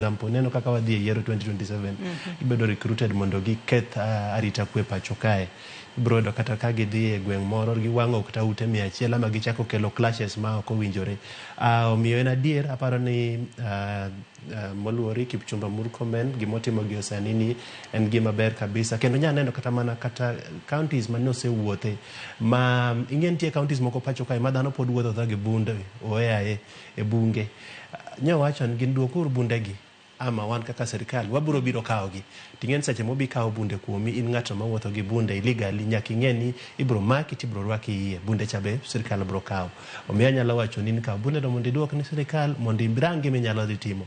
example, neno kaka wadhi e yiero 2027, ibedo recruited mondo giketh arita kwe pacho kae. Ibrodo kata ka gidhi e gweng' moro giwang'o kata ute 100 ama gichako kelo clashes ma ok owinjore. Omiyo en adier, aparo ni moluori Kipchumba Murkomen gimotimo gi osani ni en gima ber kabisa. Kendo nyaneno kata mana kata counties mane osewuothe ma ing'e nitie counties moko pacho kae ma dhano pod wuotho dha gi bunde oyaye e bunge. Nyawacho ni gin duokuru bundegi ama wan kaka serikal wabiro biro kawogi. Ting'en seche mobi kawo bunde kuomi in ng'ato mawuotho gi bunde illegally nyaka ing'e ni ibro maki tibro rwaki iye bunde chabe serikal bro kawo. Omiyo anyalo wacho ni kawo bunde do mondo iduok ni serikal mondo irangi minyalo dhi timo.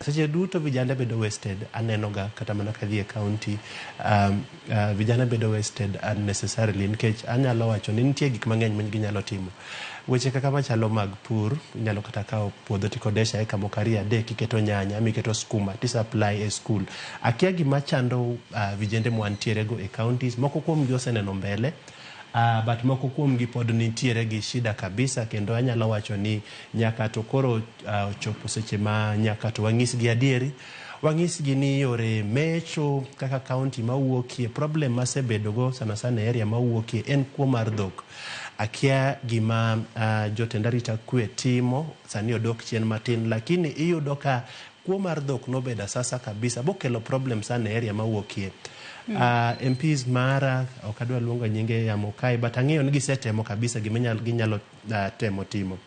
Seche duto vijana bedo wasted aneno ga kata mana kadhi e county vijana bedo wasted unnecessarily nikech anyalo wacho ni nitie gik mang'eny ma ginyalo timo. Weche kaka machalo mag pur inyalo kata kawo puodho tikodesha eka mokari adek iketo nyanya miketo skuma tisapply e school. Akia gima chando vijende mwantiere go e counties moko kuom gi oseneno mbele but moko kuom gi pod nitiere gi shida kabisa kendo anyalo wacho ni nyaka to koro chopo seche ma nyaka to wang'isgi adieri. Wang'isgi ni yore mecho kaka county mawuokie problem masebedo go sana sana area mawuokie en kuo mar dhok. Akia gima jotend arita kwe timo sani odok chien matin lakini iyudo ka kuo mar dhok nobeda sasa kabisa bokelo problem sana area mawuokie. MPs mara okadwa luongo nyinge ya mokai but ang'eyo ni gisetemo kabisa ginyalo temo timo.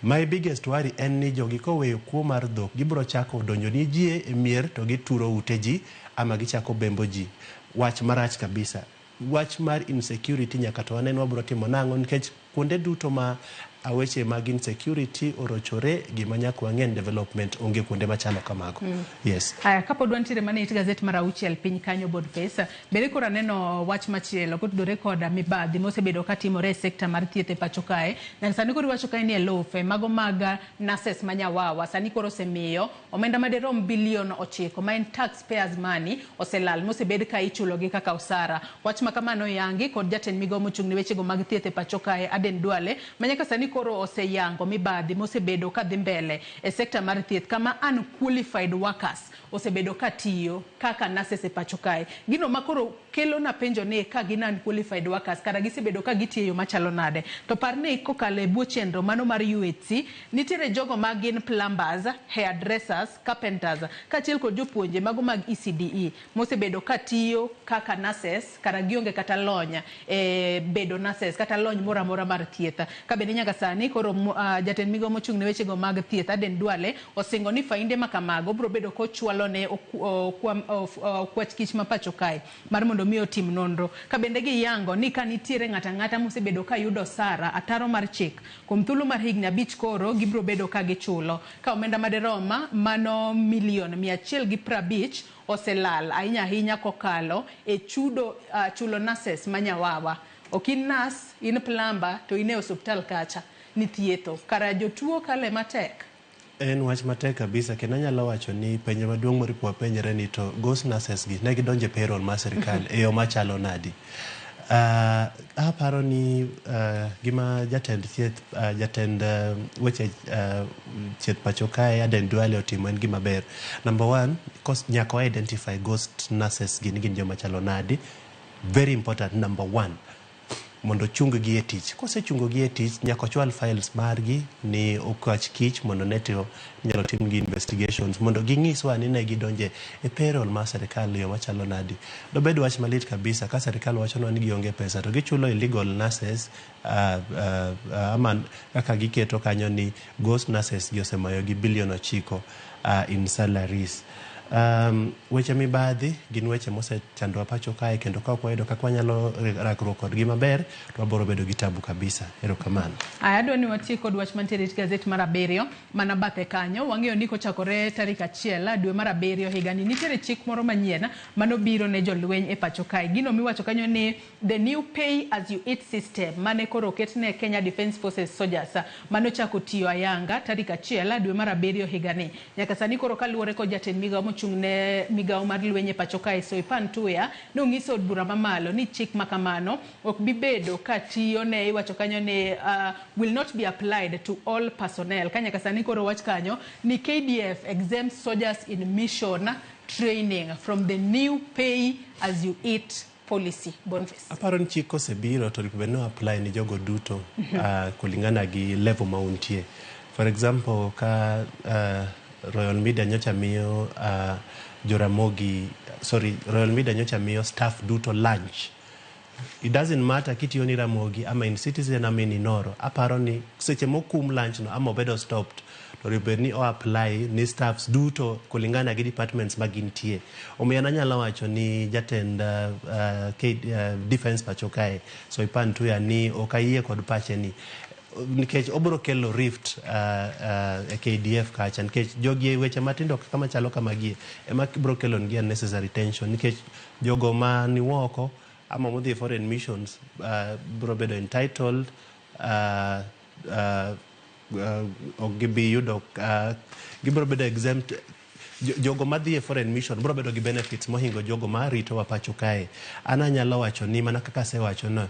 My biggest worry en ni jogi koweyo kuo mar dhok gibro chako donjo ni ji e mier to gituro ute ji ama gichako bembo ji. Wach marach kabisa. Wach mar insecurity nyaka to waneno wabro timo nang'o nikech kuonde duto ma aweche mag insecurity orochore gima nyaka wang'en development onge kuonde machalo kamago. Yes. Kapo dwantire mane it gazet mar auchiel piny kanyo bod pesa. Bere kora neno wach machielo kotudore koda mibadhi mosebedo katimore e sekta mar thieth e pacho kae. Na sani koro wacho kae ni elofe mago mag nurses manyawawa sani koro osemiyo omenda maderom bilion 9 ma en taxpayers money oselal mosebed ka ichulo gi kaka osara. Wach makamano yangi kod jatend migawo mochung' ne weche go mag thieth e pacho kae Aden Duale manyaka sani koro oseyango mibadhi mosebedo kadhi mbele e sekta mar thieth kama unqualified workers osebedo katiyo kaka nurses e pacho kae. Gino makoro kelo na penjo ne ka gin unqualified workers kara gisebedo ka gitiyo machalo nade. To parne kokale buo chenro mano mar UHC nitiere jogo magin plumbers, hairdressers, carpenters kachiel kod jopuonje mago mag ECDE mosebedo katiyo kaka nurses kara gionge kata lony bedo nurses kata lony mora mora mar thieth. Kabende nyaka sani koro jatend migawo mochung' ne weche go mag thieth Aden Duale osingo ni fainde makamago bro bedo kochwalo ne kwach kich ma pacho kae mar mondo mi otim nonro. Kabende gi yango ni kanitiere ng'ata mosebedo ka yudo sara ataro mar chik kuom thuolo mar higni 5 koro gibro bedo ka gichulo ka omenda maderoma mano milion 150 oselal ahinya kokalo e chulo nurses manyawawa. Okin nas in plumber to ine hospital kacha ni thietho kara jotuo kale matek. En wach matek kabisa kendo nyalo wacho ni penjo maduong' moripo penjere ni to ghost nurses gi ne gidonje payroll mar serikal e yo machalo nadi. Aparo ni gima jatend thieth jatend weche thieth pacho kae Aden Duale otimo en gima ber. Number 1 nyaka identify ghost nurses gi gin joma chalo nadi. Very important. Number 1 mondo chung gi e tich. Kose chungo gi e tich nyaka chwal files margi ni okach kich mondo netio nyalo tim gi investigations mondo ging'iswa ni ne gidonje e payroll mar serikal yo machalo nadi. Do bedo wach malit kabisa ka serikal wacho ni gionge pesa to gichulo illegal nurses aman kaka giketo kanyo ni ghost nurses gi osemayo gi bilion 9 in salaries. Weche mibadhi gin weche mose chandwa pacho kae kendo ka kwaedo kaka wanyalo rakruok kod gima ber to waboro bedo gi tabu kabisa. Erokamano. Adwa ni watie kod wach mantiere e gazet mar Abirio mana bathe kanyo wang'eyo ni kochakore tarik 1 dwe mar Abirio higani nitiere chik moro manyien mano biro ne jolweny e pacho kae. Gino miwacho kanyo ni the new pay as you eat system mane koro oketne Kenya Defence Forces Soldiers mano chako tiyo ayanga tarik 1 dwe mar Abirio higani. Nyaka sani koro kaluwore kod jatend migawo mochung'ne migao mar lwenye pacho kae Soipan Tuya nong'iso od bura mamalo ni chik makamano ok bibedo katiyo ne iwacho kanyo ni will not be applied to all personnel. Kanya kasani koro wach kanyo ni KDF exempts soldiers in mission training from the new pay as you eat policy. Boniface. Aparo ni chik osebiro to no apply ni jogo duto kulingana gi level mauntie. For example, ka Royal Media nyocha miyo Royal Media nyocha miyo staff duto lunch. It doesn't matter kiti yoni Ramogi ama in Citizen ama in Noro. Aparo ni seche mokum lunch no ama obedo stopped. Toribeni o apply ni staffs duto kulingana gi departments magintie. Omiyana nyalo wacho ni jatend defense pacho kae Soipan Tuya ni okayie kod pache ni nikech obro kelo rift KDF kacha nikech jogi weche matindo kama chalo kama gie ema bro kelo ngia necessary tension nikech jogo mani woko ama modhi foreign missions bro bedo entitled ogibi yudo gibro bedo exempt jogo madhi foreign mission bro bedo gi benefits mohingo jogo ma rito wa pacho kae. Ana nyalo wacho ni mana kaka se wacho no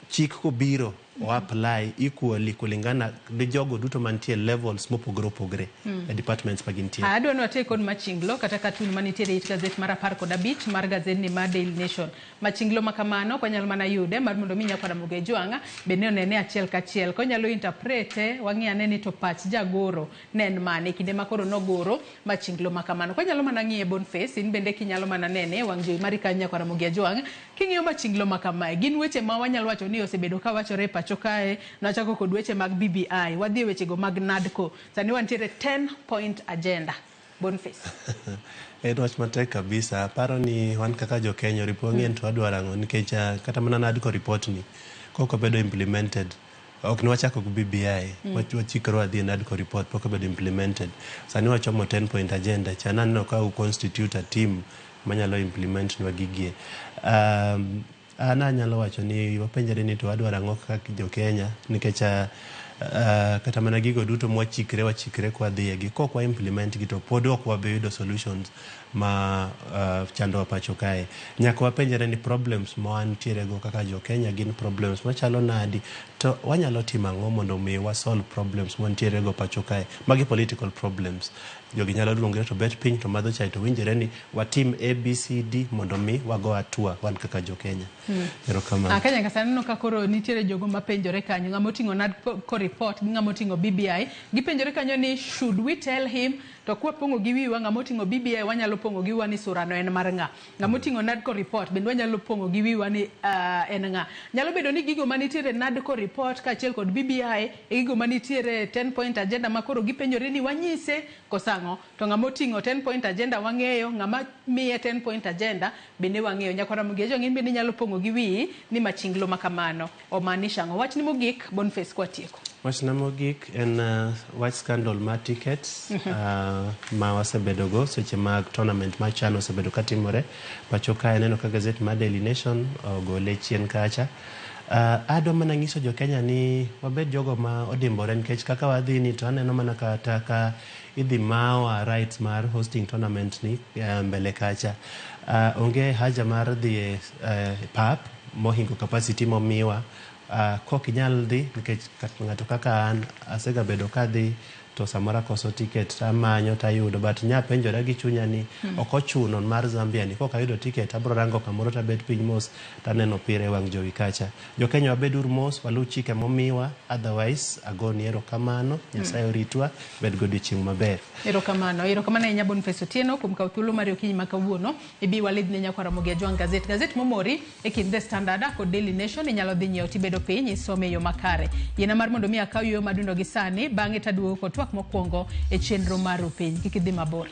chik ko biro o apply equally kulingana de jogo duto mantie levels mopogre departments magintie. Adwa no take on machinglo kata katun manitiere it gazette mar 15 mar gazette ni mar Daily Nation. Machinglo makamano kwa nyalo mana yude mar mondo minya kwa Muge Jwanga bende onene achiel kachiel ko nyalo interprete wangi anene to patch jagoro nen mane kinde makoro nogoro machinglo makamano ko nyalo mana ngie Boniface in bende kinyalo mana nene wang joy mari kanya kwa Muge Jwanga kingiyo machinglo makamae gin weche ma wanyalo wacho ni osebedo ka wachore pacho kae na chako kod weche mag BBI wadhi weche go mag NADCO sani wantiere 10-point agenda. Boniface. Wach matek kabisa. Paro ni wan kaka jo Kenya ripongi to adwarango nikech kata mana NADCO report ni koko bedo implemented. Ok ni wachako ku BBI wachikro adhi NADCO report poko bedo implemented. Sani wachomo 10-point agenda chana no ka constitute a team manyalo implement ni wagigie. Ana nyalo wacho ni wapenjere ni to adwarango kaka jo Kenya nikech kata mana gigo duto wachikre kwa dhiegi kwa implement gi to pod ok wabeyudo solutions ma chando pacho kae. Nyaka wapenjere ni problems ma wantiere go kaka jo Kenya gin problems machalo nadi to wanyalo timo ang'o mondo mi wa solve problems wantiere go pacho kae. Magi political problems. Jogi nyalo luongre to bet piny to madho chai to winjere ni watim ABCD mondo mi wago atua wan kaka jo Kenya. Erokamano. Kanya kasano ka koro nitiere jogo mapenjore kanyo ngamotingo NADCO report ngamotingo BBI gipenjore kanyo ni should we tell him to kwa pongo giwiwa ngamotingo BBI wanyalo pongo giwa ni surano en mar nga ngamotingo NADCO report bende wanyalo pongo giwiwa ni en nga nyalo bedo ni gigo manitiere NADCO report ka achiel kod BBI gigo manitiere 10-point agenda makoro gipenjore ni wanyise kosango to ngamotingo 10-point agenda wangeyo ngama miye 10-point agenda bende wangeyo nyakora mugejo ngin bende nyalo pongo giwi ni machinglo makamano o manisha ngo wach ni mogik Boniface kwa tieko. Wach na mogik en wach scandal ma tickets ma wasebedo go seche mag tournament ma chano osebedo katimore pacho kae neno ka gazette ma Daily Nation gole chien kacha. Ado mana ngiso jo Kenya ni wabed jogo ma odimbore nikech kaka wadhi ni to aneno mana ka idhi mawa rights mar hosting tournament ni mbele kacha. Onge haja mar dhi pap mohingo capacity momiwa kok inyal dhi nikech ng'ato kaka an asega bedo kadhi to samara koso ticket tamanyo tayudo but nya penjora gi chunya ni okochuno mar Zambia ni koka yudo ticket abro rango kamoro tabet piny mos taneno pire wang jowi kacha. Jo Kenya wabedur mos walu chike momiwa otherwise agoni erokamano Nyasaye oritwa bed godiochieng' maber. Erokamano nya Boniface Otieno kumka uthulo mari okinyi makawuono ibi walidne nyakwara Muge Jwanga gazette momori ekin The Standard kod Daily Nation inyalo dhi nyiewo tibedo piny isome yo makare yena mar mondo mi akaw yo madundo gi sani bang'e taduogo kod twak mokwongo e chenro mar Ruupiny kik idhi mabor.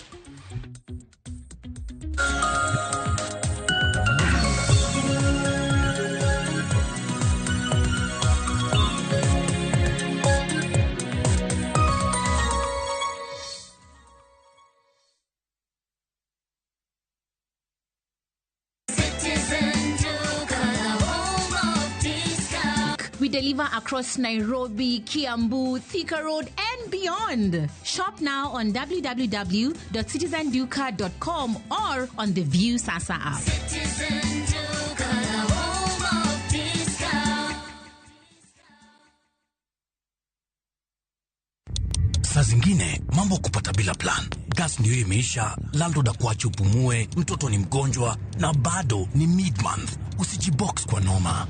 We deliver across Nairobi, Kiambu, Thika Road, and and beyond. Shop now on www.citizenduca.com or on the View Sasa app. Citizen Duca, home of discount. Saa zingine mambo kupata bila plan. Gas ndio imeisha, landlord akuache upumue, mtoto ni mgonjwa na bado ni mid-month. Usijibox kwa noma.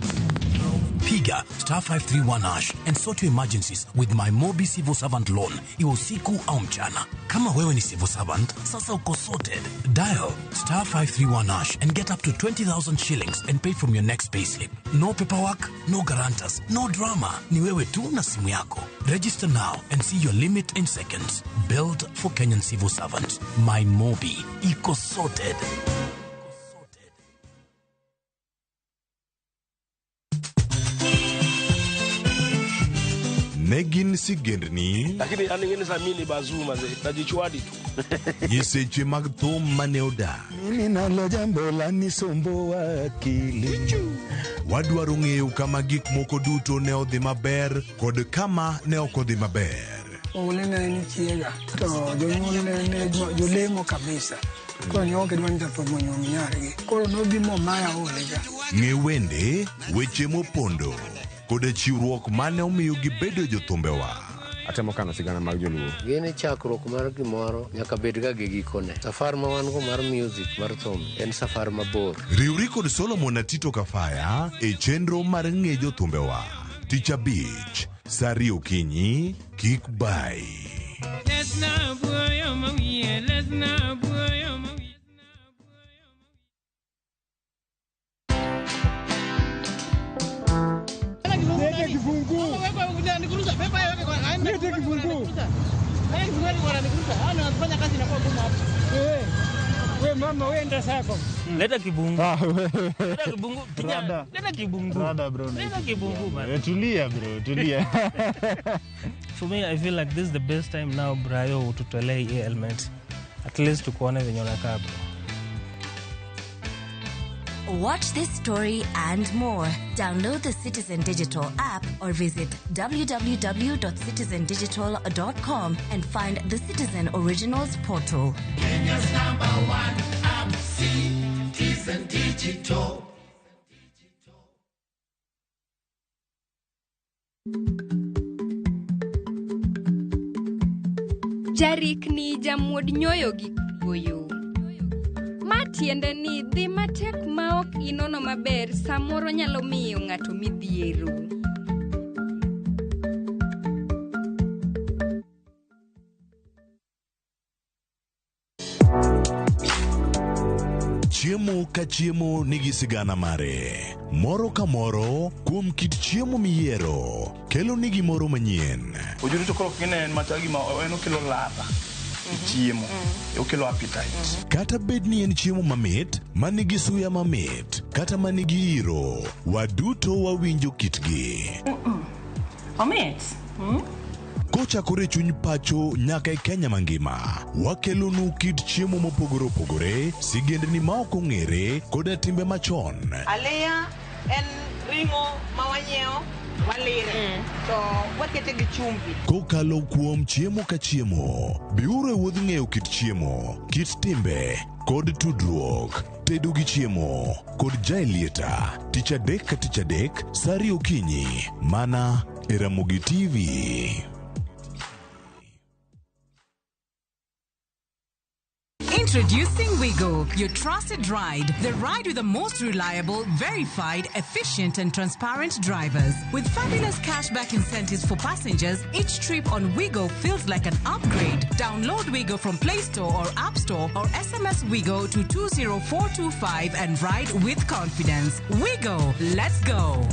Piga *531# and sort your emergencies with my Mobi Civil Servant Loan, iwe usiku au mchana. Kama wewe ni civil servant, sasa uko sorted. Dial *531# and get up to 20,000 shillings and pay from your next payslip. No paperwork, no guarantors, no drama. Ni wewe tu na simu yako. Register now and see your limit in seconds. Built for Kenyan civil servants. My Mobi, iko sorted. Negin sigendni lakini aningeni samini bazuma ze najichwadi tu yeseche mag thum maneoda mimi nalo jambo la nisombo wakili wadwaro ng'eyo kama gik moko duto ne odhi maber kod kama ne ok odhi maber. Olene ni chiega to jonyuol ne jolemo kabisa ko nyoke dwan japo monyo nyargi koro nobi mo maya olega Ng'e wende weche mopondo kod chiwruok mane omiyo gibedo jothumbewa. Atemo kano sigana mag joluo. Gini chakruok mar gimoro nyaka bed ga gi gikone. Safar ma wan go mar music mar thum en safar mabor. Riwri kod Solomon Atito Kafaya e chenro mar ng'e jothumbewa. Tich Abich, Sari Okinyi, kik bai. We mama wenda sako. Leta kibungu. Leta kibungu. Leta kibungu. Rada bro. Leta kibungu man. Tulia bro, tulia. For me, I feel like this is the best time now, Brayo, to tolerate ailments. At least to kuona venye unakaa bro. Watch this story and more. Download the Citizen Digital app or visit www.citizendigital.com and find the Citizen Originals portal. Kenya's #1 app, Citizen Digital. Jarik ni jamuod nyoyo gi goyo. Matiende ni dhi matek maok inono maber samoro nyalo miyo ng'ato midhiero. Chiemo ka chiemo nigi sigana mare. Moro ka moro kuom kit chiemo miyiero kelo nigi moro manyien. Ojuri to koro kinen matagi ma eno kelo ladha. Chiemo okelo appetite. Kata bed ni en chiemo mamit manigi suya mamit kata manigi iro, waduto wawinjo kitgi. Omit. Kochakore chuny pacho nyaka e Kenya mangima, wakelonu kit chiemo mopogore opogore, sigendni ma ok ong'ere koda timbe machon. Alea en ringo mawanyeo walire to wakete gi chumbi. Kokalo kuom chiemo ka chiemo, biuru e wuodh ng'eyo kit chiemo, kit timbe kod tudruok. Tedo gi chiemo kod jaelieta, tich adek ka tich adek, Sari Okinyi, mana e Ramogi TV. Introducing Wigo, your trusted ride. The ride with the most reliable, verified, efficient and transparent drivers. With fabulous cashback incentives for passengers, each trip on Wigo feels like an upgrade. Download Wigo from Play Store or App Store or SMS Wigo to 20425 and ride with confidence. Wigo, let's go.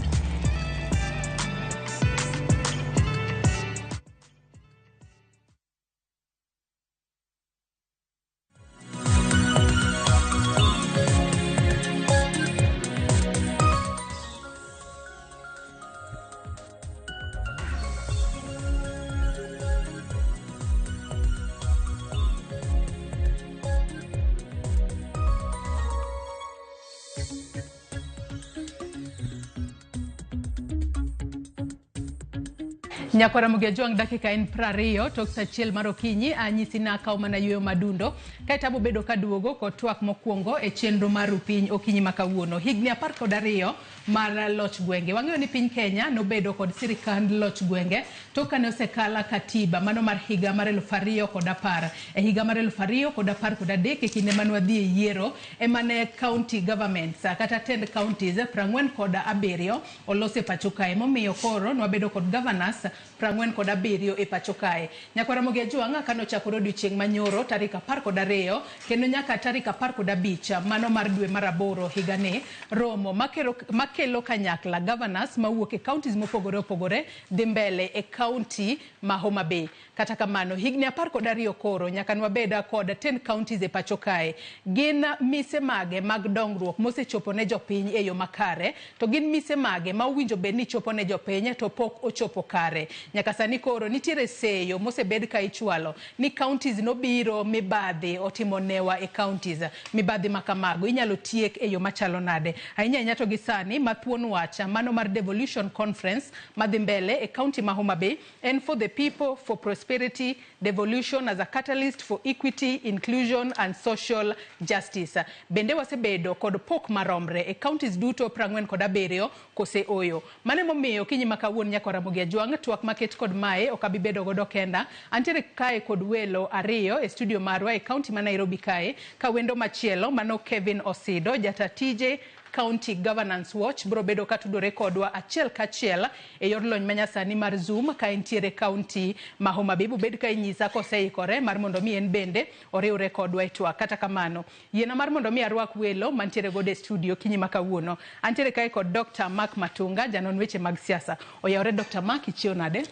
Nyakora Mugejuang dakika en 20 tok sa achiel mar okinyi anyisi na kaw mana yweyo madundo kae tabo bedo kaduogo kod twak mokwongo e chenro mar Ruupiny okinyi makawuono higni 12 mar loch gwenge. Wang'eyo ni piny Kenya nobedo kod sirikand loch gwenge tok kane osekala katiba mano mar higa mar 2010. E higa mar 2013 e kinde mane wadhi e yiero emane county governments kata 10 counties 47 olose pacho kae momiyo koro nwabedo kod governors 47 e pacho kae. Nyakora Mugejuang kano chakoro odiochieng' manyoro tarik 12 kendo nyaka tarik 15 mano mar dwe mar 8 higani romo makelo kanyakla governors mawuok e counties mopogore opogore dhi mbele e county ma Homa Bay. Kata kamano higni 12 koro nyaka nwabeda kod 10 counties e pacho kae. Gin mise mage mag dongruok mosechopo ne jopiny e yo makare to gin mise mage ma uwinjo bed ni chopo ne jopiny to pok ochopo kare. Nyaka sani koro nitiere seyo mosebed ka ichwalo ni counties nobiro mibadhi otimo newa e counties. Mibadhi makamago inyalo tiek e yo machalo nade. Ahinya nyato gi sani mathuon wacha mano mar Devolution conference madhi mbele e county ma Homa Bay and for the people for prosperity devolution as a catalyst for equity inclusion and social justice. Bende wasebedo kod pok maromre e counties duto 47 kose oyo. Mane momiyo kinyi makawuon Nyakora Mugejuang twak maket kod mae okabibedo godo kenda. Antiere kae kod welo ariyo e studio marwa e county ma Nairobi kae ka wendo machielo mano Kevin Osido jata TJ County Governance Watch bro bedo katudore kodwa achiel kachiel e yor lony manyasani mar Zoom ka entiere county ma Homa Bay bed ka inyisa koseikore mar mondo mi en bende oriwre kodwa e twak. Kata kamano yiena mar mondo mi arwak welo mantiere gode studio kinyi makawuono. Antiere kae kod Dr. Mark Matunga janon weche mag siasa. Oyawre Dr. Mark ichio nade?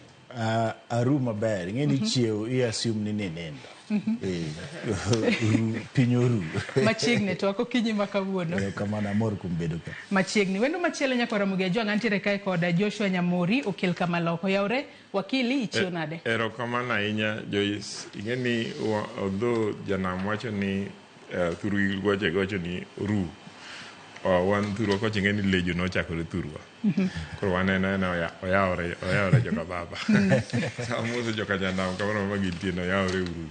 Aru maber ngeni chiew I assume ni nendo. Pinyoru machiegni to ako kinyi makawuono kamana mor kumbedo ka machiegni wendo machielo Nyakora Mugejuang antiere kae kod Joshua Nyamori okil kamaloko. Yawre wakili ichio nade? Erokamano ahinya Joyce. Ingeni although janam wacho ni thuru goche ni ru wan thuru ko chingeni lejo no chakore thurwa koro wanena oyawre joka baba samuso joka janam kamano magitie no yawre uru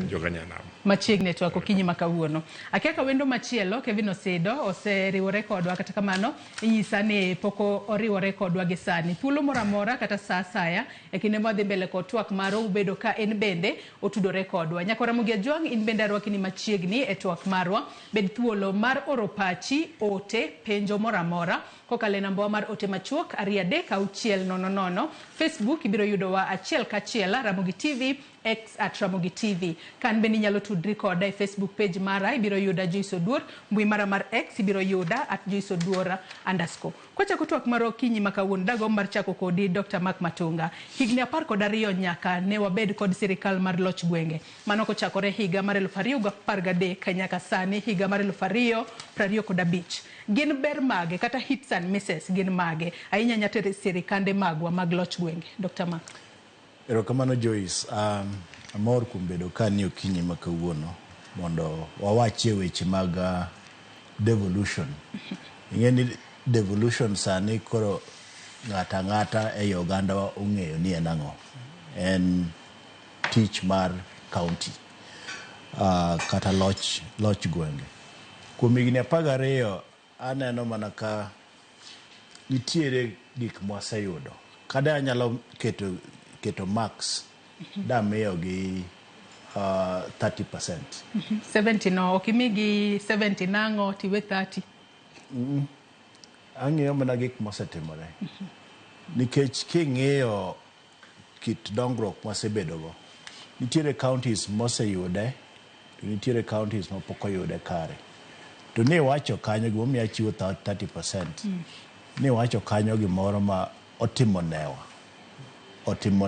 joka nyanam machiegni to ako kinyi makawuono. Akiaka wendo machielo Kevin Osido oseriwore kodwa kata kamano inyisa ni poko oriwore kodwa gi sani thuolo moramora kata saa asaya e kinde madhi mbele kod twak maro ubedo ka en bende otudore kodwa. Nyakora Mugejuang in bende arwakini machiegni e twak marwa bed thuolo mar oro pachi ote penjo moramora kokale namba mar ote machuok 33600. Facebook ibiro yudowa achiel kachiel Ramogi TV X @Ramogi TV. Kan bende nyalo tudri koda e Facebook page mara ibiro yuda Joyce Oduor, mbui mara mar X ibiro yuda @JoyceOduor_. Kwacha kutwak maro kinyi makawuono dago mar chako kodi Dr. Mark Matunga. Higni 12 nyaka ne wabed kod sirikal mar loch gwenge. Mano kochakore higa mar 2013 kanyaka sani higa mar 2025. Gin ber mage kata hits and misses gin mage ahinya nyatere sirikande magwa mag loch gwenge Dr. Mark? Erokamano Joyce. Amor kumbedo kani okinyi makawuono mondo wawachie weche mag devolution. Ingeni devolution sani koro ngata e Uganda ong'eyo ni en ang'o. En tich mar county kata loch gwenge. Kuom higni 12 aneno mana ka nitiere gik mwaseyudo. Kada anyalo keto max damiyo gi 30%. 70 no okimigi 70 nango tiwe 30. Ang'eyo mana gik mosetimore. Nikech king'iyo kit dongruok mwasebedogo nitiere counties moseyude nitiere counties mapok oyude kare. To ni wacho kanyo gimomiyo achiwo 30%. Ni wacho kanyo gimoro ma otimo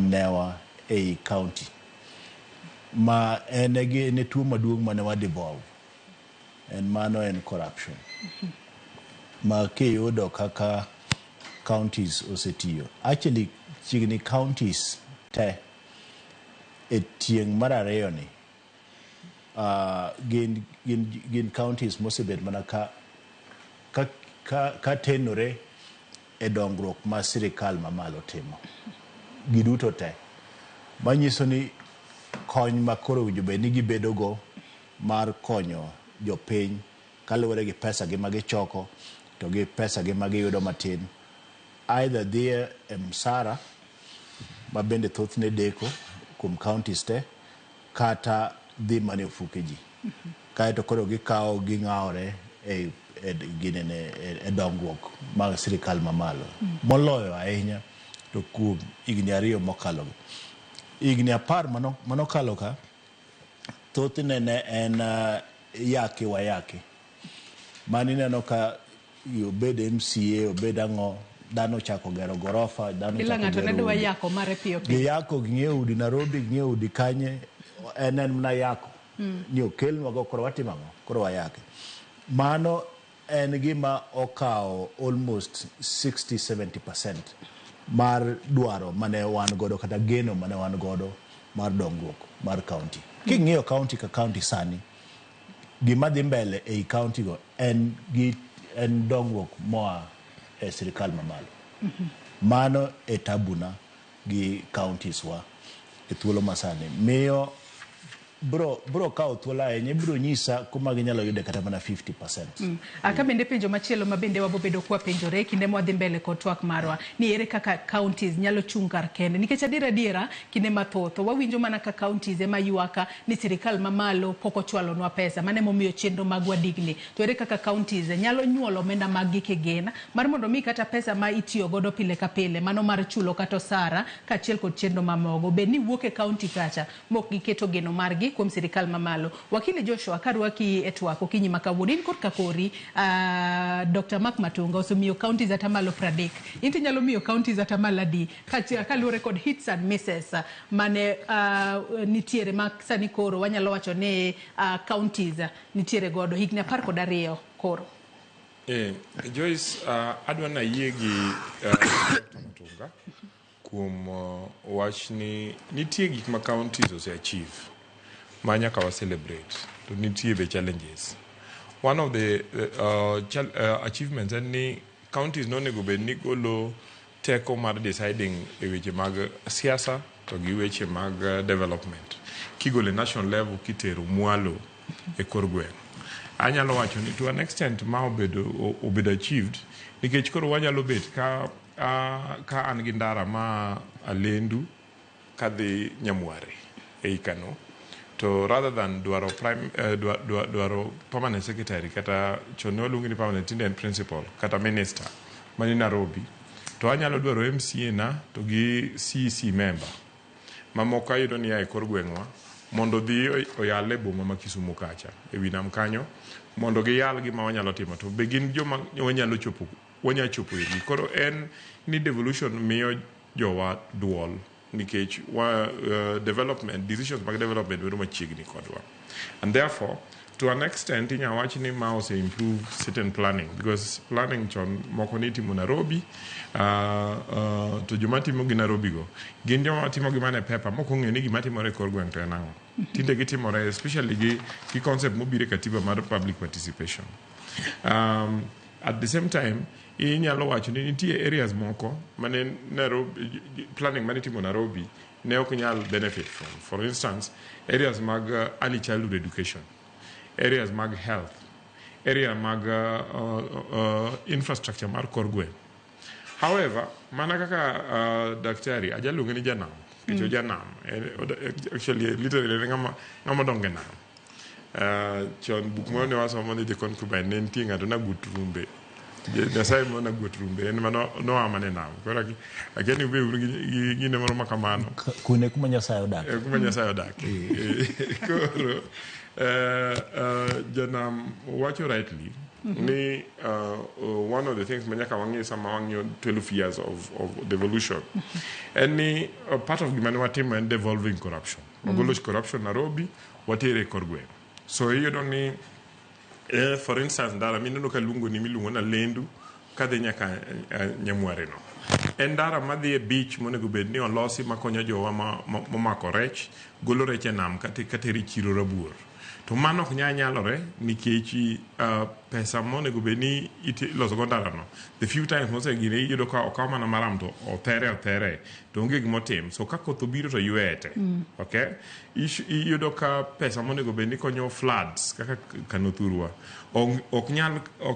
newa ei county ma ne tuo maduong' mane wa devolve en corruption. Ma kiyudo kaka counties osetiyo. Actually chigni counties te e tieng' mar ariyo ni gin counties mosebed mana ka tenore e dongruok ma sirikal mamalo timo. giduto te manyiso ni kony makoro winjo bed ni gibedogo mar konyo jopiny kaluwore gi pesa gi magichoko to gi pesa gi magiyudo matin either dhie msara ma bende thothne deko kuom counties te kata dhi mane ofuke ji kaeto koro gikawo ging'awore e dongruok mag sirikal mamalo moloyo ahinya to kuom higni 2 mokalo higni 10 manokalo ka thothne ne en yake wa yake mani neno ka obed MCA obed ang'o dhano chako gero gorofa dhano chako gero yako mare piyo piyo yako ging'eyo udi Nairobi ging'eyo udi kanye en mna yako ni okel mago koro watimang'o koro wayake mano en gima okawo almost 60-70% mar dwaro mane wan godo kata geno mane wan godo mar dongruok mar county king'iyo county ka county sani gima dhi mbele ei county go en dongruok moa e sirikal mamalo mano e tabuna gi counties wa e thuolo masani miyo bro kawo thuolo ahinya bro nyisa kuma ginyalo yude kata mana 50%. Aka bende penjo machielo ma bende wabobedo kwa penjore kinde mwadhi mbele kod twak marwa ni ere kaka counties nyalo chung kar kende nikech adiera kinde mathoth wawinjo mana ka counties ema yuaka ni sirikal mamalo pok ochwalonwa pesa mane momiyo chenro magwa digni to ere kaka counties nyalo nyuolo omenda mag gena mar mondo mi kata pesa ma itiyo godo pile ka pile mano mar chulo kata osara kaachiel kod chenro mamogo bed ni wuok e county kacha mok giketo geno margi kuom sirikal mamalo. Wakili Joshua karwaki etwak okinyi makawuono kod kakori Dr. Mark Matunga osemiyo counties atamalo 30 inti nyalo miyo counties atamalo adi kaluwore kod hits and misses mane nitiere sani koro wanyalo wacho ne counties nitiere godo higni 12 koro. Joyce adwa na yie gi Dr. Matunga kuom wach ni nitie gik ma counties ose achieve manya ka celebrate to nitie be challenges. One of the achievements and ni counties no nego be ni golo teko mar deciding e weche mag siasa to gi weche mag development kigole national level kitero mwalo e kor gweng. Anyalo wacho ni to an extent ma obedo achieved nikech koro wanyalo bet ka an gi ndara ma alendu kadhi Nyamware e Kano to rather than dwaro permanent secretary kata chono lungi ni permanent attendant principal kata minister mani Nairobi to anyalo dwaro MCA na to gi CC member mamoko ayudo ni ai kor gwengwa mondo dhi oyale boma ma Kisumu kacha e winam kanyo mondo gi yal gi ma wanyalo timo to be gin joma wanyalo chopo iri koro en ni devolution miyo jowa duol nikech development decisions mag development bedo machiegni kodwa and therefore to an extent inya wach ni ma ose improve certain planning because planning chon moko ni timo Nairobi to joma timo gi Nairobi go gin joma timo gi mane pepa moko ng'e ni gima timore kor gweng' to enang'o tinde gitimore especially gi concept mobire katiba mar public participation at the same time inyalo wacho ni nitie areas moko mane Nairobi planning mane timo Nairobi ne ok nyal benefit from. For instance, areas mag early childhood education, areas mag health, area mag infrastructure mar kor gweng. However, mana kaka daktari ajaluonge ni janam, kicho janam actually literally ngama donge nam. Chon buk mo ne wasomo ni the concubine ne ntie ng'ato na gutrumbe Nyasaye mona gutrumbe en mano no amane nam kora ageni be gine moro makamano kune kuma Nyasaye odak koro janam wacho rightly ni one of the things manyaka wangi sama wangi 12 years of devolution and ni part of gimane watimo and devolving corruption ogolo corruption Nairobi watere korgwe so you don't need for instance ndara mineno ka lungo ni milungo na lendu kadhe nyaka Nyamware no endara madhi e beach monego bed ni olosi makonyo jowa momako rech golo rech e nam kateri chiro rabuor to mano ok nyalore nikech pesa monego bed ni iloso go ndalano the few times mosegine iyudo ka okaw mana maram to othere to onge gimotim, so ka koth obiro to ywete. Okay, iyudo ka pesa monego bed ni konyo floods kaka kano thurwa ok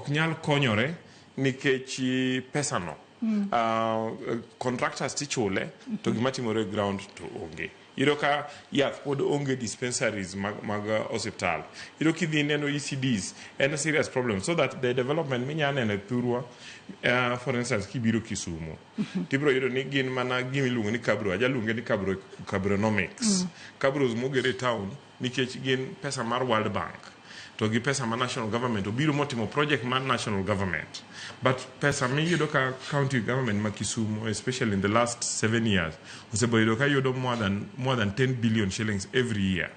nyal konyore nikech pesa no contractors tichule to gima timore ground to onge. Iyudo ka yath pod onge dispensaries mag hospital. Iyudo kidhi neno ECDs en a serious problem, so that the development minya neno thurwa for instance kibiro Kisumu tibro yudo ni gin mana gimiluongo ni kabro, ajaluonge ni cabronomics. Cabros mogere town nikech gin pesa mar World Bank to gi pesa ma national government obiro motimo project ma national government, but pesa miyudo ka county government ma Kisumu, especially in the last 7 years, oseboyudo ka yudo more than 10 billion shillings every year.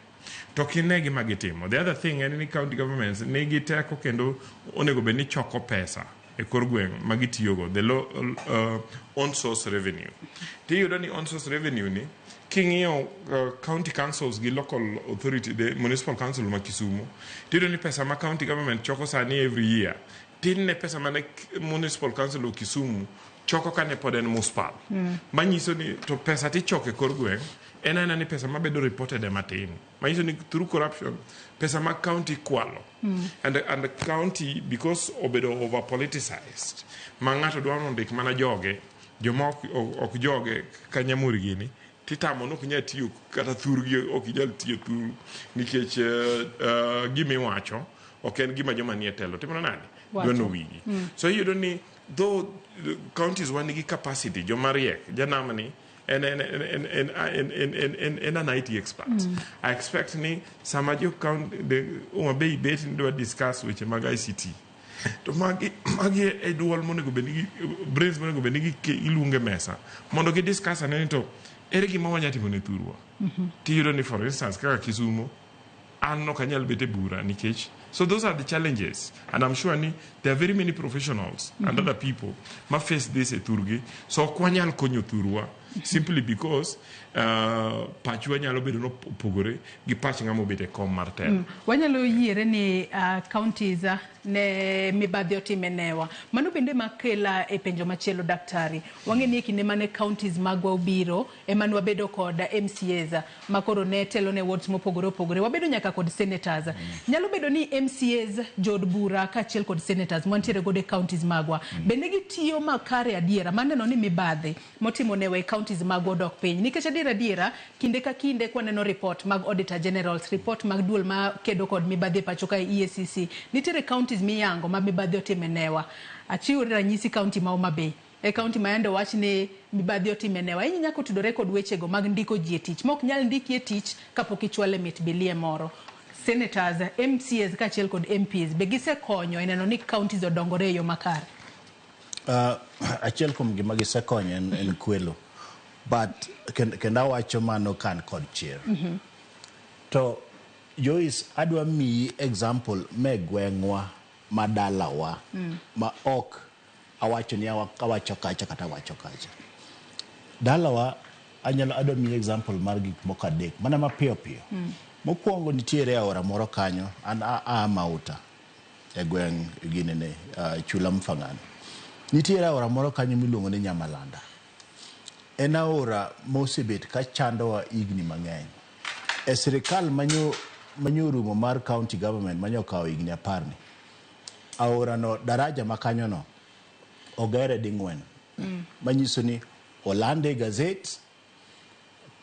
To kinegi magitimo, the other thing en ni county governments negi teko kendo onego bed ni choko pesa e kor gweng' magitiyogo, the on source revenue. Tiyudo ni on source revenue ni king'iyo county councils gi local authority, the municipal council ma Kisumu, tiyudo ni pesa ma county government choko sani every year tin ne pesa ma municipal council of Kisumu choko kane pod en muspal. Manyiso ni to pesa tichoko e kor gweng' en ni pesa mabedo reported matin. Manyiso ni through corruption pesa ma county kwalo. And the county, because obedo over politicized, ma ng'ato dwaro ndik mana joge, joma ok joge kanyamuri gini titamo no kunya tiyo kata thurgi ok ijal tiyo thuru nikech gimiwacho ok en gima joma nie telo timo nani dono wigi. So you don't need, though counties want the capacity joma riek janamani and an IT expert. I expect ni samajo count the be betting do discuss with mag ICT to magi e dual monego benigi brains monego benigi ilunge mesa mondo gi discuss aneni to ere gima wanyati mone thurwa. Tiyudo ni for instance kaka Kisumu an no kanyal bete bura nikech. So those are the challenges, and I'm sure there are very many professionals and other people ma face this eturgi. So kwanyal konyo thurwa simply because pachwa nyalo bedo no pogore gi pach ngamo bete kom martel. Wanyalo yiere ni counties ne mibadhi otimenewa. Mano bende makela e penjo machielo daktari. Wange ni kinde mane counties magwa ubiro emanu wabedo kod MCAs makoro ne telo ne wards mopogore wabedo nyaka kod senators. Nyalo bedo ni MCAs jod bura kachiel kod senators mwantiere gode counties magwa. Bende gitiyo makare adiera maneno ni mibadhi motimo newe counties magwa dok piny. Nikech adiera kinde ka kinde kwaneno report mag auditor generals, report mag duol ma kedo kod mibadhi pachoka EACC. Nitiere counties miyango ma mibadhi otimenewa. Achiwo ranyisi county ma Homa Bay. E county mayando wach ni mibadhi otimenewa. Inyi nyako tudore kod wechego mag ndiko ji e tich. Mok nyal ndiki e tich kapok ichwale mit bilie moro. Senators, MCAs kachiel kod MPs begise konyo eneno ni counties odongore yo makare. Achiel kuom gima gise konyo en kwelo. But kenda wacho mano kan kod chir. To Joyce adwa mi example me gwengwa madalawa ma ok awacho ni awacho kacha kata wacho kacha. Dalawa anyalo adwa mi example mar gik moko adek mana mapiyo piyo. Mokwongo nitiere aora moro kanyo an Mauta e gweng ginene chula Mfangano. Nitiere aora moro kanyo miluongo ni Nyamalanda. En aora mosebet ka chandowa igni mang'eny. E sirikal manyorumo mar county government manyo kawo igni 10. Aora no daraja makanyo no ogere ding'wen. Manyiso ni olande gazette,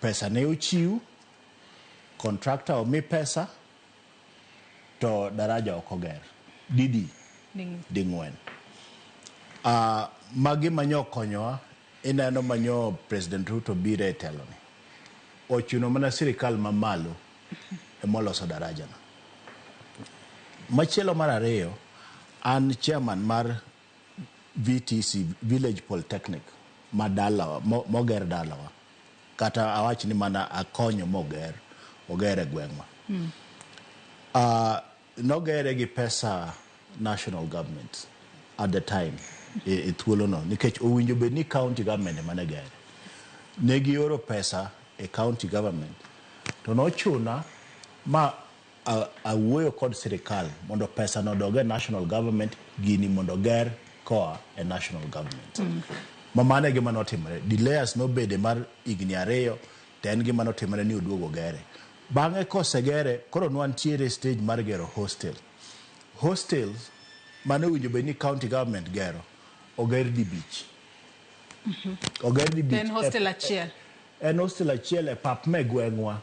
pesa ne ochiw, contractor omi pesa, to daraja okoger. Didi ding'wen. Magi manyo konyowa inano manyo President Ruto bire telo ni. Ochuno mana sirikal mamalo emoloso daraja no. Machielo mar ariyo, an chairman mar VTC, Village Polytechnic, madalawa, moger dalawa. Kata awach ni mana akonyo ogere gwengwa. Nogere gi pesa national government at the time. Thuolo no nikech owinjo bed ni county government ema ne gere. Ne gioro pesa e county government to nochuna ma awuoyo kod sirikal mondo pesa no doge national government gini mondo ger koa e national government. Mamane gima notimore. Delayers nobede mar igni 2 to en gima notimore ni oduogo gere. Bang'e kosegere koro nwantiere stage mar gero hostel. Hostels mane winjo be ni county government gero oger di beach. Oger di beach. En hostel achiel. En hostel achiel e pap me gweng'wa.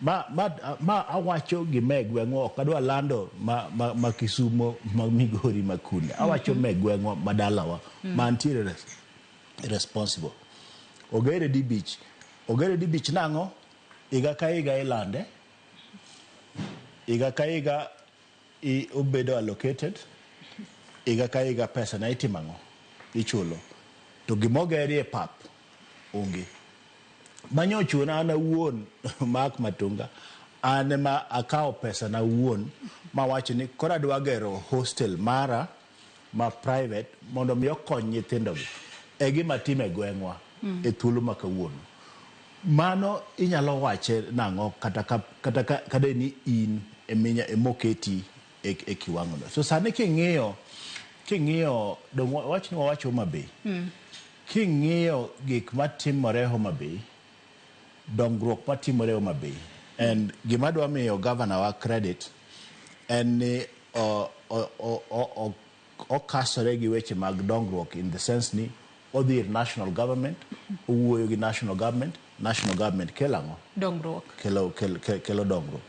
Ma awacho gi me gweng'wa ok adwa lando ma Kisumo ma Migori ma Kundi. Awacho me gweng'wa madalawa mantiere responsible. Ogere di beach. Ogere di beach nango iga ka iga ilande. Iga ka iga obedo allocated. Iga ka iga pesa na itimango. Ichulo. To gimogeri e pap onge. Manyochu na ana wuon Mark Matunga ane ma akao pesa na wuon ma wacho ni kora dwa gero hostel mara ma private mondo mi okony nyithindo gi e gima time gweng'wa e thuolo ma kawuono. Mano inyalo wache nango kata ni in emoketi e kiwango no. So sani king'iyo wach ni wawacho Homa Bay. King'iyo gik matimore Homa Bay, dongruok matimore Homa Bay, and gima dwa miyo governor wa credit en ni okasore gi weche mag dongruok in the sense ni odhi ir national government, owuoyo gi national government kelango dongruok kelo dongruok.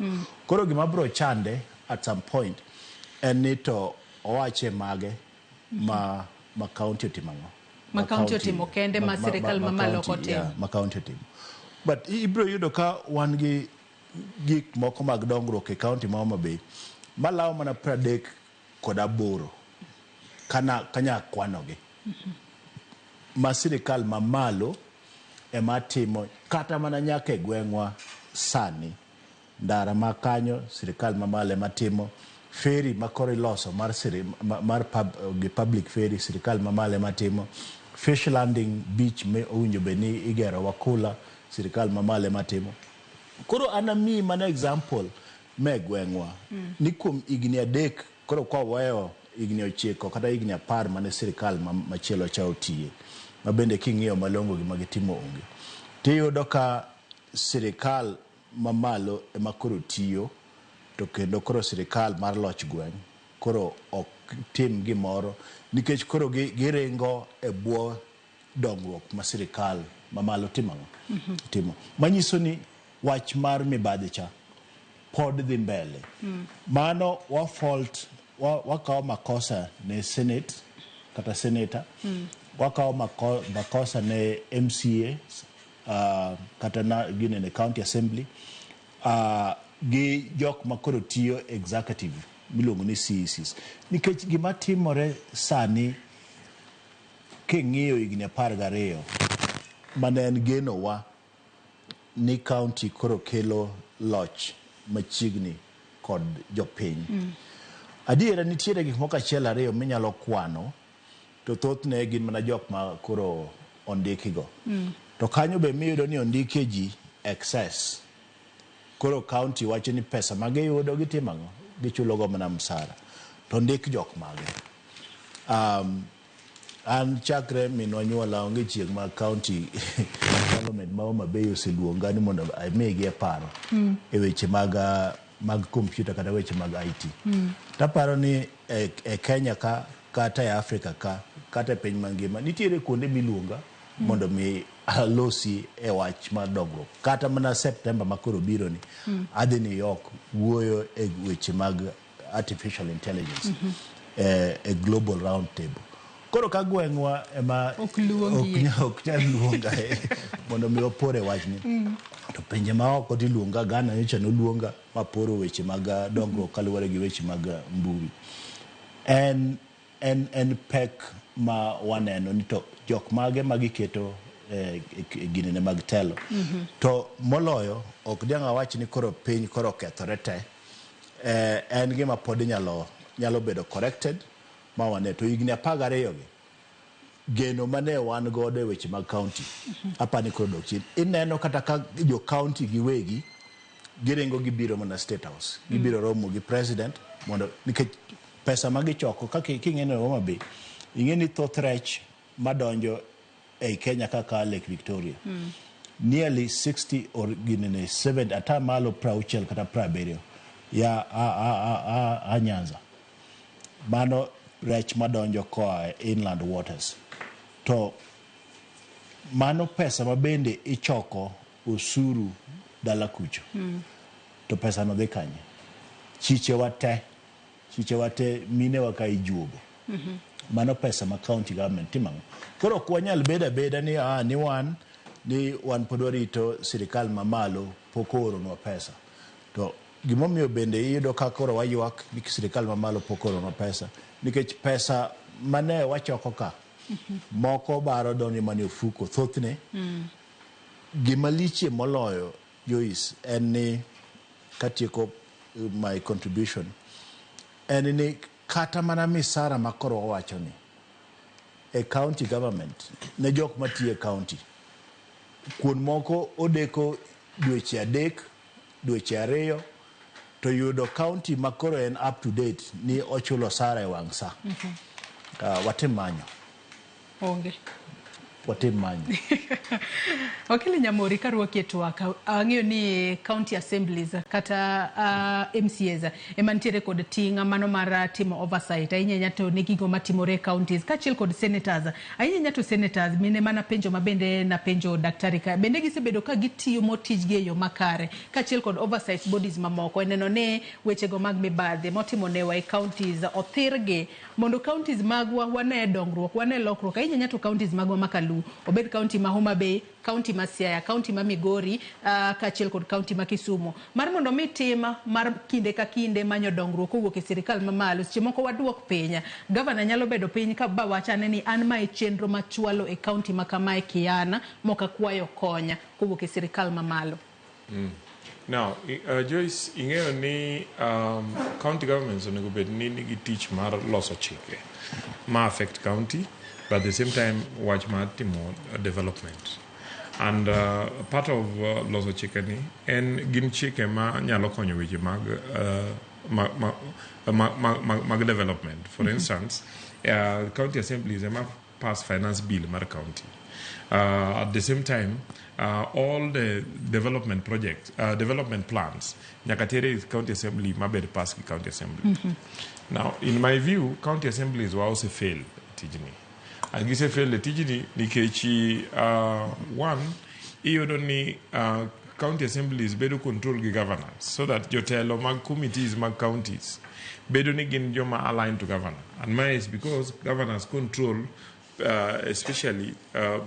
Koro gima bro chande at some point en ni to owache mage ma county timango. Ma county timo kende ma sirikal mamalo kotimo. Ma county timo. But ibro yudo ka wan gi gik moko mag dongruok e county ma Homa Bay malawo mana 38 kanya kwanogi. Ma sirikal mamalo ema timo kata mana nyaka e gweng'wa sani. Ndara ma kanyo sirikal mamalo ema timo. Ferry makoro iloso mar public ferry sirikal mamalo ema timo. Fish landing beach me owinjo be ni igero Wakula sirikal mamalo ema timo. Koro anami mana example me gweng'wa ni kuom igni 3 koro kwa wayo igni 9 kata igni 10 mane sirikal machielo cha otiye mabende king'iyo malongo gi magitimo onge. Tiyudo ka sirikal mamalo ema koro tiyo to kendo koro sirikal mar loch gweng' koro ok tim gimoro nikech koro giringo e bwo dongruok ma sirikal mamalo timo. Manyiso ni wach mar mibadhi cha pod dhi mbele. Mano wakao makosa ne Senate kata Senator, wakao makosa ne MCA kata na gine ne County Assembly, gi jok makoro tiyo executive miluongo ni CECs. Nikech gima timore sani king'iyo igni 12 mane en geno wa ni county koro kelo loch machiegni kod jopiny. Adiera nitiere gik moko 1-2 minyalo kwano to thothne gin mana jok ma koro ondikigo. To kanyo be miyudo ni ondike ji excess. Koro county wacho ni pesa magiyudo gitimango gichulogo mana msara. To ndik jok mage. An chakre minwa nyuola onge chieng' ma county government ma Homa Bay oseluonga ni mondo amigi e paro e weche mag computer kata weche mag IT. Taparo ni e Kenya ka kata e Africa kata e piny mangima nitiere kuonde miluonga mondo mi alosi e wach mar dongruok. Kata mana September makoro biro ni adhi New York wuoyo e weche mag artificial intelligence a global round table. Koro ka gweng'wa ema ok nyal luonga mondo mi opore wachni. To pinje ma oko diluonga, Ghana nyocha noluonga maporo weche mag dongruok kaluwore gi weche mag mbui. En pek ma waneno ni to jok mage magiketo ginene mag telo. To moloyo ok dianga wach ni koro piny koro kethore te. En gima pod nyalo bedo corrected ma wane to igni 12 gi geno mane wan godo e weche mag county apani koro dok chien. Ineno kata ka jo county giwegi giringo gibiro mana State House. Gibiro romo gi president mondo nikech pesa ma gichoko kaka king'eno Homa Bay, ing'eni thoth rech madonjo ei Kenya kaka Lake Victoria. Nearly 60 or 70 ata malo 60 kata 70 ya a Nyanza. Mano rech madonjo koa inland waters. To mano pesa mabende ichoko usuru dala kucho. To pesa no dhi kanye. Chiche wate mine waka ijuogo. Mano pesa ma county government timango. Koro kwanyal beda ni wan podorito sirikal mamalo pokoro no pesa. To gimomiyo bende iyudo ka koro wayuak ni sirikal mamalo pokoro no pesa. Nikech pesa mane wachoko ka. Moko baro doni mane ofuko thothne. Gimaliche moloyo Joyce en ni katieko my contribution en ni kata mana misara makoro wawacho ni a county government ne jok matiye county kuon moko odeko dweche 3 dweche 2 to yudo county makoro en up to date ni ochulo sara e wang' sa. Watim manyo Wakili Nyamori karuoki etwaka ang'eyo ni county assemblies kata MCAs emantiere kod ting' mano mar timo oversight ahinya nyato ne gigo matimore counties kachiel kod senators ahinya nyato senators mine mana penjo mabende na penjo daktari ka bende gisebedo ka gitiyo motijgi e yo makare kachiel kod oversight bodies mamoko eneno ne wechego mag mibadhi motimo newa e counties othirgi mondo counties magwa wane dongruok wane lokruok ahinya nyato counties magwa makalu obed county ma Homa Bay, county ma Siaya, county ma Migori, kachiel kod county ma Kisumu. Mar mondo mi tema mar kinde ka kinde manyo dongruok kowuok e sirikal mamalo. Seche moko waduok piny. Governor nyalo bedo piny ka ba wachane ni an ma e chenro machwalo e county ma kamae Kiana moka kwayo konya kowuok e sirikal mamalo. Now, Joyce, ing'eyo ni county governments onego bed ni nigi tich mar loso chike ma affect county, but at the same time watch timo development. And part of loso chike ni en gin chike ma nyalo konyo weche mag development. For instance, county assemblies ema pass finance bill mar county. At the same time, all the development projects, development plans, nyakatere county assembly mabed pass ki county assembly. Now, in my view, county assemblies will also fail tijini. And gise fail the tijini nikechi one, iyudo ni county assemblies bedo control the governance so that jotelo mag committees mag counties bedo ni gin joma aligned to governor. And mine is because governors control especially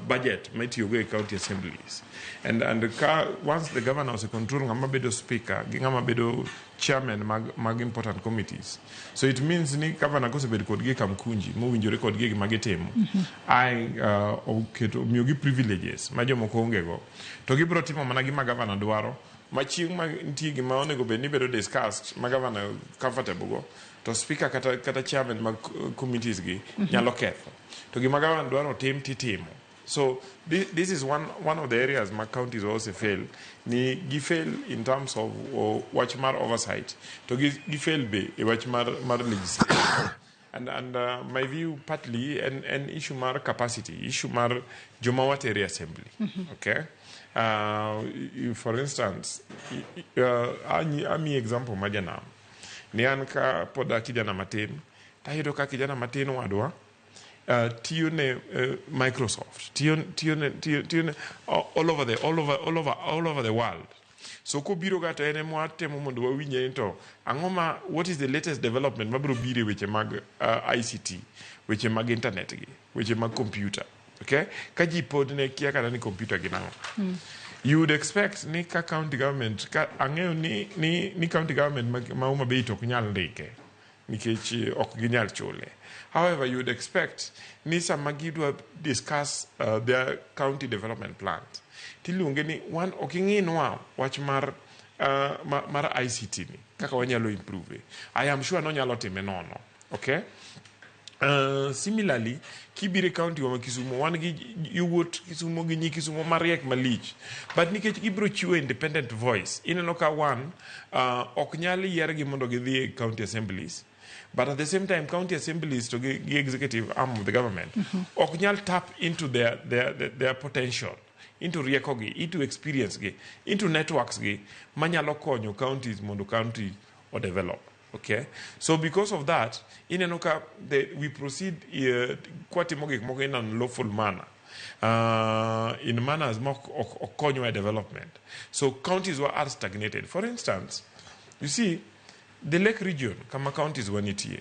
budget might you go county assemblies and once the governor was control ngama bedo speaker ngama bedo chairman mag important committees, so it means ni governor goes bedo kod gi kamkunji mo winjore kod gi magetemo oketo miyogi privileges ma jomoko ongego to gibro timo mana gima governor dwaro machieng' ma nitie gima onego bed ni bedo discussed ma governor comfortable go to speaker kata chairman mag committees gi nyalo ketho to gima governor dwaro titimo. So this is one of the areas my counties also fail. Ni gi fail in terms of watch mar oversight. To gi fail be watch mar legislation. And my view partly an issue mar capacity, issue mar Jomawat area assembly. Okay. For instance, ami example majana. Nian ka poda kijana matin. Tahido ka kijana matin wadwa. Tione Microsoft, tione all over the world. So ko biro gata ene mo atemo mondo wawinje into angoma what is the latest development mabro bire weche mag ICT, weche mag internet gi, weche mag computer. Okay? Kaji pod ne kia kana ni computer gi nango. You would expect ni ka county government ka angeo ni county government ma Homa Bay to kunyal ndeke. Nikechi ok ginyal chule. However, you would expect Nisa Magidwa discuss their county development plans. Tilungeni one okinginwa watch mar ICT ni kaka wanyalo improve. I am sure no nyalo time nono. Okay? Similarly, Kibire County wa Kisumu, one yuwot Kisumu gi Kisumu mariek malich. But nikech gibro chiwo independent voice, ineno ka one ok nyal yier gi mondo gidhi county assemblies. But at the same time, county assemblies to the executive arm of the government, ok nyal tap into their potential, into riekogi, into experience gi, into networks gi, manyalo konyo counties mondo county or develop. Okay, so because of that, in Enoka, we proceed in a lawful manner, in manners more conjoint development. So counties are stagnated. For instance, you see, the Lake region, kama counties waniti,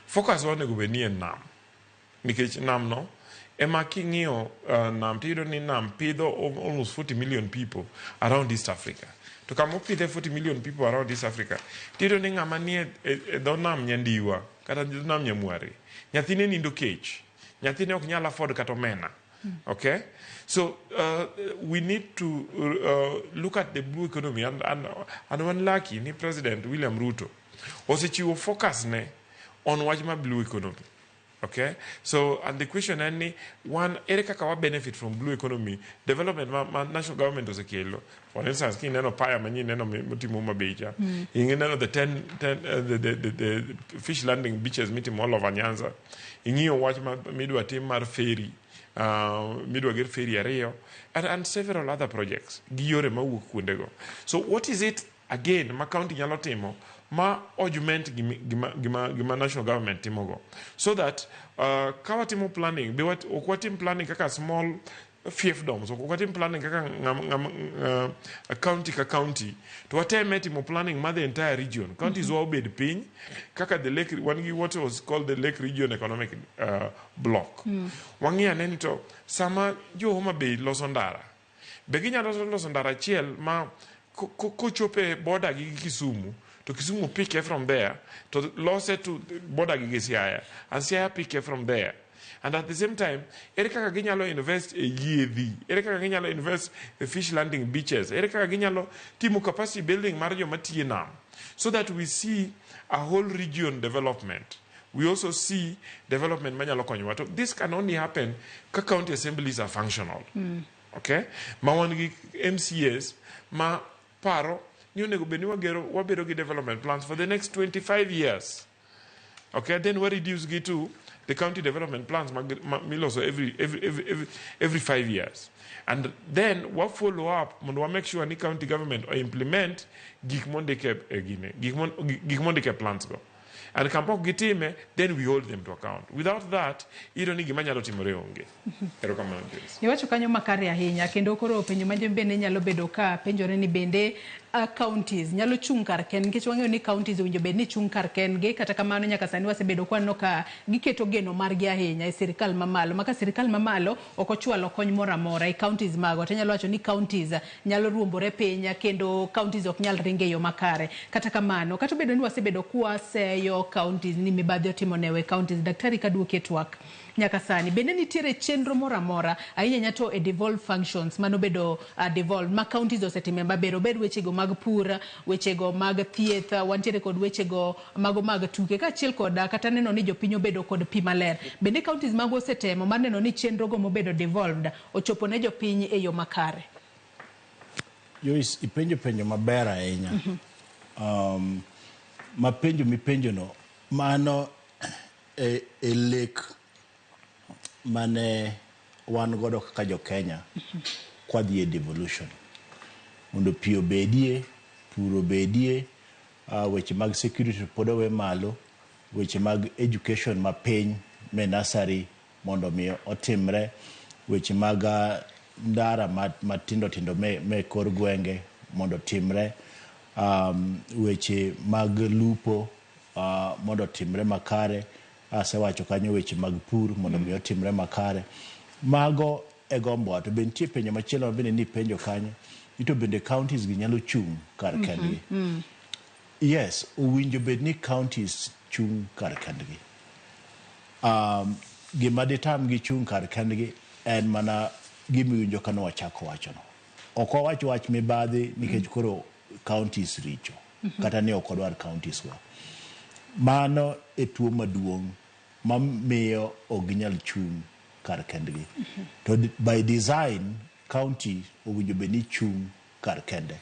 focus on the gubeni and Nam, Nikech Nam no, ema kingio Nam tido ni Nam pido almost 40 million people around East Africa. To come up with 40 million people around East Africa, tido ni ngamani donam nyandiwa, kata donam nyamwari, nyathine nindo cage, nyathine ok nyala afford katomena. Okay, so we need to look at the blue economy, and one lucky ni President William Ruto osechiwo focus ne on wajma blue economy. Okay, so and the question any one ereka kawa benefit from blue economy development national government osekelo. For instance, kin neno paya manyi neno mutimo mabeja. Ingi neno the fish landing beaches meeting all over Nyanza. Ingi wajma midwa team mar ferry. Midwa get ferry area and several other projects giyore mawuok kuondego. So what is it again ma county nyalo timo ma augment gima national government timogo, so that kawa timo planning be what okwatim planning kaka small fiefdoms, okwatim planning kaka county ka county to attempt timo planning ma the entire region counties wa obed piny kaka the lake one what was called the lake region economic block. Wangia nenito sama jo Homa Bay loso ndara be ginyalo loso ndara chiel ma kochope border gi Kisumu, to Kisumu pick from there, to Lose to border gi Siaya, and Siaya pick from there. And at the same time, Erika Ginyalo invest a yevi, Erika Ginyalo invest a fish landing beaches, Erika Ginyalo Timu capacity building Mario Matiena, so that we see a whole region development. We also see development Manyalo Konywato. This can only happen because county assemblies are functional. Okay? Mawangi MCAs, ma paro, wabero development plans for the next 25 years. Okay, then we reduce to the county development plans so every 5 years. And then we follow up, we make sure the county government or implement gigmondeke plans go. And then we hold them to account. Without that, you don't need to timore. Iwacho kanyo makare ahinya kendo koro penjo manje bende nyalo bedo ka penjore ni bende counties nyalo chung kar ken nikech wang'eyo ni counties winjo bed ni chung kar ken ge kata kamano nyaka sani wasebedo kwano ka giketo geno margi ahinya e sirikal mamalo maka sirikal mamalo ok ochwalo kony moro amora e counties mago to nyalo wacho ni counties nyalo ruombore piny kendo counties ok nyal ringe yo makare kata kamano kata bedo ni wasebedo kwaseyo counties ni mibadhi otimo newe counties daktari kaduoke twak nyaka sani bende nitiere chenro moro amora ahinya nyato e devolve functions mano bedo devolve ma counties osetime mabero bed wechego mag pur wechego mag thieth wantiere kod wechego mago mag tuke ka achiel kod kata neno ni jopiny obedo kod pi maler bende counties mago osetemo mar neno ni chenro go mobedo devolved ochopo ne jopiny e yo makare. Joyce ipenjo maber ahinya. Mapenjo mipenjo no mano e lek mane wan godo kaka jo Kenya kwa dhie devolution mondo pi obedie, pur obedie, weche mag security pod owe malo, weche mag education ma piny me nursery mondo mi otimre, weche mag ndara matindo tindo me kor gwenge mondo timre, weche mag lupo mondo timre makare, asewacho kanyo weche mag pur mondo mi otimre makare. Mago e gombo to bentie penjo machielo bende ni penjo kanyo ito bende counties gi nyalo chung kar kendgi. Yes, owinjo bed ni counties chung kar kendgi. Gima ditam gi chung kar kendgi en mana gimiwinjo kano wachako wacho no. Ok wawacho wach mibadhi nikech koro counties richo kata ne ok odwar counties go. Mano e tuo maduong' mamiyo ok ginyal chung' kar kendgi. To by design, county owinjo bed ni chung' kar kende.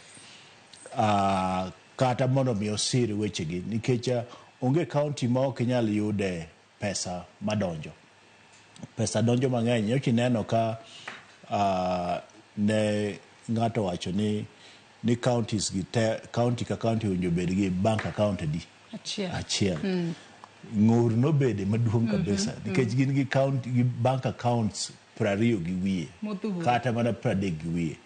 Kata mondo mi osir wechegi nikech onge county ma ok inyal yude pesa madonjo. Pesa donjo mang'eny. Nyocha ineno ka ne ng'ato wacho ni counties gi te, county ka county owinjo bed gi bank account di achiel. Ng'ur nobede maduong' kabisa nikech gin gi county gi bank accounts 20 gi wiye kata mana 30 gi wiye.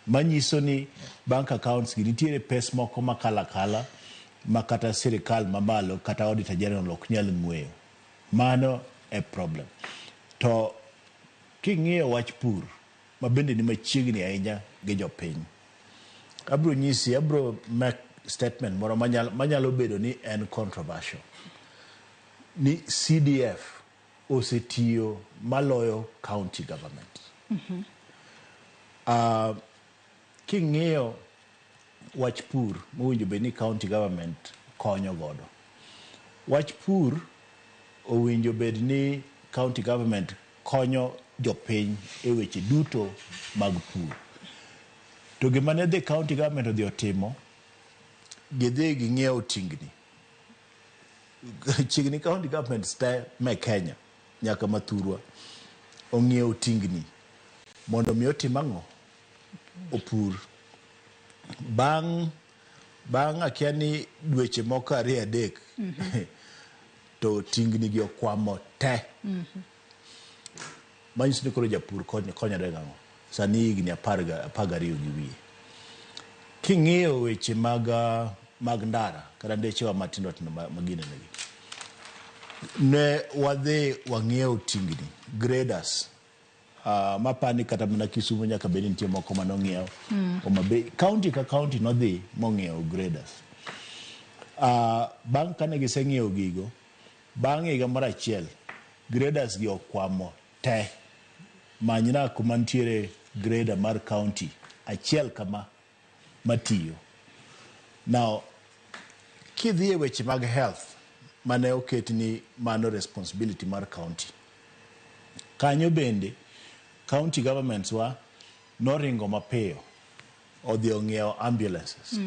Manyiso ni bank accounts gi nitiere pes moko makala ma kata sirikal mamalo kata auditor general ok nyal ng'weyo. Mano e problem. To king'iyo wach pur ma bende ni machiegni ahinya gi jopiny, abro make statement moro manyalo bedo ni en controversial. Ni CDF osetiyo maloyo county government. King'iyo wach pur mowinjo bed ni county government konyo godo. Wach pur owinjo bed ni county government konyo jopiny e weche duto mag pur. To gima ne the county government odhi otimo, gidhi ging'iewo tingni. Chiegni county government te me Kenya nyaka Mathurwa ong'iewo tingni mondo mi otim ang'o? Opur. Bang' akia ni dweche moko 2-3 to tingni gi okwamo te. Manyiso ni koro japur konyore gang'o? Sani higni 12 gi wiye. King'iyo weche mag ndara kata ndechewa matindo magine negi, ne wadhi wang'iewo tingni graders. Mapani kata mana Kisumu nyaka bed nitie moko manong'iew. County ka county nodhi mong'iewo graders. Bang' kane giseng'iewo gigo, bang' higa moro achiel graders gi okwamo te. Manyna kuma nitiere grader mar county achiel kama matiyo. Now, kidhi e weche mag health mane oket ni mano responsibility mar county, kanyo bende county governments wa noringo mapiyo odhi ong'iewo ambulances.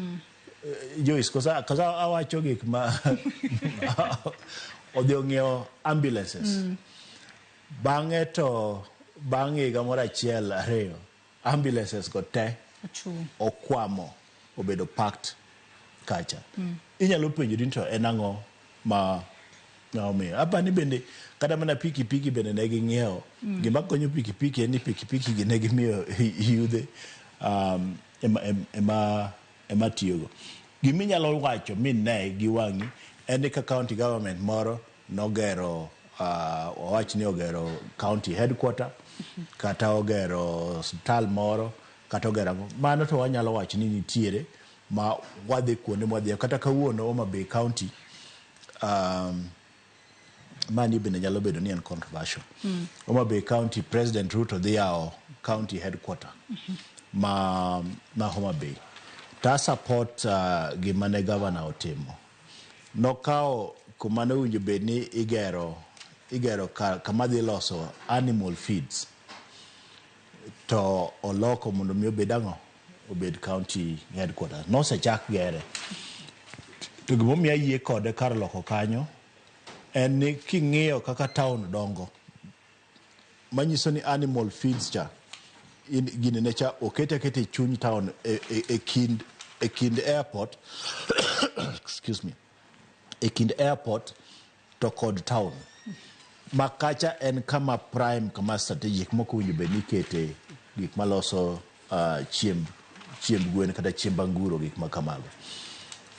Joyce, kaza awacho gik ma odhi ong'iewo ambulances. Bang' higa moro 1-2 ambulances go te okwamo obedo packed kacha. Inyalo penjori to en ang'o ma omiyo. Apani bende kata mana pikipiki bende ne ging'iewo. Gima konyo pikipiki en ni pikipiki gi ne gimiyo yudhe ema tiyogo. Giminyalo wacho ne gi wang'i en ni ka county government moro nogero wawach ni ogero county headquarter kata ogero hospital moro kata ogero mano, to wanyalo wacho ni nitiere ma wadhi kuonde mwadhi kata kawuono Homa Bay County. Mani bende nyalo bedo ni en controversial. Homa Bay County President Ruto dhi yawo county headquarter ma Homa Bay. Ta support gima ne governor otimo. Nokao kuma ne winjo bed ni igero kama dhi loso animal feeds, to oloko mondo mi obed ang'o? Obed county headquarters. Nosechak gere. To gimomiyo ayie kode kar loko kanyo en ni king'iyo kaka town dongo, manyiso ni animal feeds cha gine ne cha okete chuny town e kind airport excuse me, e kind airport to kod town. Makacha en kama prime, kama strategic moko winjo bed ni kete gik maloso chiemb gwen kata chiemb anguro, gik makamago.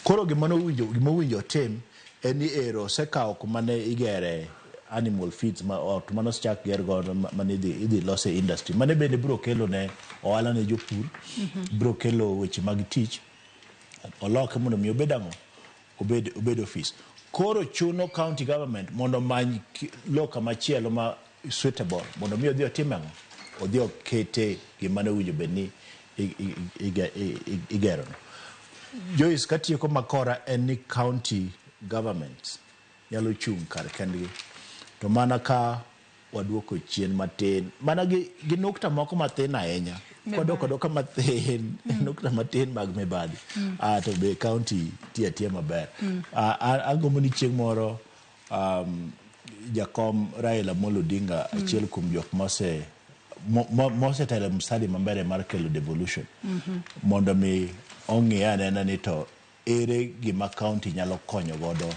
Koro gima winjo tim en ni ero sekawo kuma ne igere animal feeds to mano chak ger godo mane idhi lose industry mane bende biro kelo ne ohala ne jopur, biro kelo weche mag tich, oloke mondo mi obed ang'o? Obed office. Koro chuno county government mondo many loka machielo ma suitable mondo mi odhi otim ang'o? Odhi okete gima ne winjo bed ni igero. Joyce, katieko makora en ni county governments nyalo chung' kar kendgi. to mana ka waduoko chien matin mana gi nukta moko matin ahinya kodoka matin nukta matin mag mibadhi to be county tia maber agombo ni chieng' moro jakom Raila Amolo Odinga achiel kuom jok mosetelo mstari maber mar kelo devolution mondo mi ong'e anena ni to ere gima county nyalo konyo godo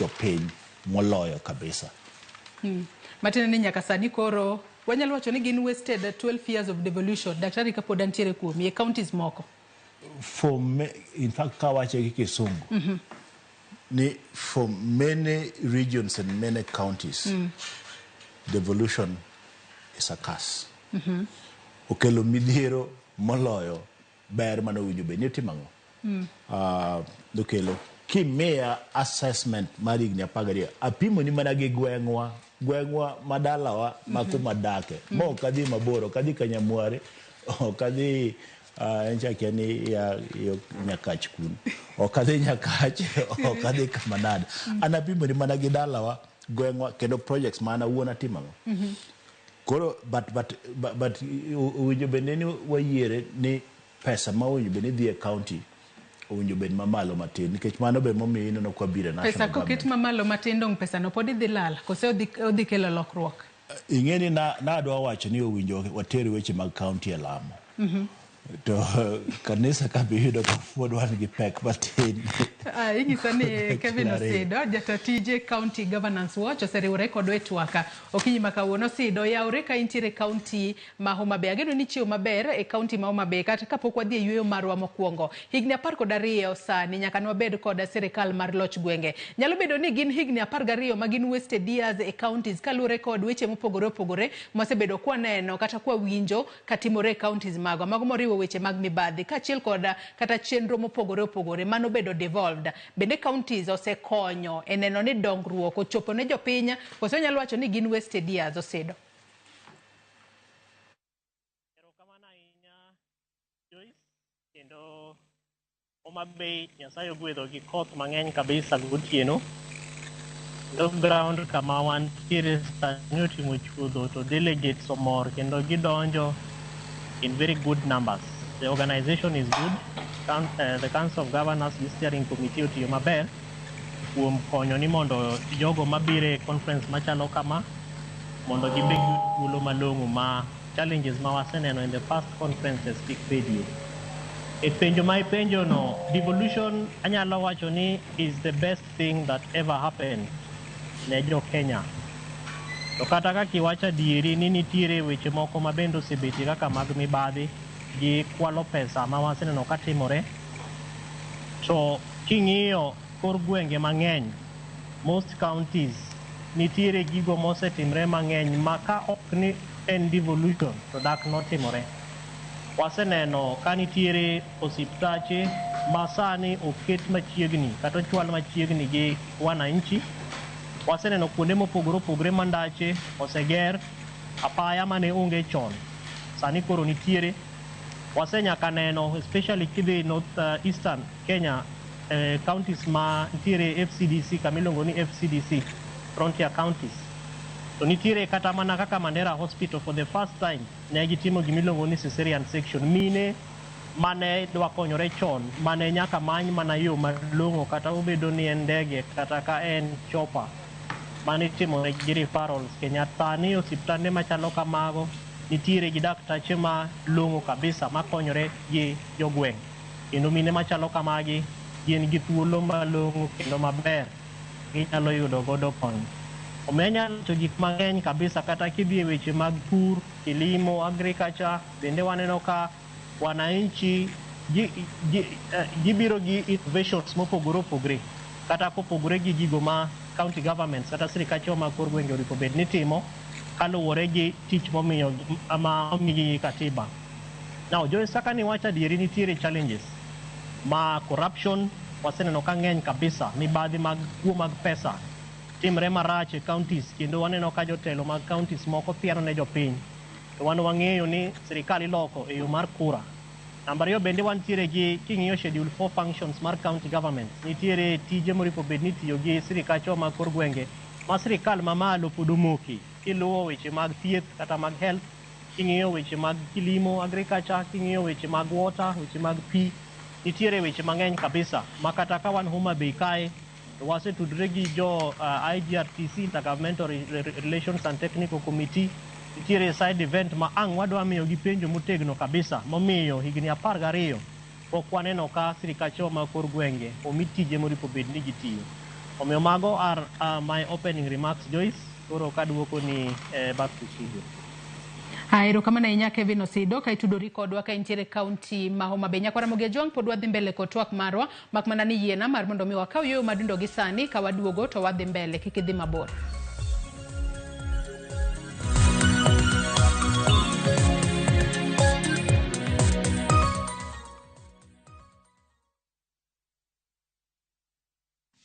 jopiny moloyo kabisa. Matin ni nyaka sani koro wanyalo wacho ni gin wasted 12 years of devolution. Daktari kapod antiere kuom ye counties moko. For me, in fact, kawache gi Kisungu. Ni for many regions and many counties, devolution is a curse. Okelo midhiero moloyo ber mano winjo be ni timango. Dokelo kimea assessment mari higni 12 apimo ni mana gi gweng'wa madalawa makuma dake mo kadhi maboro kadhi Kanyamware kadhi enchakia ni ya Nyakach kun kadhi Nyakach kadhi Kamanada anapimo ni mana gi dalawa gweng'wa kendo projects mana wuona timango koro but winjo bende ni wayiere ni pesa ma winjo bende dhi e county winjo ben mamalo matin nikech mano be momiyo ineno kwa bire national pesa koket mamalo matin dong pesa no podi dhi lal kose odhi kelo lokruok. Ing'eni na adwa wacho ni owinjo wateri weche mag county e Lamu to kanisa kabiyudo kapod wan gi pek matin. Ing'isa ni Kevin Osedo jatatije County Governance Watch oseriwore kod wetwaka okinyi makawuono Osedo yawre ka intiere county ma Homa Bay ageno ni chiwo maber e county ma Homa Bay kata kapok wadhi e yweyo marwa mokwongo higni 12 sani nyaka nwabed kod sirikal mar loch gwenge nyalo bedo ni gin higni 12 ma gin wasted years e counties kalure kod weche mopogore opogore mosebedo kwaneno kata kwa winjo katimore counties mago moriwo weche mag mibadhi kachiel kod kata chenro mopogore opogore mano bedo devolved bende counties osekonyo eneno ni dongruok ochopo ne jopiny kose nyalo wacho ni gin wasted years Osedo. Kendo Homa Bay Nyasaye ogwedho gi koth mang'eny kabisa gotieno ground kama wantiere sani otimo chuodho to delegates omor kendo gidonjo in very good numbers. The organization is good. The Council of Governors, the steering committee otiyo maber kuom konyo ni mondo jogo mabire conference machalo kama mondo gibed thuolo malong'o ma challenges ma waseneno in the past conferences kik bedie. E penjo ma ipenjo no, devolution anyalo wacho ni is the best thing that ever happened ne jo Kenya. To kata kaka iwacho adieri ni nitiere weche moko ma bende osebetie kaka mag mibadhi gi kwalo pesa ma waseneno katimore to king'iyo kor gwenge mang'eny most counties nitiere gigo mosetimre mang'eny ma ka ok ni en devolution to dak notimore. Waseneno ka nitiere osiptache ma sani oket machiegni kata ochwal machiegni gi wananchi. Waseneno kuonde mopogore opogore mandache oseger apaya mane onge chon sani koro nitiere. Wasenyaka neno especially kidhi north eastern Kenya counties ma nitiere FCDC kamilongo ni FCDC frontier counties to nitiere kata mana kaka Mandera Hospital for the first time ne gitimo gimilongo ni cesarean section mine mane dwa konyore chon mane nyaka many mana yo malong'o kata obedo ni en ndege kata ka en chopa mane timo gi referrals Kenyatta ni osiptande machalo kamago nitiere gi daktache ma long'o kabisa makonyore gi jogweng' kendo mine machalo kamagi gin gi thuolo malong'o kendo maber ginyalo yudo godo kony. Omenya to gik mang'eny kabisa kata kidhi e weche mag pur, kilimo, agriculture bende waneno ka wananchi gibiro gi innovations mopogore opogore kata kopogore gi gigo ma county governments kata sirikache ma kor gwenge oriko bed ni timo kaluwore gi tich momiyo ama omigi katiba. Now Joyce saka ni wacha dieri nitiere challenges ma corruption waseneno ka ng'eny kabisa mibadhi mag kuo mag pesa timre marach e counties kendo waneno ka jotelo mag counties moko thiano ne jopiny to wan wang'eyo ni sirikal iloko e yo mar kura. Namba 2 bende wantiere gi king'iyo schedule 4 functions mar county government nitiere tije moripo bed ni tiyo gi sirikache ma kor gwenge ma sirikal mamalo pod omoki kiluwo weche mag thieth kata mag health, king'iyo weche mag kilimo agriculture, king'iyo weche mag water, weche mag pi, nitiere weche mang'eny kabisa ma kata ka wan Homa Bay kae to wasetudre gi jo IGRTC, Intergovernmental Relations and Technical Committee. Nitiere side event ma ang' wadwa miyo gi penjo motegno kabisa momiyo higni 12 pok waneno ka sirikacho ma kor gwenge omi tije moripo bed ni gitiyo. Omiyo mago are my opening remarks, Joyce. Koro kaduoko ni back to studio. Hairo kama na inya Kevin Osido ka itudori kodwa ka intiere county ma Homa Bay. Nyakwara Moge Jwang pod wadhi mbele ko twak marwa makmana ni yiena mar mondo mi wakaw yo madundo gi sani ka waduogo to wadhi mbele kik idhi mabor.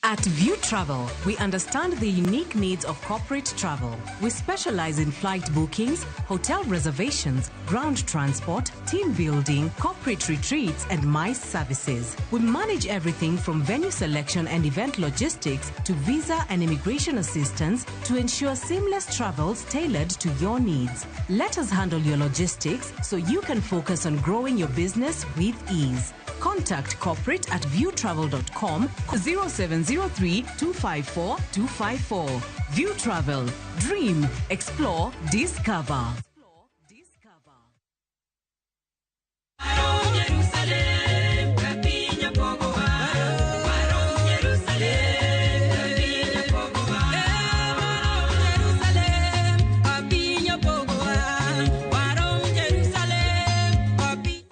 At View Travel, we understand the unique needs of corporate travel. We specialize in flight bookings, hotel reservations, ground transport, team building, corporate retreats, and MICE services. We manage everything from venue selection and event logistics to visa and immigration assistance to ensure seamless travels tailored to your needs. Let us handle your logistics so you can focus on growing your business with ease. Contact corporate at viewtravel.com 0703 254 254. View Travel. Dream, explore, discover.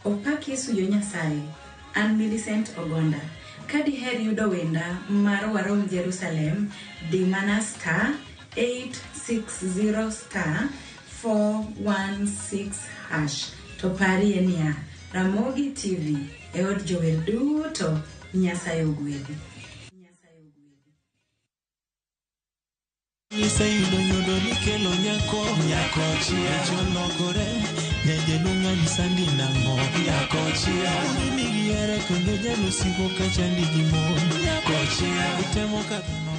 Opaki suyo Nyasaye. An Millicent Ogonda. Kadi her yudo wenda mar Warom Jerusalem di mana star 860 star 416 hash. To pari enia Ramogi TV e od jower duto Nyasaye ogwedhi. Sayudo nyodo nikelo nyako chia cholokore nyaje lunga ni sandi nango nyako chia migi yere kondo jalo sigo kachandi gimon nyako chia utemo kadhano.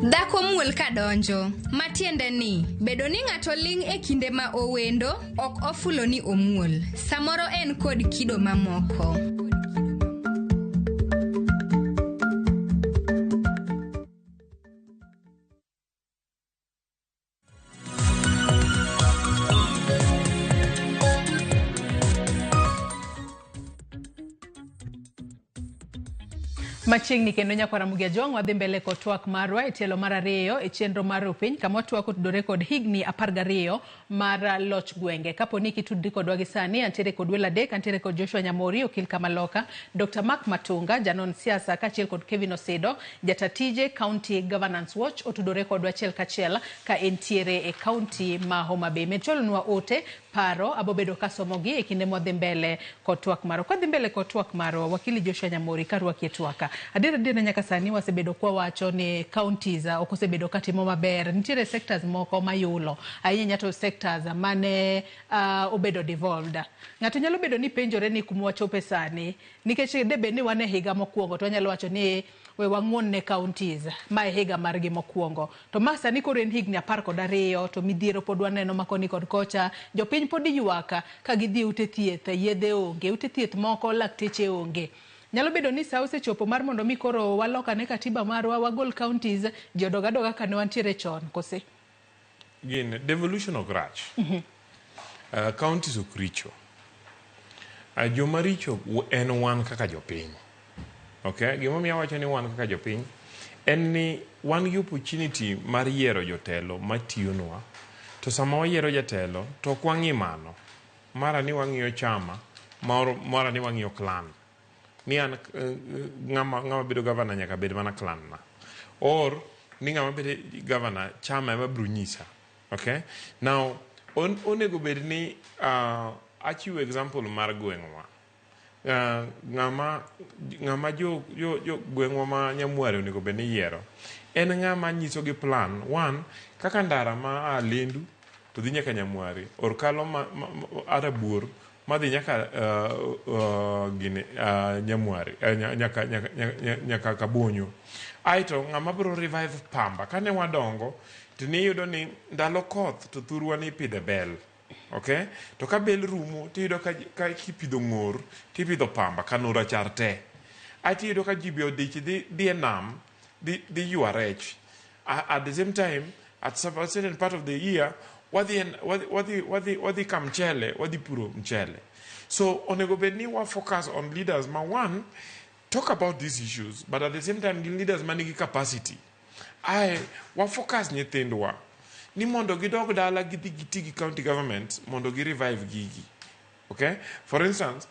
Dhako muol kadonjo, matiende ni, bedo ni ng'ato ling' e kinde ma owendo, ok ofulo ni omuol. Samoro en kod kido mamoko. Machiegni kendo Nyakwara Moge Jwang wadhi mbele ko twak marwa e tielo mar ariyo e chenro mar Ruupiny kama watwako tudore kod higni 12 mar loch gwenge. Kapo ni kitudri kodwa gi sani antiere kod Wela Dek, antiere kod Joshua Nyamori, Okil Kamaloka, Dr. Mark Matunga, Janon Siasa kachiel kod Kevin Osido, Jatatije County Governance Watch otudore kodwa achiel kachiel ka entiere e county ma Homa Bay. Metolnwa ote paro abobedo kasomogi e kinde mwadhi mbele ko twak marwa. Kwa dhi mbele ko twak marwa, wakili Joshua Nyamori karwaki twaka. Adira nyaka sani wasebedo kwa wacho ni counties okosebedo katimo maber. Nitiere sectors moko mayulo. Ahinya to sectors mane obedo devolved. Ng'ato nyalo bedo ni penjore ni kumwachope sani. Nikech debe ni wane higa mokwongo to nyalo wacho ni we wang'won ne counties ma higa margi mokwongo. To masa ni koro en higni 12 to midhiero pod waneno makoni kod kocha. Jopiny pod ywaka ka gidhi ute thieth, yedhe onge, ute thieth moko lakteche onge. Nyalo bedo ni sa osechopo mar mondo mi koro waloka ne katiba marwa wagol counties jodoga kane wantiere chon kose. Gin devolution ok rach. Counties ok richo. Joma richo en wan kaka jopiny. Okay? Gima miyo wacho ni wan kaka jopiny en ni wan gi opportunity mar yiero jotelo matiyonwa. To sama wayiero jatelo to kwang'i mano. Mara ni wang'iyo chama, mara ni wang'iyo clan. Ni an ng'ama bedo governor nyaka bed mana clan na. Or ni ng'ama bedo governor chama ema biro nyisa. Okay? Now, onego bed ni achiwo example mar gweng'wa. Ng'ama jo gweng'wa ma Nyamware onego bed ni yiero. En ng'ama nyiso gi plan. One, kaka ndara ma Lendu to dhi nyaka Nyamwari, or kalo Arabuor madhi nyaka gine Nyamwari, nyaka Kabonyo. Aito ng'ama biro revive Pamba. Kane wadongo, to niyudo ni ndalo koth to thurwa ni pidhe bel. Okay? To ka bel rumo, tiyudo ka kipidho ng'or, tipidho Pamba, kanora char te. Aito iyudo ka jibi odich dhi e nam, dhi ywa rech. At the same time, at a certain part of the year, wadi ka mchele, wadi puro mchele. So onego bedni wa focus on leaders. One, talk about these issues, but at the same time, the leaders manigi capacity. Wa focus nyithindwa. Ni mondo gidog dala giti county government, mondo gi revive gigi. Okay? For instance,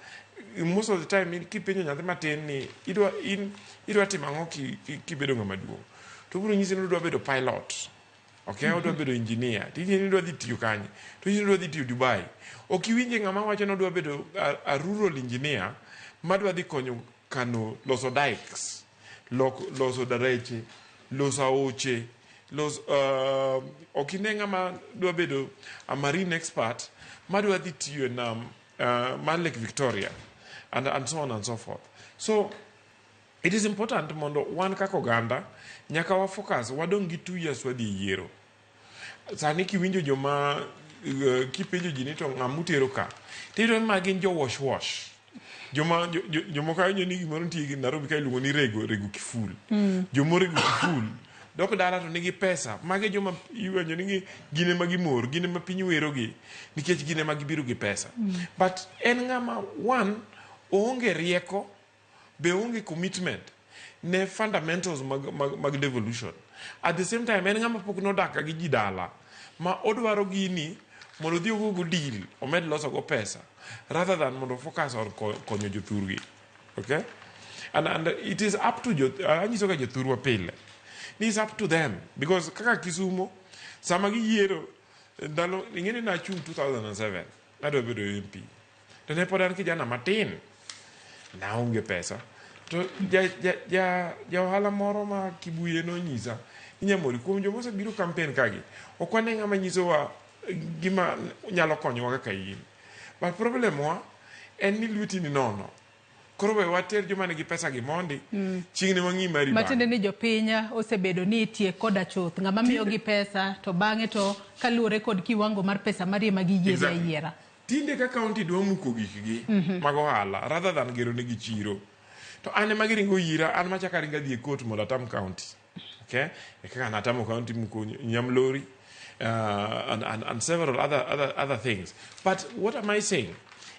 most of the time, kipenyo nyathi matin ni idwa timo ang'o kibedo ng'ama duong'. To biro nyisi ni idwa bedo pilot. Okay, odwa bedo engineer. Tiji ni idwa dhi tiyo kanye. To tiji ni idwa dhi tiyo Dubai. Ok iwinje ng'ama wacho ni odwa bedo a rural engineer madwa dhi konyo kano loso dikes, loso dareche, loso aoche, ok ine ng'ama dwa bedo a marine expert madwa dhi tiyo na Lake Victoria and so on and so forth. So it is important mondo wan kaka oganda nyaka wa focus wadong gi 2 years wadhi yiero. Sani kiwinjo joma kipenjo ji ni to ng'amutero ka tiro ma gin jo wash joma kanyo ni gimoro nitie gi Nairobi ka iluongo ni rego kiful. Jomo rego kiful dok dala to nigi pesa mage joma iwenyo ni gine ma gimor, gine ma piny wero gi nikech gine ma gibiro gi pesa. But en ng'ama one oonge rieko, be onge commitment ne fundamentals mag devolution. At the same time, en ng'ama pok nodaka gi ji dala ma odwaro gini mondo dhi ogo deal omed loso go pesa rather than mondo focus on konyo jothurgi. Okay? And it is up to anyiso ka jothurwa pile. It is up to them because kaka Kisumo sama giyiero ndalo ing'eni na chung 2007 nadwa bedo MP. To ne pod an kijana matin na onge pesa. To ja ohala moro ma Kibuye nonyisa Nyamori kuom joma osebiro campaign kagi ok wane ng'ama nyisowa gima nyalo konyowa kaka in. But problem wa en ni lweti ni nono. Koro we water joma nigi pesa gi mondi chieng' ne wang'i mari ba. Matinde ni jopinya osebedo ni itie koda chuth ng'ama miyo gi pesa to bang'e to kaluwore kod kiwango mar pesa mari ma giyiera yiera. Tinde ka county dwa muko gikgi mag ohala rather than gero negi chiro. To ane magiringo yira an machaka ringa dhi e court mondo atam county. Okay? Kaka natamo county muko Nyamlori and several other things. But what am I saying?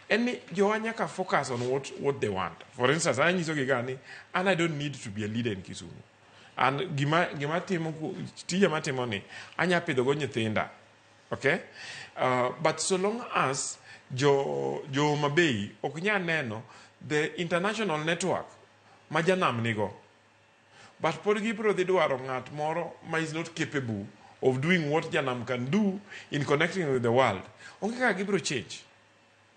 And Joa nyaka focus on what they want. For instance, I nyiso gigani and I don't need to be a leader in Kisumu. And gima timo tija matimo ni anya pidho go nyithinda. Okay? But so long as jo Mabei oknya neno the international network majanam nigo. But pod gibro dhi dwaro ng'at moro ma is not capable of doing what Janam can do in connecting with the world. Onge ka gibro change.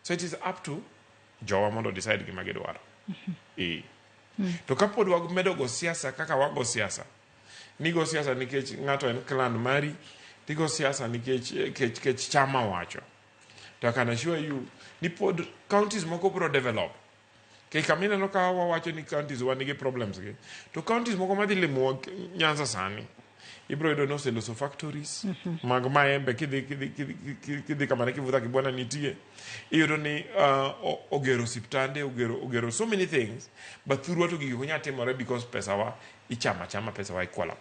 So it is up to jowa mondo decide gima gidwaro. To kapod wag medo go siasa kaka wago siasa. Ni go siasa nikech ng'ato en clan mari, ni go siasa nikech chama wacho. To I can assure you ni pod counties moko bro develop. Ke kamina no ka wacho ni counties wanige problems ge. To counties moko madhi limo Nyanza sani. Ibro do no selo so factories. Mag maembe kidhi kamana kivuta kibwana nitie. Iyo ni ogero siptande, ogero so many things. But through what gigi kunya temore because pesa wa ichama pesa wa ikwala.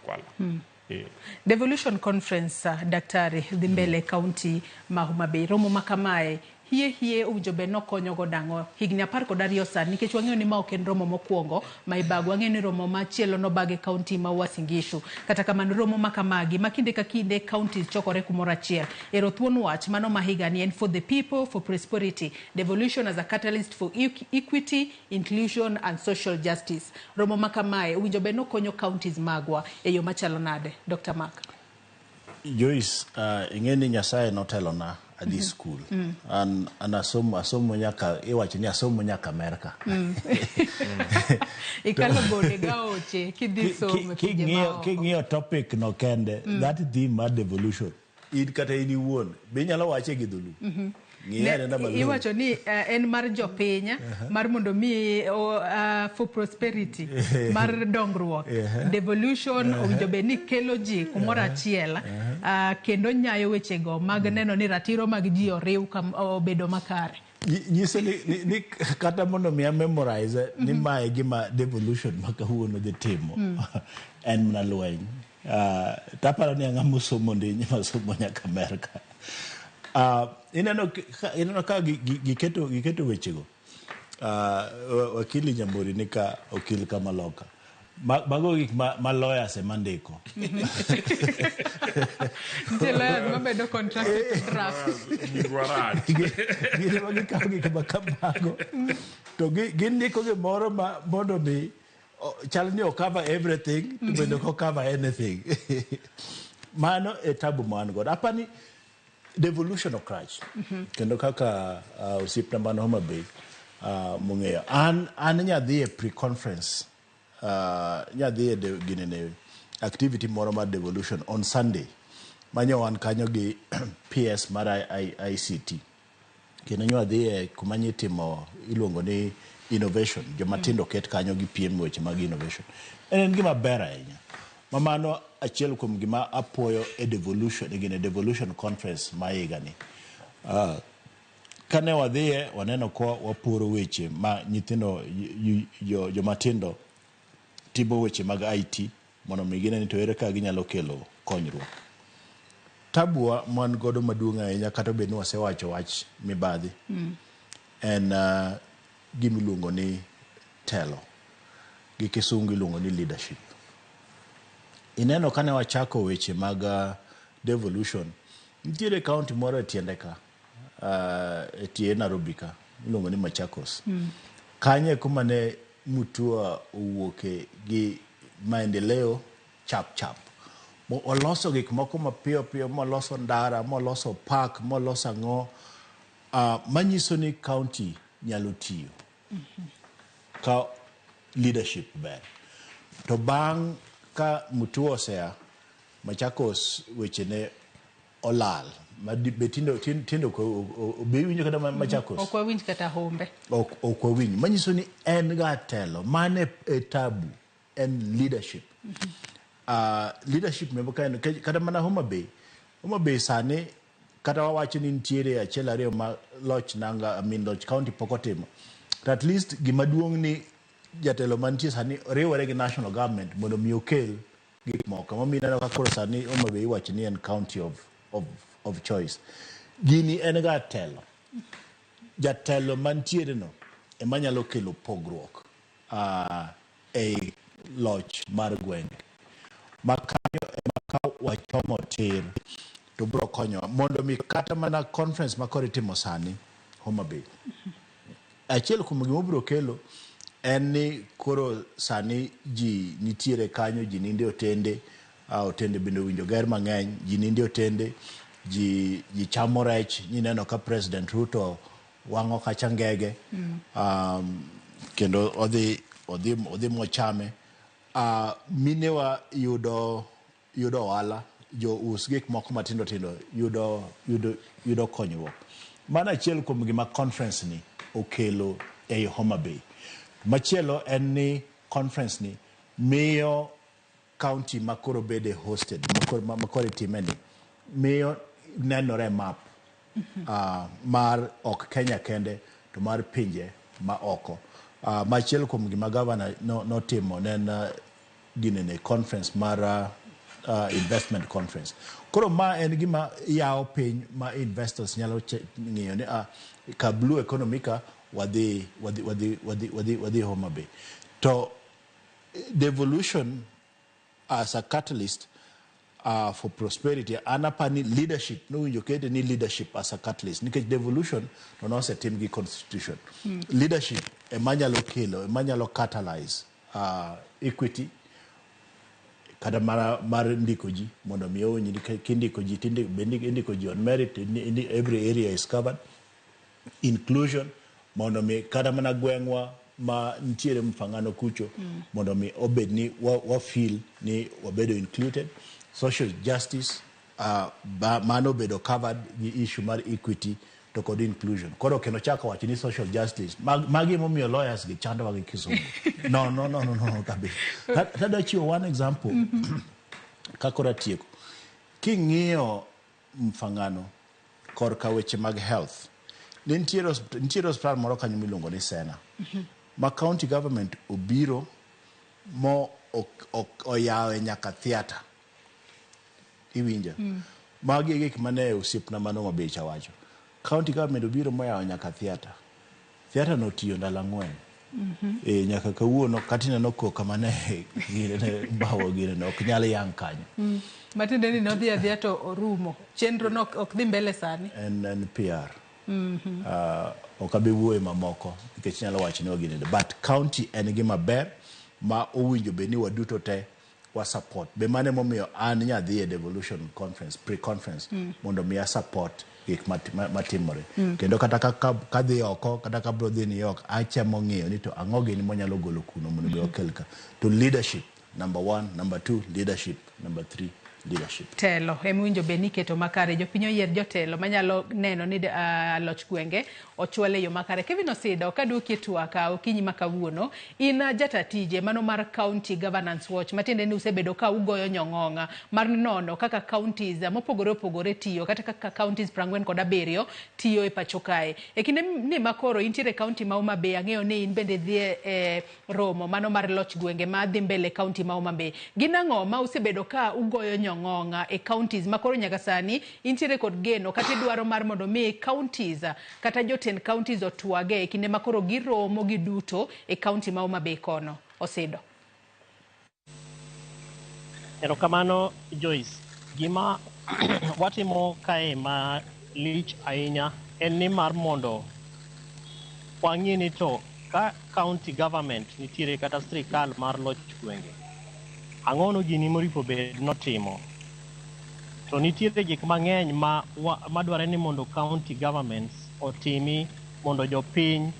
Devolution Conference Daktari Dhimbele County Homa Bay romo makamae hie ujobe no konyo godango higni 12 sani nikech wang'eyo ni ma ok en romo mokwongo ma ibago wang'eyo ni romo machielo no bage county ma Uasin Gishu kata kamano romo makamagi makinde ka kinde counties chokore kumoro achiel ero thuon wach mano mahiga ni en for the people for prosperity devolution as a catalyst for equity inclusion and social justice romo makamae ujobe no konyo counties magwa eyo machalo nade Dr. Mark Joyce ingeni Nyasaye notelona at this school and asomo nyaka iwacho ni asomo nyaka America ikalo bode gaoche kidhi somo king'iyo topic no kende that theme of devolution id kata ini wuon be nyalo wache gi dhulu iwacho ni en mar jopiny mar mondo mi for prosperity mar dongruok devolution owinjo bed ni kelo ji kumoro achiel kendo nyayo wechego mag neno ni ratiro mag ji oriw obedo makare. Nyiso ni kata mondo mi memorize ni mae gima devolution makawuono dhi timo en mana lweny. Taparo ni ang'amo somo ndi nyima somo nyaka Amerika. Ineno ka giketo wechego. Wakili Nyamburi ni ka okil kama loka. Mago gik ma lawyers emandiko. Ntie lawyers mabedo contracted to draft. Gini magikawo gik makamago. To gindiko gimoro mondo mi chal ni cover everything to bende cover anything. Mano e tabu man god. Apani devolution of Christ. Kendo kaka usipna mano Homa Bay mung'eyo. An nyadhi e pre-conference. Nyadhi e ginene activity moro mar devolution on Sunday. Manyo wan kanyo gi PS mar ICT. Kendo nyadhi e kumanyi timo iluongo ni innovation. Jomatindo ket kanyo gi piem weche mag innovation. En gima ber ahinya. Mamano achiel kuom gima apoyo e devolution, e devolution conference ma higa ni. Kane wadhiye waneno kwa wapuro weche ma nyithindo jomatindo timo weche mag IT mondo migine ni to ere ka ginyalo kelo konyruok. Tabua man godo maduong' ahinya kata bed ni wasewacho wach mibadhi. En gimiluongo ni telo. Gi kisungu iluongo ni leadership. Ineno kane wachako weche mag devolution, nitiere county moro e tiende ka, e tie Nairobi ka, iluongo ni Machakos. Kanye kuma ne Mutua owuoke gi maendeleo chap. Oloso gik moko mapiyo, moloso ndara, moloso park, moloso ang'o, manyiso ni county nyalo tiyo. Ka leadership ber. To bang' ka Mutua osea, Machakos weche ne olal. Tindo winjo kada Machakos. Ok wawinj kata Hombe. Ok wawinj. Manyiso ni en ga telo. Mane e tabu. En leadership. Leadership membo kada mana Homa Bay. Homa Bay sani kata wawacho ni nitiere achiel ariyo ma loch nanga, loch county pokotimo. At least gimaduong' ni jatelo mantie sani riwore gi national government mondo mi okel gik moko. Mami neno ka koro sani Homa Bay iwacho ni en county of choice. Gini en ga telo. Jatelo mantiere no ema nyalo kelo pogruok e loch mar gwenge. Makanyo ema ka wachomo tir to bro konyo mondo mi kata mana conference makore timo sani Homa Bay. Achiel kuom gima bro kelo en ni koro sani ji nitiere kanyo, ji ninde otende, otende bende winjo ger mang'eny, ji ninde otende, ji chamo rech, nineno ka President Ruto wang'o kacha ngege, kendo odhi mochame. Minewa yudo ohala, jo us gik moko matindo yudo konyruok. Mana achiel kuom gima conference ni okelo e Homa Bay. Machielo en ni conference ni miyo county makoro bede hosted, makoro timeni, miyo nenore map mar ok Kenya kende to mar pinje ma oko. Machielo kuom gima governor notimo nen ginene conference mar investment conference. Koro ma en gima yawo piny ma investors nyalo ng'iyo ni ka blue economy ka wadhi Homa Bay. To devolution as a catalyst for prosperity, anapani leadership, no winjo kete ni leadership as a catalyst. Nikech devolution no se tim gi constitution. Leadership emanyalo kelo, emanyalo catalyze equity kada mar ndiko ji mondo mi onyi kindiko ji indiko ji on merit, every area is covered. Inclusion mondo mi kada mana gwengwa ma ntiere mfangano kucho mondo mi obed ni wa feel ni wabedo included. Social justice mano bedo covered the issue mar equity to kod inclusion. Koro kendo chako wacho ni social justice. Magi momiyo lawyers gi chando wagi kisungu. No, kabisa. Tada chiwo one example. Kakora tieko. King'iyo mfangano korka weche mag health. Nitiere hospital moro kanyo miluongo ni Sena. Ma county government obiro mo oyawe nyaka theater. Iwinja. Magi gik mane osiepna mano mabecha wacho. County government obiro mo yawe nyaka theater. Theater no tiyo ndalo 4. Nyaka kawuono katina nokoka mane gine bawo gine ok nyal yang kanyo. Matinde ni nodhi adhia to orumo. Chenro no ok dhi mbele sani. En PR. Okabe wuoye mamoko nikech nyalo wacho ni wagine. But county en gima ber ma owinjo beni waduto te wa support. Be mane momiyo an nyadhi e Devolution conference, pre-conference, mondo miya support gik matimore. Kendo kata kadhi oko, kata kabro dhi New York, achamo ng'iyo ni to ang'o gini monyalo golo kuno mondo be okelka. To leadership, number 1, number 2, leadership, number 3, leadership. Telo, emuinjo beni keto makare. Jopinyo yier jotelo, manyalo neno ni loch gwenge, ochwale yo makare. Kevin Osido, kaduki tuaka, okinyi makawuono, ina jata tije, mano mar County Governance Watch, matinde ni usebedo ka ugoyo nyong'onga, mar nono, kaka counties, mopogore tiyo, kata kaka counties 47 tiyo e pachokae. Kinde ni makoro, intire county ma Homa Bay, ang'eyo ni in bende dhie romo, mano mar loch gwenge, ma dhi mbele county ma Homa Bay. Ginang'o ma usebedo ka ugoyo nyong'onga e counties makoro nyaka sani intiere kod geno kata dwaro mar mondo mi counties kata jotend counties otwage kinde makoro giromo giduto e county ma Homa Bay kono. Osido. Erokamano Joyce, gima watimo kae ma lich ahinya en ni mar mondo wang'e ni to ka county government nitiere kata sirikal mar loch gwenge, ang'ono gini moripo bed notimo. To nitiere gik mang'eny madware ni mondo county governments otimi mondo jopiny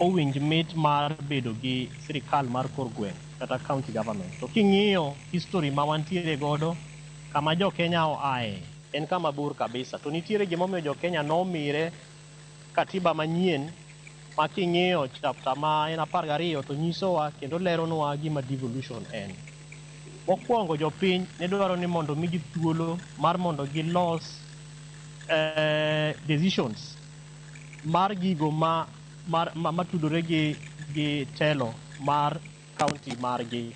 owinj mit mar bedo gi sirikal mar kor gweng' kata county government. To king'iyo history ma wantiere godo, kama jo Kenya oae en kama bor kabisa. To nitiere gimomiyo jo Kenya nomire katiba manyien ma king'iyo chapter ma en 12 to nyisowa kendo leronwa gima devolution en. Mokwongo jopiny ne dwaro ni mondo migi thuolo mar mondo gilos decisions mar gigo matudore gi telo mar county margi.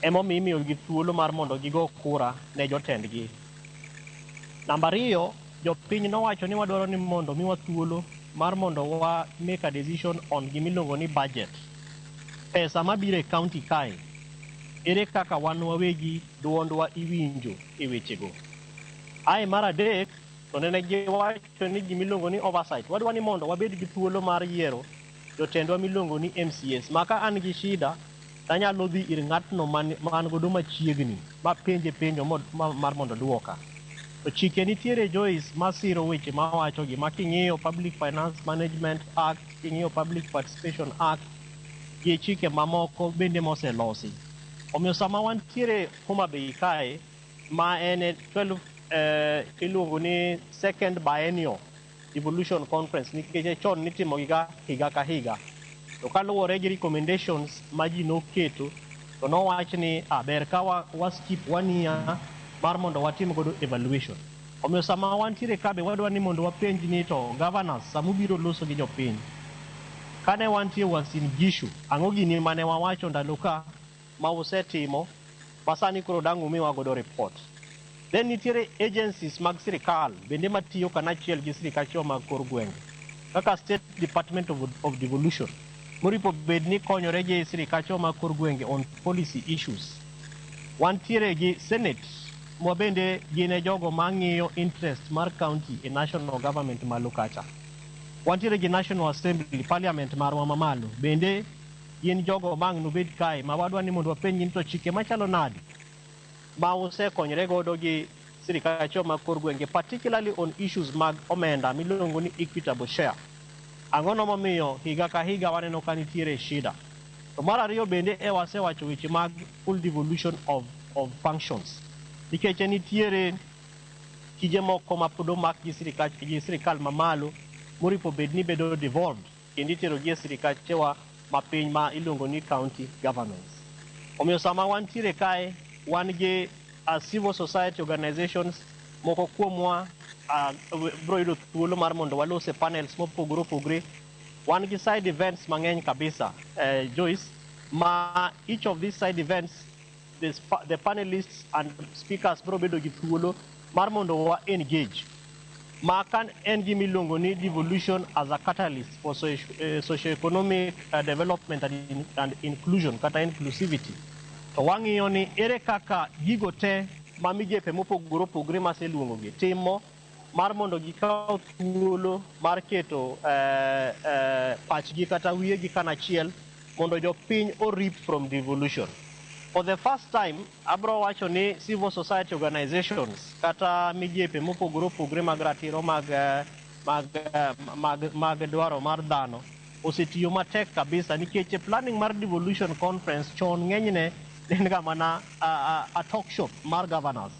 Emomiyo imiyogi thuolo mar mondo gigo kura ne jotendgi. Namba 2, jopiny nowacho ni wadwaro ni mondo miwa thuolo mar mondo wa make a decision on gimiluongo ni budget. Pesa mabiro e county kae, ere kaka wan wawegi duondwa iwinjo e wechego. Ae mar 3, to nene giwacho ni gimiluongo ni oversight. Wadwa ni mondo wabed gi thuolo mar yiero jotendwa miluongo ni MCS. Maka an gi shida, tanyalo dhi ir ng'atno man godo machiegni ma penje penjo mar mondo duoka. To chike nitiere Joyce masiro weche mawacho gi making'iyo Public Finance Management Act, king'iyo Public Participation Act, gi chike mamoko bende moselosi. Omiyo sama wantiere Homa Bay kae ma en 12 iluongo ni second biennial Devolution conference, nikech chon nitimo higa ka higa. To kaluwore gi recommendations ma ji noketo, to nowach ni ber ka waskip wania mar mondo watim godo evaluation. Omiyo sama wantiere kabe wadwa ni mondo wapenj ni to governors samubiro loso gi jopiny, kane wantie Uasin Gishu, ang'o gini mane wawacho ndalo ka ma usetimo masani koro dang' umiwa godo report. Then nitiere agencies mag sirikal bende matiyo kanachiel gi sirikal mag kor gwenge, kaka State Department of Devolution moripo bed ni konyore gi sirikal mag kor gwenge on policy issues. Wantiere gi Senate ma bende gine jogo mang'iyo interest mar county e national government malo kacha. Wantiere gi National Assembly, Parliament marwa mamalo, bende gin jogo mang' nobed kae ma wadwa ni mondo wapenj ni to chike machalo nadi ma usekonyre godo gi sirikal mag kor gwenge, particularly on issues mag omenda miluongo ni equitable share. Ang'ono momiyo higa ka higa waneno ka nitiere shida. To mar 2 bende wasewacho weche mag full devolution of functions. nikech nitiere tije moko ma pod omak gi sirikal mamalo moripo bed ni bedo devolved kendo itero gi e sirikachewa mapiny ma iluongo ni county governments. Omiyo sama wantiere kae wan gi civil society organizations moko kuomwa bro yudo thuolo mar mondo walose panels mopogore opogore. Wan gi side events mang'eny kabisa, Joyce, ma each of these side events the panelists and speakers bro bedo gi thuolo mar mondo wa engage ma kan en gi miluongo ni devolution as a catalyst for socio-economic development and inclusion kata inclusivity. To wang'iyo ni ere kaka gigo te ma migepe mopogore opogore maseluongo gi timo mar mondo gikaw thuolo mar keto pachgi kata wiyegi kanachiel mondo jopiny orip from devolution. For the first time, abro wacho ni civil society organizations kata migepe mopogore opogore mag ratiro mag dwaro mar dhano osetiyo matek kabisa nikech planning mar devolution conference chon ng'enyne en ga mana a talk shop mar governors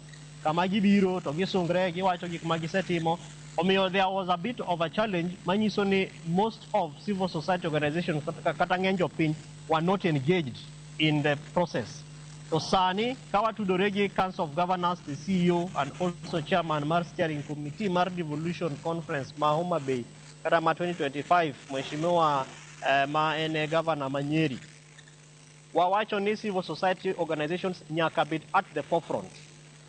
kama gibiro to gisungre giwacho gik ma gisetimo. Omiyo there was a bit of a challenge manyiso ni most of civil society organizations kata ng'eny jopiny were not engaged in the process. To sani kawatudore gi Council of Governors, the CEO and also chairman mar steering committee mar devolution conference ma Homa Bay kata ma 2025 mheshimiwa ma ene governor Manyeri. Wawacho ni civil society organizations nyaka bit at the forefront.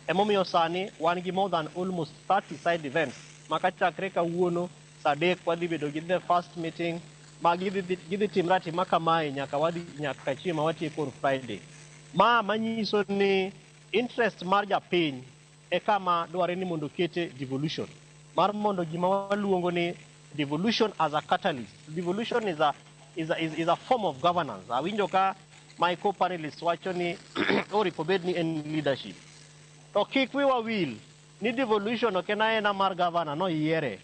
Emomiyo sani wan gi more than almost 30 side events makachakre kawuono sadek wadhi bedo gi the first meeting ma gidhi timre atima kamae nyaka chieng' ma watieko Friday. Ma manyiso ni interest mar japiny e kama dware ni mondo kete devolution mar mondo gima waluongo ni devolution as a catalyst. Devolution is a form of governance. Awinjo ka my co-panelists wacho ni oripo bed ni en leadership. To kik wiwa wil ni devolution ok en aena mar governor no yiere.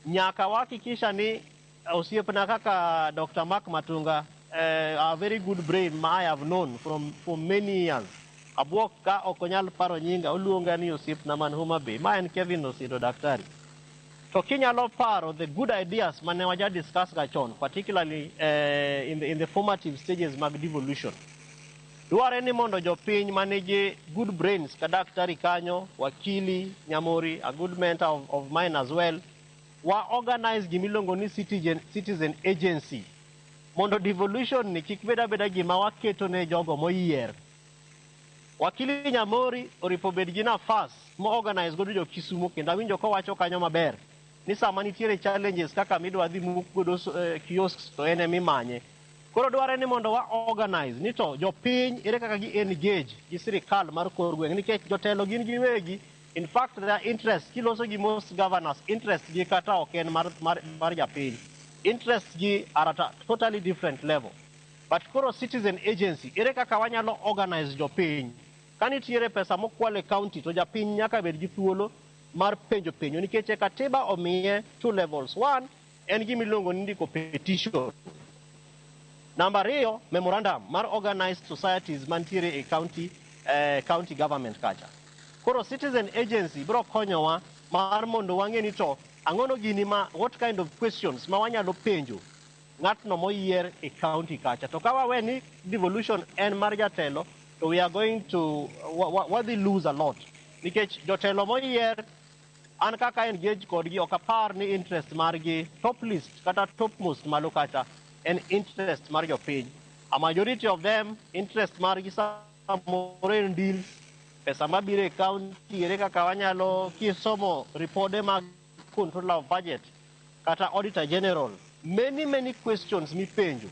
Nyaka wahakikisha ni osiepna kaka Dr. Mark Matunga, a very good brain I have known for many years. Abuok ka okonyal paro nyinga oluonga ni osiepna man Homa Bay. Ma en Kevin Osido Daktari. To kinyalo paro the good ideas mane waja discuss ga chon, particularly in the formative stages mag devolution. Dware ni mondo jopiny manigi good brains ka daktari kanyo, wakili, Nyamori, a good mentor of mine as well, wa organize gimilongo ni citizen agency. Mondo devolution ni kik beda gima waketo ne jogo moyier. Wakili Nyamori oripo bed gi nafas mo organize godo jo Kisumu kendo awinjo ko wacho kanyo maber ni sama nitiere challenges kaka midwa dhi muk godo kiosks to en emimanye. Koro dware ni mondo wa organize ni to jopiny ere kaka gi engage gi sirikal mar kor gweng' nikech jotelo gin giwegi. In fact, their interest kiloso gi most governors interest gi kata ok en mar japiny. Interest gi are at a totally different level. But koro citizen agency ere kaka wanyalo organize jopiny. Kanitiere pesa mokwale county to japiny nyaka bed gi thuolo mar penjo nikech katiba omiye 2 levels. 1 en gimiluongo ni ndiko petition. Number 2, memorandum mar organized societies mantiere e county government kacha. Koro citizen agency bro konyowa mar mondo wang'e ni to ang'ono gini what kind of questions ma wanyalo penjo ng'atno moyier e county kacha. To kawawe ni devolution en mar jatelo, to we are going to wadhi lose a lot. Nikech jotelo moyier an kaka engage kodgi ok apar ni interest margi top list kata topmost malo kacha en interest mar jopiny. A majority of them interest margi samoro en deals, pesa mabiro e county ere kaka wanyalo kisomo ripode mag controller of budget kata auditor general, many questions mipenjo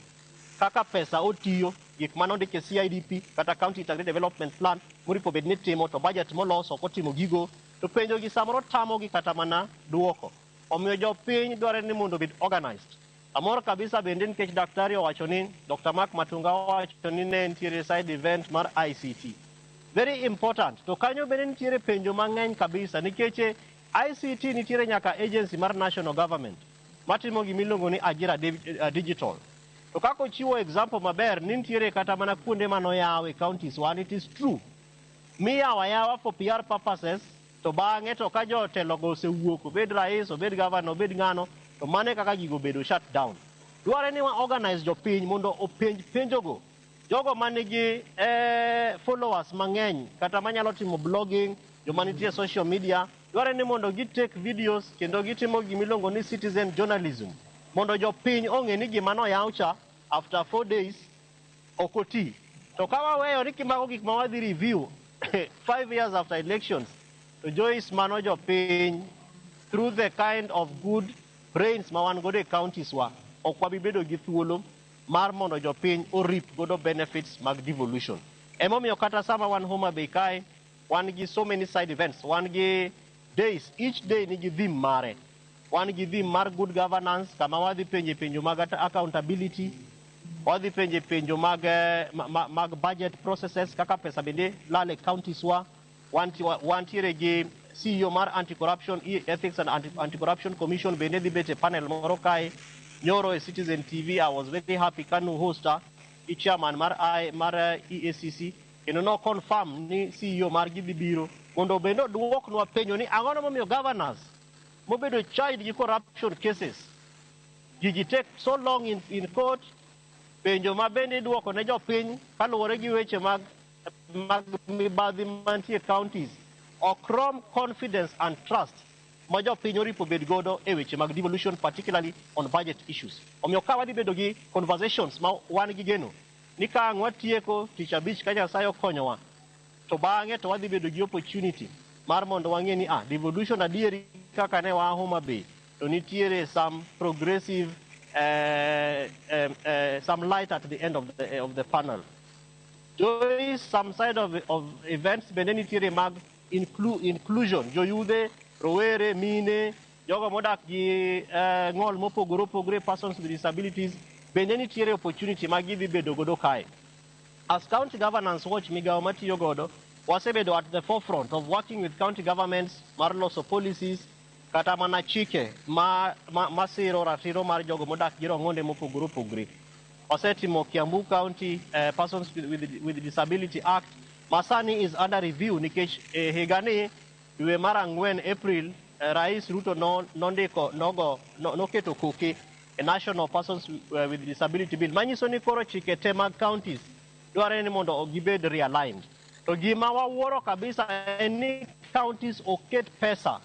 kaka pesa otiyo, gik manondike CIDP kata county integrated development plan moripo bed ni timo to budget moloso ok otimo gigo, to penjo gi samoro tamogi kata mana duoko. Omiyo jopiny dware ni mondo bed organized. Amor kabisa bende nikech daktari owacho ni, Dr. Mark Matunga owacho ni ne nitiere side event mar ICT. Very important. To kanyo bende nitiere penjo mang'eny kabisa nikech ICT nitiere nyaka agency mar national government matimo gimiluongo ni Ajira Digital. To kako chiwo example maber ni nitiere kata mana kuonde manoyawe counties one, it is true. miyawa yawa for PR purposes to bang'e to ka jotelogo osewuok obed rais obed governor obed ng'ano to mane kaka gigo bedo shut down. Dware ni wa organize jopiny mondo openj penjogo jogo manigi followers mang'eny kata manyalo timo blogging, joma nitie social media, dware ni mondo take videos kendo gitimo gimiluongo ni citizen journalism mondo jopiny ong'e ni gima noyaw cha after 4 days ok oti. To ka waweyo ni kimago gik ma wadhi review 5 years after elections, to Joyce mano jopiny through the kind of good brains ma wan godo e counties wa ok wabi bedo gi thuolo mar mondo jopiny orip godo benefits mag devolution. Emomiyo kata sama wan Homa Bay kae wan gi so many side events, wan gi days, each day nigi theme mare. Wan gi theme mar good governance kama wadhi penje penjo mag accountability, wadhi penje penjo mag budget processes kaka pesa bende lale counties wa, wantiere gi CEO mar anti-corruption ethics and anti-corruption commission bende dhi bete panel moro kae. Nyoro e Citizen TV I was very happy kanu hosta i chairman mar EACC kendo no confirm ni CEO mar gi dhi biro mondo bende duoknwa penjo ni ang'ono momiyo governors mobedo child gi corruption cases gigi take so long in court. Penjo ma bende duoko ne jopiny kaluwore gi weche mag mibadhi mantie counties ok rom confidence and trust ma jopiny oripo bed godo e weche mag devolution, particularly on budget issues. Omiyo ka wadhi bedo gi conversations ma wan gi geno ni ka ang' watieko tich abich ka Nyasaye okonyowa to bang'e to wadhi bedo gi opportunity mar mondo wang'e ni devolution adieri kaka ne wa Homa Bay to nitiere some progressive some light at the end of the funnel. There is some side of events bende nitiere mag inclusion, joyudhe, rowere, mine, jogo modak gi ng'ol mopogore opogore, persons with disabilities, bende nitiere opportunity mag gidhi bedo godo kae. As County Governance Watch migawo matiyo godo, wasebedo at the forefront of working with county governments mar loso policies kata mana chike masiro ratiro mar jogo modak gi rong'onde mopogore opogore. Wasetimo Kiambu County Persons with Disability Act, masani is under review nikech higani dwe mar ang'wen April Rais Ruto noketo koke a National Persons with Disability Bill manyiso ni koro chike te mag counties dware ni mondo gibed realigned. To gima wawuoro kabisa en ni counties oket pesa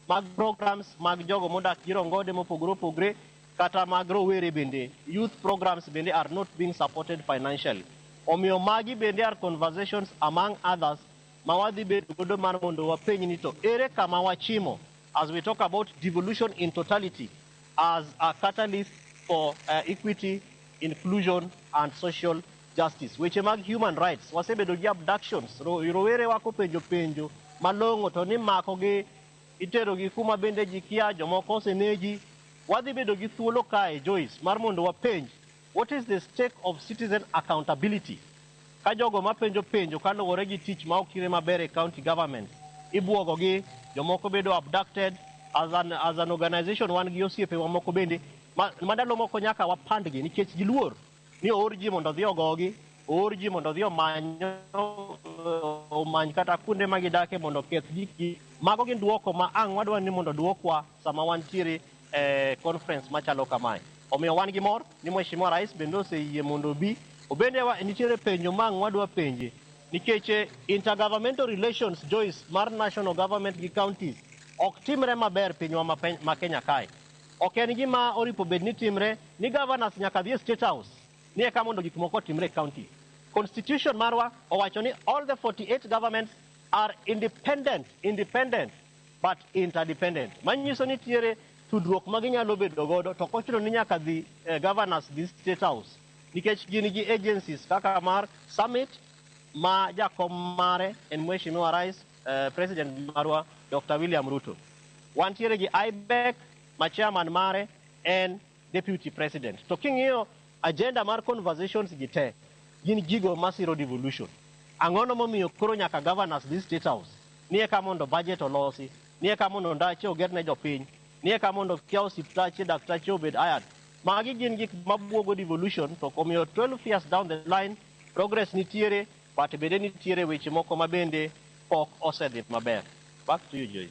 mag programs mag jogo modak gi rong'onde mopogore opogore kata mag rowere bende, youth programs bende are not being supported financially. Omiyo magi bende are conversations among others ma wadhi bedo godo mar mondo wapenj ni to ere kama wachimo as we talk about devolution in totality as a catalyst for equity, inclusion and social justice. Weche mag human rights, wasebedo gi abductions, rowere wako penjo malong'o to ni mako gi itero gi kuma bende ji kia, jomoko oseneji. Wadhi bedo gi thuolo kae Joyce mar mondo wapenj what is the stake of citizen accountability ka jogo mapenjo penjo kaluwore gi tich ma okire maber e county government ibwogo gi, jomoko bedo abducted. As an organization wan gi osiepe wa moko bende madalo moko nyaka wapandgi nikech giluor ni oor ji mondo dhi ogogi, oor ji mondo dhi omany kata kuonde ma gidake mondo keth gikgi. Mago gin duoko ma ang' wadwa ni mondo duokwa sama wantiere conference machalo kamae. Omiyo wan gi mor ni Mheshimiwa Rais bende oseyie mondo bi obende nitiere penjo ma ang' wadwa penje nikech intergovernmental relations Joyce mar national government gi counties ok timre maber pinywa ma Kenya kae. Ok en gima oripo bed ni timre ni governors nyaka dhi State House ni eka mondo gik moko timre county. Constitution marwa owacho ni all the 48 governments are independent but interdependent. Manyiso ni tiere tudruok ma ginyalo bedo godo to kochuno ni nyaka dhi governors dhi State House nikech gin gi agencies kaka mar summit ma jakom mare en Mheshimiwa Rais President marwa Dr. William Ruto. Wantiere gi IBEC ma chairman mare en Deputy President. To king'iyo agenda mar conversations gi te gin gigo masiro devolution. Ang'ono momiyo koro nyaka governors dhi State House ni eka mondo budget olosi, ni eka mondo ndache oger ne jopiny, ni eka mondo kia osiptache daktache obed ayad. Magi gin gik mabwogo devolution to omiyo 12 years down the line progress nitiere but bende nitiere weche moko ma bende pok osedhi maber. Back to you, Joyce.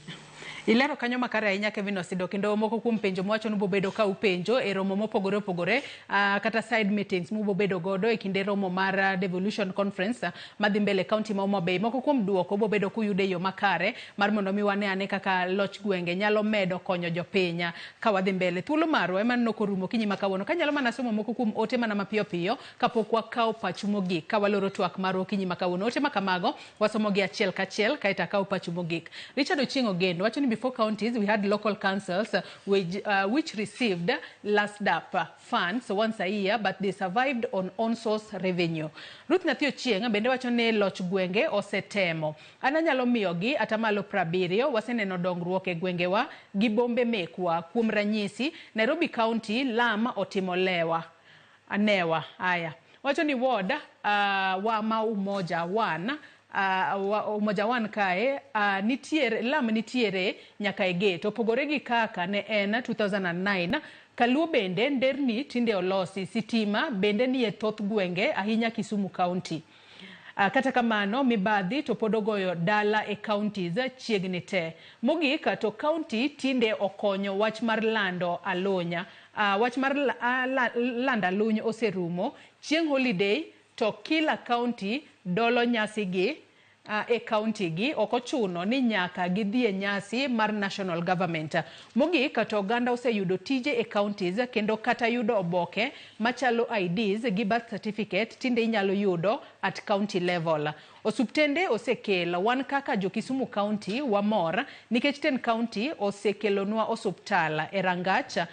Ilero kanyo makare ahinya Kevin Osido kendo moko kuom penjo mwacho no bobedo ka upenjo e romo mopogore opogore kata side meetings mubobedo godo e kinde romo mar Devolution Conference madhi mbele county ma Homa Bay. Moko kuom duoko bobedo kuyude yo makare mar mondo mi wane ane kaka loch gwenge nyalo medo konyo jopiny ka wadhi mbele. Thuolo marwa ema nokorumo kinyi makawuono. Kanyalo mana somo moko kuom ote mana mapiyo piyo kapok wakao pachu mogik ka waloro twak marwa kinyi makawuono. Ote makamago wasomo gi achiel kachiel kaita kao pachu mogik. Richard Ochingo Gendo wacho ni before counties, we had local councils which received last up funds once a year, but they survived on on-source revenue. Ruth Nathio Chieng bende wacho ne loch gwenge osetemo. Ananyalo miyogi atamalo 70 waseneno dongruok e gwengewa gi bombe mekwa. Kuom ranyisi, Nairobi County lam otimolewa. Anewa, aya. Wacho ni ward wa ma umoja wana umoja wan kae nitiere lam nitiere nyaka e gate opogore gi kaka ne en 2009 Kaluo bende nderni tinde olosi sitima bende ni e thoth gwenge ahinya Kisumu County. Kata kamano mibadhi to podogoyo dala e counties chiegni te. Mogik to county tinde okonyo wach mar lando alonya. Wach mar landa aluny oserumo. Chieng holiday to kila county dolo nyasi gi e county gi okochuno ni nyaka gidhie nyasi mar national government. Mogik to oganda oseyudo tije e counties kendo kata yudo oboke machalo IDs gi birth certificate tinde inyalo yudo at county level. Osuptende osekelo wan kaka jo Kisumu County wamor nikech ten county osekelonwa osuptala e rangach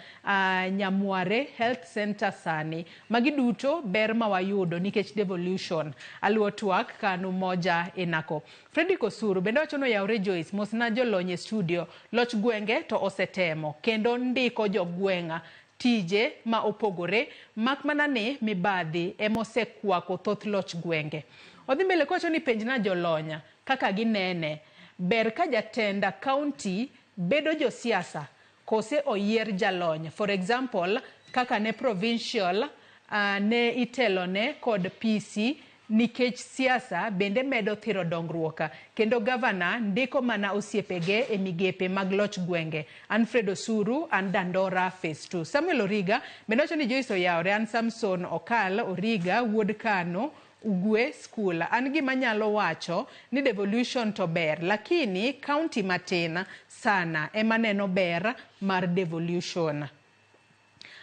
Nyamware Health Center sani. Magi duto ber ma wayudo nikech Devolution. Aluo twak kanu moja enako. Freddy Kosuru bende wachono yaure Joyce mosna jolonye studio loch gwenge to osetemo kendo ndiko jo gwenga tije ma opogore makmana ni mibadhi emosekwako thoth loch gwenge. Odhi mbele kwacho ni penjna jolonya kaka ginene ber ka jatenda county bedo jo siasa kose oyier jalony. For example kaka ne provincial ne itelone kod PC nikech siasa bende medo thiro dongruoka kendo governor ndiko mana osiepege e migepe mag loch gwenge. Alfred Osuru and Dandora Phase 2. Samuel Origa bende wacho ni Joyce Oyaore an Samson Okal Origa wuod Kano Ugwe School. An gima nyalo wacho ni Devolution to ber lakini county matina sana ema neno ber mar Devolution.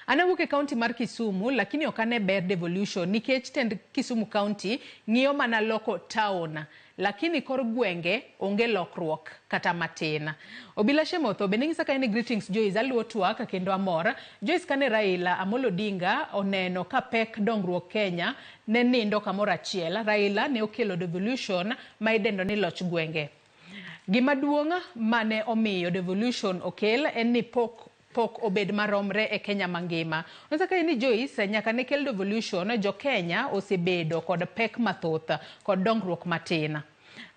Anawuke county mar Kisumu lakini okane ber Devolution nikech tend Kisumu County ng'iyo mana loko town lakini kor gwenge onge lokruok kata matina. Obila Shemotho beningisa kaini greetings Joyce aluo twaka kendo amora. Joyce kane Raila Amolo Odinga oneno ka pek dongruok Kenya ne nindo kamora achiel. Raila ne okelo Devolution ma idendo ni loch gwenge. Gima duonga mane omiyo Devolution okel en ni pok obed maromre e Kenya mangima. Onsaka ni Joyce nyaka ne kel Devolution jo Kenya osebedo kod pek mathoth kod dongruok matina.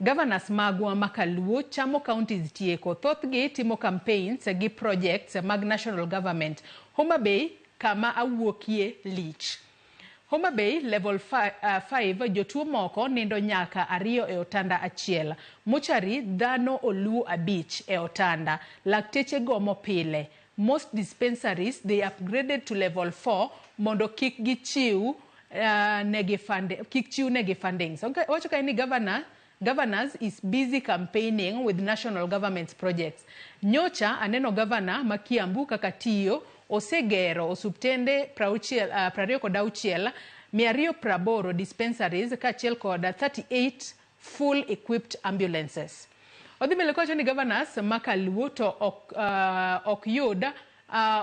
Governors magwa makaluo chamo counties tieko thothgi timo campaigns gi projects mag national government. Homa Bay kama awuokie lich. Homa Bay level 5 jotuo moko nindo nyaka 2 e otanda achiel. Mochari dhano oluo 5 e otanda. Lakteche gomo pile. Most dispensaries they upgraded to level 4 mondo kik gichiu negi funding. Okay, wacho ka ni governors is busy campaigning with national government's projects. Nyocha aneno governor ma Kiambu kaka tiyo osegero osuptende 26 280 dispensaries kachiel kod 38 full equipped ambulances. Odhi mbele kwacho ni governors makaluo to ok yud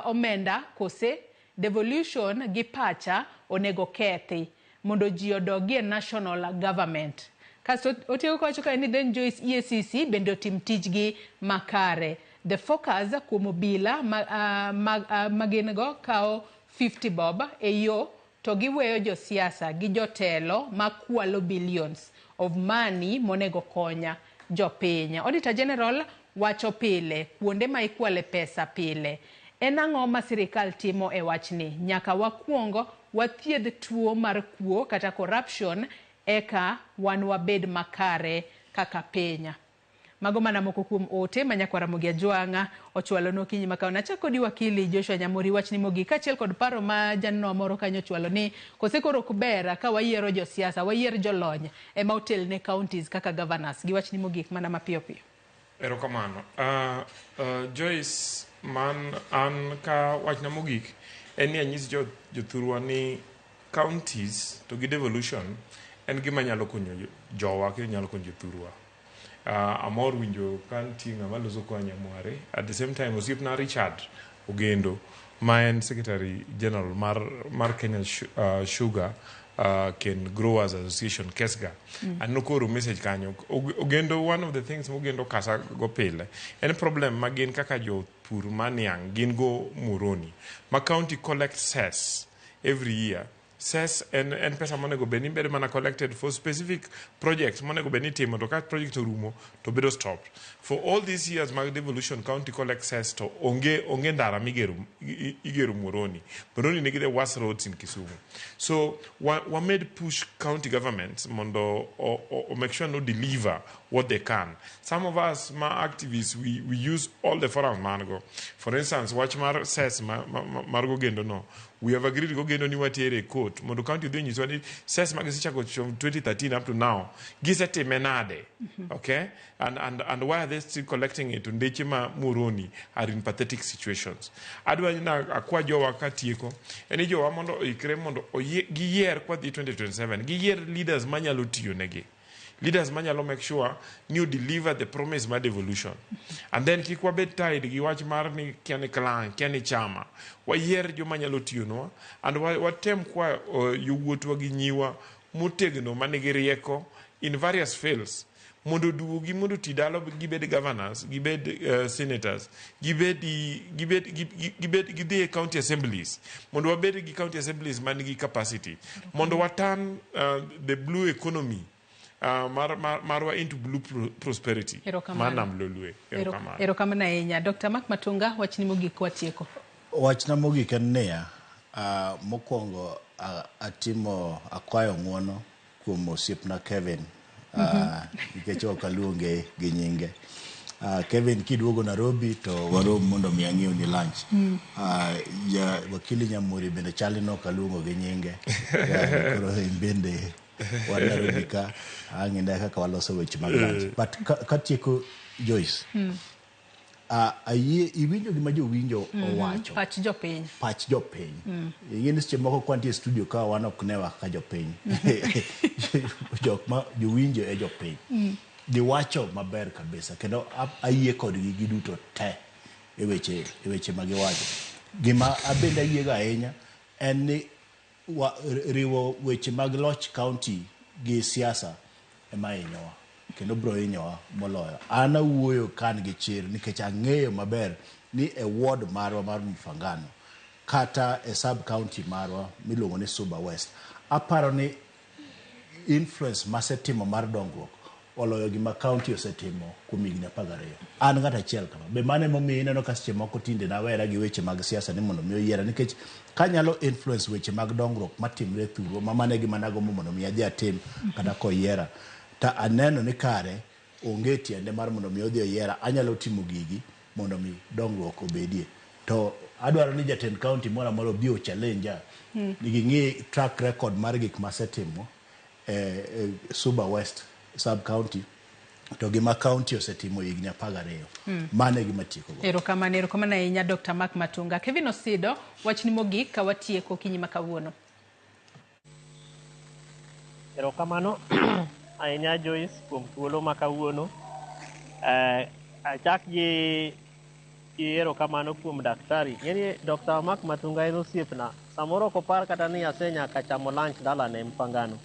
omenda kose Devolution gi pacha onego kethi mondo ji odogie national government. Kasto otiego kwacho ka ni then Joyce EACC bende otim tijgi makare. The focus kuom obila magingo kao 50 bob e yo to giweyo jo siasa gi jotelo makwalo billions of money monego konya jopiny. Auditor General wacho pile kuonde ma ikwale pesa pile. En ang'o ma sirikal timo e wachni? Nyaka wakuongo wathiedh tuo mar kuo kata corruption eka wan wabed makare kaka penya. Mago mana moko kuom ote manyakwara Mogia Jwanga ochwalo no kinyi makao na chako di wakili Joshua Nyamuri wachni Mogi kachiel kod paro ma janno moro kanyo chwalo ni kosekoro kubera ka wayiero jo siasa wayier jolony ema hotel ne counties kaka governors gi wachni Mogi mana mapiyo piyo. Erokamano. Joyce man an ka wachna mogik en ni anyis jothurwa ni counties to gi devolution en gima nyalo konyo jowa kendo nyalo konyo jothurwa. Amor winjo kanti ng'ama loso kwa Nyamware. At the same time osiepna Richard Ogendo ma en Secretary General mar Kenya Sugar Cane Growers Association Kesga. And no koro message kanyo. Ogendo, one of the things Ogendo kasa go pile. Any problem magin kaka jo pur maniang gin go Muroni. Ma county collect cess every year. Cess and pesa monego beni bede mana collected for specific projects monego beni timo to kat project orumo to bedo stopped. For all these years mag devolution county collect cess to onge ndara igero Muroni. Muroni nigi the worst roads in Kisumu. So we made push county governments mondo or make sure no deliver what they can. Some of us ma activists we use all the forums manago. For instance, watch mar cess margo gendo no. We have agreed to go get on a court. Mondo County doing is what says Magasicha from 2013 up to now. Gisete menade. Okay? And why are they still collecting it? Ndechima Muroni are in pathetic situations. Adwa na akwa jo wakati eko. Eni jo wamondo ikre mondo giyer kwa the 2027. Giyer leaders manyalo tiyo nege. Leaders manyalo make sure new deliver the promise ma devolution. And then kikwa bedtide giwach mar ni kiani clan, kiani chama. Wa yer jo manyalo tiyo no. And wa tem kwa yuwotwa ginyiwa mutegno manigi rieko in various fields. Mondo duogi mondo tidalo gibed governors, gibed senators, gibed county assemblies. Mondo wabed gi county assemblies manigi capacity. Mondo watan the blue economy marwa into blue prosperity. Manam lolwe. Erokamana enya. Dr. Mark Matunga, wachni mogik watieko. Wachna mogik en niya, mokwongo atimo akwayo ng'uono kuom osiepna Kevin. Nikech ok aluonge gi nyinge. Kevin kiduogo Nairobi to warom mondo mi ang'iew ni lunch. Wakili Nyamuri bende chali no kaluongo gi nyinge. Koro bende wanarobika ang'enda kaka waloso weche mag lunch. But katieko Joyce. Iwinjo gima jowinjo owacho. Pach jopiny. Pach jopiny. Ing'eni seche moko kwantie studio ka wan ok newa ka jopiny. Jowinjo e jopiny. Giwacho maber kabisa kendo ayie kodgi giduto te e weche magiwacho. Gima abende ayiega ahinya en ni riwo weche mag loch county gi siasa ema hinyowa kendo bro hinyowa moloyo. An awuoyo kan gi chir nikech ang'eyo maber ni e ward marwa mar Mfangano kata e sub county marwa miluongo ni Suba West aparo ni influence masetimo mar dongruok oloyo gima county osetimo kuom higni 12. An ng'at achiel kama. Be mane momiyo ineno ka seche moko tinde nawera gi weche mag siasa ni mondo mi oyiera nikech kanyalo influence weche mag dongruok matimre thuro ma mane gima nagomo mondo mi adhi atim kata koyiera ta aneno ni kare onge tiende mar mondo mi odhi oyiera anyalo timo gigi mondo mi dongruok obedie. To adwaro ni jatend county moro amora obi o challenge nigi ng'i track record mar gik masetimo Suba West sub county to gima county osetimo higni 12. Mane gima tieko go. Erokamana ahinya Dr. Mark Matunga. Kevin Osido, wachni mogik ka watieko kinyi makawuono. Erokamano ahinya Joyce kuom thuolo makawuono. Achak gi erokamano kuom daktari. Ng'eni Dr. Mark Matunga en osiepna. Samoro kopar kata ni asenyaka chamo lunch dalane Mfangano.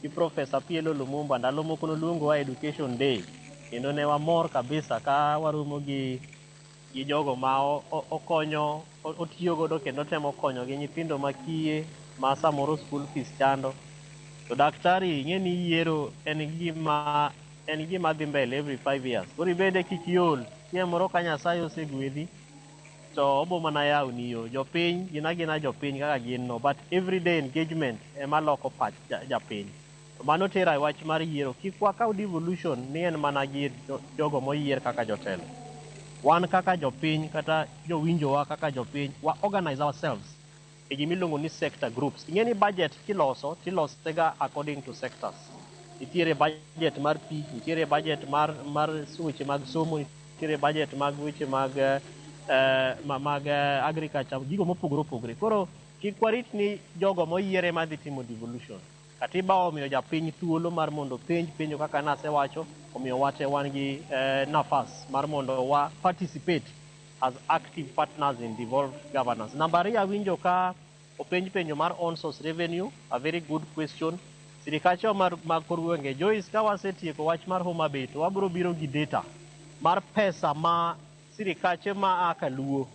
Ki Professor Pielo Lumumba ndalo moko noluongo wa Education Day kendo ne wamor kabisa ka warumo gi jogo ma okonyo otiyo godo kendo temo konyo gi nyithindo makiye ma samoro school fees chando. To daktari ng'eni yiero en gima dhi mbele every 5 years. Koro ibede kik iol chieng' moro ka Nyasaye osegwedhi to obo mana yawni yo. Jopiny gina jopiny kaka gin no but everyday engagement ema loko pach japiny. Mano tera wach mar yiero. Kik wakaw devolution ni en mana gi jogo moyier kaka jotelo. Wan kaka jopiny kata jowinjowa kaka jopiny wa organize ourselves e gimiluongo ni sector groups. Ing'eni budget tilosega according to sectors. Nitiere budget mar pi, nitiere budget mar weche mag somo, nitiere budget mag weche mag agriculture, gigo mopogore opogore. Koro kik warit ni jogo moyiere madhi timo devolution. Katiba omiyo japiny thuolo mar mondo penjo kaka nasewacho, omiyo wate wan gi nafas mar mondo wa participate as active partners in devolved governance. Namba 2 awinjo ka penjo mar on source revenue, a very good question. Sirikacho mag kor gwenge, Joyce, ka wasetieko wach mar Homa Bay to wabiro biro gi data mar pesa ma sirikache ma akaluo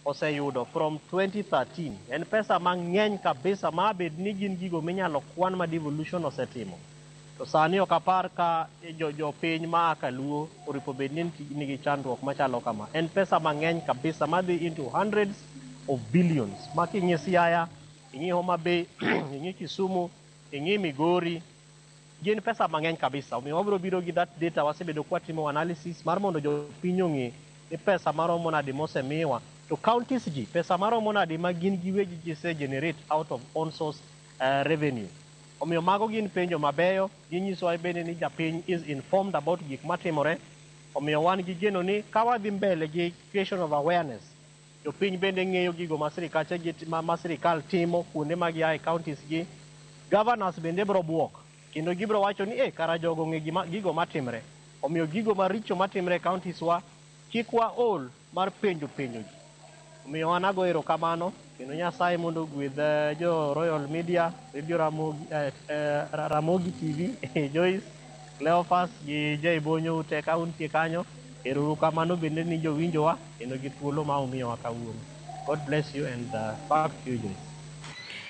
oseyudo from 2013. En pesa mang'eny kabisa ma bed ni gin gigo minyalo kwan ma devolution osetimo. To sani ok apar ka jopiny ma akaluo oripo bed ni nigi chandruok machalo kama. En pesa mang'eny kabisa ma dhi into hundreds of billions. Ma king'i Siaya, ing'i Homa Bay, ing'i Kisumu, ing'i Migori, gin pesa mang'eny kabisa. Omiyo wabiro biro gi that data, wasebedo kwa timo analysis mar mondo jopiny ong'e ni pesa maromo nade mosemiwa. To counties ji, pesa maromo nade ma gin giwegi gise generate out of on source revenue. Omiyo mago gin penjo mabeyo, ginyiso bende ni japiny is informed about gik matimore. Omiyo wan gi geno ni ka wadhi mbele gi creation of awareness, jopiny bende ng'eyo gigo ma sirikal timo kuonde ma giaye counties gi. Governors bende bro buok, kendo gibro wacho ni kara jogo ng'e gigo matimre. Omiyo gigo maricho matimre e counties wa, kik wa ol mar penjo ji. Omiyo wan ago erokamano, kendo Nyasaye mondo gwedh jo Royal Media, Radio Ramogi TV, Joyce, Cleophas gi Jaibonyo ute ka untie kanyo. Erokamano bende ni jowinjowa, kendo gi thuolo ma umiyowa kawuono. God bless you and back to you, Joyce.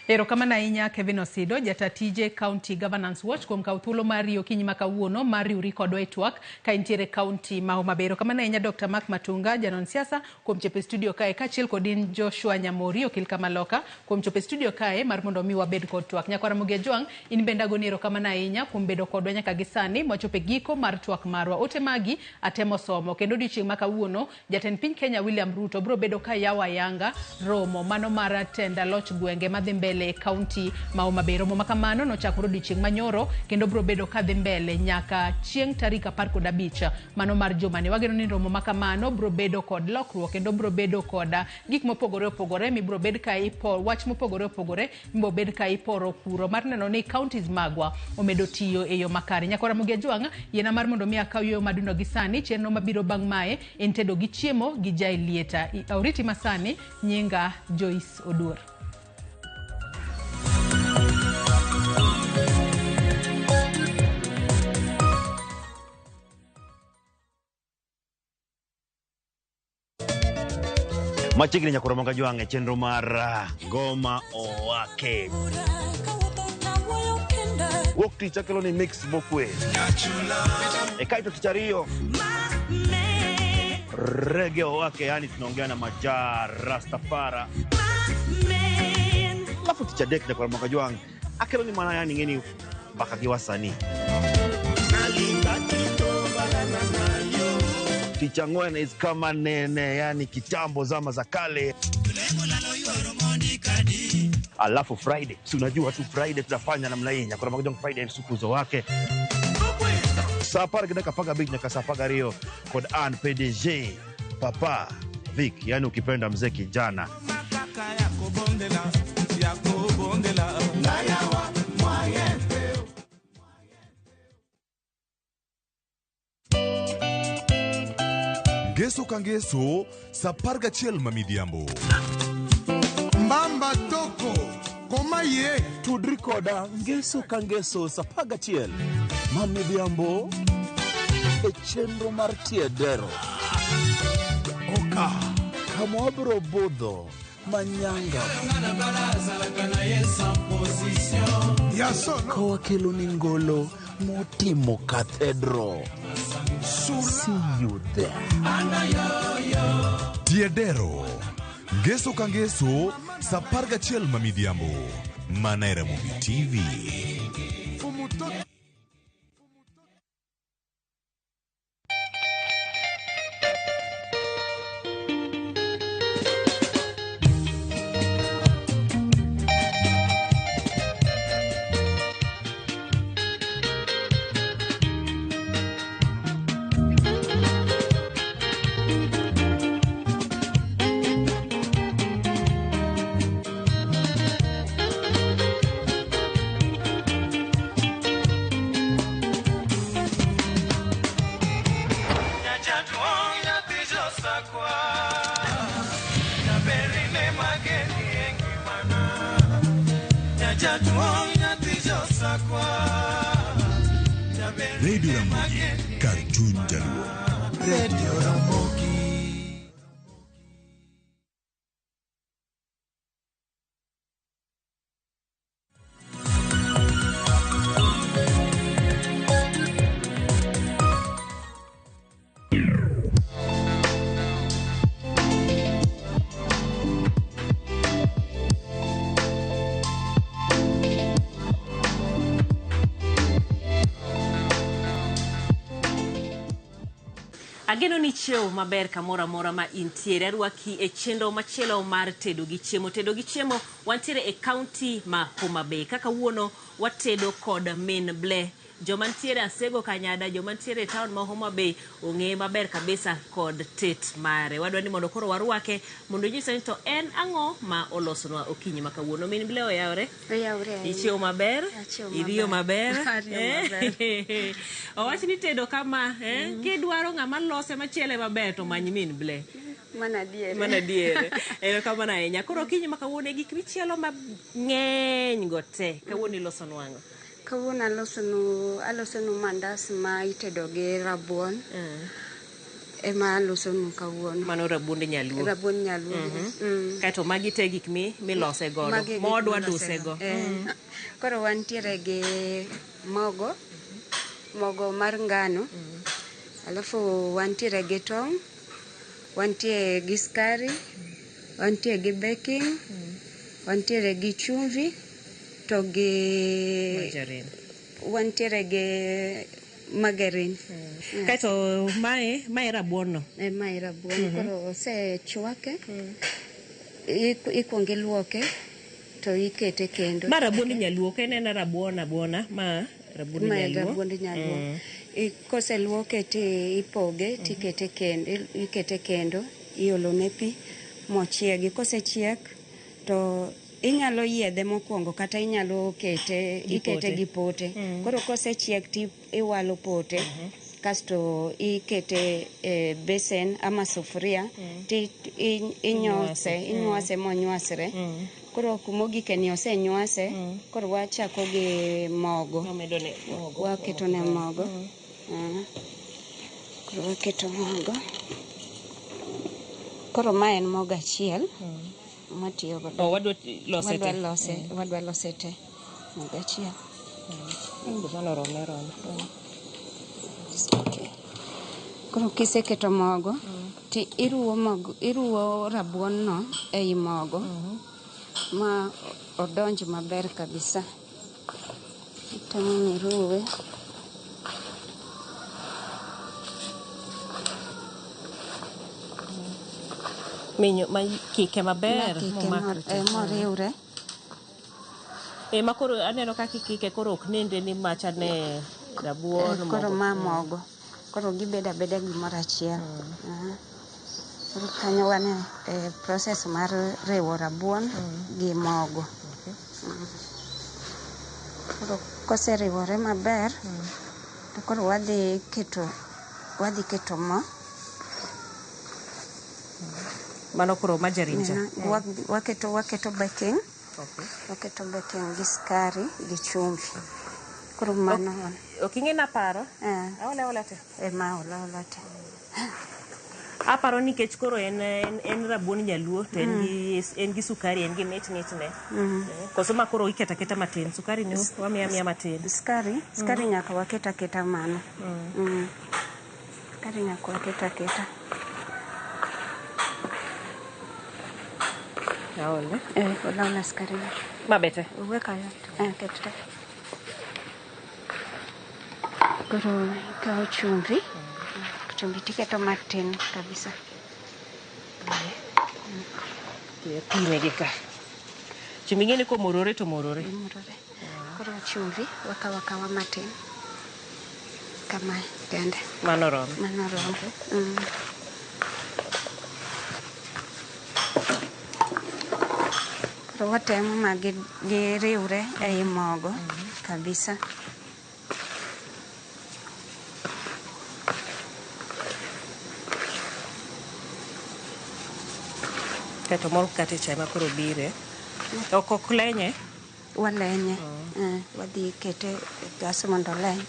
Erokamano ahinya Kevin Osido, jatatije County Governance Watch kuom kawo thuolo mari okinyi ma kawuono mar riwri kodwa e twak ka intiere county ma Homa Bay. Erokamano ahinya Dr. Mark Matunga, janon siasa kuom chopo studio kae, kaachiel kod in Joshua Nyamori okil kamaloka kuom chopo studio kae mar mondo mi wabed kod twak. Nyakwara Mugia Jwang, in bende agoni erokamano ahinya kuom bedo kodwa nyaka gi sani mwachopo giko mar twak marwa. Ote magi atemo somo, kendo odiochieng' ma kawuono jatend piny Kenya William Ruto bro bedo ka yawo ayanga romo mano mar tenda loch gwenge madhi mbele county ma Homa Bay. Romo makamano nochakore odiochieng' manyoro kendo bro bedo kadhi mbele nyaka chieng' tarik 15 mano mar jumani. Wageno ni romo makamano bro bedo kod lokruok kendo bro bedo kod gik mopogore opogore mi bro bed ka iporo, wach mopogore opogore mi bed ka iporo kuro mar neno ni counties magwa omedo tiyo e yo makare. Nyakwara Mugia Jwang, yena mar mondo mi akaw yo maduno gi sani, chenro mabiro bang' mae en tedo gi chiemo gi jai lieta. Auriti masani, nyinga Joyce Odur. Machiegni Nyakwara Mugia Jwang e chenro mar ngoma owake. Wuok tich akelo ni mix bokwe. E kaito tich ariyo reggae owake, yani tunaongea na majar Rastafara. Alafu tich adek Nyakwara Mugia Jwang akelo ni mana, yani ngeni mpaka kiwasani. Ticha ngwen is kama nene, yani kitambo zama za kale. Alafu Friday, si unajua tu Friday tunafanya namna hii. Nyakwara Mugia Jwang Friday sukuzo wake. Sapara kidaka paga big nyaka sapaga rio kod an PDG Papa Vic, yani ukipenda mzee kijana. Ngeso kangeso saparga chiel mamidhiambo. Mbamba toko koma ye tudri koda ngeso kangeso sapaga chiel mamidhiambo e chenro mar tiedero. Oka kama wabro budho manyanga kowa kelo ni ngolo motimo cathedral. See you there. Tiedero ngeso kangeso saparga chiel mamidhiambo. Manaira Movie TV. Radio Ramogi, Cartoon Jaluo. Radio Ramogi. Ageno ni chiew maber kamora mora ma intiere arwaki e chenro machielo mar tedo gi chiemo wantiere e county ma Homa Bay kaka wuono watedo kod min ble jomantiere Asego Kanyada jomantiere town ma Homa Bay ong'e maber kabisa kod tet mare wadwa ni mondo koro warwake mondo nyisa ni to en ang'o ma olosonwa okinyi ma kawuono min ble oyawre ichiew maber iriyo maber owach ni tedo kama kidwaro ng'ama lose machiele maber to many min ble mana diere kamano ahinya koro okinyi ma kawuono gik michielo mang'eny go te kawuono ilosonwa ang'o kawuono alosonu mandas ma itedo gi rabuon ema alosonu kawuono mano rabuond nyaluo kaito magi te gik milose godo modwa duse go koro wantiere gi mogo mar ngano alafu wantiere gi tong' wantiere gi skari wantiere gi baking wantiere gi chumvi to gi wantiere gi margarine kaito mae rabuon no mae rabuon koro osechwake ikuongo iluoke to ikete kendo ma rabuond nyaluo en rabuon abuona ma rabuond nyaluo koseluoke ti ipoge tikete kendo iolone pi mochiegi kosechiek to inyalo yiedhe mokwongo kata inyalo ikete gi pote koro kosechiek ti iwalo pote kasto ikete besen ama sufuria ti inywase monywasre koro kumogike ni osenywase koro wachako gi mogo waketone mogo koro waketo mogo koro ma en mogo achiel matiyo godo wadwa lose te mogo achiel koro kiseketo mogo ti iruwo rabuon no ei mogo ma odonj maber kabisa temo niruwe minyo ma kike maber moriwre makoro aneno kaka kike koro ok nende ni macha ne rabuon koro ma mogo koro gibedo abeda gimoro achiel koro kanyo wane process mar riwo rabuon gi mogo koro koseriwore maber to koro wadhi keto mo mano koro majarin cha waketo baking waketo baking gi skari gi chumvi koro mano oking'e na paro aola te ola te aparo nikech koro en rabuon nyaluo to en gi sukari en gi mit ne koso ma koro iketa matin sukari ni wamiya matin skari nyaka waketa mano skari nyaka waketa Aole. Ola skari. Mabete. Weka ketete. Koro ikawo chumvi. Chumvi tiketo matin kabisa. Pime gi ka. Chumvi ng'eni ko morore to morore. Koro chumvi wakawa matin. Kama kende. Mano romo. Watemo ma giriwre ei mogo kabisa. Keto mol kati chai ma koro bire. Ok lenye? walenye wadhi kete gas mondo oleny.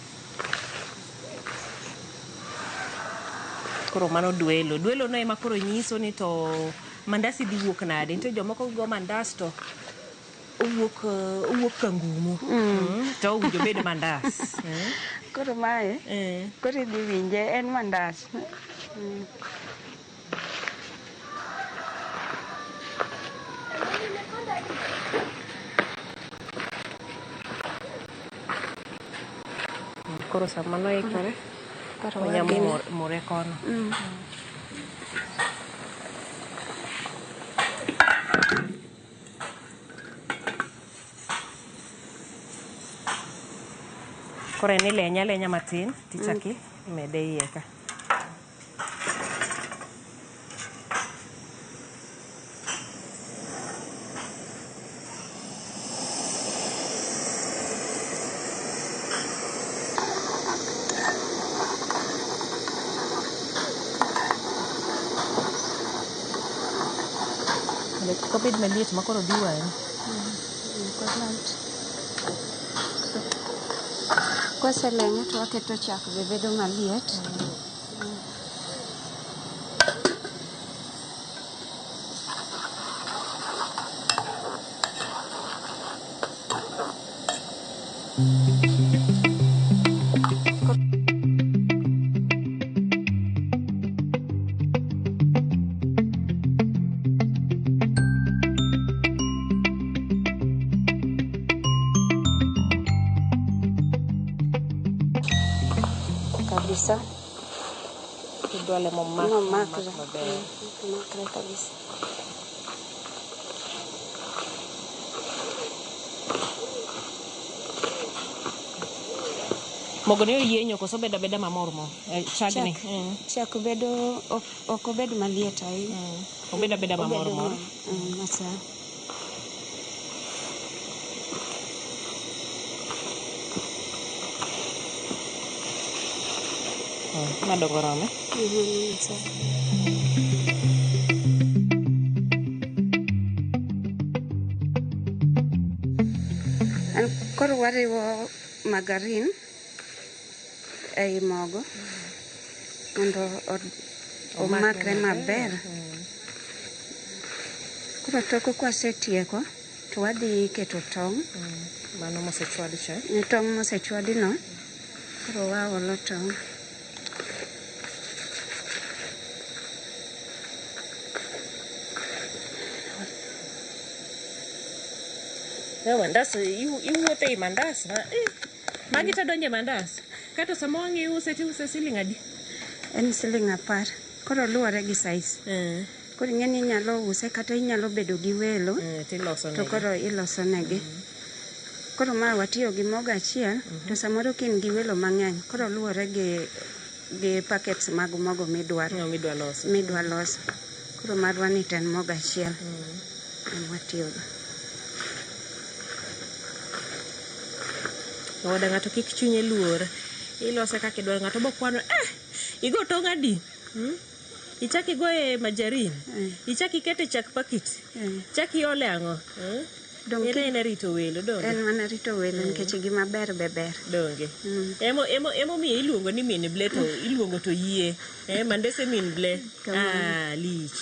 Koro mano duelo no ema koro nyiso ni to mandas idhi wuok nade. Nitie jomoko go mandas to owuok kangumu to owinjo bed mandas. Koro mae koro idhi winje en mandas. Koro sama noikore wanyamo more kono. Koro en ilenya matin tichaki imede iye ka. Kobed maliet makoro dhi wang'. Koselenge to waketo chak be bedo maliet. Kabisa. Idwale momak maber. Makre kabisa. Mogo ne oyienyo koso beda mamor mo. Chagni. Chak bedo ok obed maliet ahinya. Obeda mamor. Masa. Madongo rome. Koro wariwo margarine ei mogo mondo omakre maber. Koro tok kwasetieko to wadhi keto tong'. Mano mosechwadi cha. Tong' mosechwadi no. Koro waolo tong'. Mandas iwuothe i mandas magi to donje mandas kato sama wang' iuse tiuse siling adi? En siling 10. Koro luwore gi size. Koro ing'eni inyalo use kata inyalo bedo gi welo to koro iloso negi. Koro ma watiyo gi mogo achiel to samoro kin gi welo mang'eny koro luwore gi packets mag mogo midwa loso. Koro marwa ni ten mogo achiel en watiyo go. Wada ng'ato kik chunye luor. Ilose kaka idwaro. Ng'ato bokwano igo tong' adi? Ichaki goye majarin. Ichaki kete chak pakit. Chaki ole ang'o? En rito welo donge. En mana rito welo nikech gima ber beber. Donge. Emo miyo iluongo ni min ble to iluongo to yie. Mandese min ble. Lich.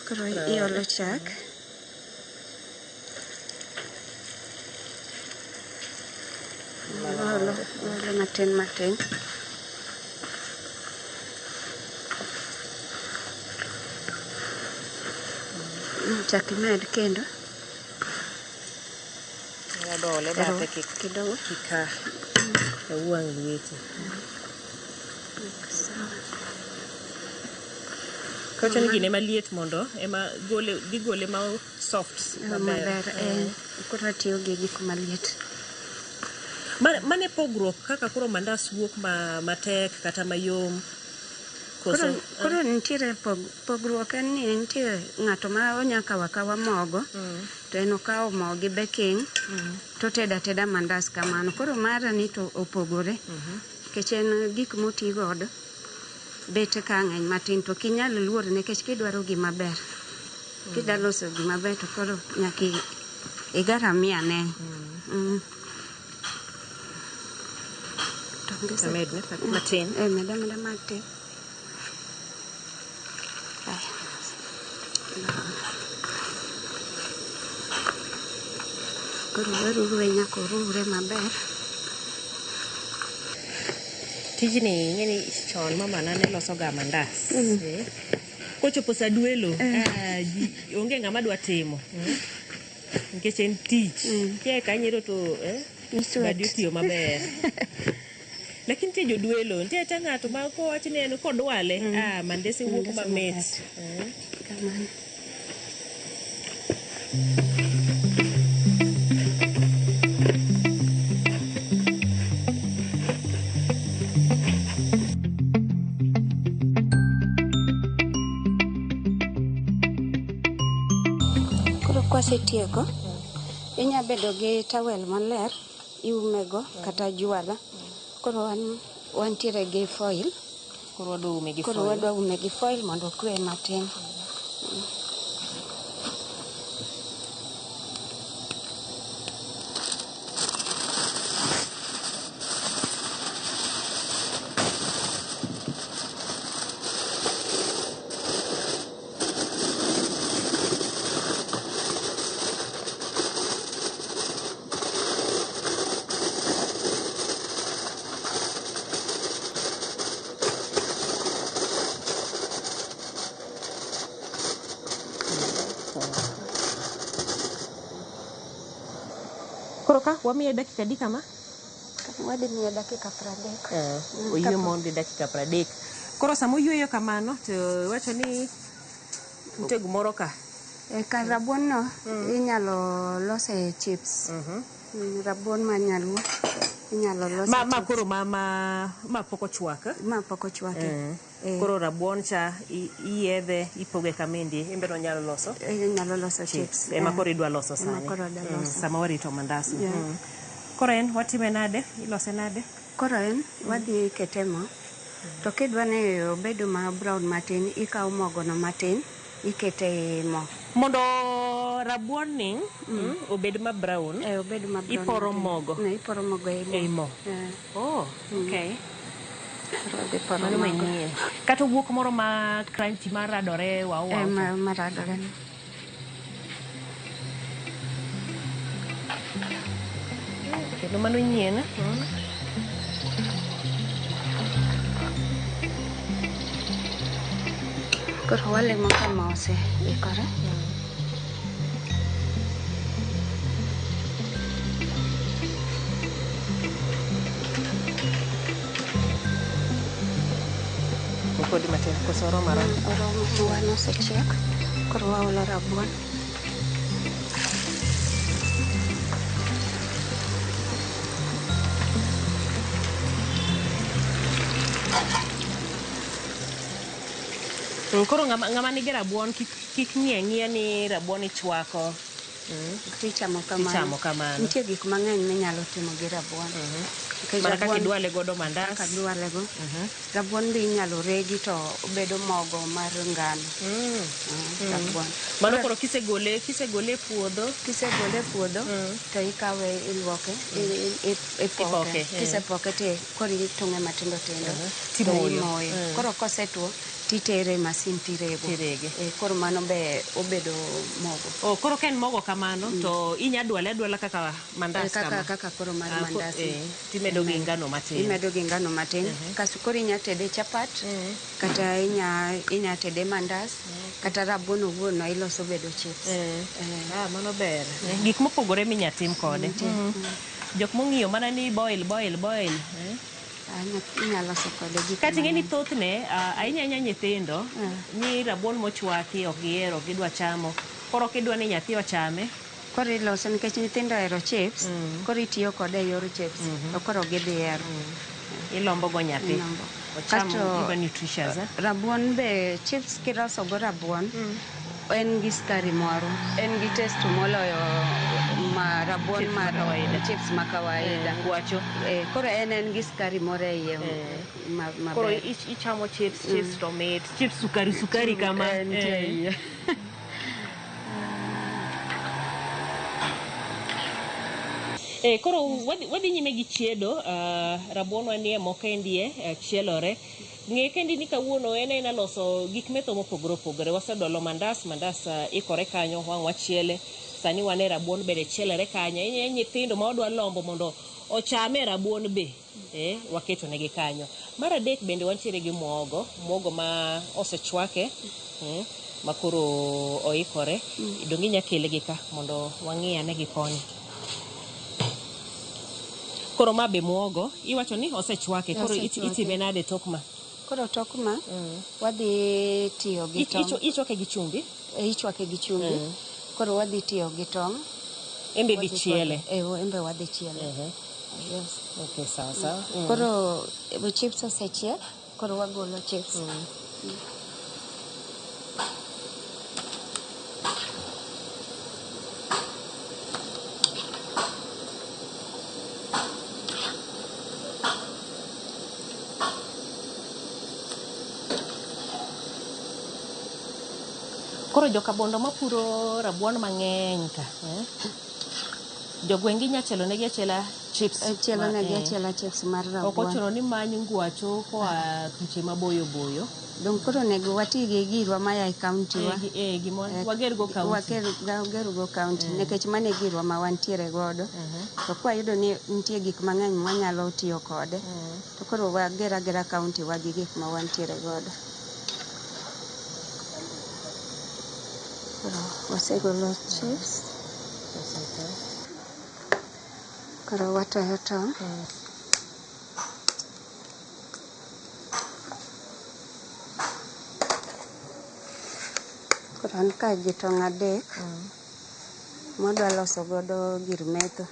Koro iolo chak. Olo matin. Chak med kendo. Dole bate kidogo kika wang' lweti. Kocho ni gine maliet mondo ema gole ma soft maber. Koro tiyo gi gik maliet. Mane pogruok kaka koro mandas wuok matek kata mayom? Koro nitiere pogruok en ni nitiere ng'ato ma onya kawa mogo to en okawo mo gi baking to teda mandas kamano. Koro mara ni to opogore nikech en gik moti godo bet ka ng'eny matin to kinyal luor nikech kidwaro gima ber. Kidwa loso gima ber to koro nyaki igaramia ne. Medne matin. Meda matin. Rure nyako rure maber. Tijni ngeni chon mama nane loso ga mandas. Kochopo sa duelo, onge ngama dwa timo. Nikech en tich. Kia kanyero to badi tiyo maber. Lakini tie joduelo, tie ta ng'ato ma ko wach ni en kodwale, mandese wuok mamit. Kamano. Kwasetieko, inya bedo gi towel maler, iumego kata jwala. Koro wantiere gi foil. Koro wadwa ume gi foil mondo okwe matin. Koro ka wamiye dakika adi kama? Wadi miye dakika 30. Oywe mondi dakika 30. Koro sama oyweyo kamano to wacho ni nitie gimoro ka. Kar rabuon no inyalo lose chips. Rabuon ma nyaluo inyalo lose chips. Ma koro ma pok ochwak. Ma pok ochwak. Koro rabuon cha iyedhe ipoge kamindi imbero nyalo loso. Inyalo loso chips. Ema koro idwa loso sani. Sama warito mandas. Koro en watime nade? Ilose nade? Koro en wadhi kete mo. To kidwa ni obedo ma brown matin, ikawo mogo no matin, ikete mo. Mondo rabuon ni obed ma brown. Obed ma brown. Iporo mogo. Iporo mogo e mo. Oh, okay. Mano manyien. Kata wuok moro ma crunchy maradore wow. Maradore. Kendo mano nyien. Koro walemo kama oseikore. Kodi matin koso oromo Oromo osechiek. Koro waolo rabuon. Koro ngama nigi rabuon kik ng'iya ni rabuon ichwako. Tichamo kamano. Nitie gik mang'eny minyalo timo gi rabuon. Mana kaka idwale godo mandas. Kaka idwale go. Rabuon be inyalo regi to obedo mogo mar ngano. Rabuon. Mano koro kisegole puodho. Kisegole puodho to ikawe iluoke. Ipoke. Kisepoke te koro itong'e matindo tindo. Timoye. Koro kosetuo titere masin tirege. Koro mano be obedo mogo. Koro ka en mogo kamano to inya dwale kaka mandas kama. Kaka koro mar mandas. Timedo gi ngano matin. Imedo gi ngano matin. Kasto koro inya tede chapat. Kata inya tede mandas. Kata rabuon owuon iloso bedo chips. Mano ber. Gik mopogore minya tim kode. Jok mong'iyo mana ni boil. Inyalo loso kode gik. Kati ng'eni thothne ahinya nyithindo ni rabuon mochwaki ok gihero, gidwa chamo. Koro kidwa ni nyathi ochame. Koro iloso nikech nyithindo hero chips. Koro itiyo kode e yor chips. To koro gidhi hero. Ilombo go nyathi. Ochamo giva nutritious. Rabuon be chips kiloso go rabuon. En gi skari moro. En gi taste moloyo ma rabuon mar chips ma kawaida. Gwacho. Koro en gi skari moro e iye. Koro ichamo chips to mit. Chips sukari kama. Koro wadhi nyime gi chiedo, rabuon wanie mokendie chielore. Ng'e kendi ni kawuono en loso gik metho mopogore opogore. Wasedolo mandas ikore kanyo wang' wachiele. Sani wane rabuon bede chielore kanyo. Nyithindo ma odwa lombo mondo ochame rabuon be. Waketo negi kanyo. Mar adek bende wantiere gi muogo ma osechwake. Makoro oikore. Dongi nyakele gi ka mondo wang'i ane gi koni. Koro ma be muogo, iwacho ni osechwake, koro itime nade tokma? Koro tokma, wadhi tiyo gi tong'. Ichwake gi chumbi? Ichwake gi chumbi. Koro wadhi tiyo gi tong'. Embe dhi chiele? Embe wadhi chiele. Yes. Okay, sawa. Koro chips osechiek, koro wagolo chips. Koro jokabondo mapuro rabuon mang'eny ka. Jogwengi nya chielo negi achiela chips. Chielo negi achiela chips mar rabuon. Ok ochuno ni manyi ngwacho koa thuche maboyo boyo. Dong koro nego wati gi girwa maya e county wa. Wager go county. Wager go county. Nekech mane girwa ma wantiere godo. To kwa yudo ni nitie gik mang'eny mwanyalo tiyo kode. To koro wagera county wa gi gik ma wantiere godo. Wasegolo chips. Koro watoyo tong'. Koro an ka gi tong' adek. Modwa loso godo gir metho.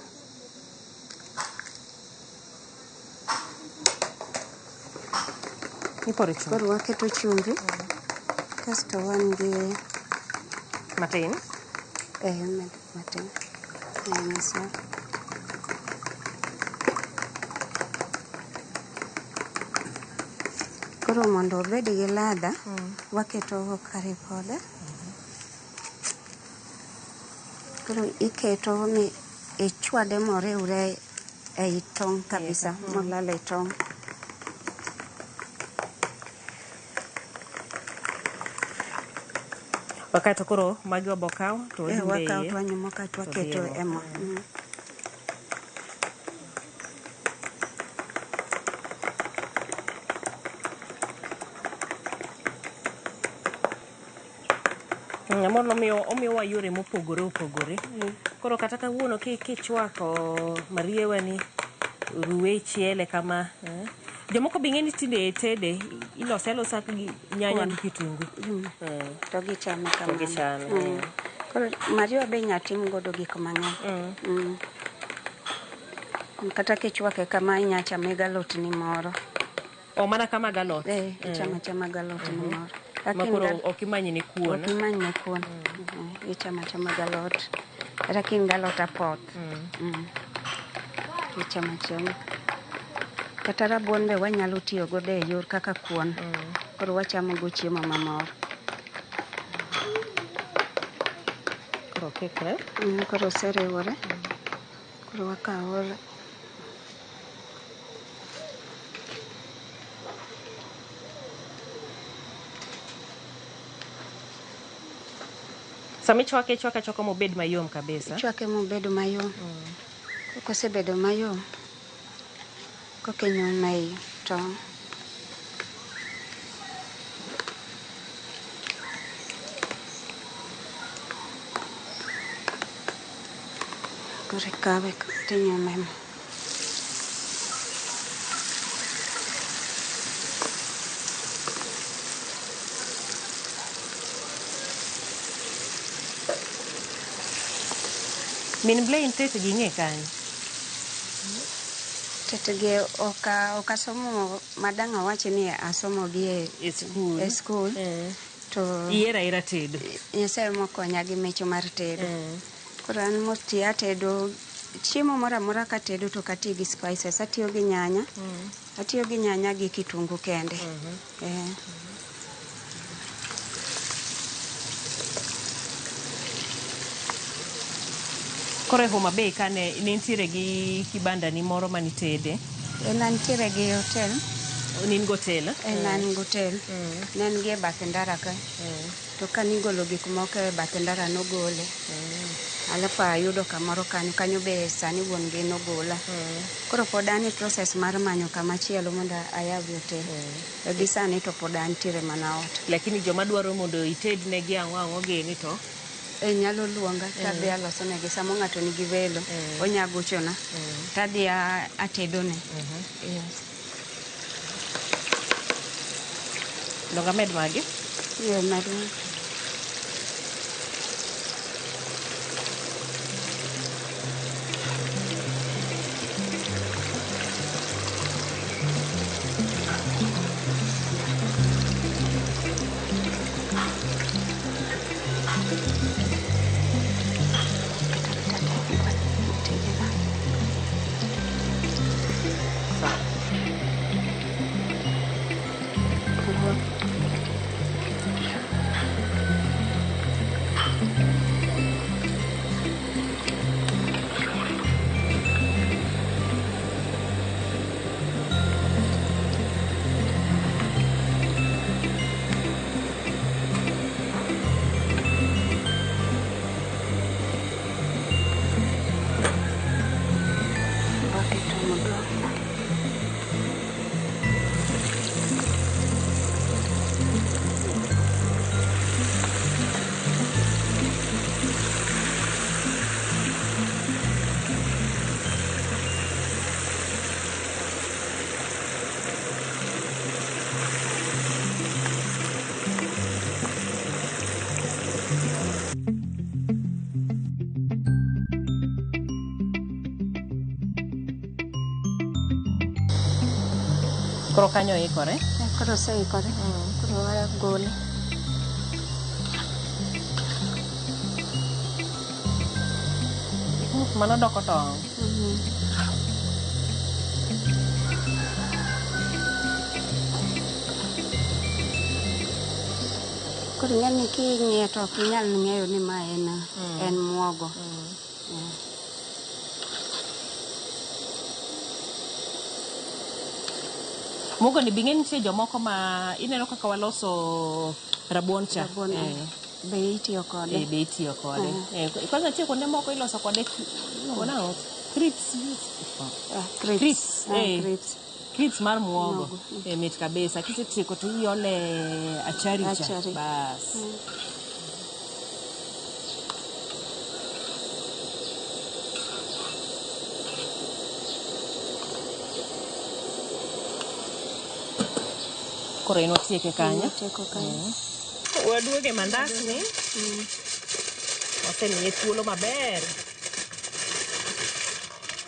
Koro waketo chumbi. Kasto wan gi matin. Matin. Koro mondo obed gi ladha, waketo curry powder. Koro iketo ichwade moriwre ei tong' kabisa, molal e tong'. Wakato koro magi wabokao to wakao to wanyumo ka to waketo e mo. Mondo omiyo wa yore mopogore opogore. Koro kata kawuono kichwako mariewa ni ruwe chiele kama. Jomoko bing'e ni tinde tede ilose alosa gi nyanya gi kitungu. To gichame kamano. Koro mariewa be nyatim godo gik mang'eny. Kata kichwake kama inya chame galot ni moro. Mana kama galot? Chama galot ni moro. Makoro okimanyi ni kuon. Okimanyi ni kuon. Chama galot. Kata galot apoth. Chama. Kata rabuon be wanyalo tiyo godo e yor kaka kuon. Koro wachamo go chiemo mamor. Koro kekre. Koro seriwore. Koro wakao Sami chwake mobed mayom kabisa. Chwake mobed mayom. Kosebedo mayom. Kokenyo mai tong'. Kore kawe tinyo memo. Min Blaine tete gi ng'e kanyo. Tete gi okasomo madanga wache ni asomo gi e school. To Iera tedo. Nyasaye mokonya gi mecho mar tedo. Koro an mosti atedo chiemo mora mora ka tedo to kati gi spices. Atiyo gi nyanya. Atiyo gi nyanya gi kitungu kende. Kore Homa Bay kane nitiere gi kibanda ni moro manitede. Nitiere gi hotel. Nin gotel? Nan gotel. Nen gi e bath ndara ka. To kanigolo gik moko e bath ndara nogole. Alafu ayudo kamoro kanyo be sani wuon gi nogola. Koro pod an e process mar manyo kamachielo mondo ayaw hotel. Gi sani to pod antiere mana ot. Lakini joma dwaro mondo itednegi ang'o gini to? Nyalo luonga tadhi alosonegi. Samo ng'ato nigi welo, onya gochona tadhi atedone. Donga med magi? Med magi. Koro kanyo ikore? Koro oseikore. Koro agole. Mano doko tong'. Koro ng'ani king'iyo to ok inyal ng'eyo ni ma en muogo. Muogo ni bing'e nitie jomoko ma ineno kaka waloso rabuon cha. Be itiyo kode. Be itiyo kode. Kwanza nitie kuonde moko iloso kode crips. Crips mar muogo. Mit kabisa. Kisetieko to iole achari cha. Bas. Koro inotieke kanyo. Waduoge mandas ni. Osemiye thuolo maber.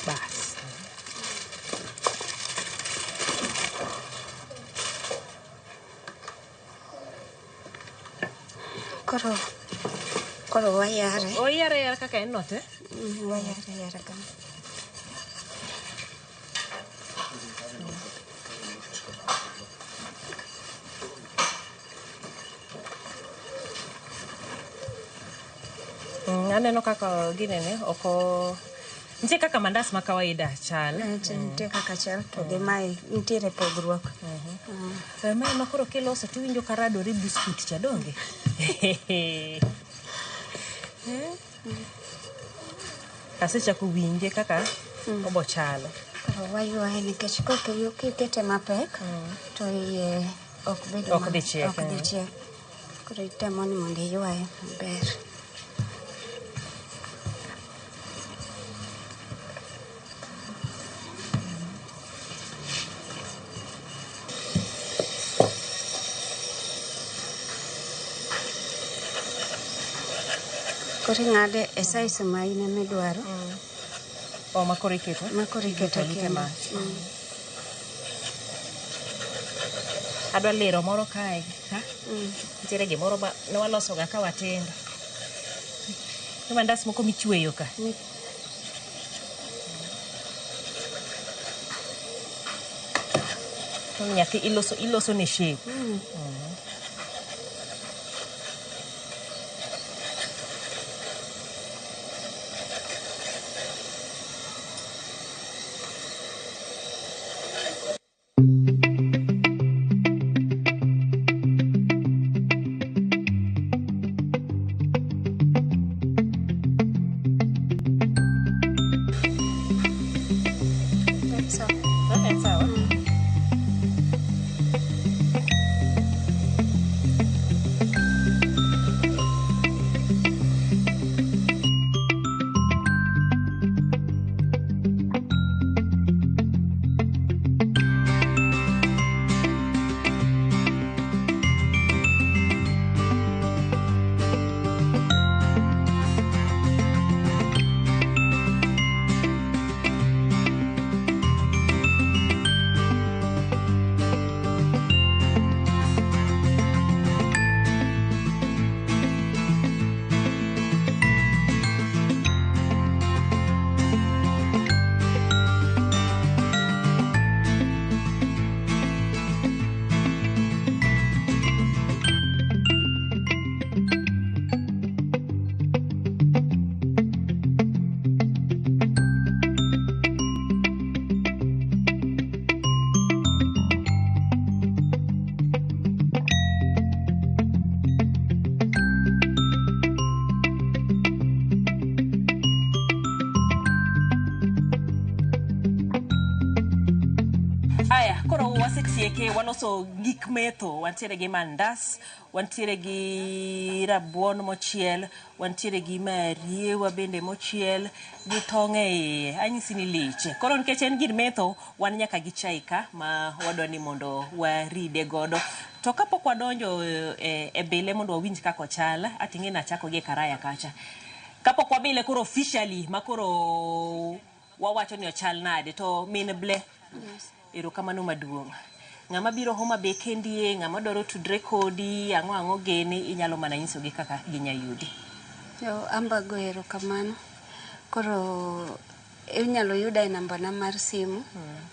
Bas. Koro wayare. Oyare kaka en no te? Wayare kama. Aneno kaka ginene oko nitie kaka mandas ma kawaida chal. Nitie kaka chal to gi mae nitiere pogruok. Mae ma koro kiloso to winjo ka radore biskut cha donge. Asechako winje kaka obo chalo. Koro waywaye nikech kikete mapek to iye ok dhi chiek. Koro itemo ni mondo iywaye maber. Koro ing'ade e size ma in emidwaro. Makoro iketo? Makoro iketo kendo. Adwa lero moro kae. Nitiere gimoro ma ne walosoga ka watindo. Ni mandas moko michweyo ka. Nyaka iloso ne shape. watieke waloso gik metho, wantiere gi mandas, wantiere gi rabuon mochiel, wantiere gi mariewa bende mochiel, gi tong' e iye, anyisi ni liche. Koro nikech en gir metho, wan nyaka gi chai ka ma wadwani mondo waride godo. To kapok wadonjo e bile mondo wawinj kako chal, ating'e nachako gi karaya kacha. Kapok wabile koro officially, makoro wawacho ni ochal nade, to min ble. Erokamano maduong'. Ng'ama biro Homa Bay kendie, ng'ama dwaro tudre kodi, ang'o gene, inyalo mana nyisogi kaka ginyayudi. Yo, amba go erokamano. Koro inyalo yuda e namba na mar simu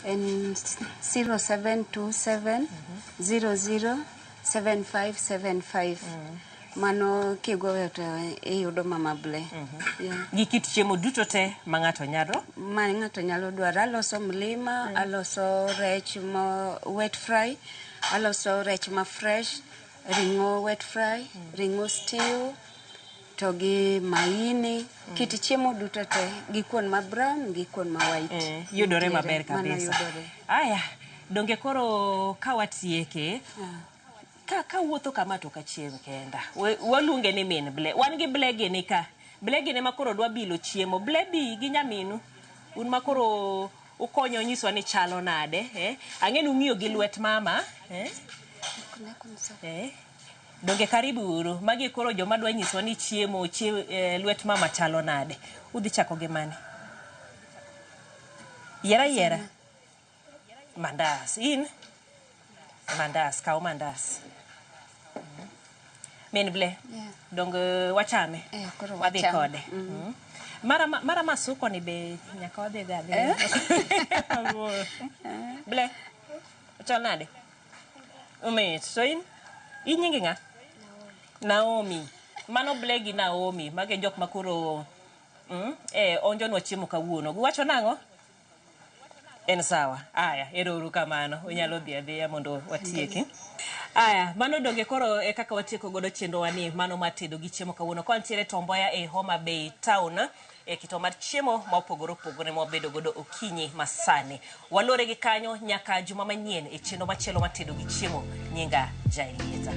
en 0727 007575. Mano kigoyo to iyudo Mama Ble. Gi kit chiemo duto te ma ng'ato nyalo? Ma ng'ato nyalo dwaro. Aloso mlima, aloso rech ma wet fry, aloso rech ma fresh, ringo wet fry, ringo stew, to gi maini, kit chiemo duto te, gi kuon ma brown, gi kuon ma white. Yudore maber kabisa. Mano yudore. Aya, donge koro kawatieke, ka wuotho kama to kachiem kenda. Waluonge ni min ble. Wan gi ble gini ka. Ble gini makoro dwa bilo chiemo. Ble bi gi nyaminu. Un makoro ukonyo nyiswa ni chalo nade. Ang'enu ng'iyo gi lwet mama. Donge karibu uru. Magi koro joma dwa nyiswa ni chiemo lwet mama chalo nade. Udhi chako gi mane? Yiera. Mandas. In? Mandas. Kaw mandas. Min ble? Dong wachame? Wadhi kode. Mara masuko ni be nyaka wadhi gade. Ble? Chal nade? Umit. So in nyingi nga? Naomi. Mano ble gi Naomi. Mage jok makuro onjo nwa chiemo kawuono. Guwacho nango? En sawa. Aya, ero kamano. Unyalo dhia mondo watieki. Aya, mano donge koro kaka watieko godo chenro wani mano matedo gi chiemo kawuono. Kwa ntiere Tomboya e Homa Bay town kito mar chiemo ma opogore mwabedo godo okinyi masani. Walore gi kanyo nyaka juma manyien e chenro machielo matedo gi chiemo nyinga Jailieta.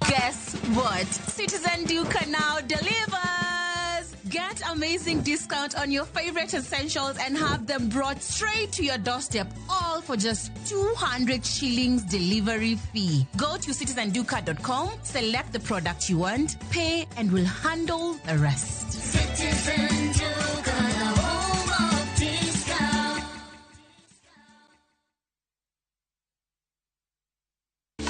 Guess what? Citizen Duca now delivers! Get amazing discount on your favorite essentials and have them brought straight to your doorstep, all for just 200 shillings delivery fee. Go to citizenduca.com, select the product you want, pay, and we'll handle the rest. Citizen Duca, the home of discount.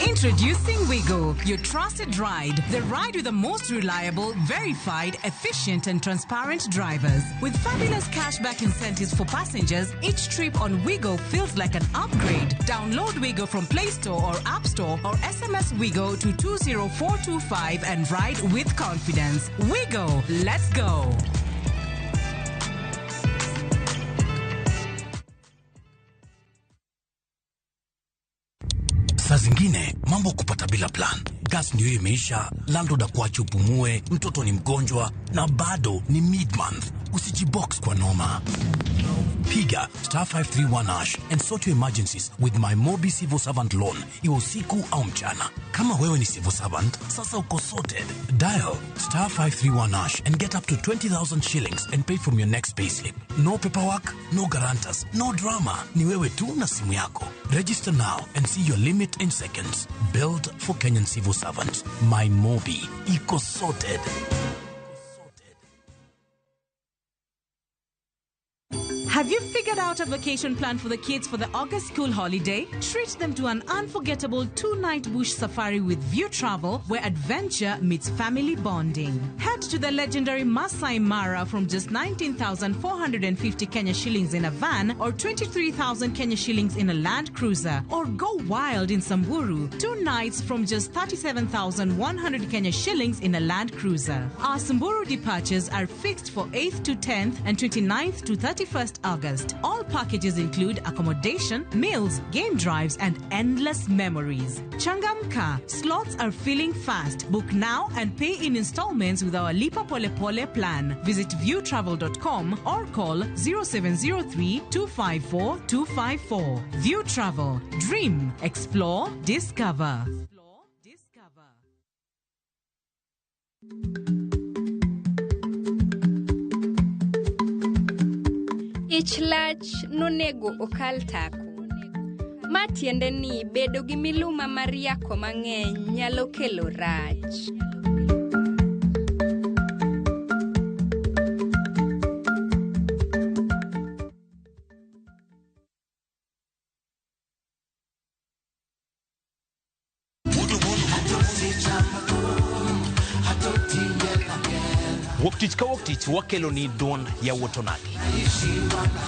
Introducing Wigo, your trusted ride. The ride with the most reliable, verified, efficient, and transparent drivers. With fabulous cashback incentives for passengers, each trip on Wigo feels like an upgrade. Download Wigo from Play Store or App Store or SMS Wigo to 20425 and ride with confidence. Wigo, let's go. Saa zingine mambo kupata bila plan gas ndio imeisha, landlord akuache upumue, mtoto ni mgonjwa na bado ni mid-month. Usijibox kwa noma. Piga *531# and sort your emergencies with my Mobi Civil Servant loan. Iwe usiku au mchana. Kama wewe ni civil servant, sasa uko sorted. Dial *531# and get up to 20,000 shillings and pay from your next payslip. No paperwork, no guarantors, no drama. Ni wewe tu na simu yako. Register now and see your limit in seconds. Build for Kenyan civil servants. My Mobi. Iko sorted. Have you figured out a vacation plan for the kids for the August school holiday? Treat them to an unforgettable 2-night bush safari with View Travel, where adventure meets family bonding. Head to the legendary Masai Mara from just 19,450 Kenya shillings in a van or 23,000 Kenya shillings in a Land Cruiser. Or go wild in Samburu, 2 nights from just 37,100 Kenya shillings in a Land Cruiser. Our Samburu departures are fixed for 8th to 10th and 29th to 31st August. All packages include accommodation, meals, game drives, and endless memories. Changamka, slots are filling fast. Book now and pay in installments with our Lipa Pole Pole plan. Visit viewtravel.com or call 0703 254 254. View Travel. Dream, explore, discover. Ich lach nonego okal tako. Ma tiende ni bedo gi miluma mar yako mang'eny nyalo kelo rach. Woktich ka woktich wakelo ni duond ya wotonagi.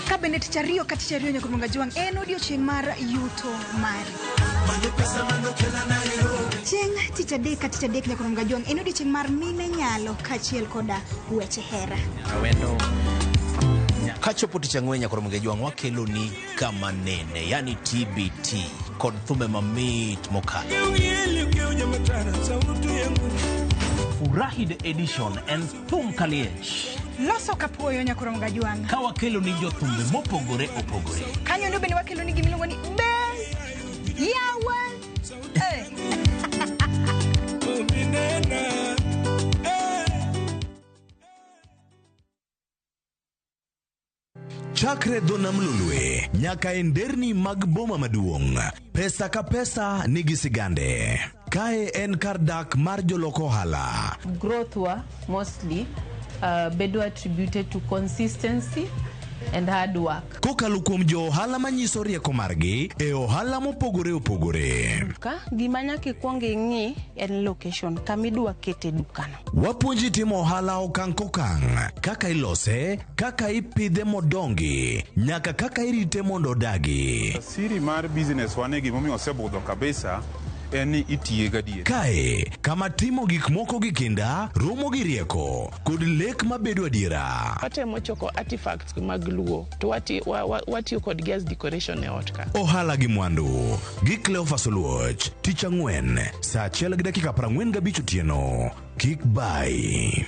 Kabinet chario kati chario nyakumunga juang en odiochieng' mar yuto mari. Chieng' tich adek kati chadek nyakumunga juang en odiochieng' mar mine nyalo kachiel koda weche hera. Awendo. Kachopo tich ang'wen nyakumunga juang wakelo ni kama nene, yani TBT, kod thume mamit mokalo. Furahide edition en thum kaliech. Loso kapuoyo nyakumunga juang. Ka wakelo ni jothumbe mopogore opogore. Kanyo ndo bende wakelo ni gimiluongo ni Best Yawan. Chakre dhona mlulwe, nyaka enderni mag boma maduong'. Pesa ka pesa nigi sigande. Kae en kardak mar joloko hala. Growth wa mostly bedo attributed to consistency and hard work. Kokalo kuom jo ohala manyiso rieko margi e ohala mopogore opogore. Ka gima nyaka ikwong ing'i en location kamidwa kete dukano. Wapuonji timo ohala okang' kokang', kaka ilose, kaka ipidhe modongi, nyaka kaka irite mondo odagi. Siri mar business wane gimomiyo osebudho kabisa eni itiye gadier. Kae, kama timo gik moko gi kinda, romo gi rieko, kod lek mabedo adiera. Watemo choko artifacts mag luo, to watiyo kod gas decoration e ot ka. Ohala gi mwandu, gi Cleophas Oluoch, tich ang'wen, saa 1:45 otieno. Kik bai.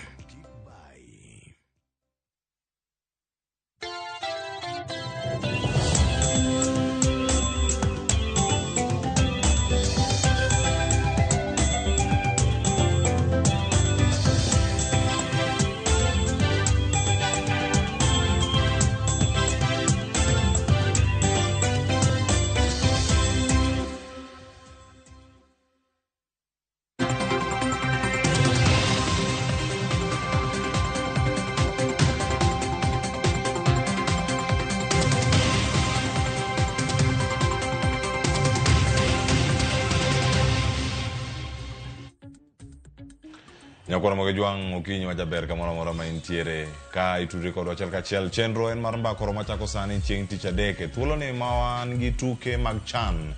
Nyakwara juang okinyi majaber kamoro moro ma intiere ka itudre kod wachel kachiel chenro en mar Mbakaoromo machako sani chieng' tich adek thuolo ni mawan gi tuke mag CHAN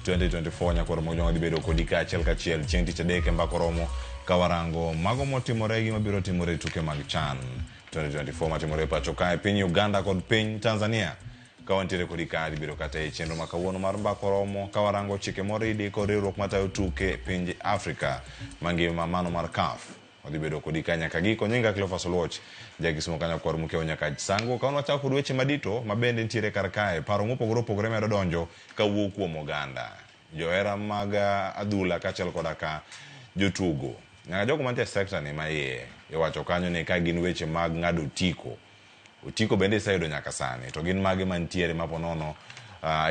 2024 Nyakwara juang dibedo kodi kachiel kachiel chieng' tich adek Mbakaoromo kawarango mago motimore gi mabiro timore tuke mag CHAN 2024 matimore pacho kae piny Uganda kod piny Tanzania. ka wantiere kodi kadi biro kata e chenro ma kawuono mar Mbakaoromo ka warango chike moridi kod riwruok matayo tuke pinje Afrika mangima mano mar CAF odhi bedo kodi ka nyaka giko. Nyinga Cleophas Oluoch jagisimo kanya kod mukeo nyaka sango ka wachako kod weche madito mabende nitiere kar kae paro mopogore opogore medo donjo ka wuok kuom oganda johera mag adhula kaachiel koda ka jotugo nyaka jogo mantie sector ni maiye iwacho kanyo ni ka gin weche mag ng'ado otiko bende iseyudo nyaka sani to gin mage mantiere maponono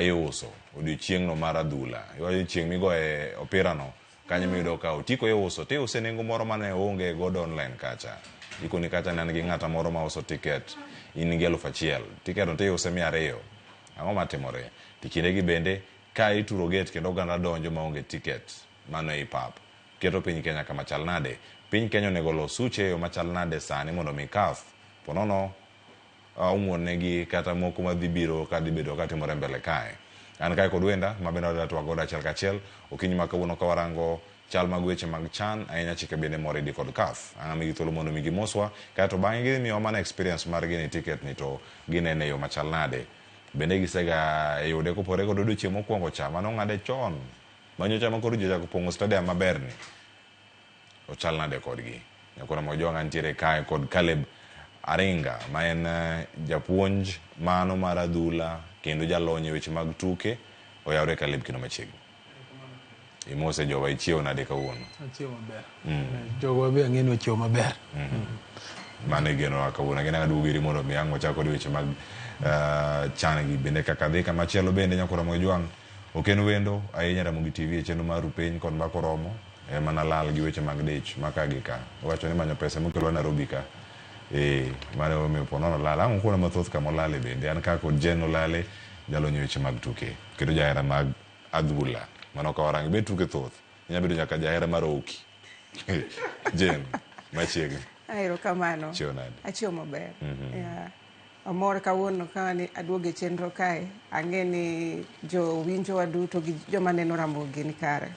iuso odiochieng'no mar adhula odiochieng' migoye opira no kanyo miyudo ka otiko iuso tiuse nengo moro mane onge godo online kacha ikoni kacha nan gi ng'ata moro ma uso ticket in gi 1,000 ticket no tiuse 200 ang'o matimore tikinde gi bende ka ituro gate kendo oganda donjo maonge ticket mano ei pap keto piny Kenya kama chal nade piny Kenya onego los suche yo machal nade sani mondo mi CAF ponono umwonegi kata moko madhi biro ka dibedo ka timore mbele kae an kae kod wenda mabende wadwa twagodo achiel kachiel okinyi ma kawuono ka warango chal mag weche mag CHAN ahinya chike bende moridi kod CAF ang'amigi thuolo mondo migi moswa kaeto bang'e gimiyo mana experience mar gini ticket ni to ginene yo machal nade bende gisega yude kopore kod odiochieng' mokwongo cha mano ng'ade chon manyocha ma koro jochako pong'o stadium maber ni ochal nade kodgi nyakona mojwang'a ntiere kae kod Caleb Aringa ma en japuonj mano mar adhula kendo jalony e weche mag tuke oyawre Caleb kino machiegni imose jowa ichiewo nade kawuono achiewo maber jogo be ang'eni ochiewo maber mane geno kawuono gena aduogiri mondo mi ang' wachako kod weche mag CHAN gi bende kaka dhi kamachielo bende nyakora mojwang' oken wendo ahinya Ramogi TV e chenro mar Ruupiny kod Mbakaoromo mana lal gi weche mag dich maka gi ka wacho ni manyo pesa mokelo Nairobi ka mane omiyo ponono lal ang' kuona mathoth kama olale bende an ka kod Jen olale jalonyo weche mag tuke kendo jahera mag adhula mano ka warangi be tuke thoth nya bedo nyaka jahera mar oki Jen machiegni erokamano achiewo maber amor kawuono ka ni aduoge chenro kae ang'eni jowinjo waduto gi joma neno Ramogi ni kare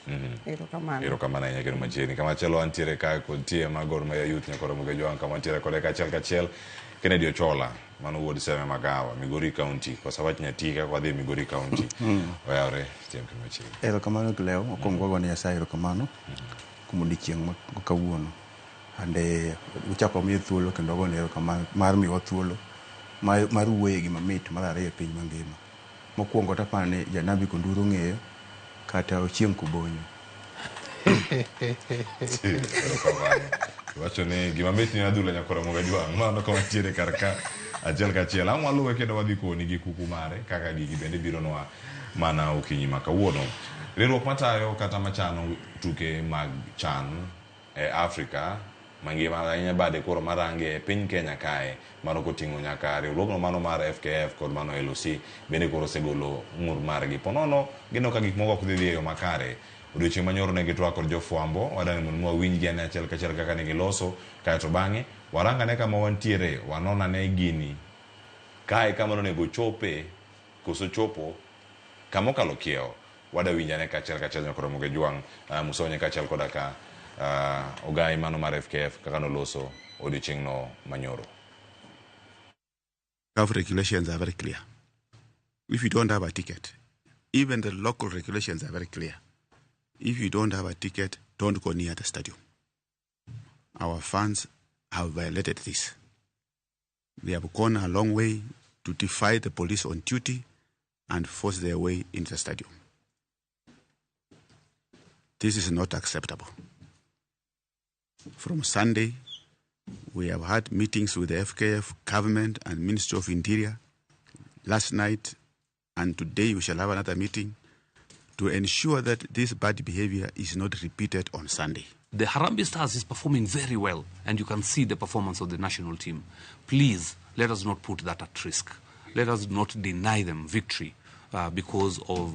erokamano ahinya kendo machiegni kamachielo antiere kae kod tie mag Gor Mahia Youth nyakora mojwang' kama antiere kode kachiel Kennedy Ochola mano wuod Seme Magawa Migori County kwa sababu nyatika kwa dhi Migori County oyawre tiem kendo machiegni erokamano Cleo okwongo gogo ne Nyasaye erokamano kuom odiochieng' kawuono ande uchako miyo thuolo kendo gogo ne erokamano mar miwa thuolo mar wuoye gima mit mar ariyo piny mangima mokwongo tapane Janabi Konduro ng'eyo kata Ochieng' Kubonyo wacho ni gima mit ni adhula nyakora mojwang' mano kama ntiere kar ka achiel kachiel ang' waluwe kendo wadhi koni gi kuku mare kaka gigi bende biro nwa mana okinyi ma kawuono riwruok matayo kata machano tuke mag CHAN e Afrika mangima ahinya bade koro marange e piny Kenya kae mano koting'o nyaka riwruogno mano mar FKF kod mano LOC bende koro segolo ng'ur margi ponono gino ka gik moko ok dhi e yo makare odiochieng' manyoro ne gitwak kod jofwambo wadani mondo wawinj gi ane achiel kachiel kaka ne giloso kaeto bang'e warangane kama wantiere wanonane gini kae kama nonego chope koso chopo kamokalo kiewo wada winjane kachiel kachiel nyakora mojwang' musonye kachiel koda ka ogai mano mar FKF kaka noloso odiochieng' no manyoro. CAF regulations are very clear. If you don't have a ticket, even the local regulations are very clear. If you don't have a ticket, don't go near the stadium. Our fans have violated this. They have gone a long way to defy the police on duty and force their way into the stadium. This is not acceptable. From Sunday, we have had meetings with the FKF, government, and Ministry of Interior. Last night and today we shall have another meeting to ensure that this bad behavior is not repeated on Sunday. The Harambee Stars is performing very well, and you can see the performance of the national team. Please, let us not put that at risk. Let us not deny them victory because of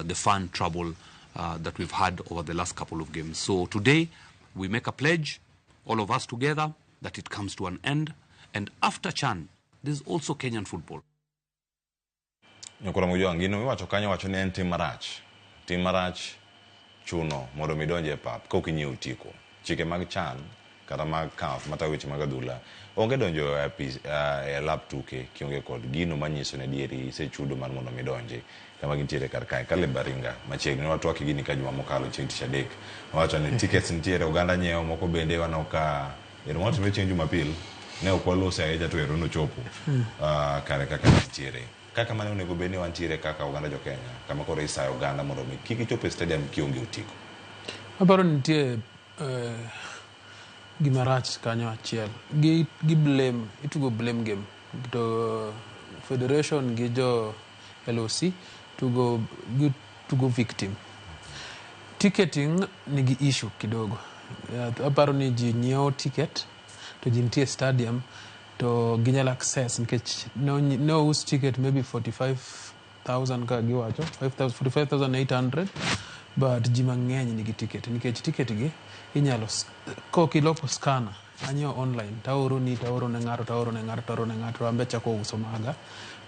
the fan trouble that we've had over the last couple of games. So today, we make a pledge, all of us together, that it comes to an end. And after CHAN, there's also Kenyan football. Nyakora mojwang' gino miwacho kanyo wacho ni en tim marach chuno mondo midonje pap ka ok inyiewo tiko chike mag CHAN kata mag CAF mata weche mag adhula onge donjo e lab tuke kionge kod gino manyiso ne dieri sechudo mar mondo midonje kama gintiere kar kae kale Baringa machiegni watwaki gini ka juma mokalo chieng' tich adek wacho ni tickets nitiere oganda nyiewo moko bende wanoka remote me chieng' Jumapil ne okwalose aeja to ero nochopo kare kaka nitiere kaka mane onego beni wantiere kaka oganda jo Kenya kama koro isayo oganda mondo mi kik ichopo e stadium kionge otiko. Aparo nitie gima rach kanyo achiel gi blame itugo blame game to federation gi jo LOC tugo victim. Ticketing nigi issue kidogo. Aparo ni ji nyiewo ticket to ji nitie stadium to ginyal access nikech no use ticket maybe 45,000 ka giwacho 45,800 but ji mang'eny nigi ticket nikech ticket gi inyalo kokilopo scanner anyiewo online taoro ne ng'ato ambe chako uso maga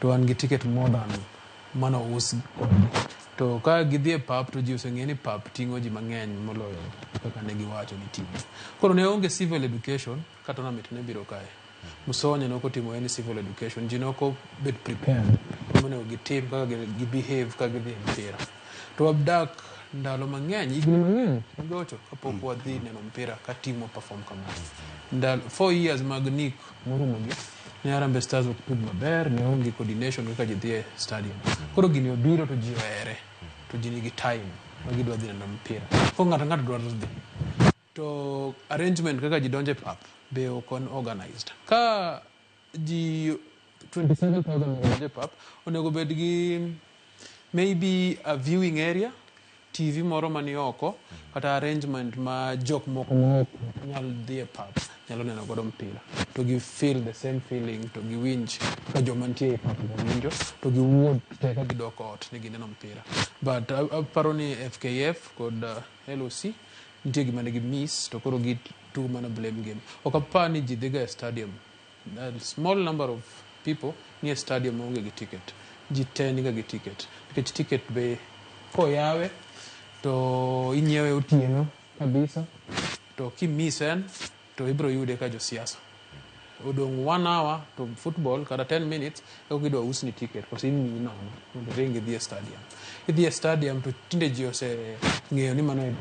to an gi ticket more than mano us to ka gidhie pap to ji oseng'eni pap ting'o ji mang'eny moloyo kaka ne giwacho ni ting'o. Koro ne onge civil education kata namit ne biro kae Musonye noko timo any civil education ji noko bet prepared monego gitim kaka gibehave kaka gidhi mpira to abdak ndalo mang'eny igni mang'eny gocho kapok wadhi neno mpira ka timo perform kamano 4 years mag Nick morumogi ne Harambee Stars ok tug maber ne onge coordination kaka ji dhi e stadium koro gini obiro to ji ohere to ji nigi time ma gidwa dhi neno mpira ko ng'ato dwaro dhi to arrangement kaka ji donje pap be okon organized ka ji 27,000 donje pap onego bed gi maybe a viewing area TV moro mani oko kata arrangement ma jok moko nyal dhi e pap nyalo neno godo mpira to gi feel the same feeling to gi winj ka joma nitie e pap winjo to gi wuod te ka gidok ot ni gineno mpira but aparo ni FKF kod LOC nitie gima ne gi miss to koro gi tu mana blame game okapar ni ji dhiga e stadium a small number of people ni e stadium onge gi ticket ji te niga gi ticket nikech ticket be koyawe to inyiewe otieno kabisa to kimisen to ibro yude ka jo siasa odong 1 hour to football kada 10 minutes ko gidwa usni ticket ko sin ni no mondo ringi dhi e stadium to tinde ji ose ng'eyo ni mano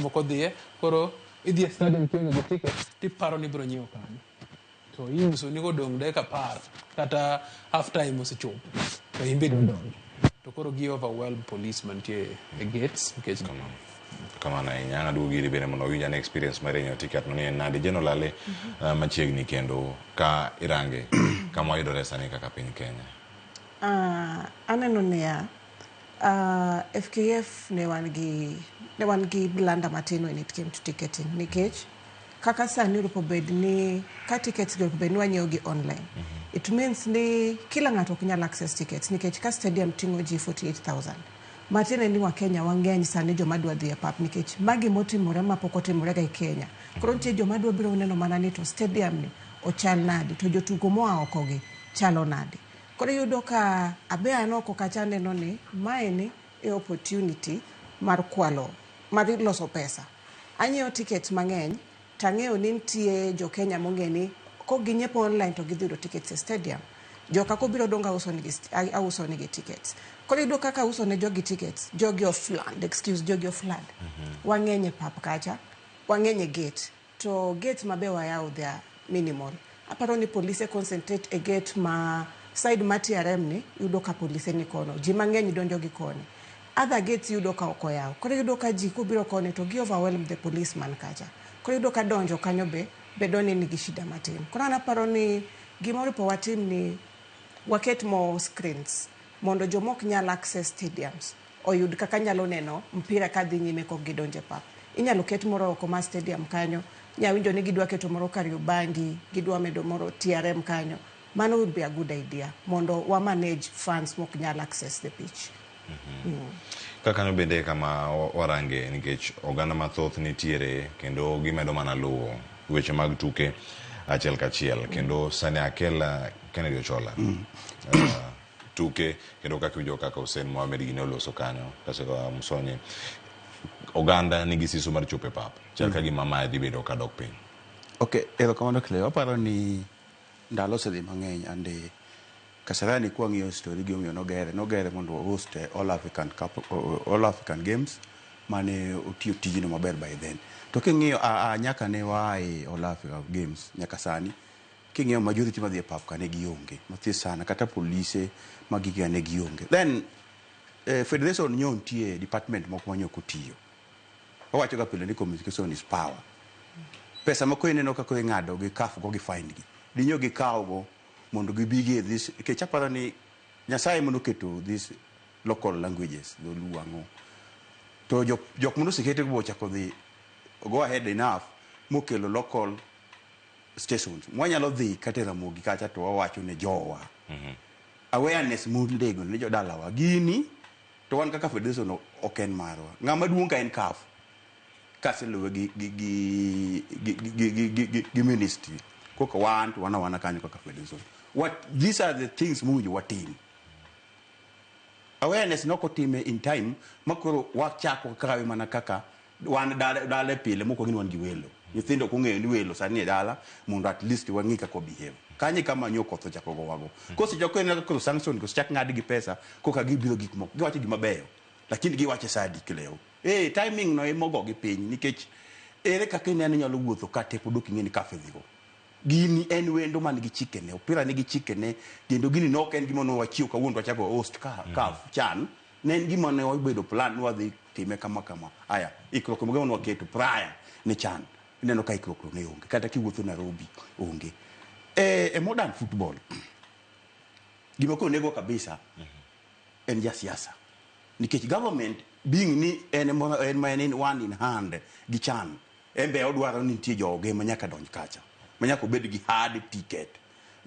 moko dhie koro idhi e stadium kionge gi ticket tiparo ni bro nyiewo kanyo to iuso ni godong dakika 10 kata half time osechopo to imbe donjo to koro gi overwhelm policeman tie e gates nikech kama na inyanga dugiri bene mondo winja na experience mare nyo ticket no ni nade jeno lale machiegni kendo ka irange kama idore sani kaka piny Kenya. Aneno niya FKF ne wan gi blanda matino when it came to ticketing nikech kaka sani rupo bed ni ka tickets go bed ni wanyiewo gi online it means ni kila ng'ato ok nyal access tickets nikech ka stadium tingo ji 48,000 matine ni wa Kenya wang'eny sani joma dwa dhi e pap nikech magi motimore mapok otimore ga e Kenya koro nitie joma dwa biro neno mana ni to stadium ni ochal nadi to jotugo moa oko gi chalo nadi koro yudo ka abe anoko kacha neno ni mae ni e opportunity mar kwalo mar loso pesa anyiewo tickets mang'eny tang'eyo ni nitie jo Kenya mong'eni ko ginyiepo online to gidhiro tickets e stadium joka ko biro donga uso ni tickets koro yudo kaka uso ne jogi tickets jogi of land wang'enye pap kacha wang'enye gate to gate mabe wayawo their minimal aparo ni police concentrate e gate ma side ma TRM ni yudo ka police ni kono ji mang'eny donjo gi koni other gates yudo ka okoyawo koro yudo ka ji ko biro koni to gi overwhelm the policeman kacha koro yudo ka donjo kanyo be bedoni nigi shida matin koro anaparo ni gimoro po watim ni waket mo screens mondo jomok nyal access stadiums oyud kaka nyalo neno mpira ka dhi nyime ko gidonje pap inyalo ket moro oko ma stadium kanyo nyawinjo ni gidwa keto moro Kariobangi gidwa medo moro TRM kanyo mano would be a good idea mondo wa manage fans mok nyal access the pitch. Kaka no bende kama orange nikech oganda mathoth nitiere kendo gimedo mana luwo weche mag tuke achiel kachiel kendo sani akela Kennedy Ochola tuke kendo kaka wijo kaka Hussein Mohamed gine oloso kanyo kase Musonye oganda nigi siso mar chope pap chal ka gima mae dhi bedo ka dok piny. Okay, erokamano Cleo. Aparo ni ndalo osedhi mang'eny ande Kasarani kwa ng'iyo story gi omiyo nogere mondo host All African Games mane otiyo tijino maber by then. To king'iyo nyaka ne wae All African Games nyaka sani king'iyo majority madhi e pap ka ne gionge mathis sana kata polise magiga ne gionge. Then federation nyo nitie department moko manyoko tiyo. Owacho ga pile ni communication is power. Pesa moko ineno kako ing'ado gi CAF go gi fine gi. Dinyo gi kawo mondo gibige this ke chapara ni Nyasaye mondo keto this local languages do luango to jok mondo sekete go chako dhi go ahead enough mokelo local stations mwanyalo dhi katera mogi kacha to wawacho ne jowa awareness mundego ne jodalawa gini to wan kaka federation oken marwa ngama duong ka en CAF kaselo gi ministry koka wana kanyo kaka federation. What these are the things muji watim. Awareness noko time in time makoro wachako kawe mana kaka wan dale pile moko gin wan gi welo. Nyithindo kung'eyo ni welo sani e dala mondo at least wang'ika ko behave. Kanye kama nyoko to chako go wago. Kosi joko en ko sanction ko chak ng'ad gi pesa koka gibiro gik moko. Giwacho gima beyo. Lakini giwache sadi Cleo. Timing no emogo gi piny nikech ere kaka ineno nyalo wuotho ka tepo dok ing'eni kafe dhigo. Gini en wendo man gi chikene opira nigi chikene kendo gini no ken gima no wachiw kawuono wachako host ka chan ne en gima ne obedo plan wadhi time kama aya ikro kuma gama no waketo prior ne chan ineno ka ikro ne onge kata kiwuotho Nairobi onge modern football gima ko nego kabisa en ja siasa nikech government being ni en one in hand gi chan embe odwaro ni nitie joge manyaka donj kacha manyako bed gi hard ticket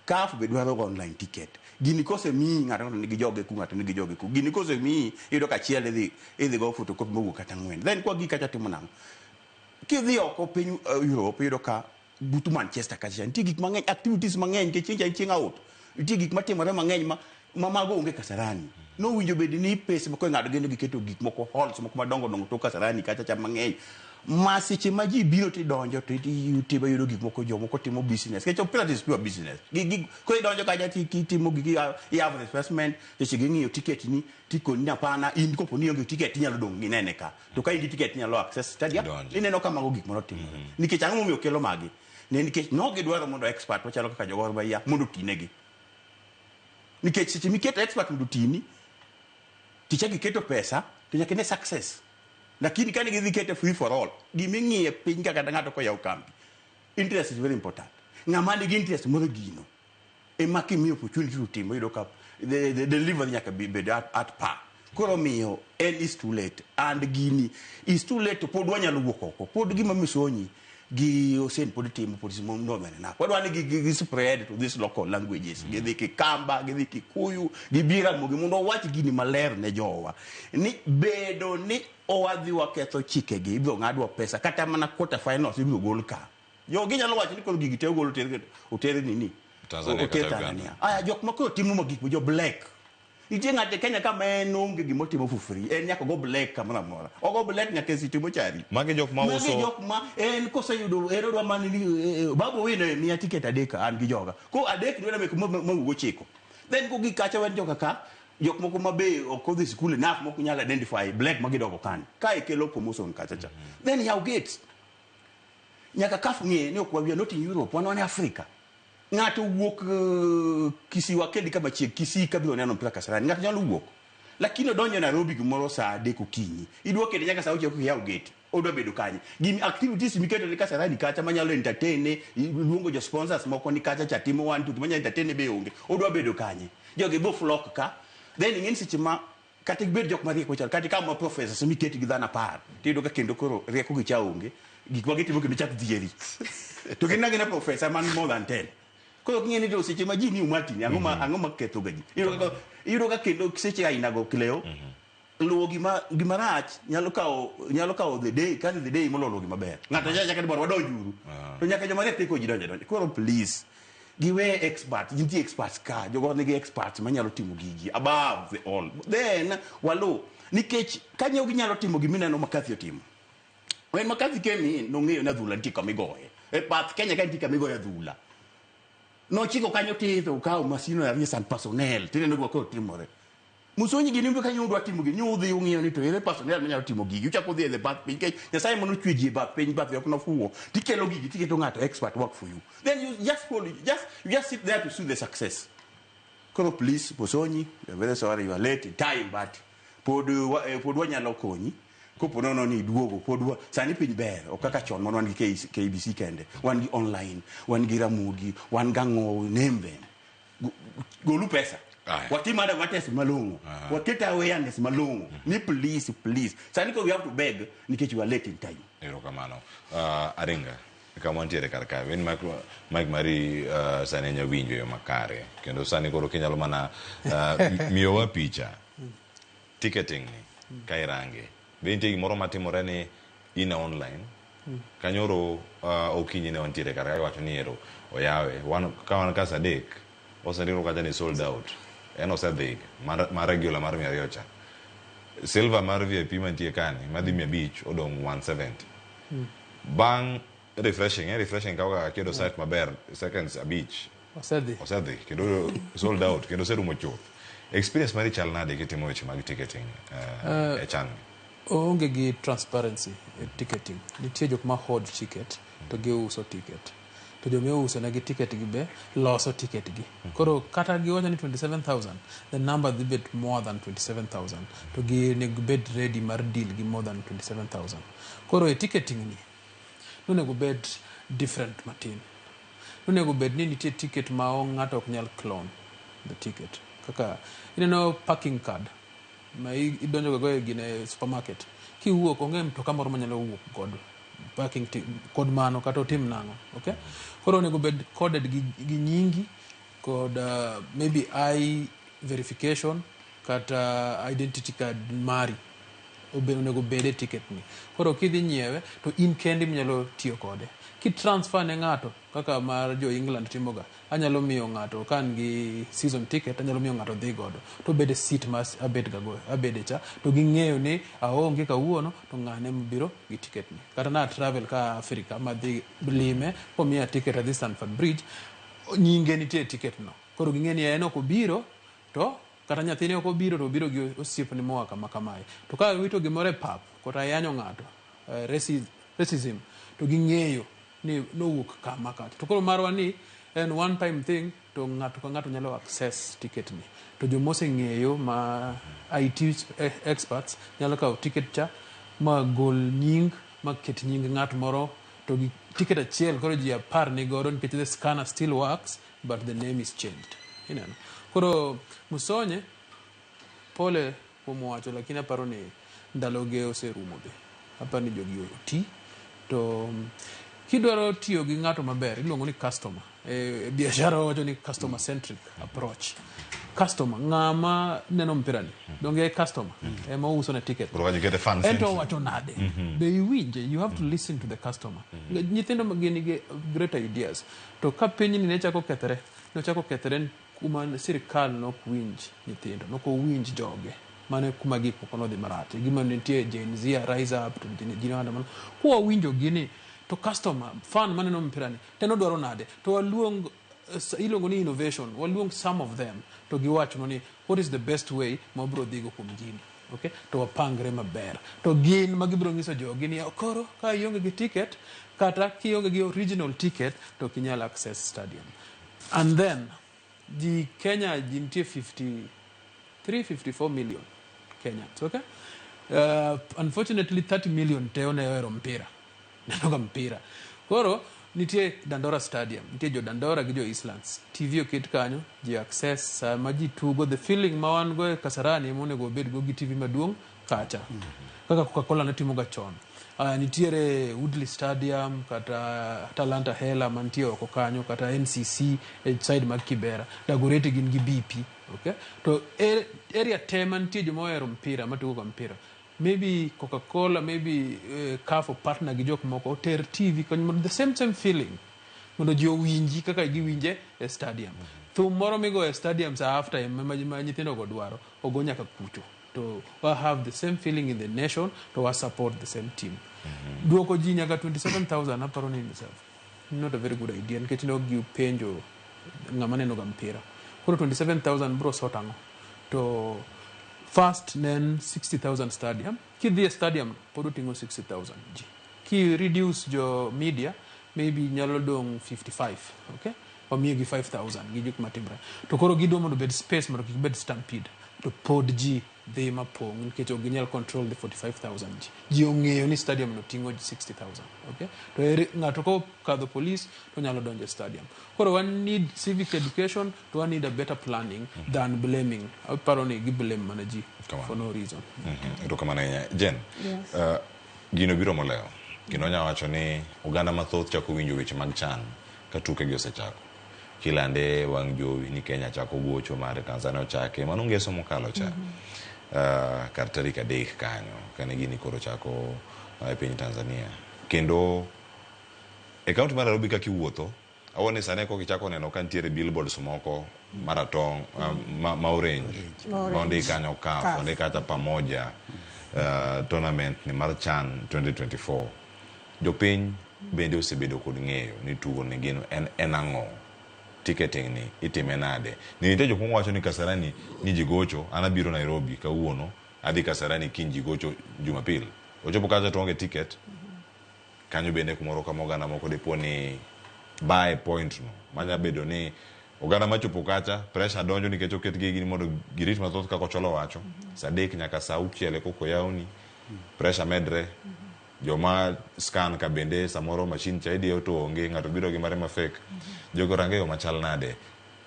CAF be dwaro online ticket gini kose mi ng'ato nigi joge ku ng'ato nigi joge ku gini kose mi yudo ka chiel idhi go photocopy mogo kata ng'wen then kwa gi kacha timo nang'o kidhi oko piny Europe yudo ka butu Manchester kacha nitie gik mang'eny activities mang'eny ke chieng' out nitie gik matimore mang'eny ma mago onge Kasarani no winjo bed ni pesa moko ng'ado gendo giketo gik moko halls moko madongo to Kasarani kacha cha mang'eny masiche ma ji biro ti donjo to tiba yudo gik moko jomoko timo business kecho opira is pure business ko idonjo kaja timo gik advertisement to ng'iyo ticket ni tiko ni apana in ko poni onge ticket nyalo dong inene ka to ka in ticket nyalo access stadium ineno kama go gik moro timore nikech ang'o momiyo kelo magi ne nikech no gidwaro mondo expert wachalo kaka jogor baya mondo tinegi nikech seche miketo expert mondo tini tichaki keto pesa to nyaka ne success lakini kani gidhi kete free for all giming'iye piny kaka ng'ato ko yaw kambi interest is very important ng'ama nigi interest moro gino ema kimi opportunity to timo yudo ka the delivery nyaka bed at par koro miyo is too late and gini is too late to pod wanyalo wuok oko pod gima misonyi gi osen pod timo pod simo no na pod wan gi spread to this local languages gidhi Kikamba gidhi Kikuyu gibira mogi mondo wach gini maler ne jowa ni bedo ni owadhi waketho chikegi ibiro ng'adwa pesa kata mana quarter finals ibiro gol ka yo ginyalo wacho ni koro gigi te gol otere nini Tanzania aya jok mako timo magik jo black ije ng'ate Kenya kama en onge gimo timo for free en nyaka go black kamera mora ogo black nyaka sitimo chari magi jok ma uso jok ma en kosa yudo ero dwa manini babu wine miya ticket adeka an gi joga ko adek dwena mek mo chiko then ko gi kacha wan joka ka jok moko mabe ok odhi school enough moko nyalo identify black magidogo kan ka ikelo promotion kacha then yaw gates nyaka CAF ng'e ni okwa not in Europe wan Africa ng'ato wuok kisiwa kendi kama chieg Kisii kabiro neno mpira Kasarani ng'ato nyalo wuok lakini odonjo Nairobi gimoro saa 3 okinyi idwoke nyaka saa 6 yaw gate odwa bedo kanye gimi activities miketo ni Kasarani kacha manyalo entertain luongo jo sponsors moko ni kacha cha timo 1 2 manyalo entertain be onge odwa bedo kanye joge bo flock ka then ng'en siche ma kata gibed jok marieko chal kata kama professors miketi gi dhana par tido ka kendo koro rieko gi cha onge gik magitimo kendo chak dhieri to gina professor man more than 10 ko ng'eni do seche ma ji ni umatini ang'o ma ketho gaji iro ka kendo seche aina go Cleo luwo gima rach nyalo kawo the day kan the day mololo gima ber ng'ato nyaka dwaro wadonjuru to nyaka joma rete ko ji donjo koro please giwe expert jinti experts ka jogo nigi experts manyalo timo gigi above the all then walo nikech kanyo ginyalo timo gimineno makatho timo Wen makadhi kemi nong'eyo na dhula nitie kamigoye. E bath Kenya ka nitie kamigoye dhula. Nochiko kanyo tidho ukawo masino ya viesan personnel. Tine nogwa ko timore. Musonyi gini mbe kanyo udwa timo gini. Nyudhi ung'iyo ni to ere personnel manyalo timo gigi. Uchako dhi the bath piny. Nyasaye mono chweji e bath piny bath yok na fuwo. Tikelo gigi tiketo ng'ato expert work for you. Then you just sit there to see the success. Koro please, Musonyi, we are very sorry you are late in time, but pod wanyalo konyi. Kopo nono ni duogo podwa sani piny ber o kaka chon mon wan gi KBC kende wan gi online wan gi Ramogi wan gango name them golu pesa watim advertisement malongo waketa awareness malongo ni please sani ko we have to beg nikech you are late in time. Erokamano. Aringa kama ntiere kar kae wen Mike Mari sani nya winjo yo makare kendo sani koro kinyalo mana miyowa picha ticketing ni kairange bente gimoro matimore ni ina online kanyoro okinyi ne wantiere kar kae wacho ni ero oyawe wan ka sadek oseriro kacha ni sold out en osedhi mar regular mar 200 cha silver mar VIP mantie kani madhi 500 odong 170 bang refreshing kawa kedo site maber seconds a beach osedhi kendo sold out kendo serumo chuth experience mari chal nade kitimo weche mag ticketing e chan onge gi transparency e ticketing. Nitie jok ma hold ticket to giuso ticket. To joma uso na gi ticket gi be loso ticket gi. Koro kata giwacho ni 27,000, the number dhi bet more than 27,000. To gi nego bet ready mar deal gi more than 27,000. Koro e ticketing ni nunego bet different matin. Nunego bet ni nitie ticket ma ng'ato ok nyal clone the ticket. Kaka ineno parking card ma idonjo go e gine supermarket ki wuok onge mtoka moro manyalo wuok god parking kod mano kata otim nango, okay? Koro onego bed coded gi nyingi kod maybe eye verification kata identity card mari onego bede ticket ni. Koro kidhi nyiewe to in kendi mnyalo tiyo kode. Ki transfer ne ng'ato kaka mar jo England timoga, anyalo miyo ng'ato kan gi season ticket, anyalo miyo ng'ato dhi godo to bede seat mas abede cha to ging'eyo ni aonge kawuono to ng'ane mabiro gi ticket ni. Kata na travel ka Africa madhi lime pomiya ticket adhi Stanford Bridge nyinge nitie ticket no. Koro ging'e ni en ok obiro to kata nyathine ok obiro to obiro gi osiepne moa kama kamae. To ka wito gimore pap kata yanyo ng'ato racism to ging'eyo ni nowuok kama kata. To koro marwa ni en one time thing to ng'ato ka ng'ato nyalo access ticket ni. To jomose ng'eyo ma IT experts nyalo kawo ticket cha ma gol nying ma ket nying ng'at moro to gi ticket achiel koro ji 10 ni godo nikech the scanner still works but the name is changed. Ineno. Koro Musonye pole kuom wacho lakini aparo ni ndaloge oserumo be. Aparo ni jogi oti to kidwaro tiyo gi ng'ato maber iluongo ni customer. Biashara wacho ni customer centric approach. Customer ng'ama neno mpira ni donge customer ema uso na ticket. Ento wacho nade be iwinje, you have to listen to the customer. Nyithindo magini ge great ideas to ka piny ni ne chako kethre kuma sirikal nok winj nyithindo nok winj joge mane kuma gik moko nodhi marach gima nitie Gen Z rise up to jinanda man ko winjo gini to customer fan mane no mpira ni teno dwaro nade to waluong iluongo ni innovation waluong some of them to giwacho ni what is the best way mabro dhigo kuom gini, okay? To wapangre maber to gin magibro nyiso jogi ni koro ka ionge gi ticket kata kionge gi original ticket to kinyal access stadium. And then the Kenya nitie 54 million Kenyans, okay? Unfortunately 30 million te onewero mpira. Nenoga mpira. Koro nitie Dandora Stadium, nitie jo Dandora gi jo Islands. TV oket kanyo, ji access ma ji tugo the feeling ma wan go e Kasarani monego bed go gi TV maduong' kacha. Kaka Coca-Cola netimoga chon. Nitiere Woodley Stadium kata Talanta Hela mantie oko kanyo kata NCC side mag Kibera Dagoretti gin gi BP, okay? To area tema nitie joma ohero mpira matugo ga mpira, maybe Coca-Cola, maybe CAF partner gi jok moko ter TV konyo the same feeling mondo ji owinji kaka giwinje e stadium. Thum moro migo e stadium sa after ma nyithindo go dwaro ogo nyaka kucho to have the same feeling in the nation to support the same team. Duoko ji nyaka 27,000 aparo ni reserve. Not a very good idea. Nikech no give penjo ngamane no gampira. Kuro 27,000 bro sotango. To first then 60,000 stadium. Ki the stadium podo tingo 60,000 ji. Ki reduce your media maybe nyalo dong 55, okay? Or maybe 5,000 gijuk matimbra. To koro gido mo bed space mo bed stampede. To pod ji they mapong nkech oginyal control the 45,000 ji. Ji ongeyo ni stadium no tingo 60,000, okay? To ngato ko kadho police to nyalo donje stadium. Koro one need civic education, to one need a better planning than blaming. Aparo ni gi blame manaji for no reason. Erokamano Jen. Yes. Gino biro moleo. Gino nya wacho ni oganda mathoth chako winjo weche mag chan ka tuke gi osechako. Kilande wang jowi ni Kenya chako gocho mare Tanzania ochake mano ngeso mokalo cha. Kar tarik 3 kanyo kane gini koro chako e piny Tanzania. Kendo e kaunti mar Nairobi ka kiwuotho awone sane ko kichako neno ka ntiere billboards moko maratong ma orange onde kanyo CAF onde kata pamoja tournament ni mar CHAN 2024. Jopiny bende osebedo kod ng'eyo ni tugo ni gino en ang'o, ticketing ni itime nade. Ni nitie jok mwacho ni Kasarani ni jigocho, anabiro Nairobi kawuono adhi Kasarani kiny jigocho Jumapil. Ochopo kacha to onge ticket. Kanyo bende kumoro kama oganda moko dipo ni buy point no. Manya bedo ni oganda machopo kacha pressure donjo nikech oket gi mondo girit mathoth kako cholo wacho. Sa 3 nyaka sa 6 koko yauni. Pressure medre. Joma scan ka bende samoro machine cha idio to onge ngato biro gi mare ma fake. Jogo rangeyo machal nade.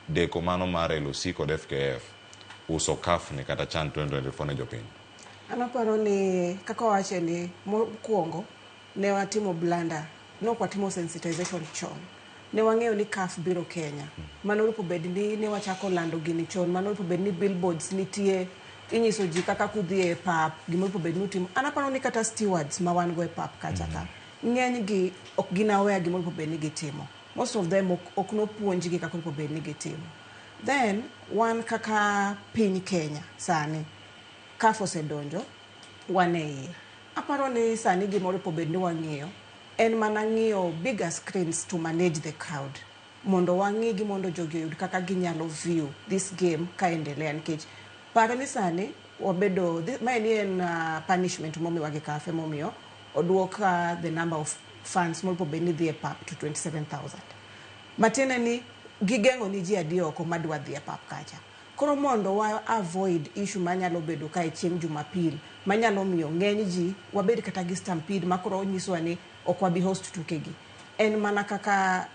Deko mano mare LOC kod FKF uso CAF ni kata CHAN 2024 ne jopiny. Anaparo ni kaka wache ni mokuongo ne watimo blanda, no kwatimo sensitization chon. Ne wang'eyo ni CAF biro Kenya. Mano lupo bed ni wachako lando gini chon. Mano lupo bed ni billboards nitie inyiso ji kaka kudhie pap gimo lupo bed nutimo. Anaparo ni kata stewards ma wan go e pap kacha ka. Ng'eny gi ok ginaweya gimo lupo bed ni gitimo. Most of them ok no puonji gi kaka lupo bed ni gitimo. Then wan kaka piny Kenya sani CAF osedonjo wane. Aparo ni sani gimo lupo bed ni wang'iyo en mana ng'iyo bigger screens to manage the crowd. Mondo wang'i gi mondo jogi yud kaka ginyalo view this game ka endelea nikech paro ni sani wabedo maeni en punishment momi wagi CAF momiyo oduoka the number of fans mo bed ni dhie pap to 27,000. Matene ni gigengo ni ji adi oko madwa dhie pap kacha. Koro mondo wa avoid issue manyalo bedo ka e chieng' Jumapil manyalo miyo ng'eny ji wabed kata gi stampede makoro nyiswa ni ok wabi host tukegi. En mana kaka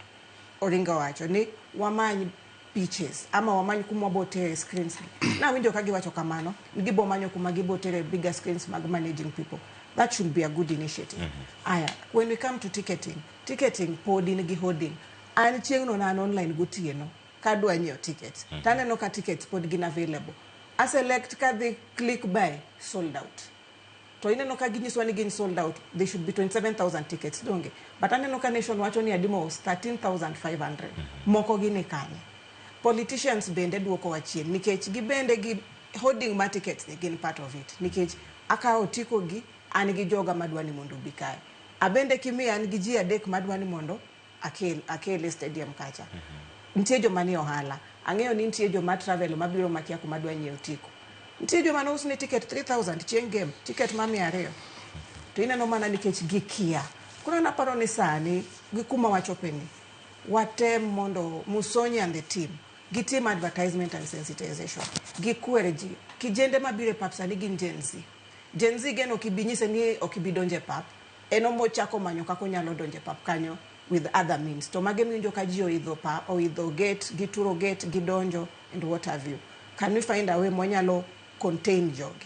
Oringa wacho ni wamany pitches ama wamany kuma botere screens. Na winjo ka giwacho kamano gibo manyo kuma gibotere bigger screens mag managing people. That should be a good initiative. Aya, when we come to ticketing podi nigi holding. An chieng' no nan online gotieno kadwa nyiew tickets. Taneno ka tickets pod gin available. A select ka the click buy sold out. To ineno ka ginyiswa ni gin sold out, they should be 27,000 tickets donge. But aneno ka nation wacho ni adimo 13,500. Moko gini kanye. Politicians bende duoko wachien nikech gibende gi holding ma tickets ni gin part of it. Nikech aka otiko gi an gi joga madwani mondo bikae. Abende kimi an gi ji adek madwani mondo akel stadium kacha. Ntie jo mani ohala. Ang'eyo ni ntie jo ma travel mabiro makia kuma dwa nyiew tiko. Ntie jo mano usni ticket 3,000 chieng' game, ticket ma 200. To ineno mana nikech gikia. Kuna naparo ni sani gikuma wachopeni. Watem mondo Musonyi and the team gitim advertisement and sensitization. Gikwere ji. Kijende mabire pap sani gin Gen Z. Gen Z geno kibinyise ni okibidonje pap. Eno mochako manyo kako nyalo donje pap kanyo with other means. To mage minjo ka ji oidho pap, oidho gate, gituro gate, gidonjo and what have you. Can we find a way mwanyalo contain jogi?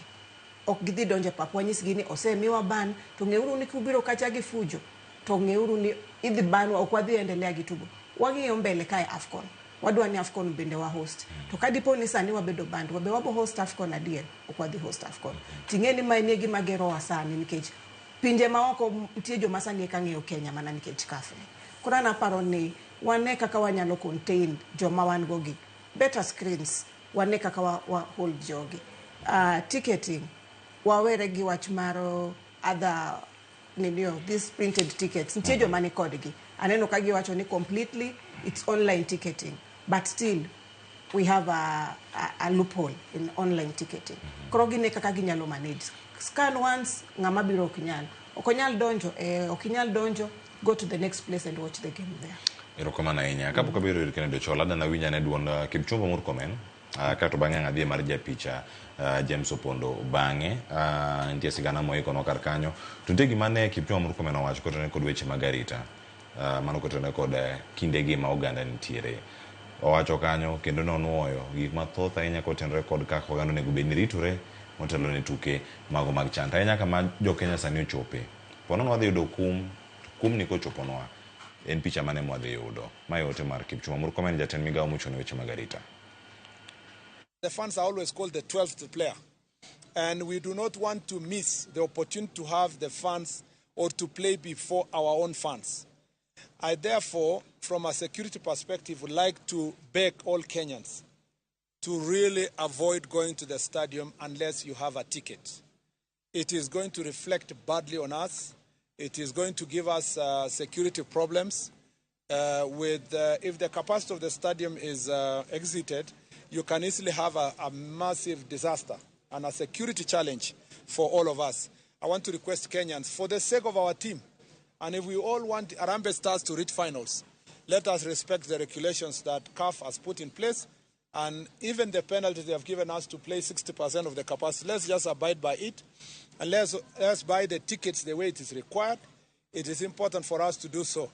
Ok gidhi donje pap wanyis gini osemiwa ban to ng'euru ni kubiro kacha gi fujo. To ng'euru ni idhi banwa ok wadhi endelea gi tugo. Wang'iyo mbele kae AFCON. Wadwa ni AFCON bende wa host. To kadipo ni sani wabedo band, wabe wabo host AFCON adier, ok wadhi host AFCON. Ting'eni maenie gima gero wasani nikech pinje maoko mtie jo masani eka ng'eyo Kenya mana nikech CAF. Kora naparo ni wane kaka wanyalo contain joma wan gogi. Better screens wane kaka wa hold jogi. ticketing wawere gi wach maro other these printed tickets nitie joma ni kodgi aneno ka giwacho ni completely it's online ticketing but still we have a loophole in online ticketing koro gine kaka ginyalo manage scan once ngama biro okonyal donjo go to the next place and watch the game there. Erokamano ahinya kapok abiro ir Kennedy Ochola dana winja ne duond Kipchumba Murkomen kato bang'e adhi mar japicha James Opondo bang'e nitie sigana moikono kar kanyo to nitie gima ne Kipchumba Murkomen owacho kotene kod weche mag arita mano kotene kod kindegi ma oganda nitiere owacho kanyo kendo nonuoyo gik mathoth ahinya kotenore kod kaka oganda onego bed ni ritore motelo ne tuke mago mag chanta ahinya kama jo Kenya sani ochope pono wadhi yudo kum ni kochoponwa en picha mane mwadhi yudo mayote mar Kipchumba Murkomen jatend migao mochung' ne weche mag arita. The fans are always called the 12th player, and we do not want to miss the opportunity to have the fans or to play before our own fans. I therefore, from a security perspective, would like to beg all Kenyans to really avoid going to the stadium unless you have a ticket. It is going to reflect badly on us. It is going to give us security problems. If the capacity of the stadium is exited, you can easily have a massive disaster and a security challenge for all of us. I want to request Kenyans, for the sake of our team, and if we all want Harambee Stars to reach finals, let us respect the regulations that CAF has put in place, and even the penalty they have given us to play 60% of the capacity. Let's just abide by it, and let's buy the tickets the way it is required. It is important for us to do so.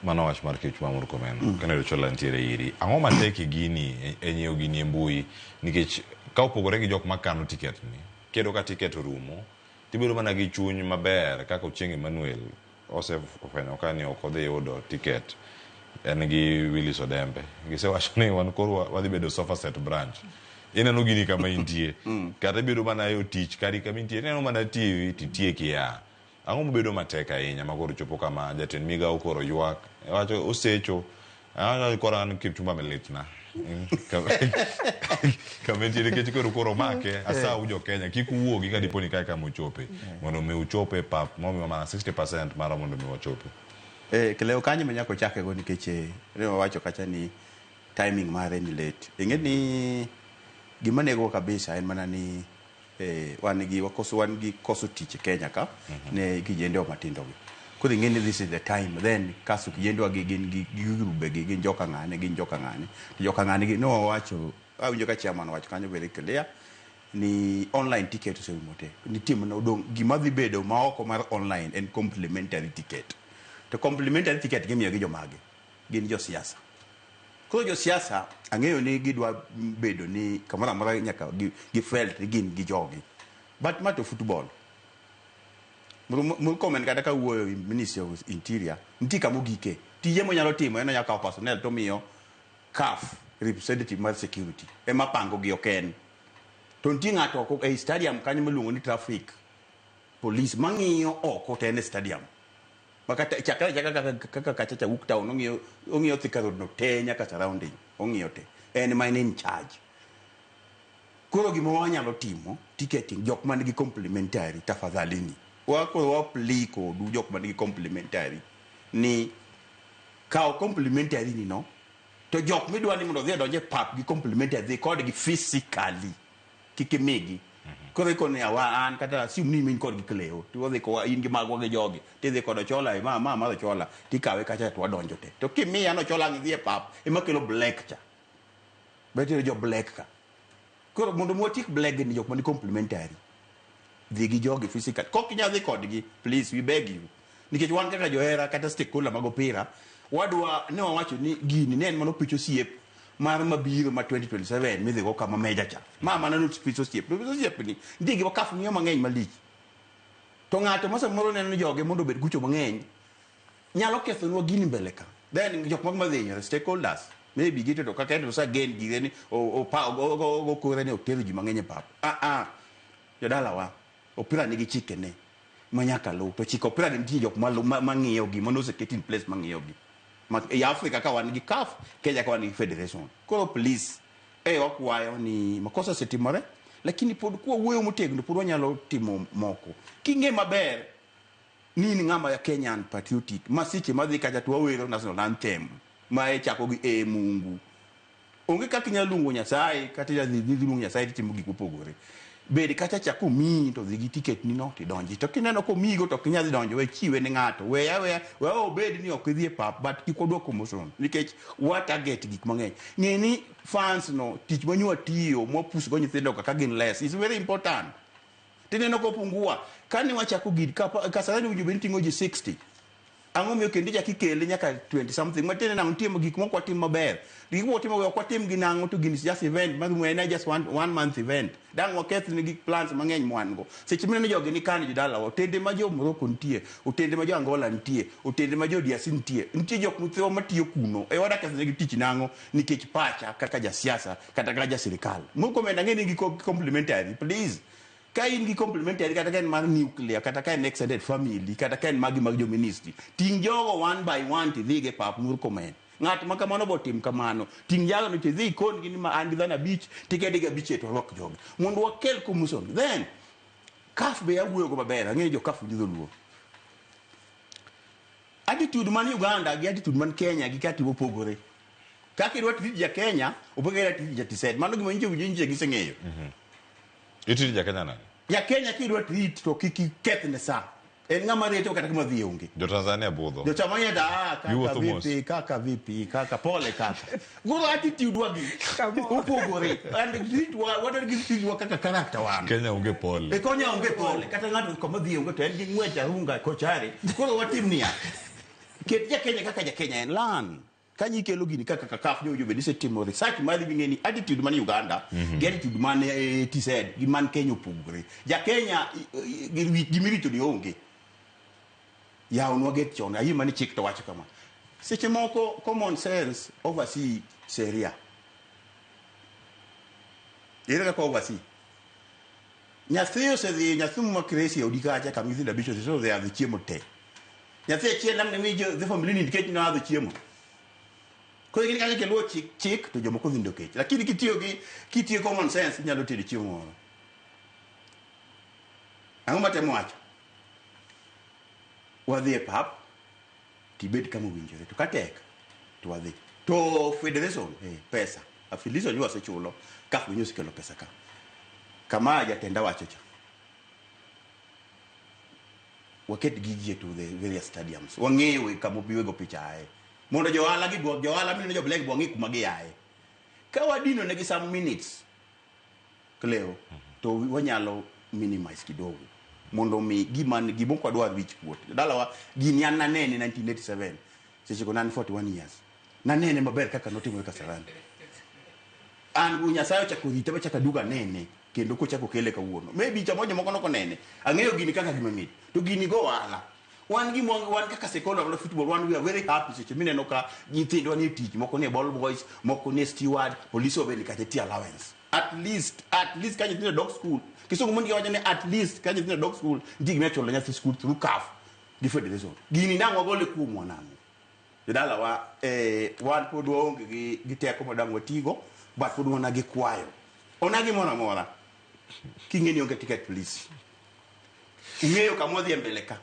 Mano wach mar Kipchumba Murkomen Kennedy Ochola ntiere iri ang'o mateki gini enyiewo gini e mbui nikech ka opogore gi jok makano tiket ni kedo ka tiket orumo tibedo mana gi chuny maber kaka Ochieng' Emmanuel osefwenyo ka ni ok odhi yudo tiket en gi Willis Odembe gisewacho ni wan koro wadhi bedo sofa set branch ineno gini kama intie kata ibedo mana yo tich kari kama intie ineno mana TV titie kia ang'o mobedo matek ahinya makoro chopo kama jatend migao koro ywak wacho osecho koro an Kipchumba melitna kama ntiere kech koro make asau jo Kenya kik uwuogi ka diponi kae kama uchope mondo mi uchope pap momiyo mana 60% mara mondo mi wachope keleo kanyo manyako chake go nikech ne wawacho kacha ni timing mare ni late ing'e ni gima nego kabisa en mana ni wan gi koso tich Kenya ka ne kijende matindo gi kodi ng'e ni this is the time then kaso kijende gi gin grube gi gin joka ng'ane to joka ng'ane gi no wacho awinjo ka chairman wacho kanyo very clear ni online ticket oserumote ni tim no dong gima dhi bedo ma oko mar online en complimentary ticket to complimentary ticket gimiyo gi jomage gin jo siasa koro jo siasa ang'eyo ni gidwa bedo ni kamara mara nyaka gi felt gin gi jogi but matter football Murkomen kata ka wuoyo Ministry of Interior nti kamo gike tije monyalo timo eno nyaka personnel to miyo CAF representative mar security ema pango gi oken to nti ng'ato oko e stadium kanyo miluongo ni traffic police mang'iyo oko tene stadium makata kaka kacha Wook Town ong'iyo Thika Road no te nyaka surrounding ong'iyo te en ma in charge koro gimo wanyalo timo ticketing jok man gi complimentary tafadhali ni wako pliko du jok man gi complimentary ni kao complimentary ni no to jok midwa ni mondo dhi donje pap gi complimentary dhi kod gi physically kikimigi koro iko ne an kata simni min kod gi kleo to dhi ko in gi magwa gi jogi ti dhi kod Ochola ma Ochola ti kawe kacha to donjo te to kimiya no Ochola ngi dhi pap ema kelo black cha betere jo black ka koro mondo motik black ni jok man complimentary dhi gi jogi physical kok nya dhi kod gi please we beg you nikech wan kaka johera kata stakeholder mag opira wadwa ne wawacho ni gini nen mano picho siep mar mabiro ma 2027 midhi go kama meja cha mama na not picho siep ni ndigi wakaf miyo mang'eny malich to ng'ato mosemoro neno joge mondo bed gucho mang'eny nyalo kethonwa gini mbele ka then jok mag madhinyore stakeholders maybe gito to kaka endo sa gen gire ni o kore ne otero ji mang'eny pap jodala wa opira nigi chike ne manyaka lu to chike opira nitie jok mang'iyo gi mondo oseketi in place mang'iyo gi e Africa ka wan gi CAF Kenya ka wan gi federation koro please wakwayo ni makosa setimore lakini pod kwa wuoyo motegno pod wanyalo timo moko kinge maber ni ng'ama ya Kenyan patriotic masiche madhi kacha to wawero national anthem ma chako gi Mungu onge kaka inyalo luongo Nyasaye kata ya dhi luongo Nyasaye timo gik mopogore bed kata chako mi to dhi gi ticket ni no tidonji to kineno ko migo to kinyadhi donjo we chiwe ne ng'ato we obed ni ok idhi pap but kik odwoko motion nikech what target gik mang'eny ng'eni fans no tich manywa tiyo mopus go nyithindo kaka gin less is very important tineno ko pungua kani wachako gid kasarani ujube tingo ji 60 ang'o miyo kendo jakikele nyaka 20 something matene na ntimo gik moko watim maber gik moko timo we kwatim ginango to gin just event madhumwe just one month event dang waketh ni gik plans mang'eny mwango seche mine jogi ni kani jodala otende ma jo Morocco ntie otende ma jo Angola ntie otende ma jo DRC ntie jok muthiwa matiyo kuno wada kethne gi tich nango nikech pacha kaka jasiasa kata kaka jasirikal moko menda ng'eni gi complimentary please ka in gi complementary kata kan mar nuclear kata kan extended family kata kan magi mag jo ministry ting jogo one by one ti dhige pap nur komen ng'at ma kamano botim kamano ting jago no ti dhi kon gi ni ma andi dhana beach tikedi ga beach to rock jogo mondo wakel kumuson then kaf be awuoyo go maber ang'e jo kaf gi dholuo attitude man Uganda gi attitude man Kenya gi kati opogore kaka idwa tiji ja Kenya opogore tiji ja tised mano gima inje gi seng'eyo Itiri ja Kenya nani? Ya Kenya kidwa treat to kiki kethne sa. En ng'ama reto kata kama dhi onge. Jo Tanzania budho. Jo Tanzania kaka vipi kaka pole kaka. Guru attitude wagi. Upogore. And treat what are treat wa kaka character wan. Kenya unge pole. Kenya unge pole. Kata ng'ato kama dhi onge to en gi ng'wecha runga kochare. Guru watimnia. Ket ja Kenya kaka ja Kenya en lan. Kanyi kelo gini kaka kakaf nyo jube dise timo research madhi bingeni attitude man Uganda attitude man TZ gi man Kenya opogore ja Kenya gimirito di onge ya unwa get chon ayi mani chik to wacho kama seche moko common sense oversee seria ira ka oversee nyathio se dhi nyathumu makresi odika acha kamithi da bicho so they are the chiemo te nyathio chien nam ne mijo the family ni dikech na the chiemo ko gini kanya ke luo chik to jomoko dhindo kech lakini kitiyo common sense nyalo tedi chiemo moro ang'o matemo wacho wadhi e pap tibed kama winjore to katek to wadhi to federation pesa affiliation yo asechulo kaf winyo sikelo pesa ka kama jatenda wacho cha waket gigi to the various stadiums wang'ewe kama biwego picha ae mondo johala gi bwok johala mino jo black bwangi kuma gi aye ka wadino ne gi some minutes kleo to wanyalo minimize kidogo mondo mi gimo kwa dwa rich kuot dalawa gini an nanene 1987 seche ko 41 years nanene maber kaka notimo ka sarani an unyasayo cha kurita bacha kaduga nene kendo ko chako kele ka wuono maybe cha moja moko nene ang'eyo gini kaka gimamit to gini go wala wan kaka sekola of football we are very happy seche mineno ka nyithindo ni tich moko ne ball boys moko ne steward police obeni kata ti allowance at least ka nyithindo dog school kisungu mon giwacho ne at least ka nyithindo dog school ndigi mechulo nyathi school through CAF di federation gini nango gole kuom wanango jodala wa wan pod waonge gi teko madang watigo but pod wana gi kwayo onagi mora kingeni onge ticket police ng'eyo kamodhi mbele ka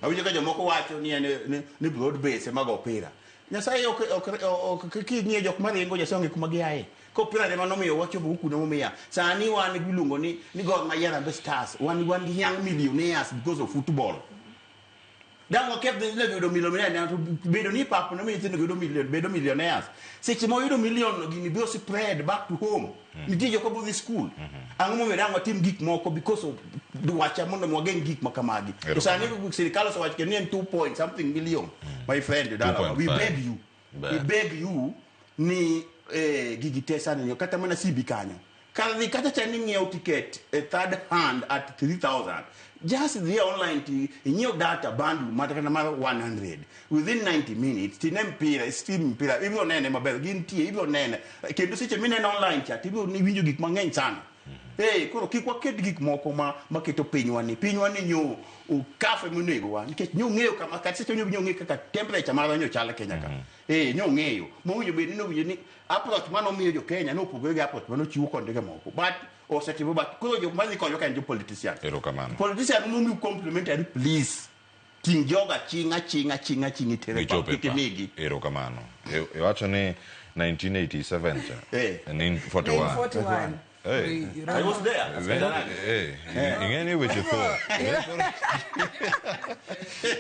awinjo ka jomoko wacho ni broad base mag opira Nyasaye ok king'iyo jok maringo jasonge kuma giaye ko opira ne manomiyo wachopo kuno momiya sani wan giluongo ni Gor Mahia Harambee Stars wan gi young millionaires because of football dango kep de yudo millionaire to bedo ni pap no mi nyithindo yudo millionaires seche mo yudo million gini bio spread back to home nitiyo ko budhi school ang'o momiyo dango tim gik moko because of duwacha mondo mwageng gik makamagi to sani sirikal osewacho ke ni 2 point something million my friend dala we beg you ni gigi tesa ni kata mana sibi kanyo kata chani ng'iew ticket a third hand at 3,000 just the online new data bundle matakana mar 100 within 90 minutes tinem pira stream pira ibiro nene maber gin tie ibiro nene kendo seche minene online chat ibiro ni winjo gik mang'eny sana koro kik waket gik moko maketo pinywa ni nyo ukafe monego wa nikech nyo ng'eyo kama kata seche nyo ng'eyo kaka temperature mar nyo chalo Kenya ka nyo ng'eyo mowinjo bed ni owinjo ni approach manomiyo jo Kenya nopogore gi approach manochiwo kondege moko but osetimo but koro jo madhi konyo ka en jo politician politician momiu complimentary please ting joga chinga tere pa kikimigi erokamano iwacho ni 1987 cha 1941 Hey, I was there. Ingeni weche tho.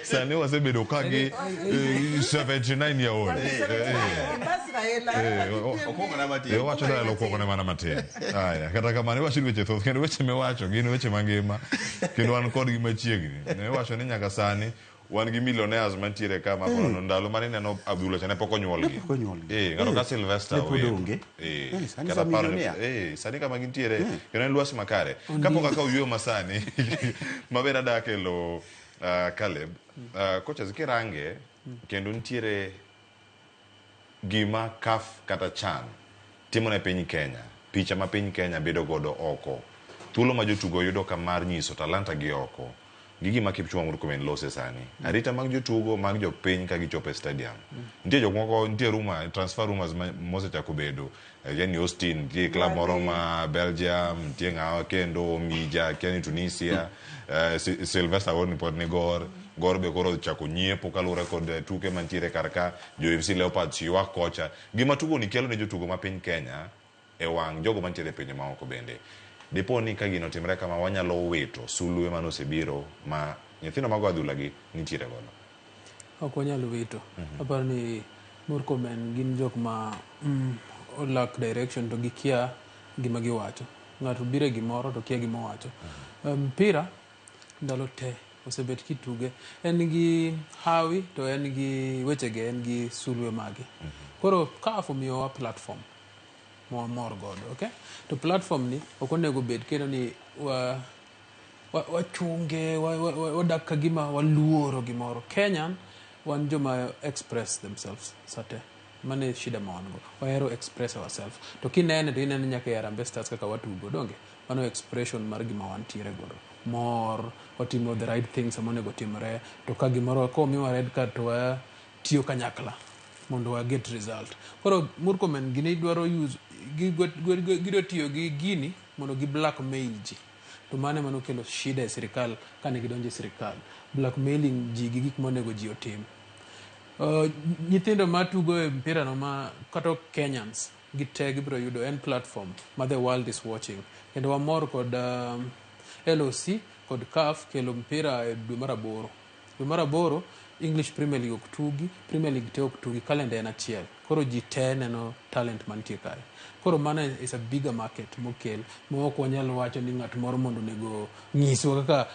Sani wasebedo kagi 79 year old. Wacho da lokoko ne mana matin. Aya, kata kamano wacho weche tho kendo weche mewacho gin weche mangima kendo wan kod gi machiegni. Ne wacho ni nyaka sani wan gi millionaires mantiere kama kono ndalo mane neno Abdullah chane pok onyuol gi. Ng'ato ka Sylvester Owengo. Kata paro sani kama gintiere kendo en lwasi makare. Kapok aka uyuyo masani maber adake lo Caleb. Kocha zikirange kendo nitiere gima CAF kata CHAN timo ne piny Kenya. Picha ma piny Kenya bedo godo oko. Thuolo ma jotugo yudo kamar nyiso talanta gi oko. Gigi ma Kipchumba Murkomen lose sani. Arita mag jotugo mag jopiny ka gichopo e stadium. Nitie jok moko nitie transfer rumors mosechako bedo. Yani Austin, nitie club moro ma Belgium, nitie ng'awa kendo Mija, Kenya Tunisia, Sylvester Awoni pod ni Gor be koro chako nyiepo kalure kod tuke mantiere karka jo FC Leopards ywak kocha. Gima tugo ni kelo ne jotugo ma piny Kenya e wang' jogo mantiere e pinje maoko bende. Dipo ni ka gino timre kama wanyalo wito sulwe manosebiro ma nyithindo mag adhula gi nitiere godo. Ok wanyalo wito. Aparo ni Murkomen gin jok ma lack direction to gikia gima giwacho. Ng'ato biro gimoro to kia gima wacho. Mpira ndalo te osebet kituge. En gi hawi to en gi wechege en gi sulwe magi. Koro CAF omiyowa platform mor godo, okay? To platform ni ok onego bed kendo ni wachunge wadak ka gima waluoro gimoro. Kenyan wan joma express themselves sate. Mane shida ma wan go. Wahero express ourselves. To kinene to inene nyaka Harambee Stars kaka watugo donge. Mano expression mar gima wantiere godo. Mor, watimo the right things amonego timre. To ka gimoro ko miwa red card to tiyo kanyakla mondo wa get result. Koro Murkomen gini dwaro use gidwa tiyo gi gini mondo gi blackmail ji. To mane mano kelo shida e sirikal kane gidonje sirikal. Blackmailing ji gi gik monego ji otim. Nyithindo matugo e mpira no ma kato Kenyans gite gibiro yudo en platform ma the world is watching. Kendo wamor kod LOC kod CAF kelo mpira e dwe mar aboro. Dwe mar aboro English Premier League ok tugi, Premier League te ok tugi, kalenda en achiel. Koro ji te neno talent mantie kae. Koro mana is a bigger market mokel. Mok wanyalo wacho ni ng'at moro mondo nego nyiswa kaka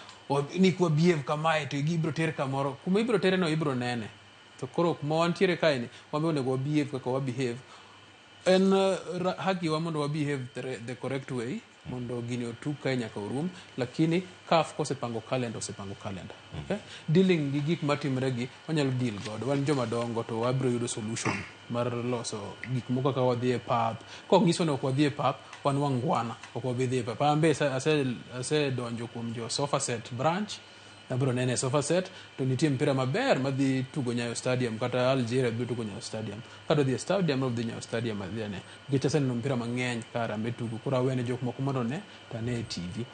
ni kwa behave kamae to gibiro tere kamoro. Kuma ibiro tere no ibiro nene. To koro kuma wantiere kae ni wambe onego wa behave kaka wa behave. En haki wa mondo wa behave the correct way. Mondo gini otug kae nyaka orum. Lakini CAF kosepango kalenda osepango kalenda. Okay? Dealing gi gik matimre gi wanyalo deal god. Wan joma dongo to wabiro yudo solution mar loso gik moko kaka wadhi e pap. Kok nyiso ni ok wadhi e pap, wan wangwana. Ok wadhi e pap. Ambe ase donjo kuom jo sofa set branch. Nabiro nene sofa set. To nitie mpira maber madhi tugo Nyayo Stadium. Kata Algeria biro tugo Nyayo Stadium. Kata dhi stadium of the Nyayo Stadium adhiane. Gichase neno mpira mang'eny kara mbe tugo. Kura wene jok moko mondo ne tane TV.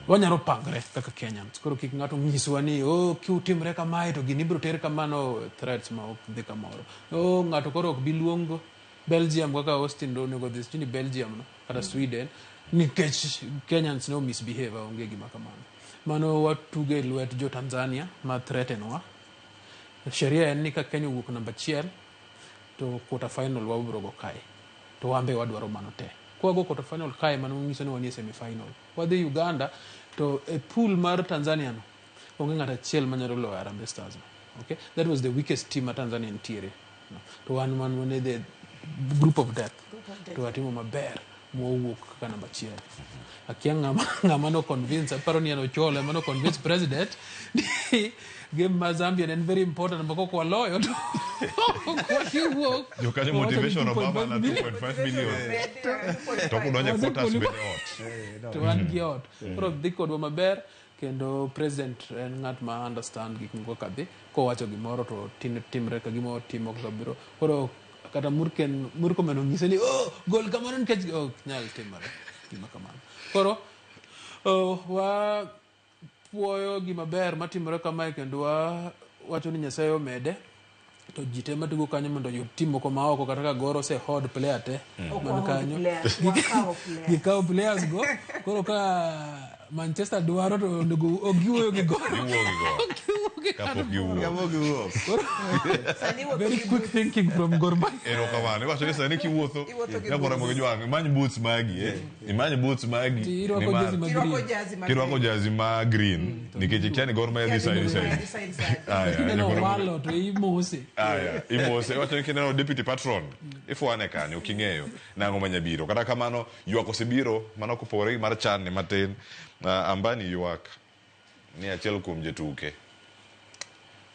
Wanyalo pangre kaka Kenyans. Koro kik ng'ato nyiswa ni kiutimre kamae to gini biro tere kamano threats ma ok dhi kamoro. Ng'ato koro ok biluongo Belgium kaka Austin do nego dhi chini Belgium no kata Sweden nikech Kenyans no misbehave onge gima kamano. Mano watuge lwet jo Tanzania ma threatenwa. Sheria en ni ka Kenya wuok namba 1 to quarter final wabiro go kae. To wambe wadwaro mano te. Kwa go quarter final kae mano nyiso ni wanie semi final. Wadhi Uganda to a pool mar Tanzania no onge ng'ata achiel manyalo loyo Harambee Stars. Okay? That was the weakest team at Tanzania interior. To one the group of death. To atimo maber mowuok kaka namba achiel. Akia ng'ama no convince, aparo ni Ocholo ema no convince president ni game ma Zambia en very important mbako kwa loyo to kwaliwuok. Jokanyo motivation Obama na 2.5 million. To kudonje quotas bende ot. To wan gi ot. Koro dhi kodwa maber kendo president en ng'at ma understand gik moko kadhi kowacho gimoro to timre ka gimo timo kaka biro. Koro kata Murkomen ong'ise ni gol kamano nikech ok nyal timore gima kamano. Koro wa puoyo gima ber matimore kamae kendo wacho ni Nyasaye omede to ji te matugo kanyo mondo yud tim moko maoko kata ka goro se hod player te man kanyo gikawo players go. Koro ka Manchester dwaro to ogiwuoyo gi gol very quick thinking from Gor Mahia. Erokamano. Iwacho ni sani kiwuotho kapora moge jwang imany boots magi imany boots magi kirwako jazi ma green nikech ikia ni Gor Mahia dhi side walo to imose iwacho ni kineno deputy patron ifuane kanyo king'eyo nang'o manyabiro. Kata kamano ywak osebiro mano kopogore gi mar chan ni matin. Ambani ywak ni achiel kuom jotuke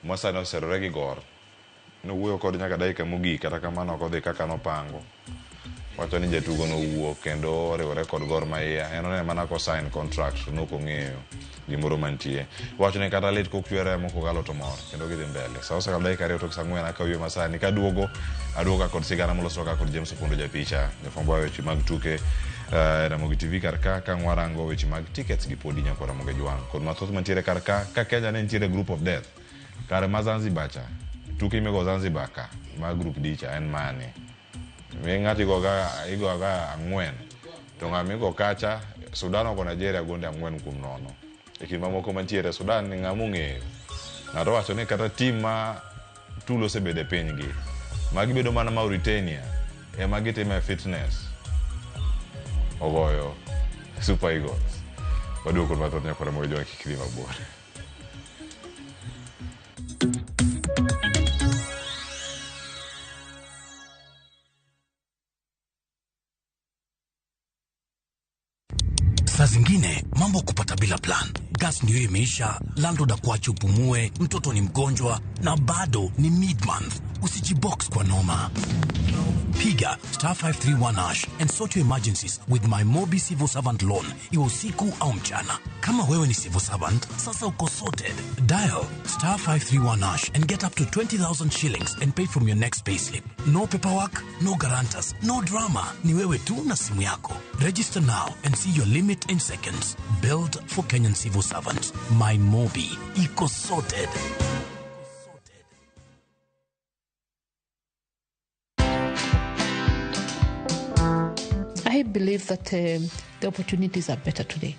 Mwasani oserore gi Gor nowuoyo kod nyaka dakika mogik kata kamano ok odhi kaka nopango. Wacho ni jatugo nowuok kendo oriwore kod Gor Mahia en one mana ko sign contract noko ng'eyo gimoro mantie. Wacho ni kata lit kokwere mo kokalo to mor kendo gidhi mbele. Sa osekalo dakika 2 tok sang'wen akawiyo masani kaduogo kod sigana moloso ka kod James Opondo japicha jafwambo weche mag tuke Ramogi TV karka ka ngwarango weche mag tickets gi podi nyako Ramogi jwang kod mathoth mantiere karka ka Kenya ne ntiere group of death kare ma Zanzibar cha tuke imego Zanzibar ka ma group D cha en mane mi ng'ati igoga 4 to ng'amigo kacha Sudan oko Nigeria gonde 4-0 e kinde mamoko mantiere Sudan ni ng'amo ng'eyo ng'ato wacho ni kata tim ma tulo osebede pinygi magibedo mana Mauritania ema gitime fitness ogoyo Super Eagles. Waduo kod mathoth nyako Ramogi jwang kikri mabor. Saa zingine mambo kupata bila plan. Gas ndio imeisha, landlord akuache upumue, mtoto ni mgonjwa na bado ni mid-month. Usijibox kwa noma. Piga *531# and sort your emergencies with my Mobi Civil Servant Loan, iwe usiku au mchana. Kama wewe ni civil servant, sasa uko sorted. Dial *531# and get up to 20,000 shillings and pay from your next payslip. No paperwork, no guarantors, no drama. Ni wewe tu na simu yako. Register now and see your limit in seconds. Built for Kenyan civil servants. My Mobi, iko sorted. I believe that the opportunities are better today.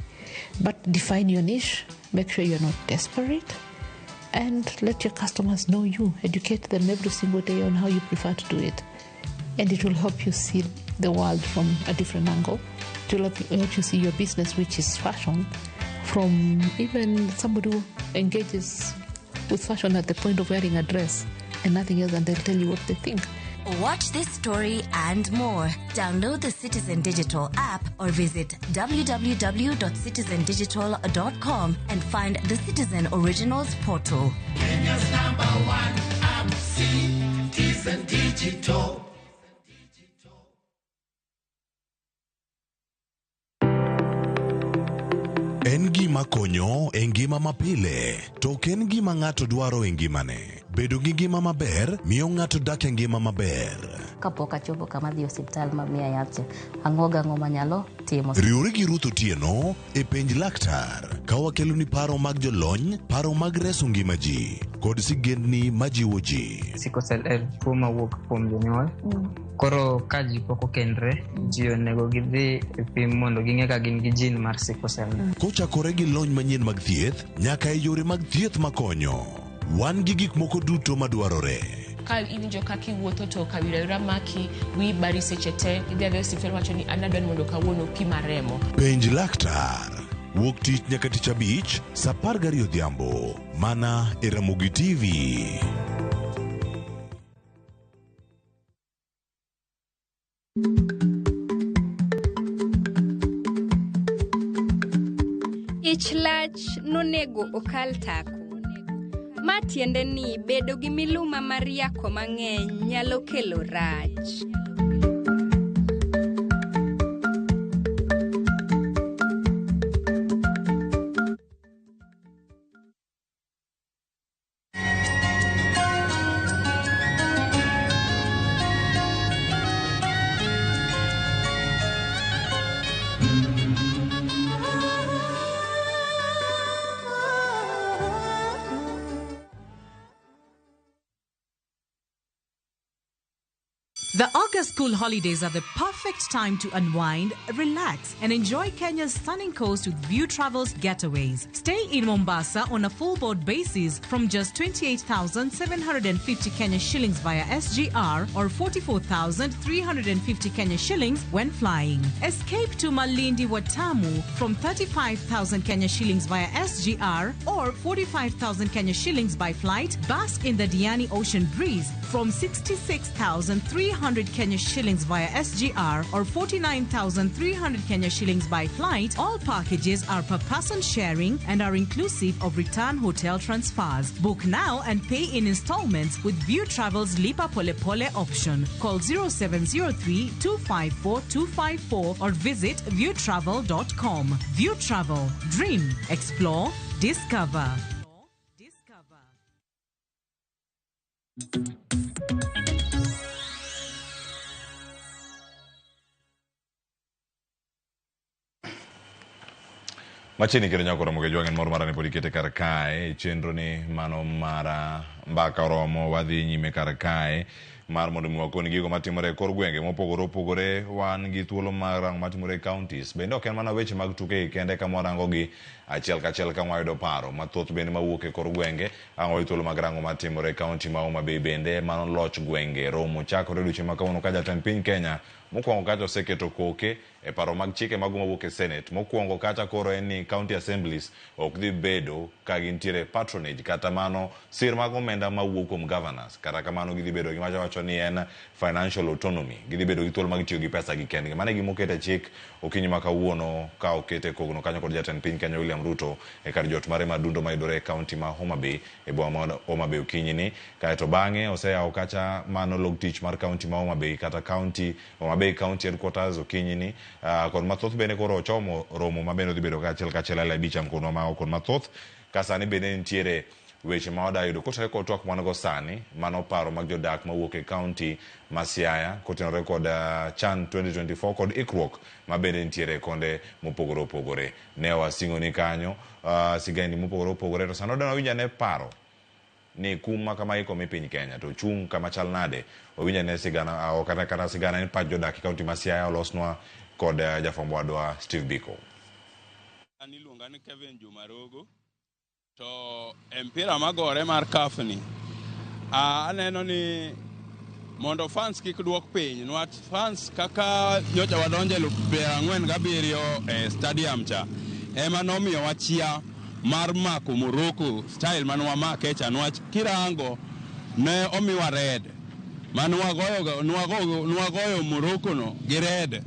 But define your niche, make sure you're not desperate, and let your customers know you. Educate them every single day on how you prefer to do it. And it will help you see the world from a different angle. It will help you see your business, which is fashion, from even somebody who engages with fashion at the point of wearing a dress and nothing else, and they'll tell you what they think. Watch this story and more. Download the Citizen Digital app or visit www.citizendigital.com and find the Citizen Originals portal. Kenya's #1 app, Citizen Digital. En gima konyo e ngima mapile, to ok en gima ng'ato dwaro e ngimane. Bedo gi ngima maber miyo ng'ato dak e ngima maber. Kapok achopo kama dhi osiptal mamiya yath, ang'o gang'o manyalo timo. Riwore gi Ruth Otieno e penj laktar, ka wakelo ni paro mag jolony, paro mag reso ngima ji, kod sigendni majiwo ji. Sickle cell en tuo mawuok kuom jonyuol. Koro ka ji pok okendre, ji onego gidhi e pim mondo ging'e ka gin gi jin mar sickle cell. Kochakore gi lony manyien mag thieth, nyaka e yore mag thieth makonyo. Wan gi gik moko duto madwarore. Ka iwinjo ka kiwuotho to kawirayura maki, wi bari seche te, idhi adhi osiptal wacho ni an adwa ni mondo kawuono pima remo. Penj laktar. Wuok tich nyaka tich abich, saa 12 odhiambo. Mana e Ramogi TV. Ich lach nonego okal tako. Ma tiende ni bedo gi miluma mar yako mang'eny nyalo kelo rach. The August school holidays are the perfect time to unwind, relax, and enjoy Kenya's stunning coast with View Travel's getaways. Stay in Mombasa on a full board basis from just 28,750 Kenya shillings via SGR or 44,350 Kenya shillings when flying. Escape to Malindi Watamu from 35,000 Kenya shillings via SGR or 45,000 Kenya shillings by flight. Bask in the Diani Ocean Breeze from 66,300 Kenya shillings via SGR or 49,300 Kenya shillings by flight. All packages are per person sharing and are inclusive of return hotel transfers. Book now and pay in installments with View Travel's Lipa Pole Pole option. Call 0703 254 254 or visit viewtravel.com. View Travel. Dream. Explore. Discover. Machini kire nyakoro moge jwangen mor marane podi kete kar kae chenro ni mano mara Mbakaoromo wadhi nyime kar kae mar mondo mi wakoni gigo matimore e kor gwenge mopogore opogore. Wan gi thuolo mar rango matimore e counties bende ok en mana weche mag tuke kende ka mwarango gi achiel kachiel ka mwayudo paro mathoth bende mawuok e kor gwenge. Ang'o thuolo mag rango matimore e county ma Homa Bay bende mano loch gwenge romo chakore odiochieng' ma kawuono ka jatend piny Kenya mokwongo kacha oseketo koke e paro mag chike mago mawuok e Senate. Mokwongo kacha koro en ni county assemblies ok dhi bedo ka gintiere patronage kata mano sir mag omenda mawuok kuom governors. Kata kamano gidhi bedo gima wacho ni en financial autonomy. Gidhi bedo gi thuolo mag tiyo gi pesa gi kendgi. Mano gima okete chik okinyi ma kawuono ka okete kogno kanyo kod jatend piny Kenya William Ruto e kar jot mare madundo mayudore e county ma Homa Bay e boma ma Homa Bay okinyi ni. Kaeto bang'e oseyawo kacha mano log tich mar county ma Homa Bay kata county Homa Bay county headquarters okinyi ni. Kod mathoth bende koro ochomo romo ma bende dhi bedo kachiel ala bicham kono ma kod mathoth ka sani bende nitiere weche ma wada yudo kotenore kod twak manogo sani mano paro mag jodak mawuok e county ma Siaya kotenore kod Chan 2024 kod ikruok ma bende nitiere konde mopogore opogore. Ne wasingo ni kanyo sigani mopogore opogore to sano dana winja ne paro ni kuma kama iko mi piny Kenya to chung kama chal nade owinja ne sigana o kata sigana en pach jodak e county ma Siaya olosnwa kod jafwambo wadwa Steve Biko. Ani luonga ni Kevin Jumarogo to empira magore mar kafni aneno ni mondo fans kik duok piny nwach fans kaka nyocha wadonje 47 e stadium cha ema nomiyo wachia mar mako Morocco style man wamake cha nwach kirango ne omiwa red man wagoyo Morocco no gi red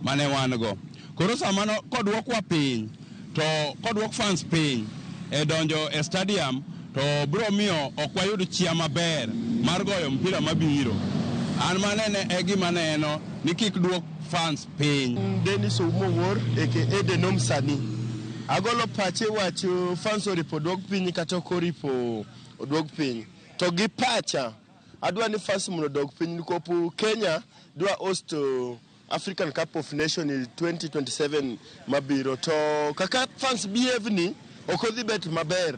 mane wan go. Koro samano kodwokwa piny to kodwok fans piny e donjo e stadium to bro miyo ok wayud chia maber mar goyo mpira mabiro. An manene e gima neno ni kik duok fans piny. Dennis Omowor aka Denom Sani agolo pache wacho fans oripo duok piny kata ok oripo duok piny to gi pacha adwa ni fans mondo dog piny nikopo Kenya dwa host African Cup of Nations 2027 mabiro to kaka fans behave ni ok odhi bet maber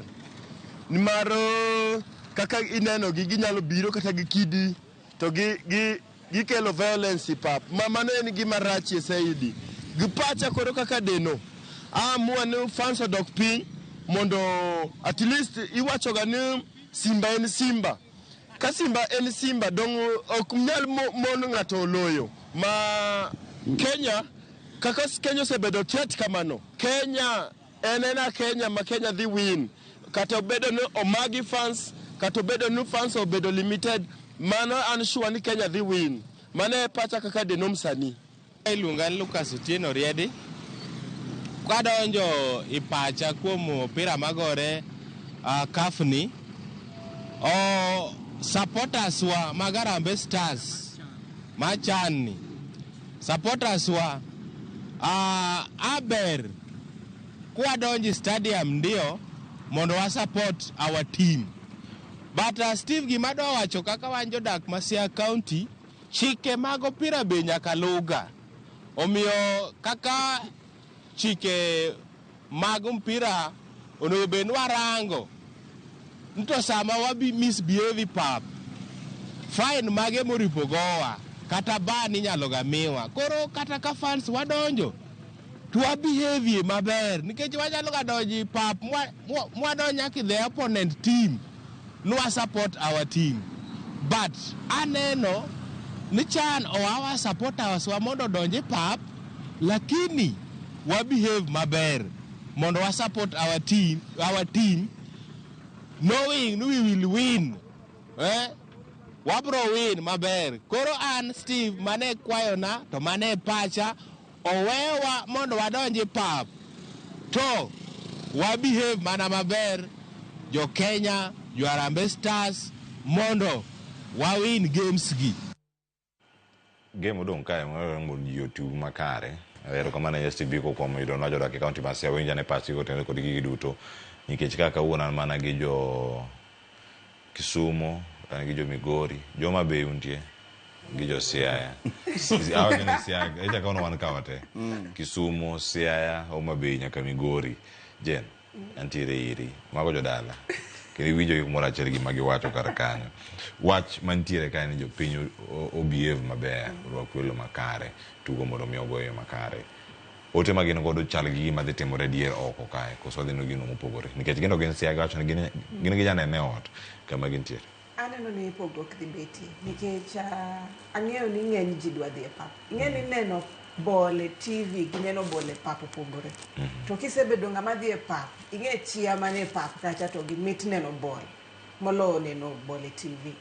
ni maro kaka ineno ginyalo biro kata gi kidi to gi kelo violence pap mano en gima rach saidi gi pacha koro kaka deno amua ni fans odok piny mondo at least iwacho ga ni Simba en Simba ka Simba en Simba dong ok nyal mon ng'ato loyo ma Kenya kaka Kenya osebedo tet kamano Kenya enena Kenya ma Kenya dhi win kata obedo ni omagi fans kata obedo ni fans obedo limited mano an sure ni Kenya dhi win mane pacha kaka Denom Sani. Iluonga Lucas Otieno Riedi kadonjo ipacha kuom opira magore kafni o supporters wa mag Harambee Stars machanni supporters wa aber kwadonji stadium ndio mondo wa support our team but Steve gima do wacho kaka wan jodak ma Siaya County chike mag opira be nyaka luga omiyo kaka chike mag mpira onego bed warango nto sama wabi misbehave pap fine mage moripo gowa kata ban inyalo gamiwa koro kata ka fans wadonjo to behave maber nikech wanyalo ga donji pap mwadonja ki the opponent team nwa support our team but aneno ni chan our supporters wa mondo donje pap lakini wa behave maber mondo wa support our team knowing we will win wabro win maber koro an Steve mane kwayona to mane pacha owewa mondo wadonje pap to wa behave mana maber jo Kenya jo Harambee Stars mondo wa win games gi game odong kae mondo YouTube makare ero kamane yesti biko kwa mido na jodak county ma Siaya winja ne pasi go tene kod gigi duto nikech kaka wuona mana gi jo Kisumu gi jo Migori joma be untie gi jo Siaya awa ni Siaya eja kono wan kawate Kisumu Siaya Homa Bay nyaka Migori jen antiere iri mago jo dala kiri winjo yuko mora cheri gi magi wacho kar kanyo wach mantiere kae ni jo piny o behave maber rwakwelo makare tugo mondo mi ogoyo makare ote magino godo chal gi ma dhi timore dier oko kae koso dhi no gino mopogore nikech gino gin Siaya gacho ni gin gi janene ot kama gintiere aneno ni pogruok dhi betie nikech ang'eyo ni ng'eny ji dwa dhi e pap ing'eni neno bol e TV gi neno bol e pap opogore to kisebedo ng'ama dhi e pap ing'e chia mane e pap kacha to gi mit neno bol molo neno bol e TV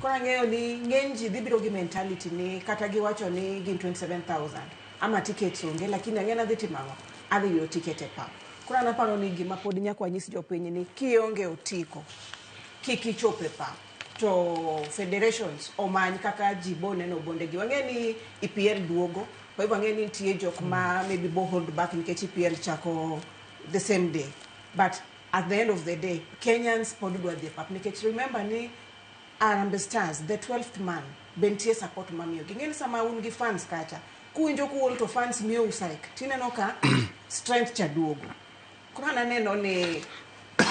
koro ang'eyo ni ng'eny ji dhi biro gi mentality ni kata giwacho ni gin 27,000 ama tickets onge lakini ang'ena dhi timang'o adhi yudo ticket e pap koro anaparo ni gima pod nyakwa nyis jopiny ni kionge otiko kikichopo e pap to federations omany kaka ji bo neno bondegi wang'eni EPL duogo kwa hivyo wang'eni nitie jok ma maybe bo hold back nikech EPL chako the same day but at the end of the day Kenyans pod dwa dhi pap nikech remember ni Harambee Stars the 12th man bentie support mamiyo ng'eni sama un gi fans kacha kuwinjo kuol to fans miyo usaik tineno ka strength cha duogo kuna neno ni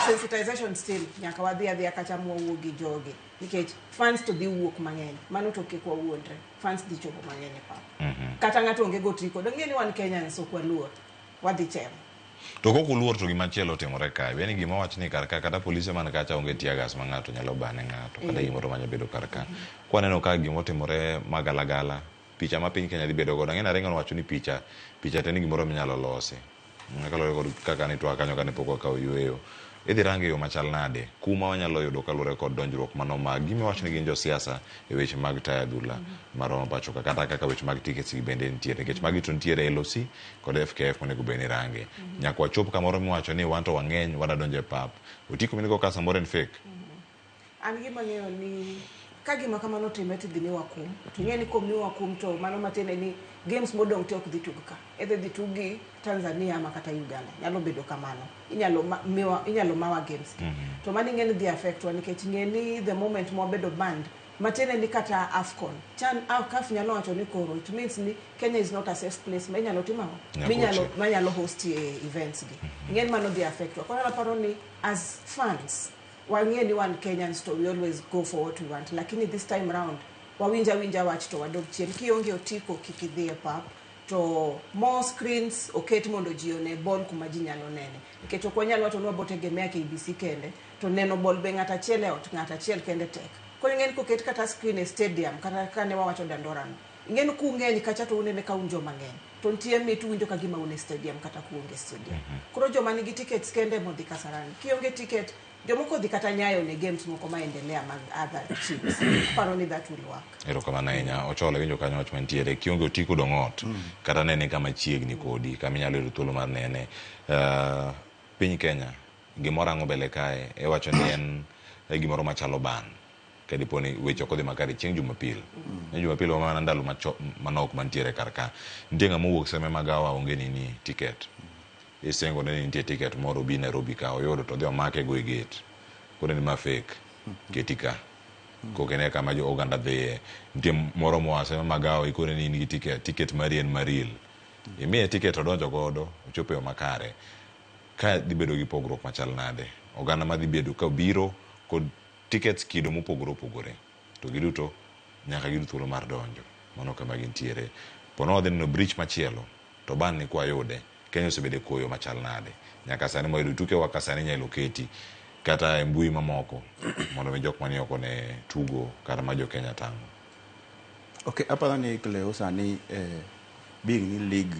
sensitization still nyaka wadhi adhiya kacha mwawuo gi joge nikech fans to dhi wuok mang'eny mano to kik wawuondre fans dhi chopo mang'eny pa kata ng'ato onge go tiko dong ni wan Kenyans ok waluor wadhi temo to kok uluor to gimachielo timore kae beni gima wach ni kar ka kata polise man kacha onge tiagas ma ng'ato nyalo bane ng'ato kata gimoro manya bedo kar ka kwaneno ka gimo timore magalagala picha ma piny Kenya dhi bedo godo ng'ena rengo wacho ni picha te ni gimoro minyalo losi ng'akalo kod kaka ni to akanyo kane poko ka oyweyo idhi range yo machal nade kuma wanyalo yudo kalure kod donjruok mano mag gimi wach ni gin jo siasa e weche mag taya adhula maromo pacho kata kaka weche mag tickets bende nitiere nikech magi to nitiere LOC kod FKF monego bed ni range nyaka wachop kamoro miwacho ni wanto wang'eny wadadonje pap otiko minigo ka samoro en fake an gima ng'eyo ni ka gima kamano timete dhi ni wakum to ng'eni kom ni wakum to mano matene ni games modong te ok dhi tug ka edhe dhi tugi Tanzania ama kata Uganda nyalo bedo kamano inyalo mawa games to mani ng'eni dhi affect wa nikech ng'eni the moment mwabedo band matene ni kata AFCON chan CAF nyalo wacho ni koro it means ni Kenya is not a safe place ma inyalo timamo manyalo host events gi ng'eni mano dhi affect wa kwa naparo ni as fans wang'eni wan Kenyans to we always go for what we want lakini this time round wawinja wach to wadog chien kionge otiko kikidhi e pap to more screens oket mondo ji one ball kuma ji nyalo nene nikech ok wanyalo wacho ni wabotegemea KBC kende to neno ball be ng'ata achiel e ot ng'ata achiel kende tek koro ng'eni koket kata screen e stadium kata kane wawacho Dandora no ng'eni kung'eny kacha to unene ka unjo mang'eny to nitie mit winjo ka gima une stadium kata kuonge stadium. Koro joma nigi tickets kende modhi Kasarani. Kionge ticket, jomoko dhi kata nyayo ne games moko maendelea mag other teams. Paro ni that will work. Erokamano ahinya. Ochole winjo kanyo wach mantiere. Kionge otiko dong'ot. Kata nene kama chiegni kodi. Kama inyalo yudo thuolo mar nene. Piny Kenya, gimoro ang'o mbele kae. Wacho ni en gimoro machalo ban. Kadiponi weche ok odhi makare chieng' Jumapil. Jumapil wamana ndalo manok mantiere karka. Nitie ng'ama owuok seme magawa onge nini ticket. Isengo ne nitie ticket moro bi Nairobi ka oyudo to dhi omake go e gate. Koro ni ma fake. Ketika. Kokene kama jo oganda dhiye. Nitie moro moa seme magawa ikone ni nigi ticket mari en maril. Imiye ticket odonjo godo, ochopo yo makare. Ka dhi bedo gi pogruok machal nade. Oganda ma dhi bedo ka biro kod tickets kido mopogore opogore. To giduto nyaka gidu thuolo mar donjo. Mano kama gintiere. Pono dhi no breach machielo. To ban ni kwa yude. Kenya osebede koyo machal nade. Nyaka sani moyudo tuke waka sani nyalo keti. Kata mbui mamoko. Mondo mi jok mani oko ne tugo. Kata ma jo Kenya tango. Okay, aparo ni Cleo sani being ni league,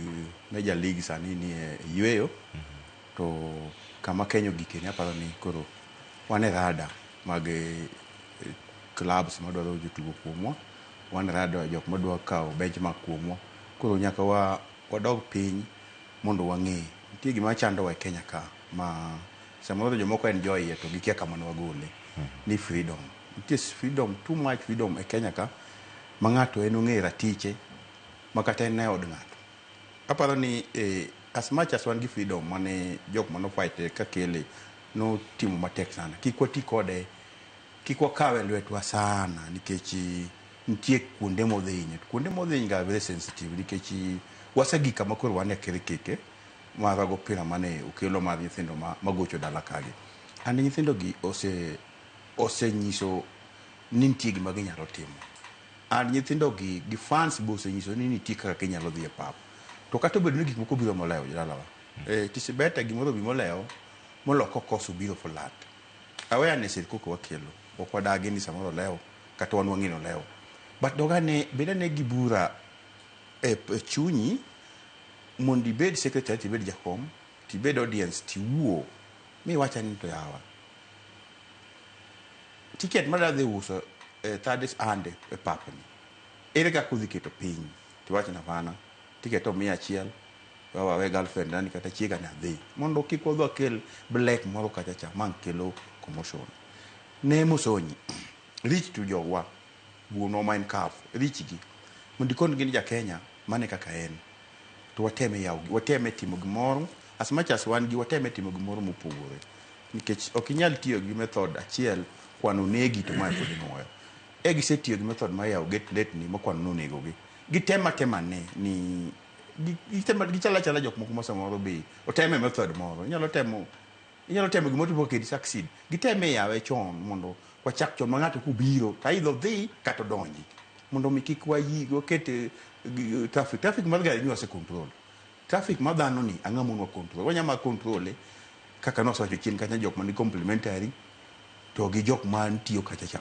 major league sani ni yueyo. To kama Kenya gike ni aparo ni koro wane rada mag clubs madwaro jotugo kuomwa. Wane rada jok madwa kao benchmark kuomwa. Koro nyaka wadog piny mondo wang'e. Nitie gima chando wa Kenya ka ma samoro jomoko enjoy to gikia kama wagole. Ni freedom. Nitie freedom, too much freedom e Kenya ka. Ma ng'ato en ong'e ratiche makata en ne od ng'ato. Aparo ni as much as wan gi freedom mane jok mano fight ka kele no timo matek sana. Kik wati kode, kik wakawe lwetwa sana nikech nitie kuonde modhinye. Kuonde modhinye ga very sensitive nikech wasagika makoro wane keke marago pira mane ukelo mar nyithindo magocho dala kage. Andi nyithindo gi ose nyiso ni nitie gima ginyalo timo. And nyithindo gi fans bo ose nyiso ni nitie kaka ginyalo dhi e pap. To kata obedo ni gik moko biro molewo dalawa. Tisibeta gimoro bi molewo moloko koso biro flat. Awareness koko wakelo. Ok wadagi ni samoro lewo kata wan wang'ino lewo. But dogane bedane gi bura chunyi mondi bed secretary tibed jakom tibed audience tiwuo mi wacha ni to yawa ticket mara de uso third ande e papni ere ka kudhi keto piny tiwacha na vana ticket o 100 wawe girlfriend ani kata chiega na dhi mondo kik odho kel black moro kata cha man kelo commotion ne musonyi reach to jowa buono mine calf reach gi mondi kon gin ja Kenya mane kaka en to wateme yawgi wateme timo gimoro as much as wan gi wateme timo gimoro mopogore nikech ok inyal tiyo gi method achiel kwano negi to mai pod moyo gisetiyo gi method ma yaw get let ni mokwano nonego gi gitema ne ni gichala jok moko mosamoro be oteme method moro inyalo temo gimoro tipo kedi succeed giteme yawe chon mondo wachak chon ma ng'ato kubiro ta idho dhi kata donji mondo mi kik wayigo kete traffic mar gari ni wase control traffic ma dhano ni ang'amo no control wanyama control kaka no wacho chien kanya jok man complementary to gi jok man tiyo kacha cha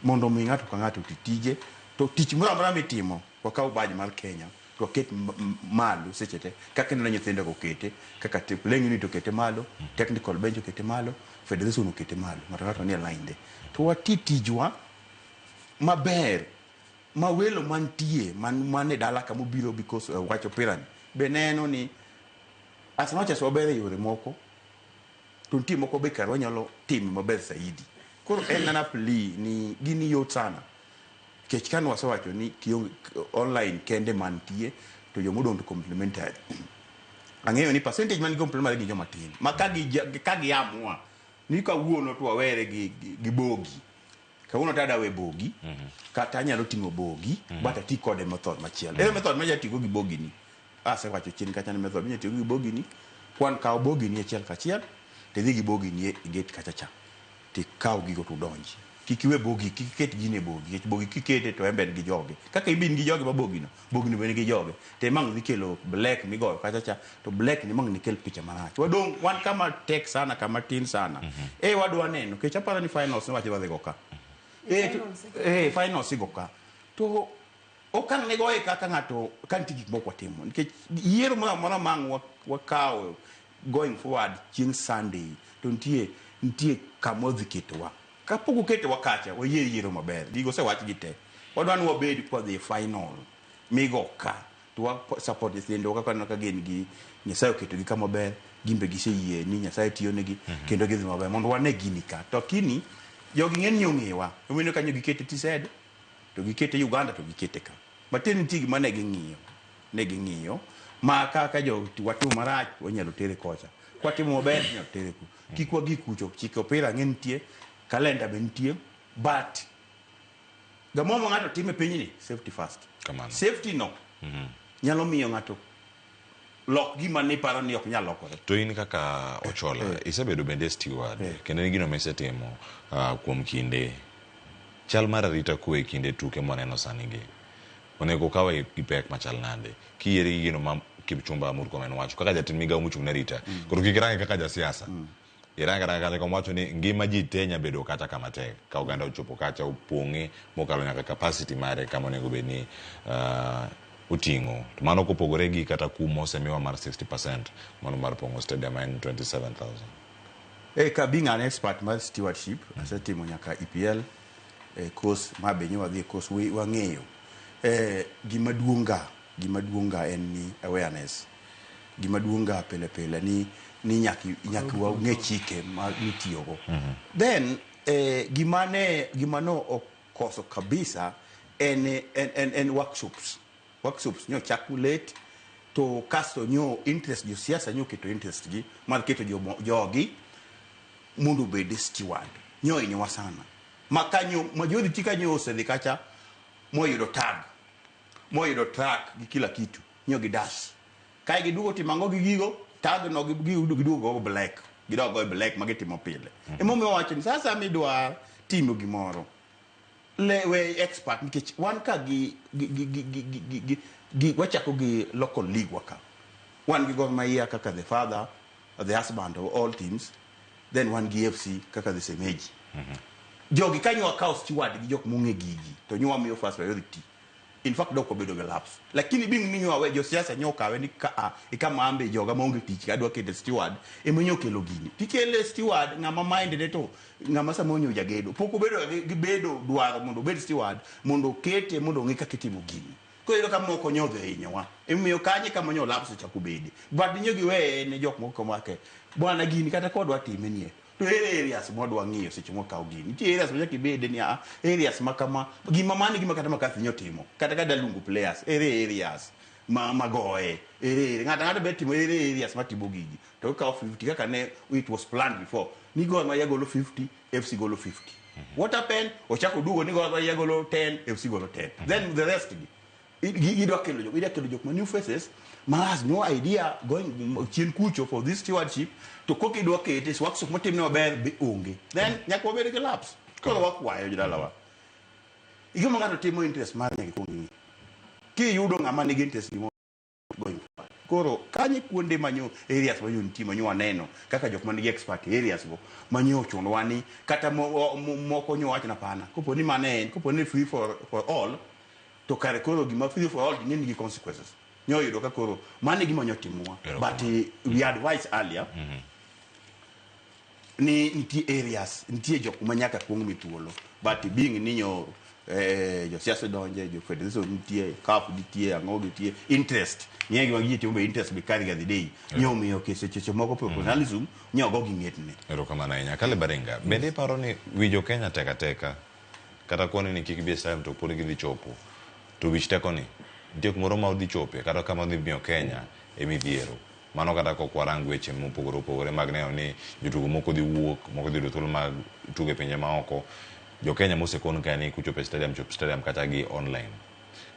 mondo mi ng'ato ka ng'ato titije to tich moro amora mitimo wakaw baji mar Kenya to ket malo sechete kaka neno nyithindo ko kete kaka playing unit to kete malo technical bench kete malo federation kete malo matato ni line to watitijwa maber ma welo mantie mane dala ka mobiro because wacho pirani beneno ni as much as wabere yore moko to nitie moko be kar wanyalo timo maber saidi koro en nana pli ni gini yot sana kech kan wasawacho ni online kende mantie to yo modon to complementary ang'eyo ni percentage man complementary gi joma tin ma kagi amua ni ka wuono to wawere gi bogi kauno tada we bogi kata anyalo tingo bogi bata ti kode method machielo ere method ma jatigo gi bogi ni ase wacho chien kacha ni method ma jatigo gi bogi ni kwan kaw bogi ni achiel kachiel te dhi gi bogi ni e gate kacha cha ti kaw gigo to donji kikiwe bogi kiket gine bogi bogi kikete to emben gi joge kaka ibin gi joge ba bogi no bene gi joge te mang dhi kelo black migo kacha cha to black ni mang ni kel picha marach wadong wan kama tek sana kama tin sana wadwa neno ke chapara ni finals ni wacho wadhi goka finals igoka to okang ne goe kaka ngato kan tigi moko timo nikech yiero moro mang wakawo going forward chieng Sunday to ntie kamodhi ketwa kapoko ketwa kacha yiero maber digo se wach gite wadwan wabed kwa the final migoka to support nyithindo kaka ka gin gi Nyasaye oketo gi kama ber gimbe gi seyie ni Nyasaye tiyo negi kendo gidhi maber mondo wane gini ka to kini jogi ng'eny nyong'ewa omino kanyo gikete tised to gikete Uganda to gikete ka matin tigi mane ging'iyo ma kaka jo watu marach wanyalo tere kocha kwatimo maber nyalo tere ku kikwa gikucho chike opira ng'eny tie kalenda be nitie but gamomo ng'ato time pinyni safety first safety no nyalo miyo ng'ato lok gima ne paro ni ok nyalo lokore. To in kaka Ochola isebedo bende steward kendo gino misetimo kuom kinde chal mar arita kwe kinde tuke moneno sani gi onego kawe gi pek machal nade kiyiere gi gino ma Kipchumba Murkomen wacho kaka jatend migawo mochung' ne rita koro kikirange kaka jasiasa iranga kaka wacho ni ngima ji te nyabedo kata kama tek ka oganda ochopo kacha opong'e mokalo nyaka capacity mare kama onego bed ni uting'o to mano kopogore gi kata kumo osemiwa mar 60% mano mar pongo stadium en 27,000. Ka being an expert mar stewardship asetimo nyaka EPL course ma be nyowa dhi course wang'eyo gima duonga en ni awareness gima duonga pile ni nyaki wang'e chike ma nitiyogo then gimano okoso kabisa en workshops nyo chaku late to kasto nyo interest jo siasa nyo keto interest gi mar keto jogi mundu bede steward nyo inyowa sana makanyo majodi tika nyo osedhi kacha moyudo track gi kila kitu nyo gidas kai gidugo timango gi gigo tag no gidugo black gidogo black magitimo pile emomiyo wacho ni sasa midwa timo gimoro we expert nikech wan ka gi wachako gi local league waka wan gi Gor Mahia kaka the father the husband of all teams then wan gi FC kaka the same age jogi kanyo akaw steward gi jok mong'e gigi to nyuwa miyo first priority in fact doko bedo ga laps lakini bing ninyo awe jo siasa nyoka we ni ka kama ambe joga maonge tich adwa kete steward emonyo kelo gini tikele steward ngama mind ne to ngama samonyo jagedo poko bedo gi bedo dwaro mondo bed steward mondo kete mondo ng'ika kitimo gini ko ilo kama moko nyodhe inyowa emiyo kanye kama nyo laps chakubedi but nyogi we ne jok moko make bwana gini kata kodwa time nie to areas modwa ng'iyo seche mokaw gini ti areas ma kibede ni areas makama gima mani gima kata makathi nyotimo kata kada lungu players areas magoe ngata beti mo areas matimo gigi to kaw 50 kaka ne it was planned before ni Gor Mahia golo 50 FC golo 50 what happened ochako dugo ni Gor Mahia golo 10 FC golo 10 then the rest idwa kelo jok ma new faces has no idea going chien kucho for this stewardship to koki idwa kete is workshop motim ne maber be onge then nyaka wabed gi laps koro wakwayo jidalawa igimo ng'ato timo interest mar nyaka kongi ki yudo ng'ama nigi interest ni going koro kanye kuonde manyo areas manyo nitie manyo aneno kaka jok man nigi expert areas go manyo chuno wani kata moko nyo wach na pana kopo ni mane kopo ni free for all to kare koro gima free for all ni nigi consequences nyo yudo ka koro mane gima nyo timwa but we advise earlier ni nitie areas nitie jok manyaka kuong mithuolo but being ninyo jo siasa donje jo federation nitie CAF nitie ango nitie interest nyegi wagi timo interest be carry the day nyo miyo kese cheche moko professionalism nyo go gingetne ero kama na nya kale barenga bende paro ni wijo Kenya teka kata koni ni kikibie time to poni gi chopo to wich teko ni ndiek moro ma odhi chope kata kama odhi miyo Kenya emidhiero mano kata ko kwarang weche mopogore mag neno ni jotugo moko dhi wuok moko dhi thuolo mag tuge pinje maoko jo Kenya mosekon kani kuchope stadium kata gi online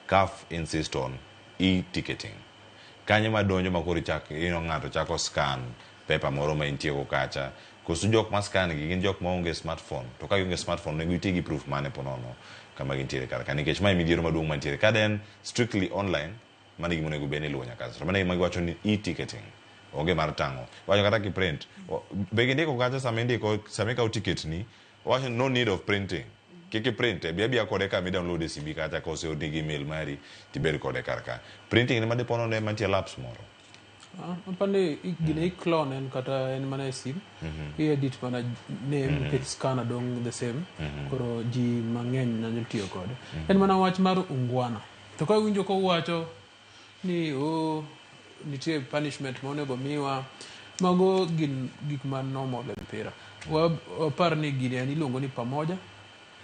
CAF insist on e-ticketing kanye madonjo makori chak ng'ato chako scan paper moro ma intie go kacha kosu jok ma scan gi gin jok ma onge smartphone to ka onge smartphone nego iti gi proof mane ponono kama gintiere kar kani kech mai midhiero maduong' mantiere kaden strictly online mani gimo nego bene luwo nyaka so mane magi wacho ni e-ticketing onge mar tango wacho kata ki print be gindiko kacha samindiko samika ticket ni wacho no need of printing kiki print bia kode ka mi download e CB kata ka ose odigi email mari tibed kode karka printing ni madepono ne mantie lapse moro Pande gine clone en kata en mana sim edit mana name kit scanner dong the same koro ji mang'eny na tiyo kode en mana wach mar ungwana to ka winjo ko wacho ni nitie punishment monego miwa mago gin gik man normal e mpira wapar ni gini en iluongo ni pamoja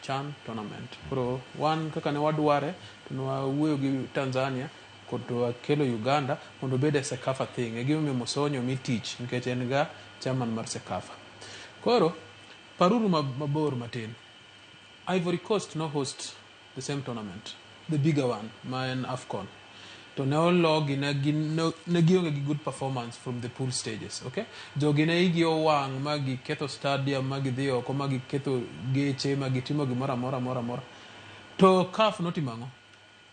CHAN tournament koro wan kaka ne wadware to nwawuoyo gi Tanzania to akelo Uganda mondo bed e Sekafa thing e gimomiyo Mosonyo mi tich nikech en ga chairman mar Sekafa koro paruru mabor matin Ivory Coast no host the same tournament the bigger one ma en AFCON to ne ologi ne gionge gi good performance from the pool stages okay jogi ne igi owang' ma giketho stadium ma gidhi oko ma giketho geche ma gitimo gimoro amora to CAF notimo ang'o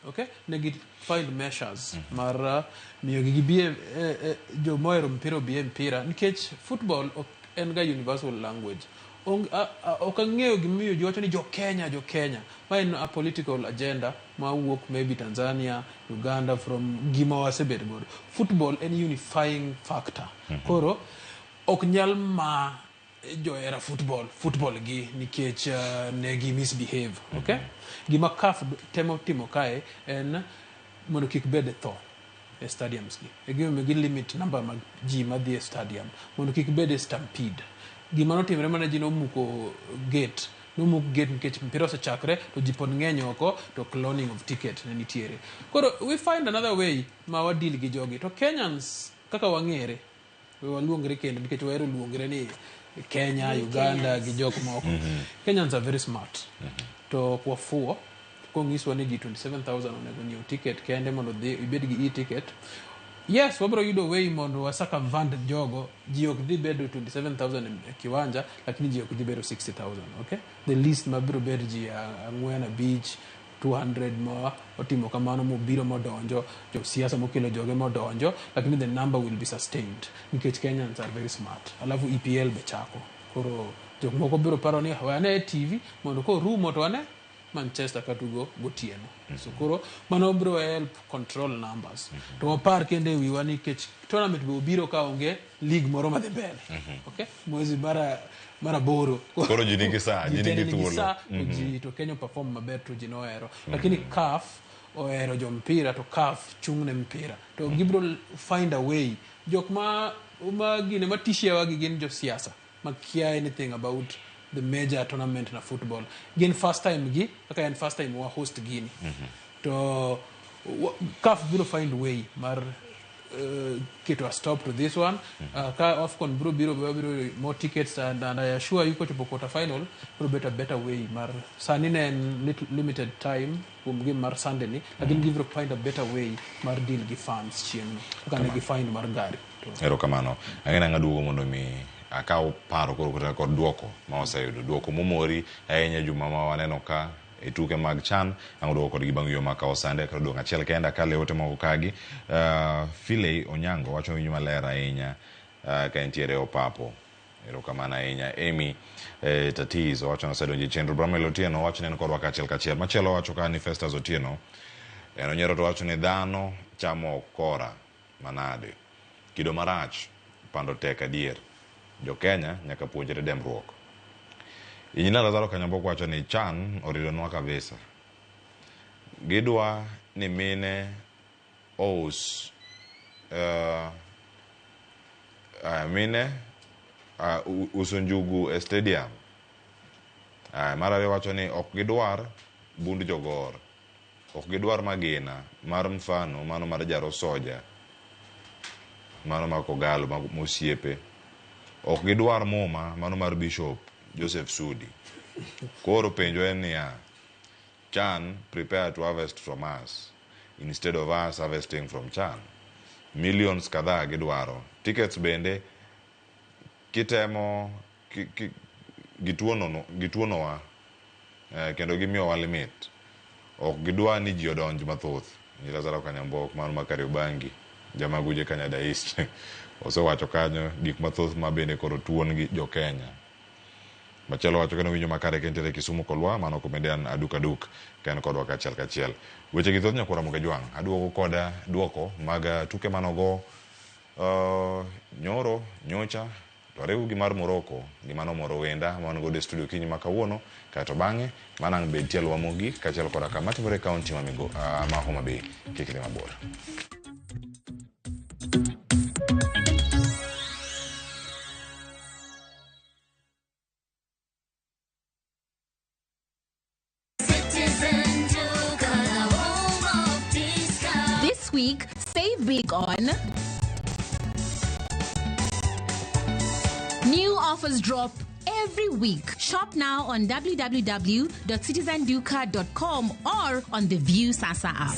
okay negi find measures mar miyo gi bie jo moero mpira bie mpira nikech football en ga universal language okang'eyo gimiyo jowacho ni jo Kenya ma en a political agenda ma wuok maybe Tanzania Uganda from gima wasebed godo football en unifying factor koro ok nyal ma joera football gi nikech ne gi misbehave okay gima CAF temo timo kae en mondo kik bed tho e stadiums gi gima gi limit number mag ji madhi e stadium mondo kik bed stampede gima notimre mana ji nomuk gate nikech mpira osechakre to ji pod ng'eny oko to cloning of ticket ne nitiere koro we find another way ma wadil gi jogi to Kenyans kaka wang'ere waluongre kendo nikech wahero luongre ni Kenya, Uganda gi jok moko Kenyans are very smart to kwa fuo kong'iswa ni ji 27,000 onego nyiew ticket kende mondo ibed gi e-ticket yes wabro yudo way mondo wasakavand jogo ji ok dhi bedo 27,000 e kiwanja lakini ji ok dhi bedo 60,000 okay the least mabiro bedo ji ang'wen abich 200 mo otimo kamano mobiro modonjo jo siasa mokelo joge modonjo lakini the number will be sustained nikech Kenyans are very smart alafu EPL be chako koro jok moko biro paro ni wane TV mondo ko rumo to wane Manchester katugo gotieno so koro mano biro help control numbers to wapar kende wiwa nikech tournament be obiro ka onge league moro madhi mbele okay mwezi mara boro koro ji nigi saa ji nigi thuolo ji to Kenya perform maber to ji nohero lakini CAF ohero jo mpira to CAF chung'ne mpira to gibro find a way jok ma gine matishia wagi gin jo siasa makia anything about the major tournament na football again first time wa host gini to CAF will find way mar get a stop to this one ka AFCON biro more tickets and I assure you to quarter final better way mar sanine en limited time give mar Sunday ni again give find a better way mar deal gi fans chieng kan gi find mar gari ero kamano angena ngadugo mondo mi akaw paro kod duoko ma oseyudo duoko momori ahinya juma ma waneno ka e tuke mag CHAN ang duoko kod gibang yo maka osande kod duoko achiel kenda ka leote moko kagi Philey Onyango wacho winyo maler ahinya ka entiere opapo ero kamano ahinya Amy Tatizo wacho no sedonje chenro Bramel Otieno wacho nen kod waka achiel machielo wacho ka ni Festus Otieno eno nyero to wacho ni dhano chamo kora manade kido marach pando tek adier jo Kenya nyaka puonjre demruok Inyina Lazaro Kanyambo wacho ni CHAN oridonwa kabisa gidwa ni mine uso njugu e stadium marare wacho ni ok gidwar bund jogor ok gidwar magina mar mfano mano mar jaro soja mano mar kogalo mosiepe ok gidwar muma mano mar Bishop Joseph Sudi koro penjo en niya CHAN prepare to harvest from us instead of us harvesting from CHAN millions kadhaa gidwaro tickets bende kitemo gituonowa kendo gimiyowa limit ok gidwa ni ji odonj mathoth Lazaro Kanyambo mano Makariobangi Jamaguje Kanyada East osewacho kanyo gik mathoth ma bende koro tuon gi jo Kenya Machielo wacho kendo winjo makare kentere Kisumu kolwa mano komedian aduk kan kodwa kachiel. Weche gi thoth nyakora moga jwang. Aduogo koda duoko mag tuke manogo nyoro nyocha to rewu gi mar Morocco gi mano moro wenda mano go de studio kinyi makawuono kato bang'e manang be tielo wamogi kachiel koda kama timore county ma Homa Bay kikni mabor. This week, save big on new offers drop every week. Shop now on www.citizenduca.com or on the View Sasa app.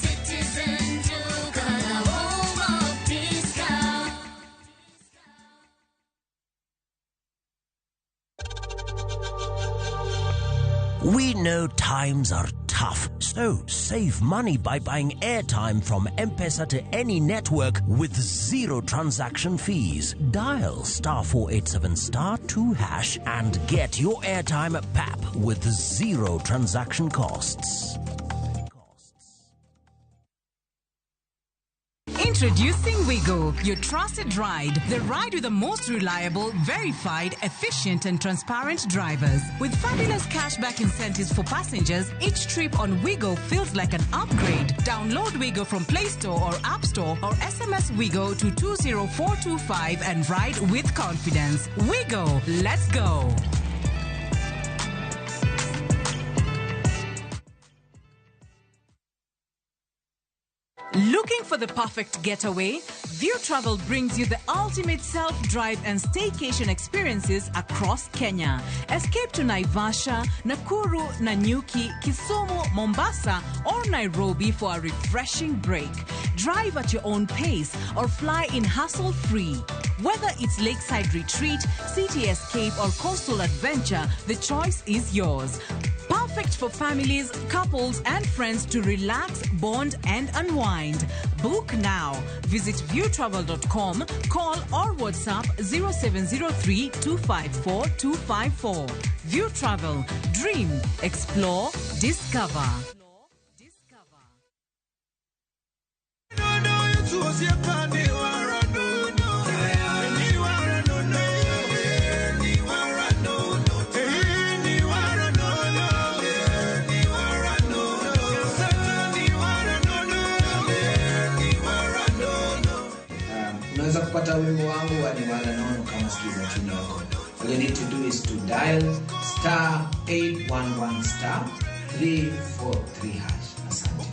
We know times are tough, so save money by buying airtime from M-Pesa to any network with zero transaction fees. Dial *487*2# and get your airtime PAP with zero transaction costs. Introducing Wigo, your trusted ride. The ride with the most reliable, verified, efficient and transparent drivers. With fabulous cashback incentives for passengers, each trip on Wigo feels like an upgrade. Download Wigo from Play Store or App Store or SMS Wigo to 20425 and ride with confidence. Wigo, let's go. Looking for the perfect getaway? View Travel brings you the ultimate self-drive and staycation experiences across Kenya. Escape to Naivasha, Nakuru, Nanyuki, Kisumu, Mombasa, or Nairobi for a refreshing break. Drive at your own pace or fly in hassle-free. Whether it's lakeside retreat, city escape, or coastal adventure, the choice is yours. Perfect for families, couples, and friends to relax, bond, and unwind. Book now. Visit viewtravel.com, call or WhatsApp 0703 254 254. View Travel. Dream, explore, discover. Unaweza kupata wimbo wangu wa Niwala Nono kama skiza chini yako. All you need to do is to dial *811*343#. Asante.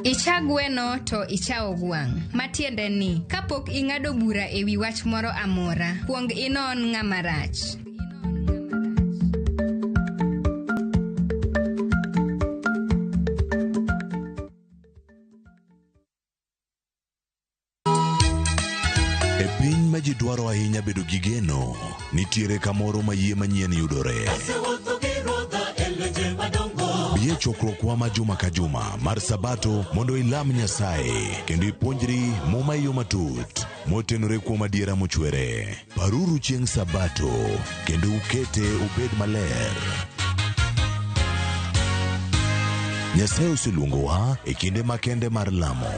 Ichagweno to ichao gwang'. Matiende ni, kapok ing'ado bura ewi wach moro amora, kuong inon ng'ama rach. Piny ma ji dwaro ahinya bedo gi geno, nitiere kamoro ma yie manyien yudore. Bie chokruokwa ma juma ka juma mar Sabato mondo ilam Nyasaye kendo ipuonjri muma yo matut motenore kuom adiera mochwere. Paruru chieng' Sabato kendo ukete ubed maler. Nyasaye oseluongowa e kinde makende mar lamo.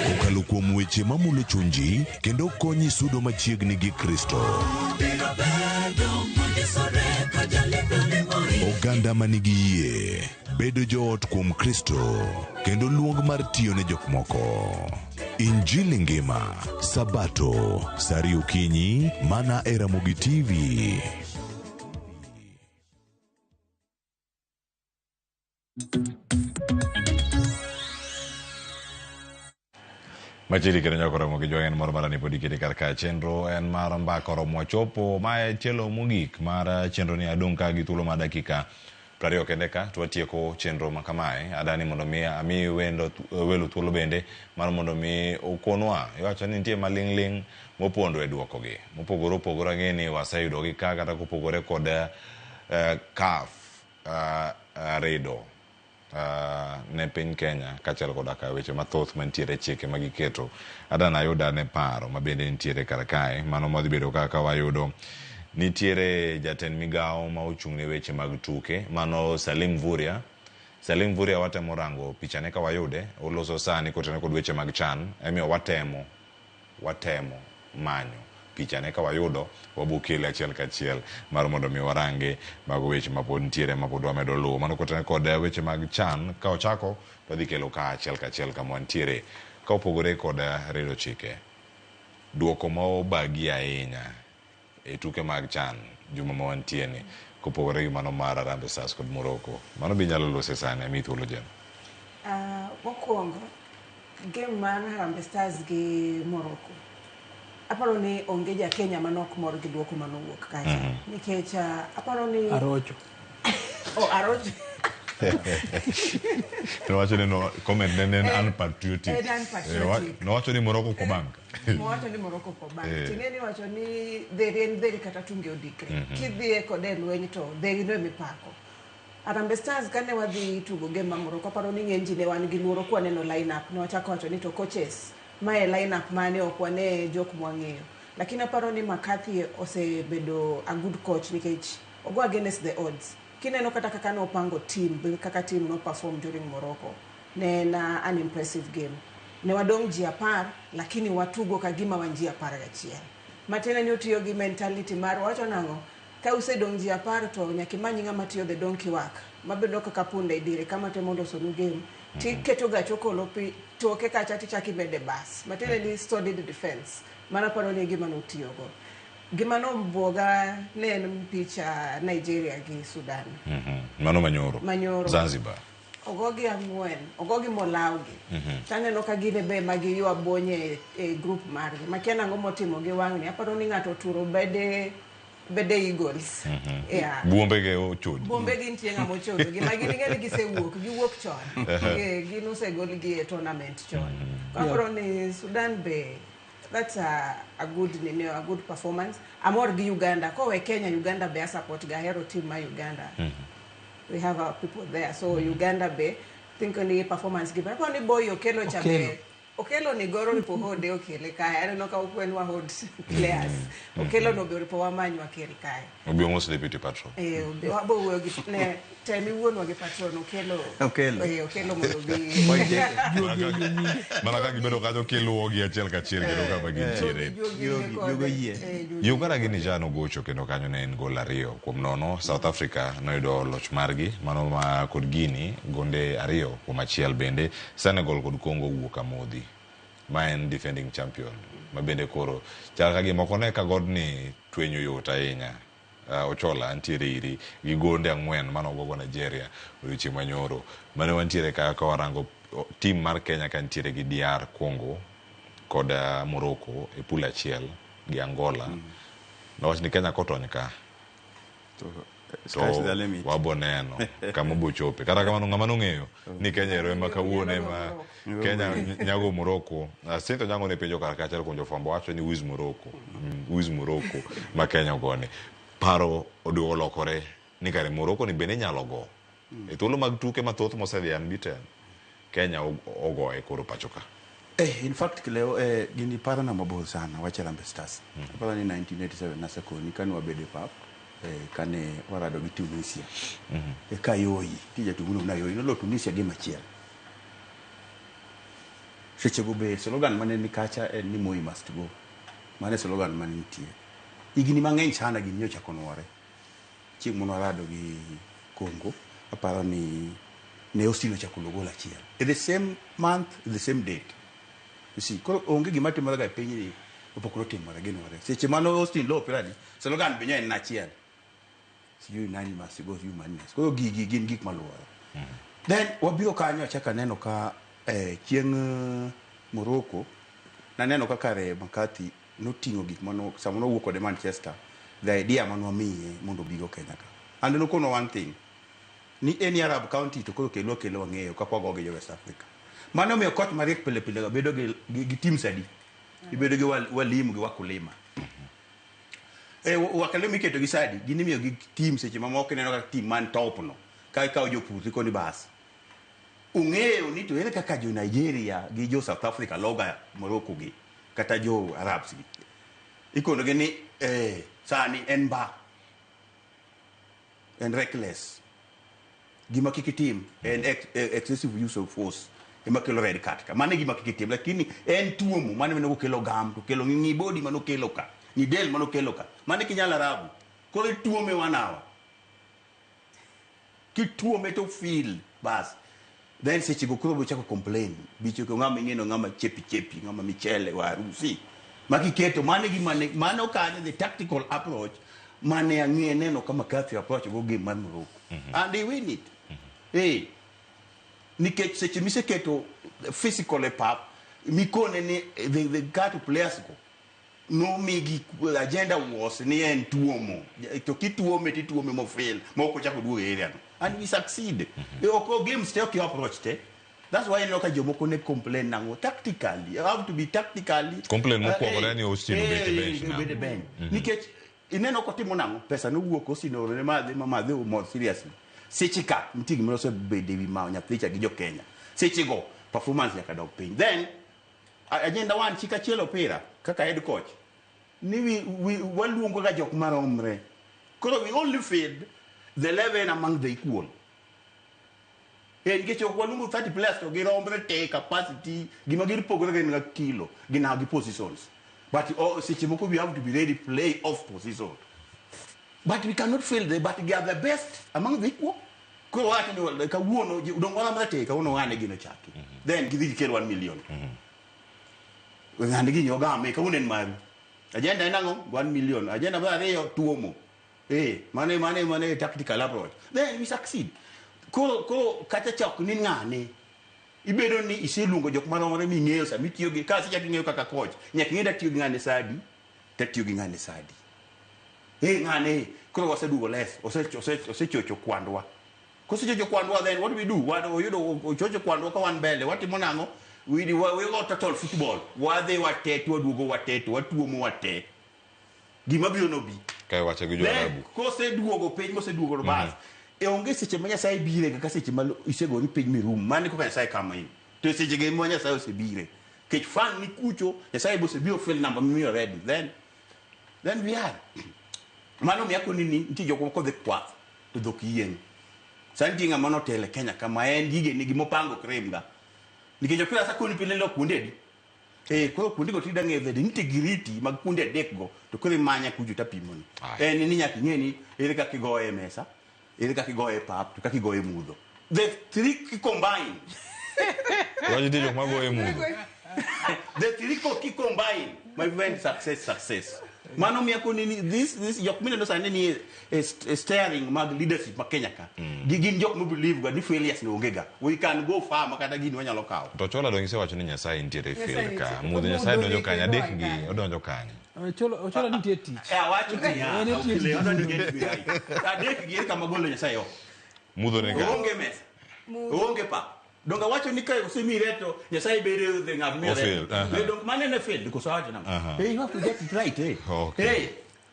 Kokalo kuom weche mamulo chunji kendo konyi sudo machiegni gi Kristo. Oganda manigi yie bedo joot kuom Kristo kendo luong mar tiyo ne jok moko. Injili ngima, Sabato, sari okinyi, mana e Ramogi TV. Machiri kendo Mbakaoromo gi joen moro marani podi kiti kar chenro en mar Mbakaoromo chopo mae tielo mogik mar chenro ni adong ka gi thuolo mar dakika 20 kende ka twatieko chenro ma kamae. Adani mondo mi ami welo thuolo bende mar mondo mi okonwa iwacho ni nitie maling'ling mopondo e duoko gi mopogore opogore ng'eni waseyudo gi ka kata kopogore kod CAF redo ne piny Kenya kachal koda ka weche mathoth mantiere chike magiketo adana yuda ne paro mabende nitiere kar kae mano modhi bedo kaka wayudo nitiere jatend migao ma ochung'ne weche mag tuke mano Salim Vuria watemo rango pichane ka wayude oloso sani kotene kod weche mag chan emiyo watemo manyo pichane ka wayudo wabukele achiel kachiel mar mondo mi warange mag weche mapod ntiere mapod wamedo luwo mano kotene kod weche mag chan ka ochako to dhi kelo ka achiel kachiel kama ntiere ka opogore kod redo chike duoko ma obagi ahinya e tuke mag chan juma ma wantieni kopogore gi mano mar Harambee Stars kod Morocco mano bi nyalo lose sani ami thuolo jen mokwongo game mar Harambee Stars gi Morocco aparo ni onge ja Kenya manok mor gi duoko manowuok kacha nikech aparo ni Arocho Arocho no wacho ni no comment ne unpatriotic no wacho ni Morocco ko bank wacho ni Morocco ko bank tingeni wacho ni dheri kata tunge odikre kidhie kode lweny to dheri no mipako Harambee Stars kane wadhi tugo game mar Morocco aparo ni ng'eny ji ne wan gi luoro kwa neno lineup ne wachako wacho ni to coaches mae lineup mane ok wane jok mwang'eyo lakini aparo ni McCarthy osebedo a good coach nikech ogo against the odds kineno kata kaka no pango team kaka team no perform during Morocco ne na an impressive game ne wadong ji 10 lakini watugo kagima wanji 11 matena ni otiyo gi mentality mar wacho nango ka usedong ji 10 to nyakimanyi ng'ama tiyo the donkey work mabedo kaka punda idire kama temo loso nu game tiketo ga chokolo pi toke kacha tichaki bede bas matena ni studied defense mana paro ni gima no tiyo go gima no mboga ne en picha Nigeria gi Sudan mano manyoro Zanzibar ogogi ang'wen ogogi molawgi taneno ka gine be magi ywa bonye e group margi makiana ngo motimo gi wang'ni aparo ni ng'ato turo bede Eagles buombe ge ochodi buombe gi ntie ng'amo chodo gima gini giwuok chon gino segol gi e tournament chon aparo ni Sudan be that's a good performance amor gi Uganda kowe Kenya Uganda be support ga hero team ma Uganda we have our people there so Uganda be think ni performance gi but ni boy okelo chabe okelo ni goro ni pohode okele kai I don't know ka ukwen wa hold players okelo no be po wa manyu akele kai obi almost deputy patrol wabo wo gi ne temi wonwa gi patrol okelo mo bi mana ka gibedo ka okelo gi achiel kachiel kendo ka bagi ntiere Uganda gi ni jano gocho kendo kanyo ne en gol 2-0 South Africa noyudo loch margi mano ma kod Guinea gonde 2-1 bende Senegal kod Congo wuok amodhi ma en defending champion ma bende koro chal ka gima kone ka godni twenyo yot ahinya Ochola antiere iri gi gonde 4 mano gogo Nigeria odiochieng' manyoro mane wantiere ka warango team mar Kenya ka ntiere gi DR Congo kod Morocco e pool achiel gi Angola nawach ni Kenya kotony ka to waboneno kama bochope kata kamano ng'ama nong'eyo ni Kenya ero ema kawuone ma Kenya nyago Morocco sento nyango ne penjo kar kachel konjo fambo wacho ni wiz Morocco ma Kenya gone paro oduo lokore ni kare Morocco ni bende nyalo go e thuolo mag tuke mathoth mosedhi unbeaten Kenya ogoe koro pachoka in fact leo gini paro na mabor sana wacha Harambee Stars paro ni 1987 nasakoni kani wabede pap kane warado gi Tunisia kayoyi tija tumuno na yoyi no Tunisia game achiel sechego be slogan mane ni kacha ni Moi must go mane slogan mane nitie igini mang'eny sana gini nyocha konwore chieng' mono warado gi Congo aparo ni ne ostino chakolo gol achiel the same month the same date you see ko onge gima timore ga piny ni opokoro timore ginore seche mano Austin lo pirani slogan be nyen na achiel sijui nani must go you madness ko gigi gin gik maluore then wabiro kanyo chaka neno ka chieng' Morocco na neno ka kare McCarthy notingo gik mano samono wuok kode Manchester the idea mano miye mondo bigo Kenya ka and no kono one thing ni any Arab county to koro kelo ng'eyo ka kwago gi West Africa mano miyo coach Mariek pile ga bedo gi team sadi ibedo gi walimu gi wakulima wakalemo iketo gi sadi gini miyo gi team seche mamoko neno ka team man top no ka ikawo jopur ko ni bas ung'eyo ni to ere kaka jo Nigeria gi jo South Africa loga Morocco gi kata jo Arabs gi ikono gi ni sani en ba en reckless gima kikitim en excessive use of force ema kelo red card ka mane gima kikitim lakini en tuomo mane mene kelo gam to kelo ngi body mano kelo ka ni del mano kelo ka mane kinyala rabu ko tuome wanawa ki tuome to feel bas then seche go kuro chako complain bicho ko ngama ngeno ngama chepi ngama michele wa rusi makiketo mane gi mane okane the tactical approach mane ang'e neno kama kafi approach go game man Morocco and they win it nikech seche miseketo physical pap mikone ni the got players go no migi agenda was ni en tuomo to kituome tituome mo fail mo ko chako duo area and we succeed oko game stay okay approach te that's why loka jomoko ne complain nango tactically you have to be tactically complain mo ko ni ostino bete bench nikech ineno ko timo nango pesa no wuok osino ne madhe more seriously sechika mtigi mro so bede wi ma nyathicha gi jo Kenya sechigo performance ya kadok piny then agenda one chika chielo pira kaka head coach ni we waluongo ga jok maromre koro we only feed the 11 among the equal get your waluongo 30 players to giromre te capacity gima gir pogore ga kilo gina gi positions but sechimoko we have to be ready to play off position. But we cannot fail there, but they are the best among the equal. Ko watu ni ka uono udongola mate ka uno wane gino chaki. Then give it 1 million. Ngande ginyo ga me ka unen maru. Agenda inango 1 million. Agenda ba reyo tuomo. Mane tactical approach. Then we succeed. Ko kata chok ni ngane. Ibedo ni iselungo jok maromore mi ng'eyo sa mitiyo gi kasi chaki ng'eyo kaka coach. Nyaki ng'eda tiyo gi ngane sadi. Tatiyo gi ngane sadi. Ngane kuro wasedugo less osechocho kwandwa kosechocho kwandwa then what do we do ochocho kwandwa ka wan mbele watimo nango we go total football wadhe watetu wadugo watetu watuomo wate gima biro no bi kai wache gi jorabu koseduogo piny moseduogo bas onge seche ma Nyasaye bire kaka seche ma isegori piny mirum mane kaka Nyasaye kama in to seche ge mo Nyasaye osebire kech fan ni kucho Nyasaye bosebiro fill number me already then we are mano miako nini nti joko ko de kwa to dok yien santi nga mano tele Kenya kama en gige ni gimopango kremga nikije pira sa kuni pile lo kunde di ko kundi go tida ngeve de integrity mag kunde dekgo to ko manya kujuta pimoni ni nyaki ngeni ere ka kigoe mesa ere ka kigoe pap to ka kigoe mudo the three combine waje de joko magoe mudo the three combine my friend success mano miako nini this yok mine no sane ni steering mag leadership ma Kenya ka gigin jok mo believe ga ni failures no ngega we can go far makata gini wanyalo kawo to chola dongi se wacho ni Nyasaye ntiere fail ka mudho Nyasaye donjo kanya dek gi odonjo kanya chola nitie tich wacho ni ya le odonjo get bi adek gi kama golo Nyasaye yo mudho ne ga onge mesa onge pa donga wacho ni kai usemireto Nyasaye bere the ngabere donc manene fail because wacho na you have to get it right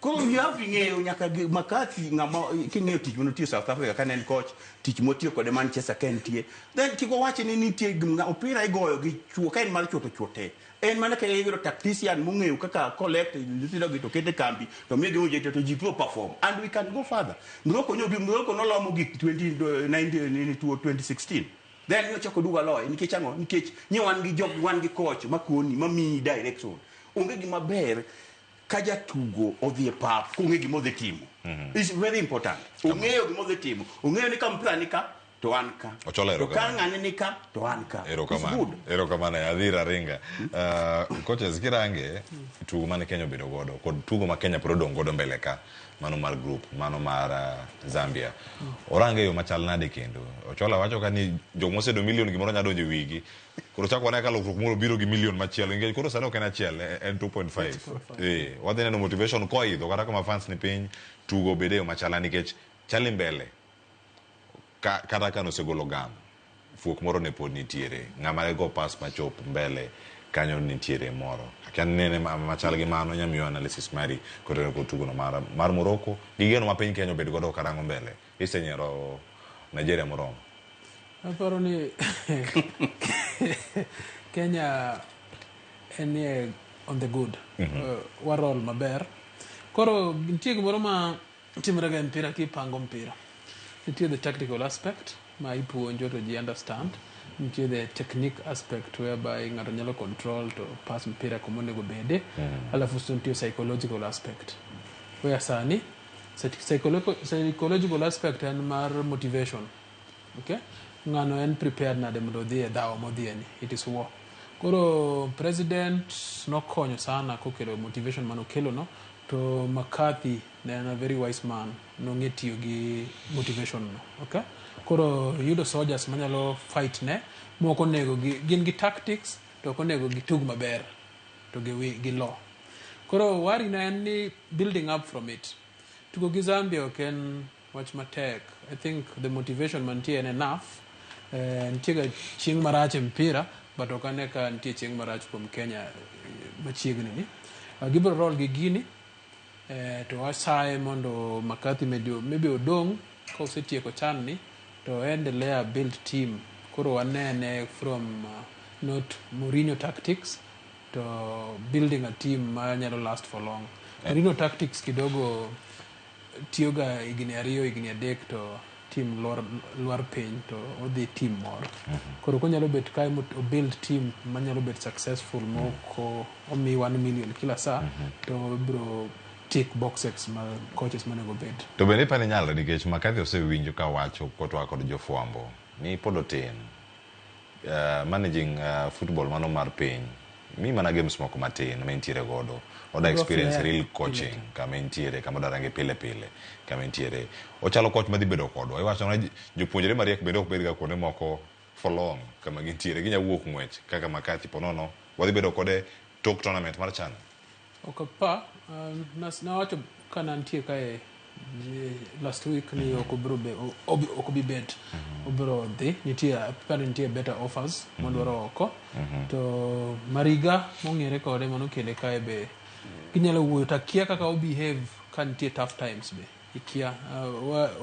ko you have to ng'eyo nyaka makati ngama king'eyo tich mono tiyo South Africa kanen coach tich motiyo kode Manchester kentie then kiko wacho ni nitie opira igoyo gi chuo kaen mar chuo to chuote en mana ka yiro tactician mong'eyo kaka collect litido gi to kete kambi to miyo gi to jipo perform and we can go further Morocco no lomo gi 2016 then you chako duga loy nikech ango nikech nyi wan gi coach makoni mami direction onge gi maber kaja tugo odhi pap kunge gi modhe timo is very important ongeyo gi modhe timo ongeyo ni kampira nika to anka to kangane nika to anka ero kamana ya dhira ringa coaches kirange tugo mane Kenya bedo godo kod tugo ma Kenya pro dongo godo mbele ka mano mar group mano mar Zambia orange yo machal nade kendo ochola wacho kani jomo sedo million gimoro nya donjo wigi koro chako wana kalo moro biro gi million machielo inge koro sano kana chiel en 2.5 wadene no motivation ko idho kata kama fans ni piny tugo bede yo machala nikech chali mbele kata kano segolo gam fuok moro ne pod nitiere ngama go pass machop mbele kanyo nitiere moro kanene machal gi mano nyamiyo analysis mari kotero ko tugo no mar Morocco gigeno ma piny Kenya bed godo karango mbele isenyero Nigeria moromo Aparo ni Kenya en on the good. Warol maber. Koro nitie gimoro ma timre ga mpira kipango mpira. Nitie the tactical aspect ma ipuonjo to ji understand. Nitie the technique aspect whereby ng'ato nyalo control to pass mpira kuma onego bede. Alafu nitie psychological aspect. Where sani psychological aspect en mar motivation. Okay? Ng'ano en prepared nade mondo odhi e dhawo modhieni. It is war. Koro president nokonyo sana kokelo motivation manokelo no, to McCarthy ne en a very wise man, nong'e tiyo gi motivation no. Okay? Koro yudo soldiers manyalo fight ne, moko onego gin gi tactics, to ok onego gitug maber, to gi law. Koro wari na en ni building up from it. Tugo gi Zambia ok en wach matek. I think the motivation mantie en enough. Nitie ga chieng' marach e mpira, but ok ane ka nitie chieng' marach kuom Kenya machiegni ni. Gibiro roll gi Guinea, to wasaye mondo McCarthy maybe odong' ka osetieko chan ni, to endelea build team. Koro wanene from not Mourinho tactics to building a team ma nyalo last for long. Mourinho tactics kidogo tiyoga higni 2, higni 3 to team lwar piny to odhi team moro. Koro konyalo bet kae o build team manyalo bet successful moko omi 1 million kila saa, to bro tick boxes ma coaches manego bed. To bende pane nyalo nikech McCarthy osewinjo ka wacho kotwa kod jofwambo ni pod otin managing football mano mar piny. Mi mana games moko matin ma intiere godo. Oda experience real coaching kama intiere, kama darange pile kama intiere. Ochalo coach madhi bedo kodwa. Iwacho na jopuonjre mariek bende ok bed ga kuonde moko for long kama gintiere. Ginya wuok ng'wech kaka McCarthy ponono. Wadhi bedo kode tok tournament mar chan. Ok pa, nawacho kana nitie kae last week ni ok bi bet. Obro dhi, nitie better offers mondwaro oko. To Mariga mong'ere kode manokele kae be ginyalo wuoyo ta kia kaka behave ka nitie tough times be. Ikia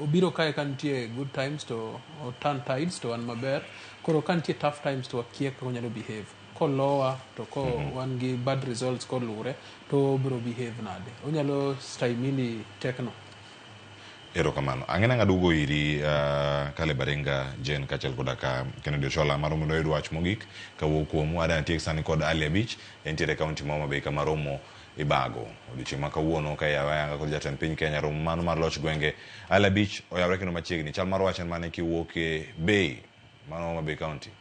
obiro kae ka nitie good times to turn tides to wan maber. Koro ka nitie tough times to wakia kaka onyalo behave. Ko lower to ko wan gi bad results ko lure to obro behave nade. Onyalo stahimili tekno. Erokamano. Ang'ena ng'adugo iri Kale Baringa Jen kachel koda ka Kennedy Oshola maromo no wach mogik kawuok kuom ada nitie sani kod Ali Abich entiere kaunti ma Homa Bay kama romo ibago odiochieng' ma kawuono ka yawanga kod jatend piny Kenya romo mano mar loch gwenge. Ali Abich oyawre kendo machiegni chal mar wach en mane kiwuok e Bay mano Homa Bay County.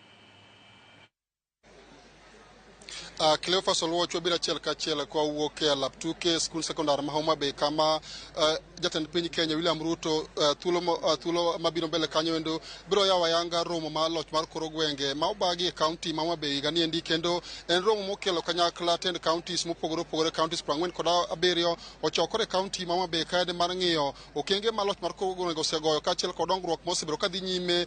Cleophas Oluoch wabiro achiel kachiel kwa wuok e lap tuke skul sekondar ma Homa Bay kama jatend piny Kenya William Ruto thuolo mabiro mbele kanyo endo biro yawo ayanga romo mar loch mar koro gwenge ma obagi e kaunti ma Homa Bay higa ni endi, kendo en romo mokelo kanyakla tend counties mopogore opogore, counties 47 ochokore kaunti ma Homa Bay kae mar ng'iyo okenge ma loch mar koro gwenge osegoyo kaachiel kod dongruok mosebiro kadhi nyime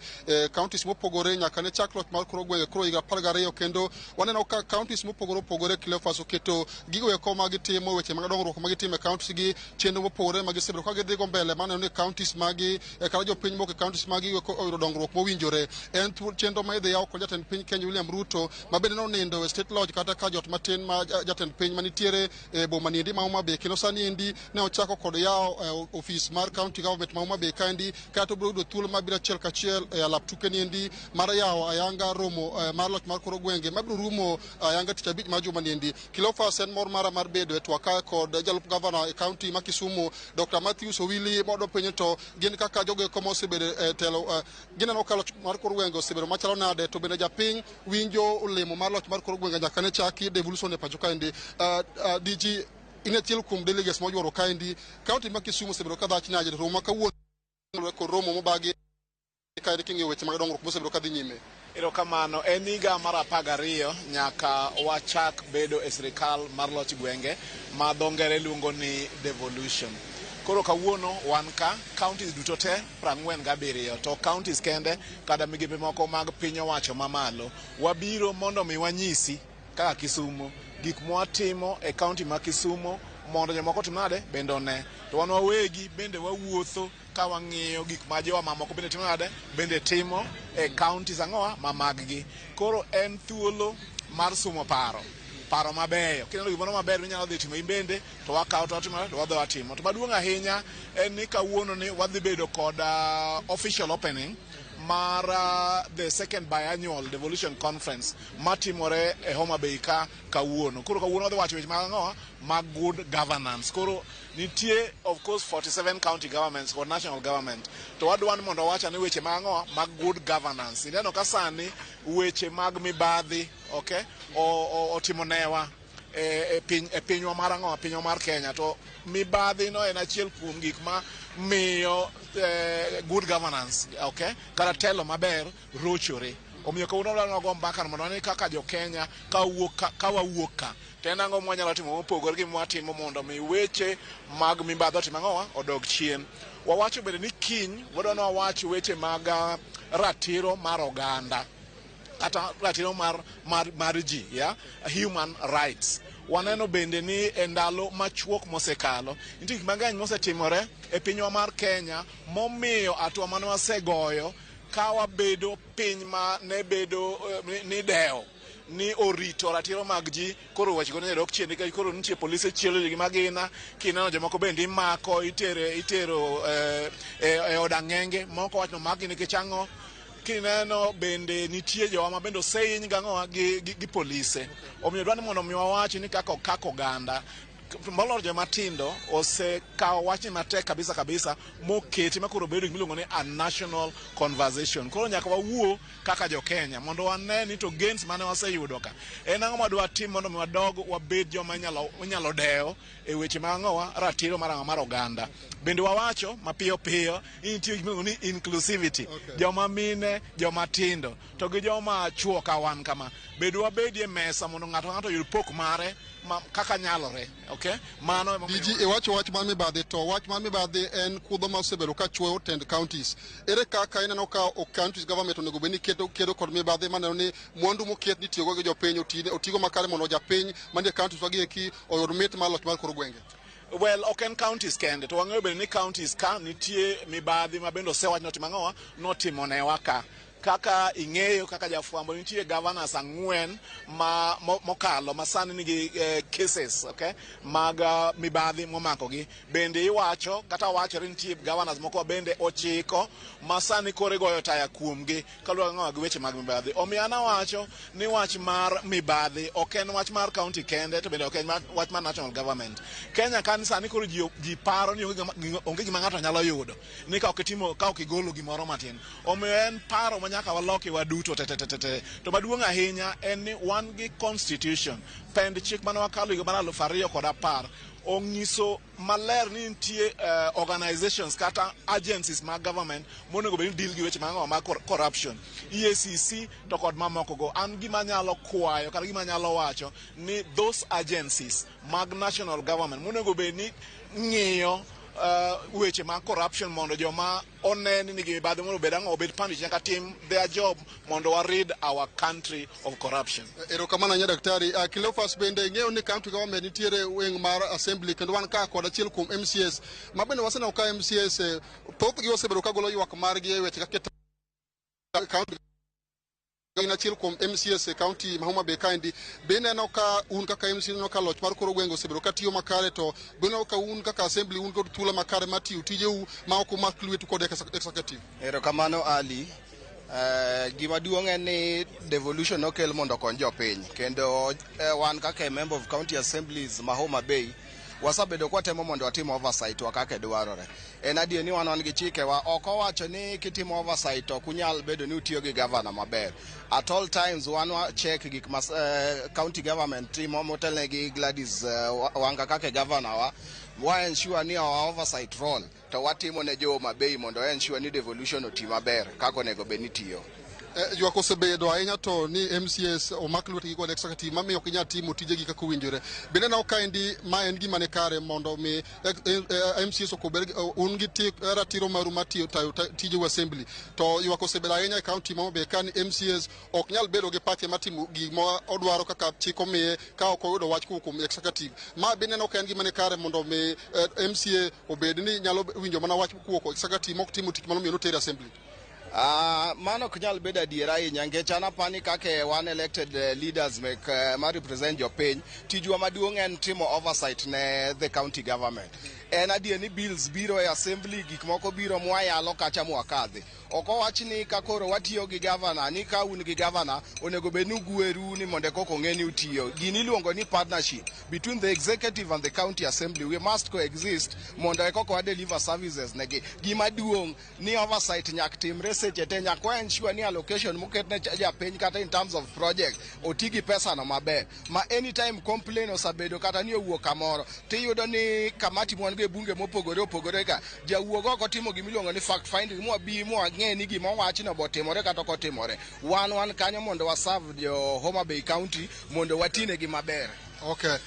counties mopogore nyaka ne chak loch mar koro gwenge koro higa 12, kendo waneno ka counties mopogore opogore Cleophas oketo gigo eko ma gitimo weche mag dongruok ma gitimo e counties gi chenro mopogore ma gisebiro ka gidhi go mbele maneno ni counties magi kata jopiny moko e counties magi oyudo dongruok mowinjore. En chenro ma idhi yaw kod jatend piny Kenya William Ruto ma bende nonindo e State Lodge kata ka jot matin ma jatend piny manitiere e boma niendi ma Homa Bay, kendo sani endi ne ochako kod yawo office mar county government ma Homa Bay kaendi kata biro yudo thuolo mabiro achiel kachiel e alap tuke niendi mar yawo ayanga romo mar loch mar koro gwenge mabiro rumo ayanga tich abich mar juma niendi. Cleophas en mor mara mar bedo e twaka kod jalup gavana e county ma Kisumu Dr. Matthews Owili modo penyo to gin kaka jogo eko mosebedo e telo gineno ka loch mar kor gwenge osebedo machalo nade, to bende japiny winjo olemo mar loch mar kor gwenge nyaka ne chaki Devolution e pacho kaendi. DG in achiel kuom delegates moyuoro kaendi county ma Kisumu osebedo ka dhach nade romo kawuono kod romo mobagi kaendi king'iyo weche mag dongruok mosebedo kadhi nyime. Erokamano, en higa mar 12 nyaka wachak bedo e sirikal mar loch gwenge ma dho ngere luongo ni Devolution. Koro kawuono wan ka counties duto te 47 to counties kende kada migepe moko mag piny owacho mamalo. Wabiro mondo mi wanyisi kaka Kisumu gik mwatimo e county ma Kisumu mondo jomoko tim nade bende one. To wan wawegi bende wawuotho ka wang'iyo gik ma jowa mamoko bende timo nade bende timo e counties ang'owa ma mag-gi. Koro en thuolo mar sumo paro mabeyo. Kineno gimoro maber minyalo dhi timo bende to wakawo to watimo to wadhi watimo. To maduong' ahinya en ni kawuono ni wadhi bedo kod official opening mar the second biannual Devolution conference matimore e Homa Bay ka kawuono. Koro kawuono wadhi wacho weche mag ang'owa mag good governance. Koro nitie of course 47 county governments kod national government. To wadwani mondo wacha ni weche mag ang'owa mag good governance. Ineno ka sani weche mag mibadhi, okay, otimonewa e pinywa mar ang'owa, pinywa mar Kenya. To mibadhi no en achiel kuom gik ma miyo good governance, okay, kata telo maber rochore. Omiyo kawuono wadwani wago mbaka mondo wani kaka jo Kenya ka wawuok ka to en ang'o mwanyalo timo mopogore gi mwatimo mondo mi weche mag mibadhi otim ang'owa odog chien. Wawacho bende ni kiny wadwani wawach weche mag ratiro mar oganda kata ratiro mar ji, yeah? Human rights. Waneno bende ni e ndalo machuok mosekalo nitie gik mang'eny mosetimore e pinywa mar Kenya momiyo atua mane wasegoyo ka wabedo piny ma ne bedo ni dewo ni orito ratiro mag ji. Koro weche go ne dok chien nikech koro nitie polise chielo gi magina, kineno jomoko bende imako itero e od ang'enge moko wacho magi nikech ang'o. Kineno bende nitie jowa ma bende osehiny gang'owa gi polise. Omiyo dwani mondo mi wawachi ni kako oganda moloyo joma tindo osekawo wachni matek kabisa moketi makoro bedo gimiluongo ni a national conversation. Koro nyaka wawuo kaka jo Kenya mondo wane ni to gains mane waseyudo ka en ang'o madwa tim mondo mi wadog wabed joma inyalo dewo e weche mag ang'owa ratiro mar oganda. Bende wawacho mapiyo nitie gimiluongo ni inclusivity, joma mine, joma tindo to gi joma chuo ka wan kama bedo wabedie mesa mondo ng'ato yud pok mare kaka nyalore, okay? Mano DG iwacho wach mar mibadhi, to wach mar mibadhi en kudho ma osebedo ka chuoyo tend counties. Ere kaka ineno ka counties government onego bed ni kedo kod mibadhi maneno ni mwandu moket ni tiyogo gi jopiny otigo makare mondo japiny manie counties wagi eki oyud mit mar loch mar kor gwenge? Well, ok en counties kende, to wang'eyo bende ni counties ka nitie mibadhi ma bende osewach notimo ang'owa notimonewa ka. Kaka ing'eyo kaka jafwambo nitie governors 4 mokalo masani nigi cases, okay, mag mibadhi momakogi. Bende iwacho kata wachore nitie governors moko bende ochiko masani kore goyo taya kuomgi kaluwore ng'owa gi weche mag mibadhi. Omiyo an awacho ni wach mar mibadhi ok en wach mar county kende, to bende ok en wach mar national government. Kenya kan sani koro ji paro ni onge gima ng'ato nyalo yudo ni ka ok igolo gimoro matin. Omiyo en paro nyaka waloki waduto te. To maduong' ahinya en ni wan gi constitution, pend chik mane wakalo higa mar 2010 onyiso maler ni nitie organizations kata agencies mag government monego bed ni deal gi weche mag corruption, EACC to kod mamoko go. An gima nyalo kwayo kata gima nyalo wacho ni those agencies mag national government monego bed ni ng'iyo weche mag corruption mondo joma oneni nigi mibadhi mondo obed ang'o obed punished nyaka tim their job mondo wa rid our country of corruption. Erokamano nya daktari. Cleophas, bende ing'eyo ni county government nitiere wing mar assembly kendo wan ka kod achiel kuom MCS ma bende waseneno ka MCS thothgi osebedo ka golo ywak margi e weche kaka county in achiel kuom MCS county ma Homa Bay kaendi. Bende neno ka un kaka MCS neno ka loch mar koro gwenge osebedo ka tiyo makare, to bende ka un kaka assembly un kod thuolo makare mar tiyo tijeu ma ok omak lwetu kod executive. Erokamano Ali. Gima duong' en ni devolution okel mondo okony jopiny, kendo wan kaka member of county assemblies ma Homa Bay wasabedo kwa temo mondo watim oversight wa kaka dwarore. En adier ni wan gi chikewa, ok owacho ni kitimo oversight ok unyal bedo ni utiyo gi governor maber. At all times wan check gik ma county government timo motelne gi Gladys Wanga kaka governor wa ensure ni our oversight role to watimo ne jo Homa Bay mondo ensure ni devolution oti maber kako nego bed ni tiyo. ywak osebedo ahinya to ni MCS omak lwetgi kod executive mamiyo ok inyal timo tijegi kaka owinjore. Bende na okaendi ma en gima ne kare mondo mi MCS okobed un gi ratiro maru mar tayo tije assembly. To ywak osebedo ahinya e kaunti ma Homabay ka ni MCS ok nyal bedo gi pache matimo gima odwaro kaka chik omiye ka ok oyudo wach kuom executive. Ma bende na ok en gima ne kare mondo mi MCA obed ni nyalo winjo mana wach kuom executive mok timo tich manomiyo notere assembly. Mano kunyal bedo adiera ahinya nikech an apani kake wan elected leaders ma represent jopiny, tijwa maduong' en timo oversight ne the county government. En adier ni bills biro e assembly, gik moko biro mwayalo kacha mwakadhi. Ok owach ni ka koro watiyo gi governor, ni ka un gi governor onego bed ni ugweru ni mondo koko ng'e ni utiyo. Gini iluongo ni partnership between the executive and the county assembly. We must coexist mondo koko wa deliver services negi. Gima duong' ni oversight nyak timre seche te, nyak wa ensure ni allocation moket ne japiny kata in terms of project otigi pesa no maber. Ma anytime complain osabedo kata ni owuok kamoro, tiyudo ni kamati mwan ge bunge mopogore opogore ka jawuogo oko timo gimiluongo ni fact finding ng'e ni gima owach no botimore kata ok otimore. Wan kanyo mondo waserve jo Homabay County mondo watine gi maber. Okay.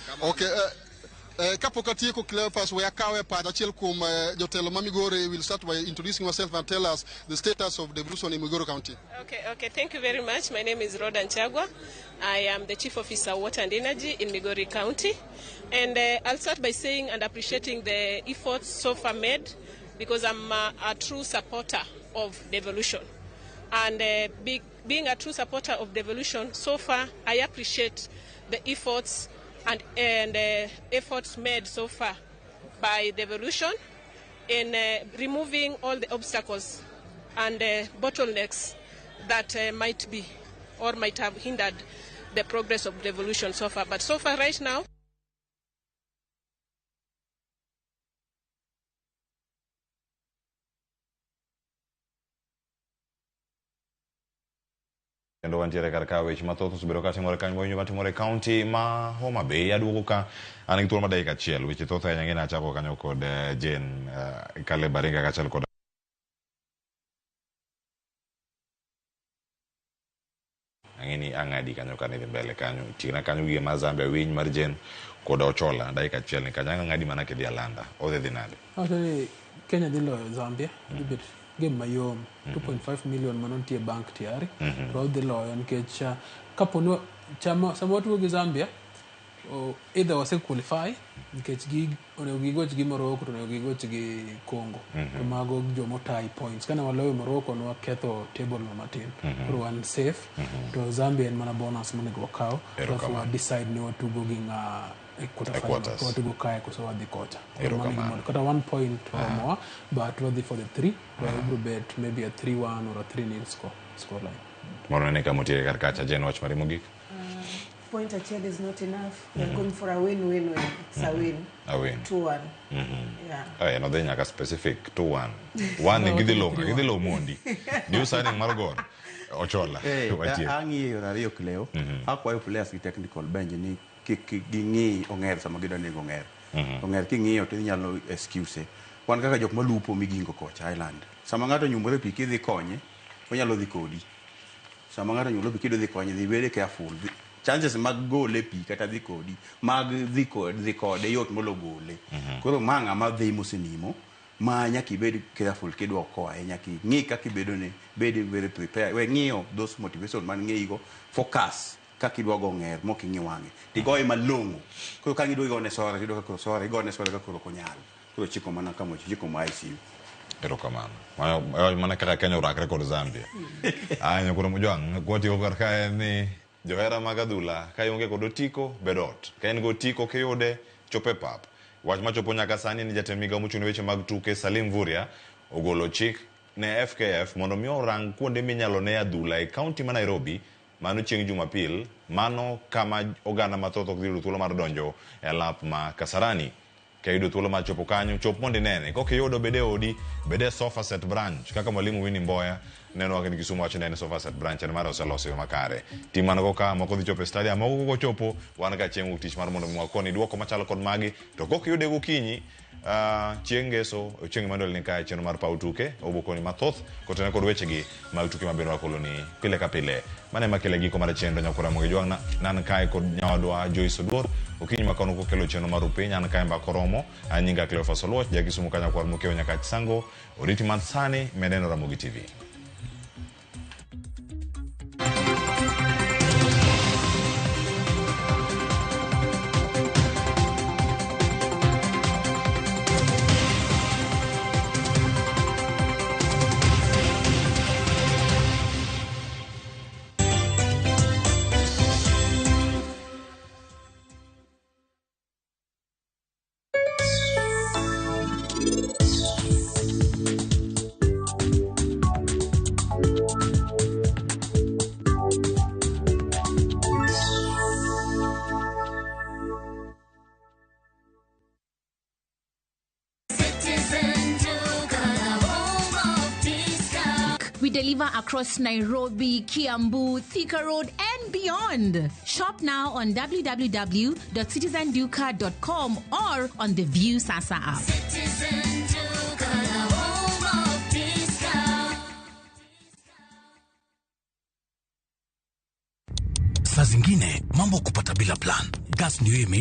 Kapok atieko Cleophas, we akawe pad achiel kuom jotelo ma Migori will start by introducing yourself and tell us the status of devolution in Migori County. Okay, thank you very much. My name is Rhoda Nchagwa. I am the Chief Officer Water and Energy in Migori County. And I'll start by saying and appreciating the efforts so far made, because I'm a true supporter of devolution. And being a true supporter of devolution, so far I appreciate the efforts and efforts made so far by devolution in removing all the obstacles and bottlenecks that might be or might have hindered the progress of devolution so far. But so far right now, kendo wantiere kar ka weche mathoth osebedo ka timore kanyo mawinjo matimore kaunti ma Homabay. Aduogo ka an gi thuolo ma dakika achiel, weche thoth ahinya ng'e nachako kanyo kod Jane Kale Baringa kaachiel kod ang'eni ang'adi kanyo kanidhi mbele kanyo ting'na kanyo gige mar Zambia winy mar Jane kod Ochola dakika achiel ni kanyo ang'adi mana kidhi Alanda odhi dhi nade? Kenya dhi loyo Zambia dibet game mayom 2.5 million manontie bank tiari to dhi loyo nikech kapono sama watugo gi Zambia either wase qualify nikech onego gigoch gi Morocco to onego gigoch gi Congo to mago jomotai points kana waloyo Morocco no waketho table no matin koro one safe to Zambia en mana bonus monego wakaw to wa decide ni watugo gi quarterfinals watugo kae koso wadhi kocha kata 1 point or more, but wadhi for the 3 we bet maybe a 3-1 or a 3-0 score line. Moro ne kama tiere kar kacha Jane wach marimo gik point achiel is not enough. We're going for a win-win. It's a win. A win. 2-1. Yeah. No, then you specific 2-1. One gidhi lo mondi. New signing Margor. Ochola. Ang'i orario Cleo. Akwayo players gi technical bench ni ging'i ong'er sama gido nego ong'er. Ong'er king'iyo to inyalo excuse. Wan kaka jok malupo migingo kocha Island. Sama ng'ato nyumore pi kidhi konye, onyalo dhi kodi. Sama ng'ato nyulo pi kidhi konye, dhi very careful. Chances mag gole pi kata dhi kodi mag dhi kode yot molo gole. Koro manga ma dhi mosenimo ma nyaki bed careful kidwa ko nyaki ng'i kaka ibedo ne bed very prepared. We ng'iyo those motivation man ng'igo focus kaka idwa go ng'er mok ing'i wang'e. Tigoye malong'o. Koro ka ngidwa go ne sore tido ka sore igo ne sore ka koro konyalo. Koro chiko mana kamo chiko ma ICU. Erokamano. Mana kaka Kenya urakre kod Zambia. Anyo koro mojwang' kwati okar ka ni johera mag adhula ka ionge kod otiko bedot ka en go otiko kiyude chope pap. Wach machopo nyaka sani ni jatend migawo mochung' ne weche mag tuke Salim Vuria ogolo chik ne FKF mondo mi orang kuonde minyalo ne adhula e kaunti ma Nairobi mano chieng' Jumapil, mano kama oganda mathoth ok yudo thuolo mar donjo e alap ma Kasarani. Ka yudo thuolo mar chopo kanyo chop mondo inene kok iyudo bede odi bede sofa set branch kaka mwalimu Winnie Mboya neno wake ni Kisumu wacho ne sofa set branch en mara oseloso makare timano go ka moko dhi chopo stadium moko go chopo wan ka chieng' tich mar mondo mwakoni duoko machalo kod magi to kok yude gokinyi chieng' ngeso chieng' mandol ni ka chenro mar paw tuke obokoni mathoth kotene kod wechegi mag tuke mabiro wakoloni pile ka pile mane makele giko mar chenro nyakura mogi jwang' nan kae kod nyawadwa Joyce Oduor okinyi makono kokelo chenro mar Ruupiny an kae Mbakaoromo anyinga Cleophas Oluoch jakisumu kanyakwar mokeo nyaka Chisango oriti mansani meneno Ramogi TV. We deliver across Nairobi, Kiambu, Thika Road, and beyond. Shop now on www.citizenduka.com or on the View Sasa app. Saa zingine mambo kupata bila plan. Gas ndio